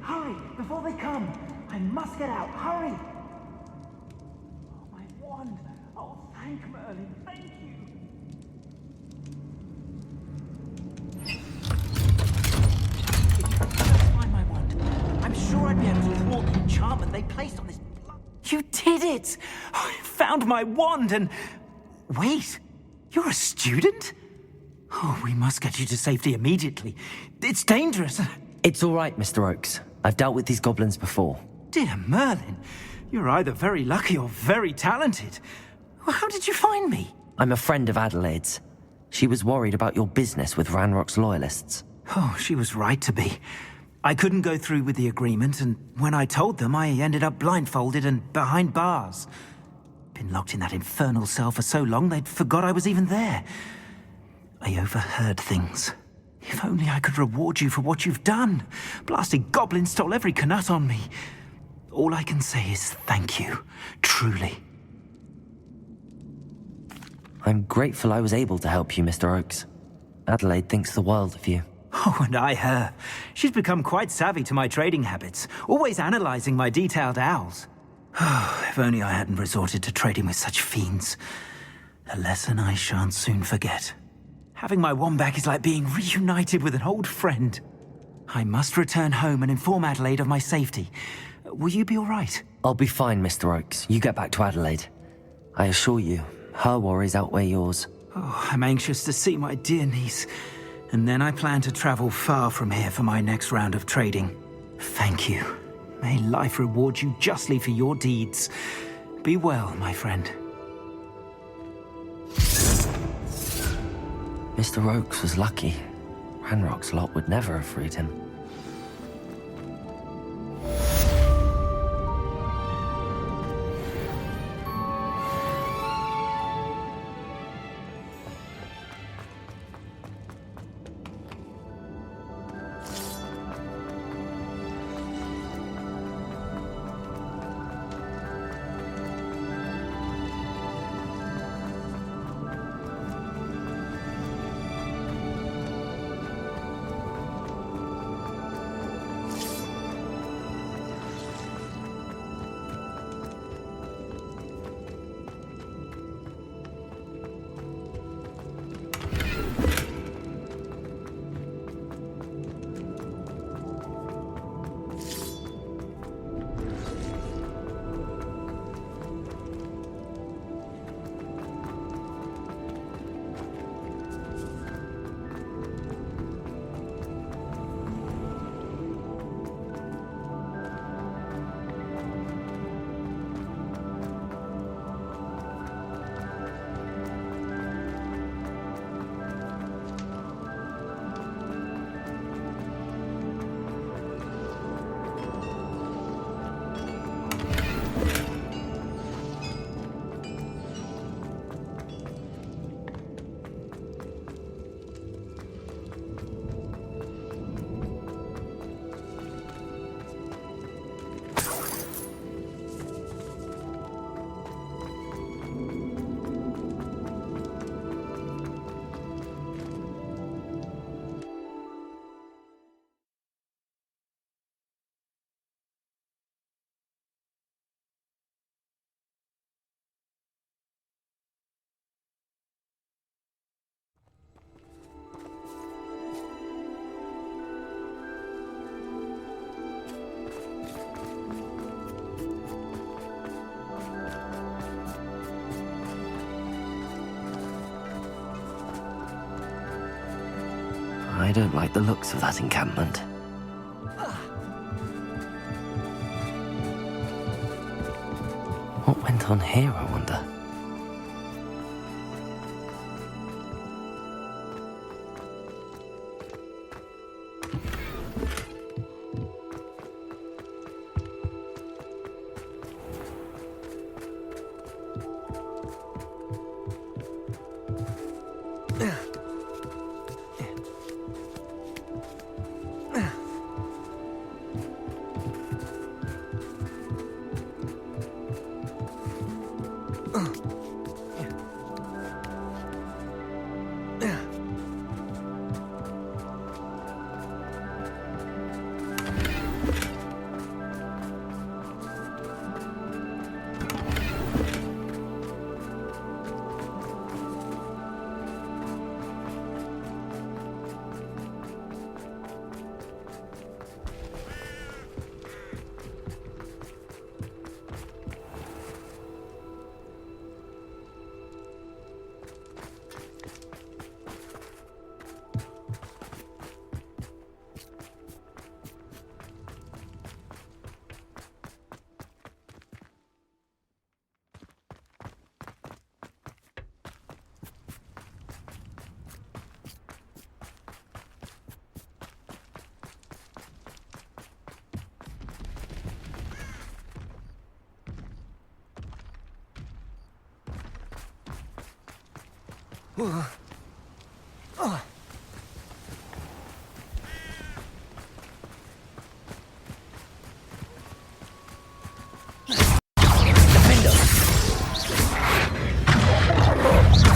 Hurry, before they come! I must get out, hurry! Oh, my wand! Oh, thank Merlin, thank you! Find my wand. I'm sure I'd be able to thwart the enchantment they placed on this. You did it! I found my wand and... Wait, you're a student? Oh, we must get you to safety immediately. It's dangerous. It's all right, Mr. Oakes. I've dealt with these goblins before. Dear Merlin, you're either very lucky or very talented. How did you find me? I'm a friend of Adelaide's. She was worried about your business with Ranrock's loyalists. Oh, she was right to be. I couldn't go through with the agreement, and when I told them, I ended up blindfolded and behind bars. Been locked in that infernal cell for so long, they'd forgot I was even there. I overheard things. If only I could reward you for what you've done. Blasted goblin stole every canut on me. All I can say is thank you, truly. I'm grateful I was able to help you, Mr. Oakes. Adelaide thinks the world of you. Oh, and I her. She's become quite savvy to my trading habits, always analyzing my detailed owls. Oh, if only I hadn't resorted to trading with such fiends. A lesson I shan't soon forget. Having my wand back is like being reunited with an old friend. I must return home and inform Adelaide of my safety. Will you be all right? I'll be fine, Mr. Oakes. You get back to Adelaide. I assure you, her worries outweigh yours. Oh, I'm anxious to see my dear niece. And then I plan to travel far from here for my next round of trading. Thank you. May life reward you justly for your deeds. Be well, my friend. Mr. Oakes was lucky. Ranrock's lot would never have freed him. I don't like the looks of that encampment. What went on here, I wonder?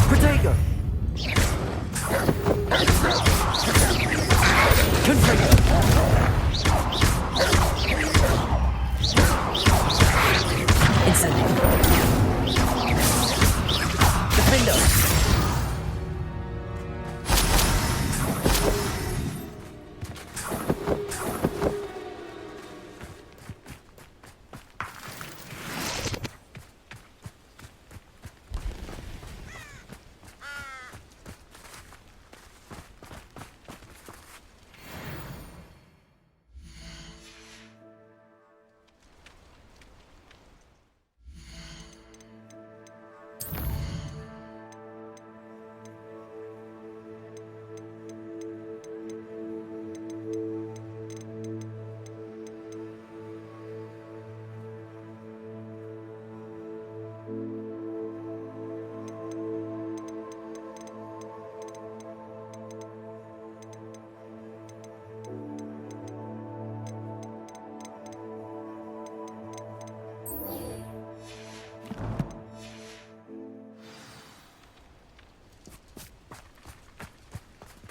Protego! Confringo!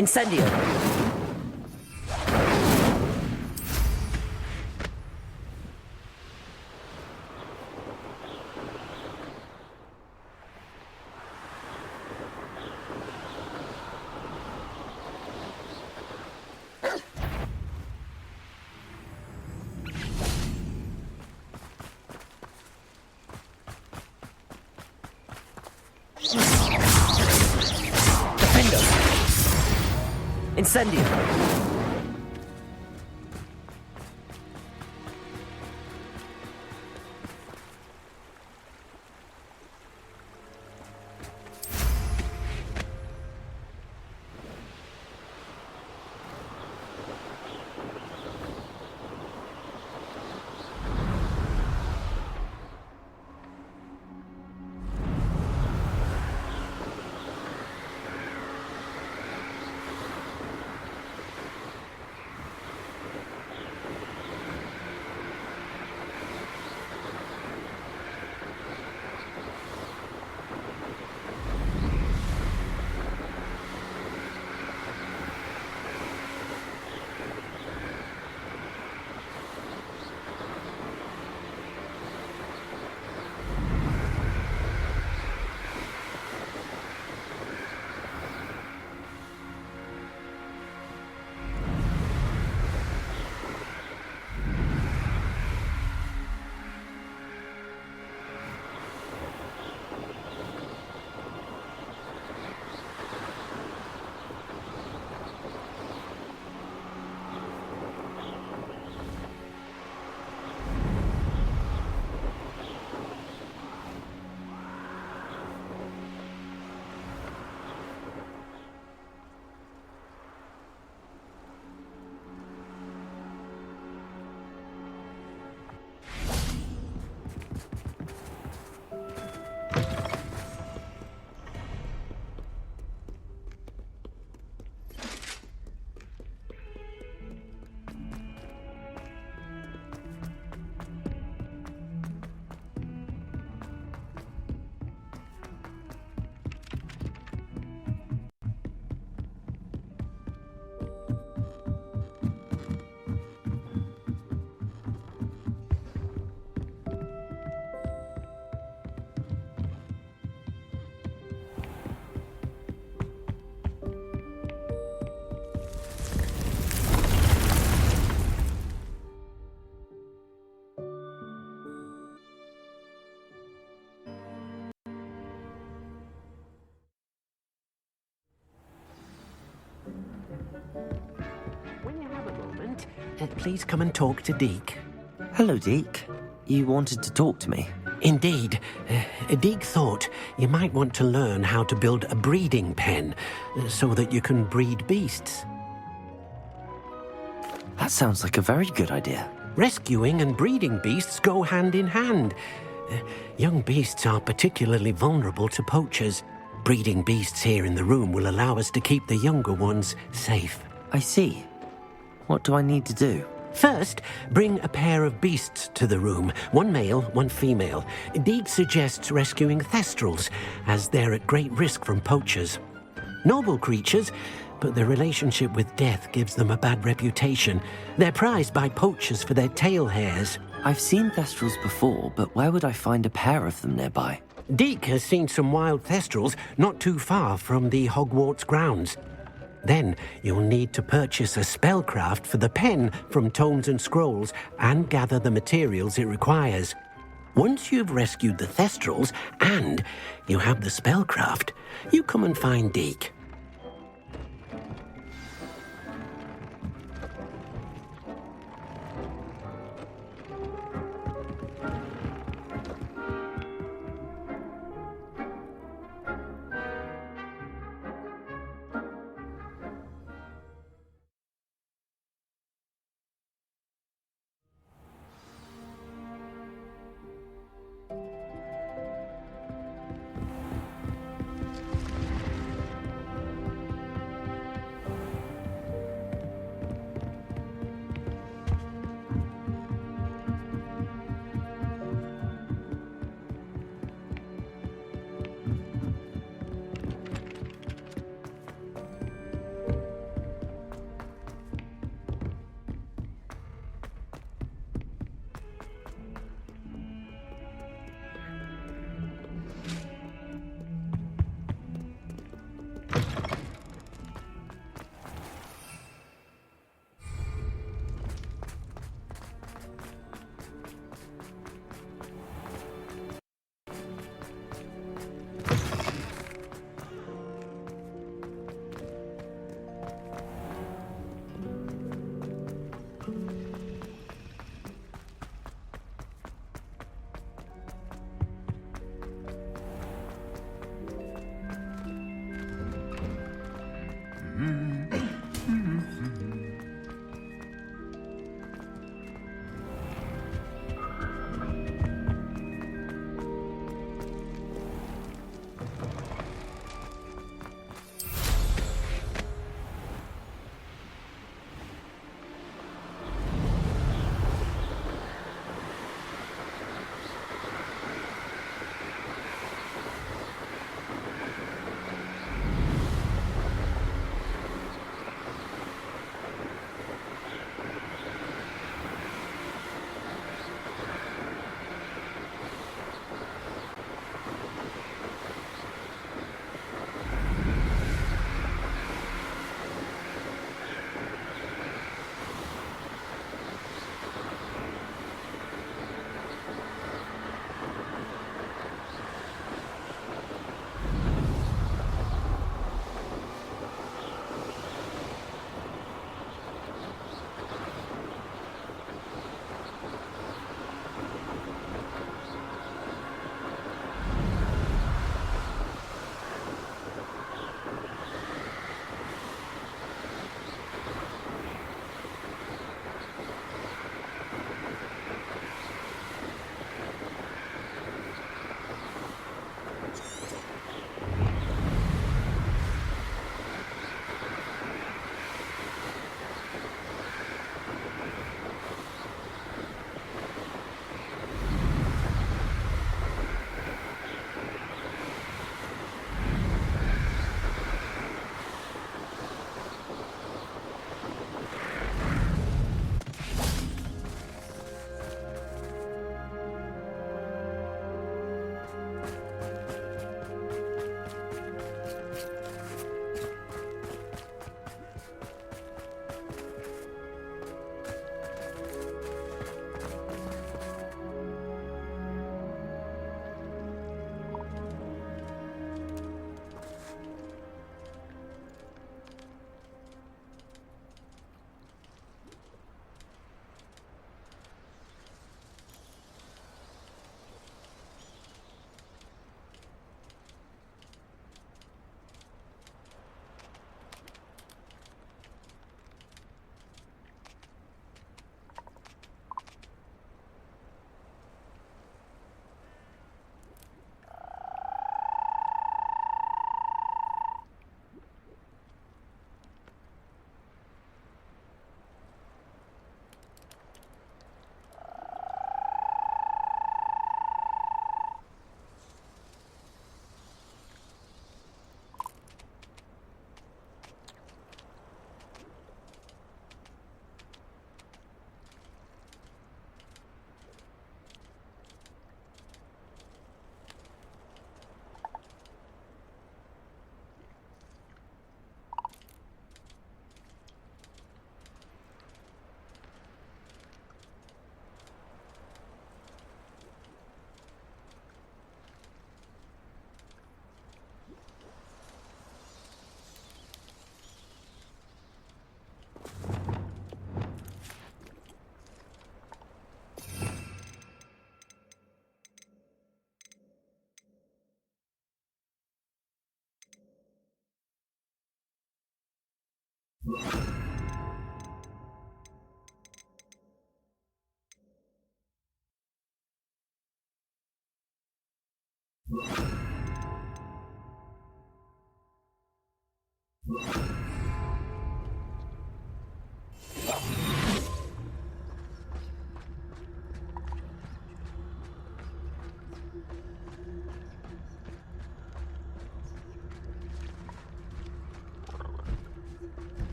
Incendio! Defendo! Incendio! Incendio! When you have a moment, please come and talk to Deke. Hello, Deke. You wanted to talk to me? Indeed. Deke thought you might want to learn how to build a breeding pen so that you can breed beasts. That sounds like a very good idea. Rescuing and breeding beasts go hand in hand. Young beasts are particularly vulnerable to poachers. Breeding beasts here in the room will allow us to keep the younger ones safe. I see. What do I need to do? First, bring a pair of beasts to the room. One male, one female. Deek suggests rescuing thestrals, as they're at great risk from poachers. Noble creatures, but their relationship with death gives them a bad reputation. They're prized by poachers for their tail hairs. I've seen thestrals before, but where would I find a pair of them nearby? Deek has seen some wild thestrals not too far from the Hogwarts grounds. Then you'll need to purchase a spellcraft for the pen from Tomes and Scrolls and gather the materials it requires. Once you've rescued the thestrals and you have the spellcraft, you come and find Deek.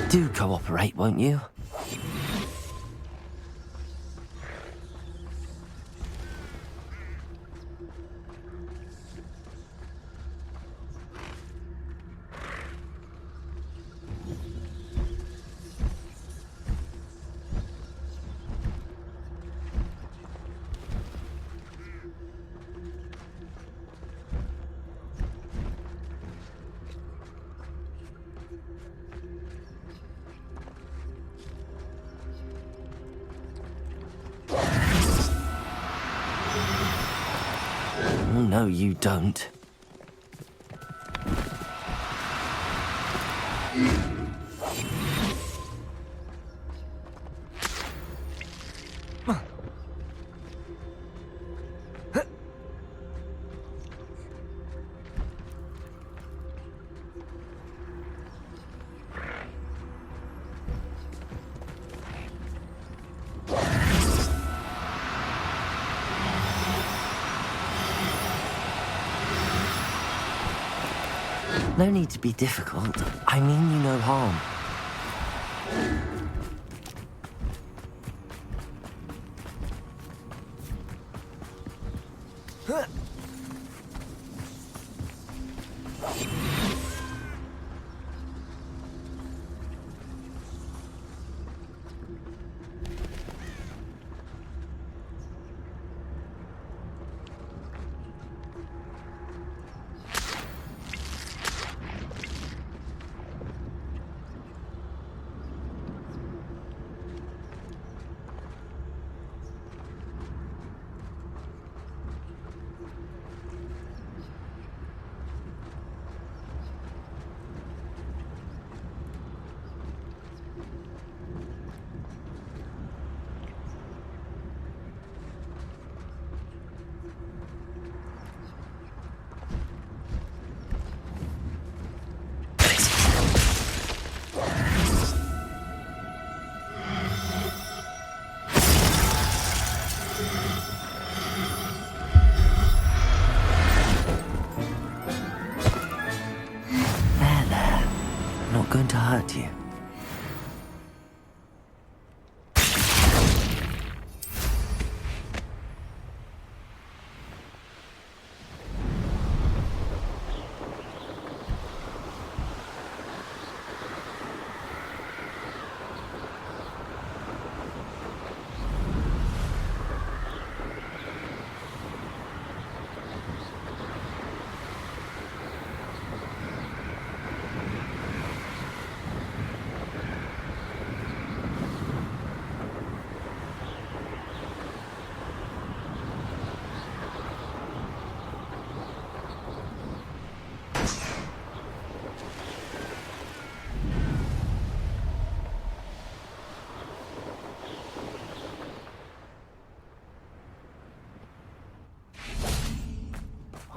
Do cooperate, won't you? No, you don't. No need to be difficult. I mean you no harm. Going to hurt you.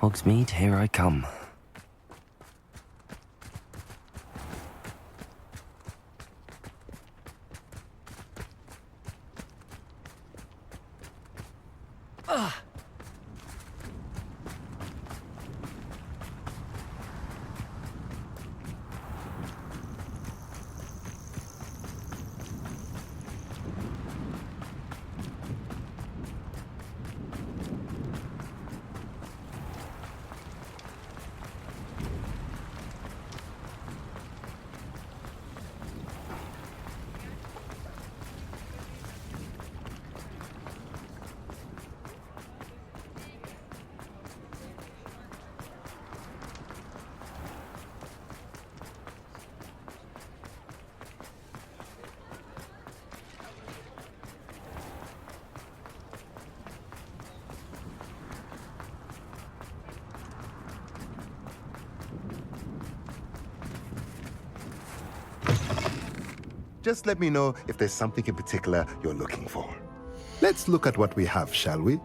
Hogsmeade, here I come. Just let me know if there's something in particular you're looking for. Let's look at what we have, shall we?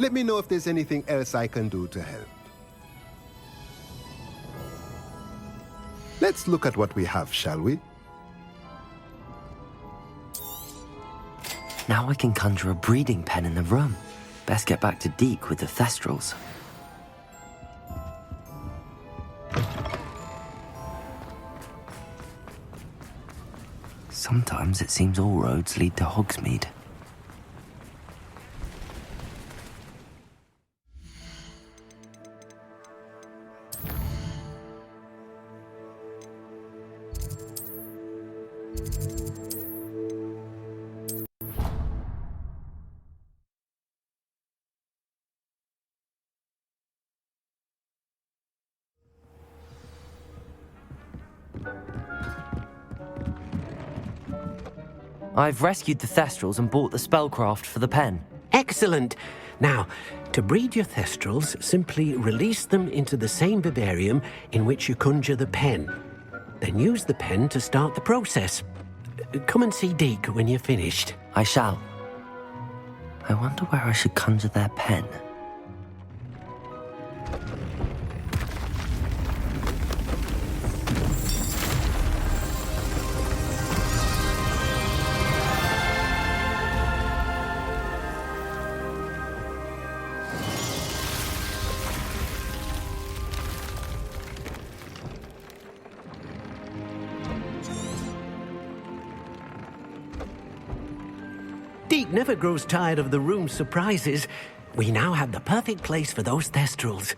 Let me know if there's anything else I can do to help. Let's look at what we have, shall we? Now I can conjure a breeding pen in the room. Best get back to Deke with the Thestrals. Sometimes it seems all roads lead to Hogsmeade. I've rescued the Thestrals and bought the spellcraft for the pen. Excellent! Now, to breed your Thestrals, simply release them into the same vivarium in which you conjure the pen. Then use the pen to start the process. Come and see Deke when you're finished. I shall. I wonder where I should conjure their pen. Deke never grows tired of the room's surprises. We now have the perfect place for those Thestrals.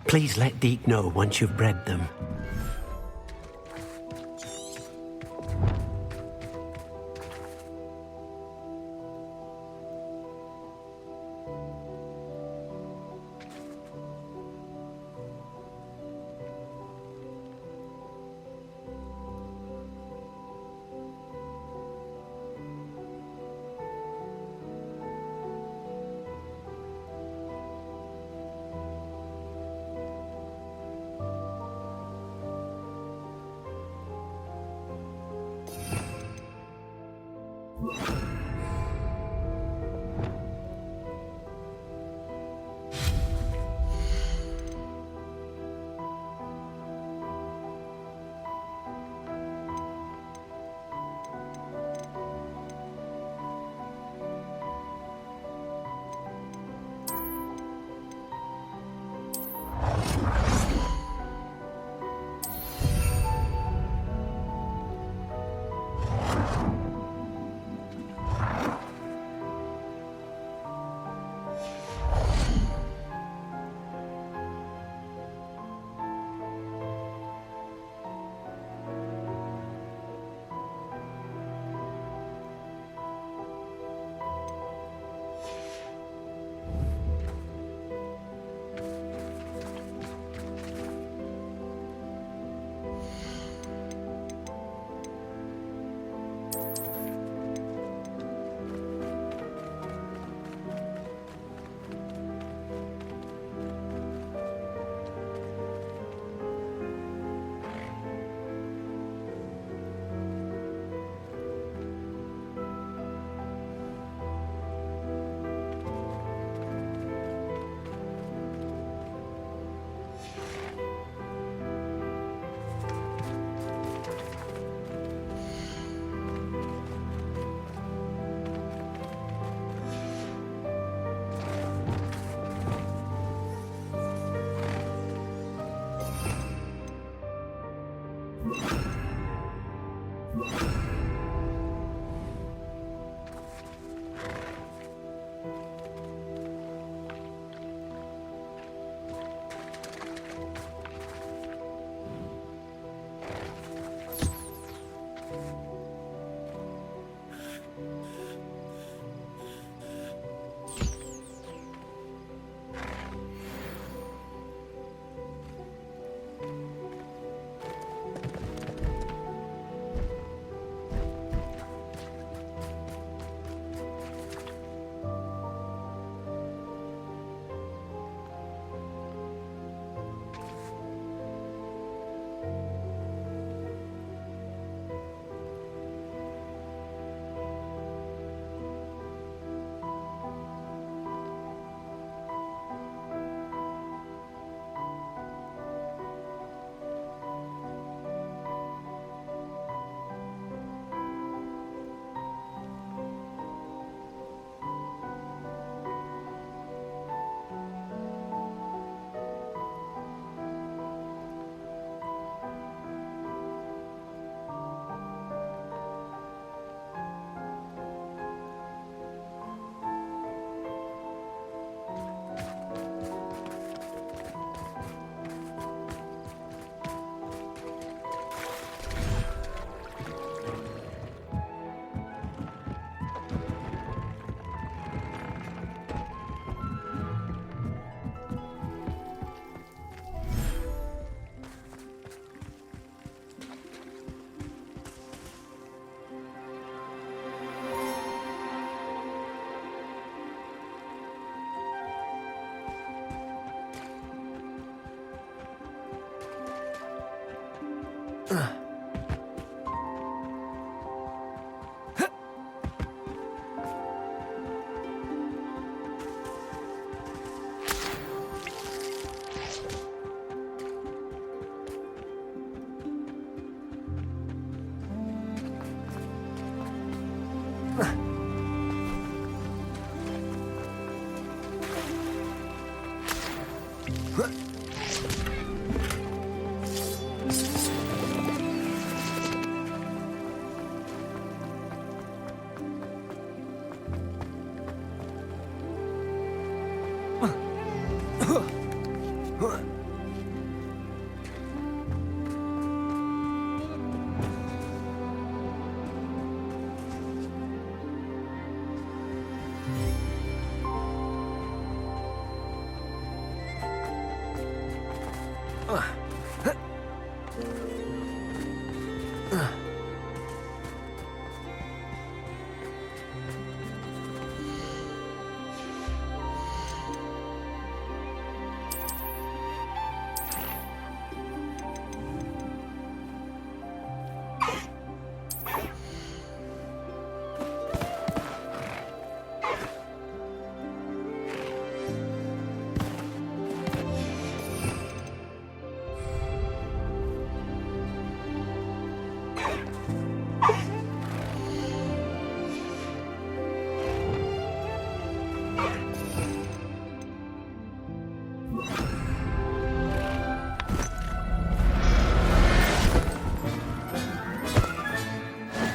Please let Deke know once you've bred them.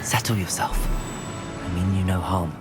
Settle yourself. I mean you no harm.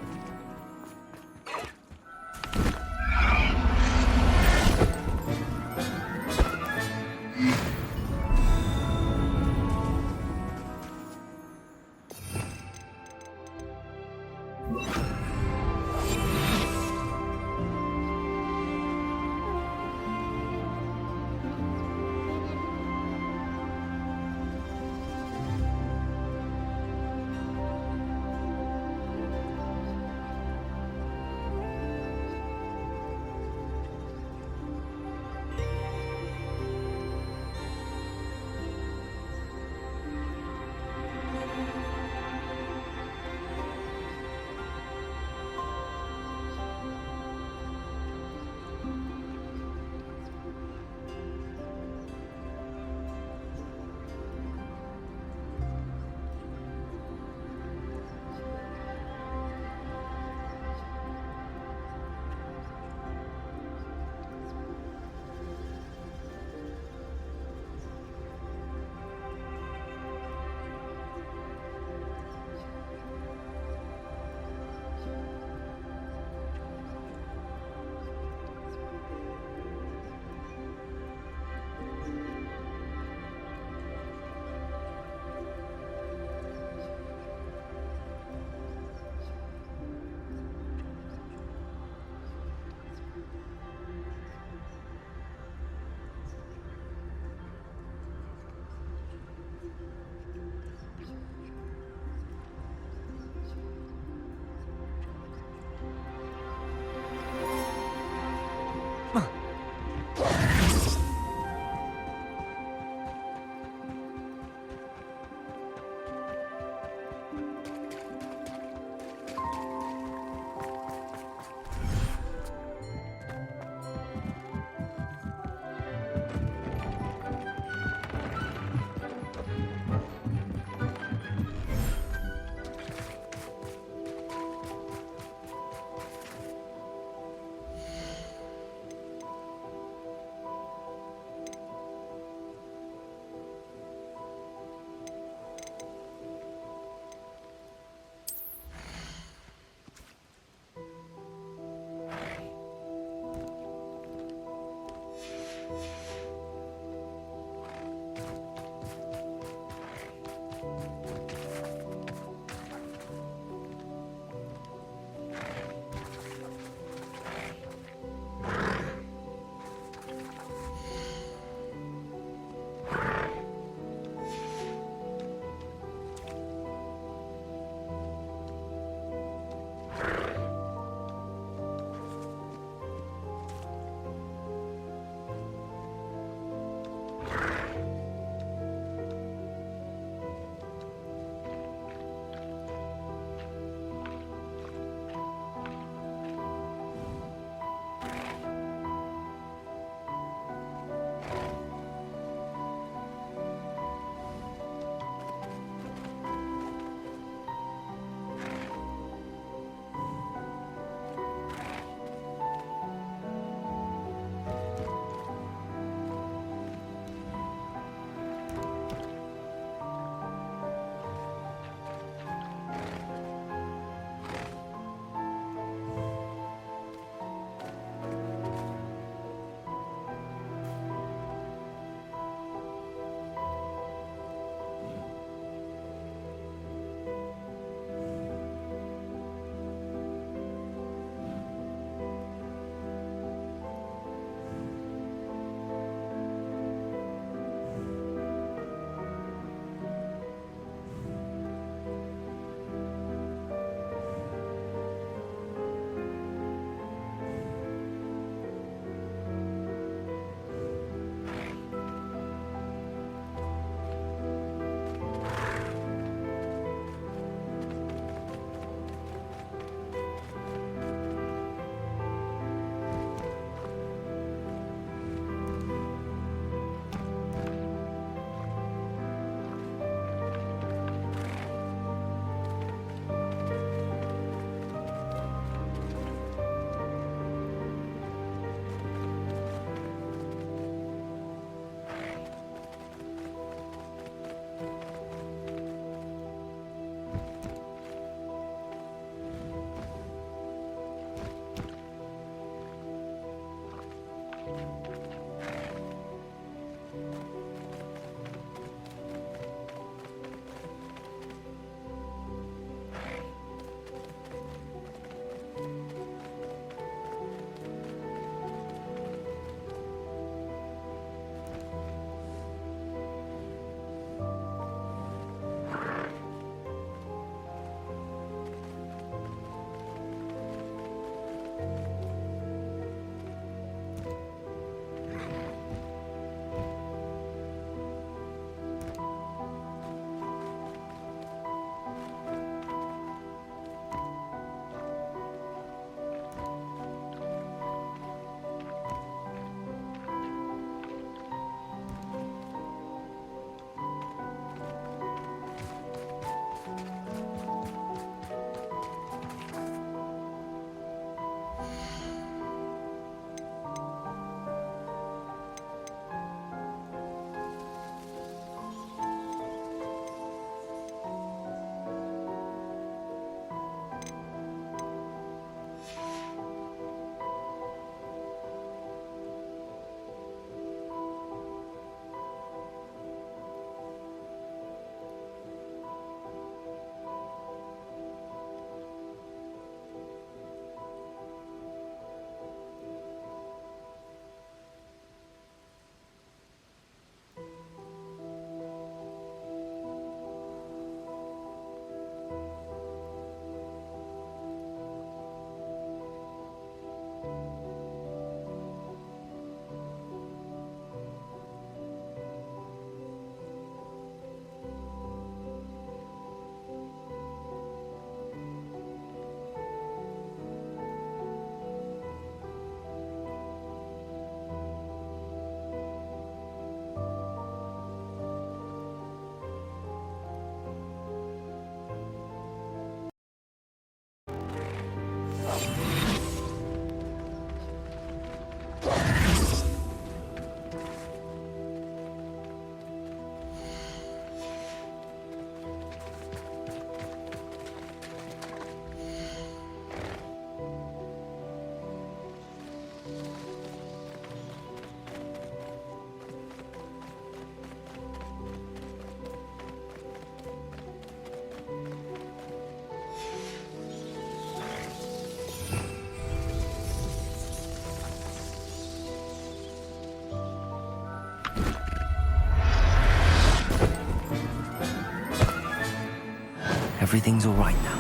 Everything's all right now.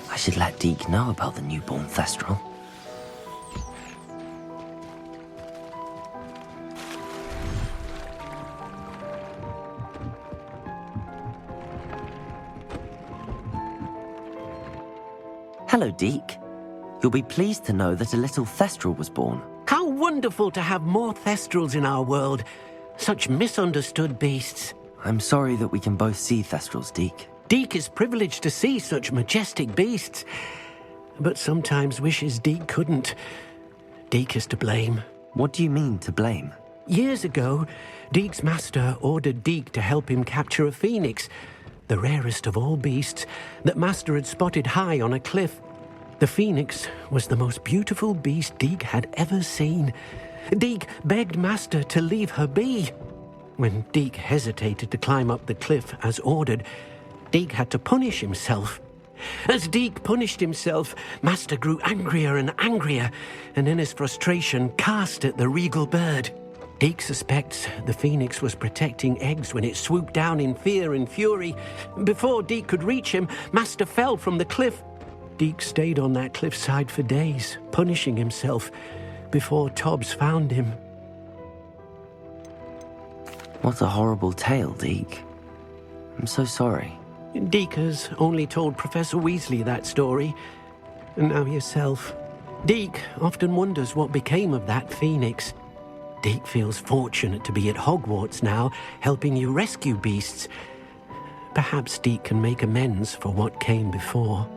I should let Deke know about the newborn Thestral. Hello, Deke. You'll be pleased to know that a little Thestral was born. How wonderful to have more Thestrals in our world. Such misunderstood beasts. I'm sorry that we can both see Thestrals, Deke. Deke is privileged to see such majestic beasts, but sometimes wishes Deke couldn't. Deke is to blame. What do you mean, to blame? Years ago, Deke's master ordered Deke to help him capture a phoenix, the rarest of all beasts, that master had spotted high on a cliff. The phoenix was the most beautiful beast Deke had ever seen. Deke begged master to leave her be. When Deke hesitated to climb up the cliff as ordered, Deke had to punish himself. As Deke punished himself, master grew angrier and angrier, and in his frustration cast at the regal bird. Deke suspects the phoenix was protecting eggs when it swooped down in fear and fury. Before Deke could reach him, master fell from the cliff. Deke stayed on that cliffside for days, punishing himself, before Tobbs found him. What a horrible tale, Deke. I'm so sorry. Deke has only told Professor Weasley that story, and now yourself. Deke often wonders what became of that phoenix. Deke feels fortunate to be at Hogwarts now, helping you rescue beasts. Perhaps Deke can make amends for what came before.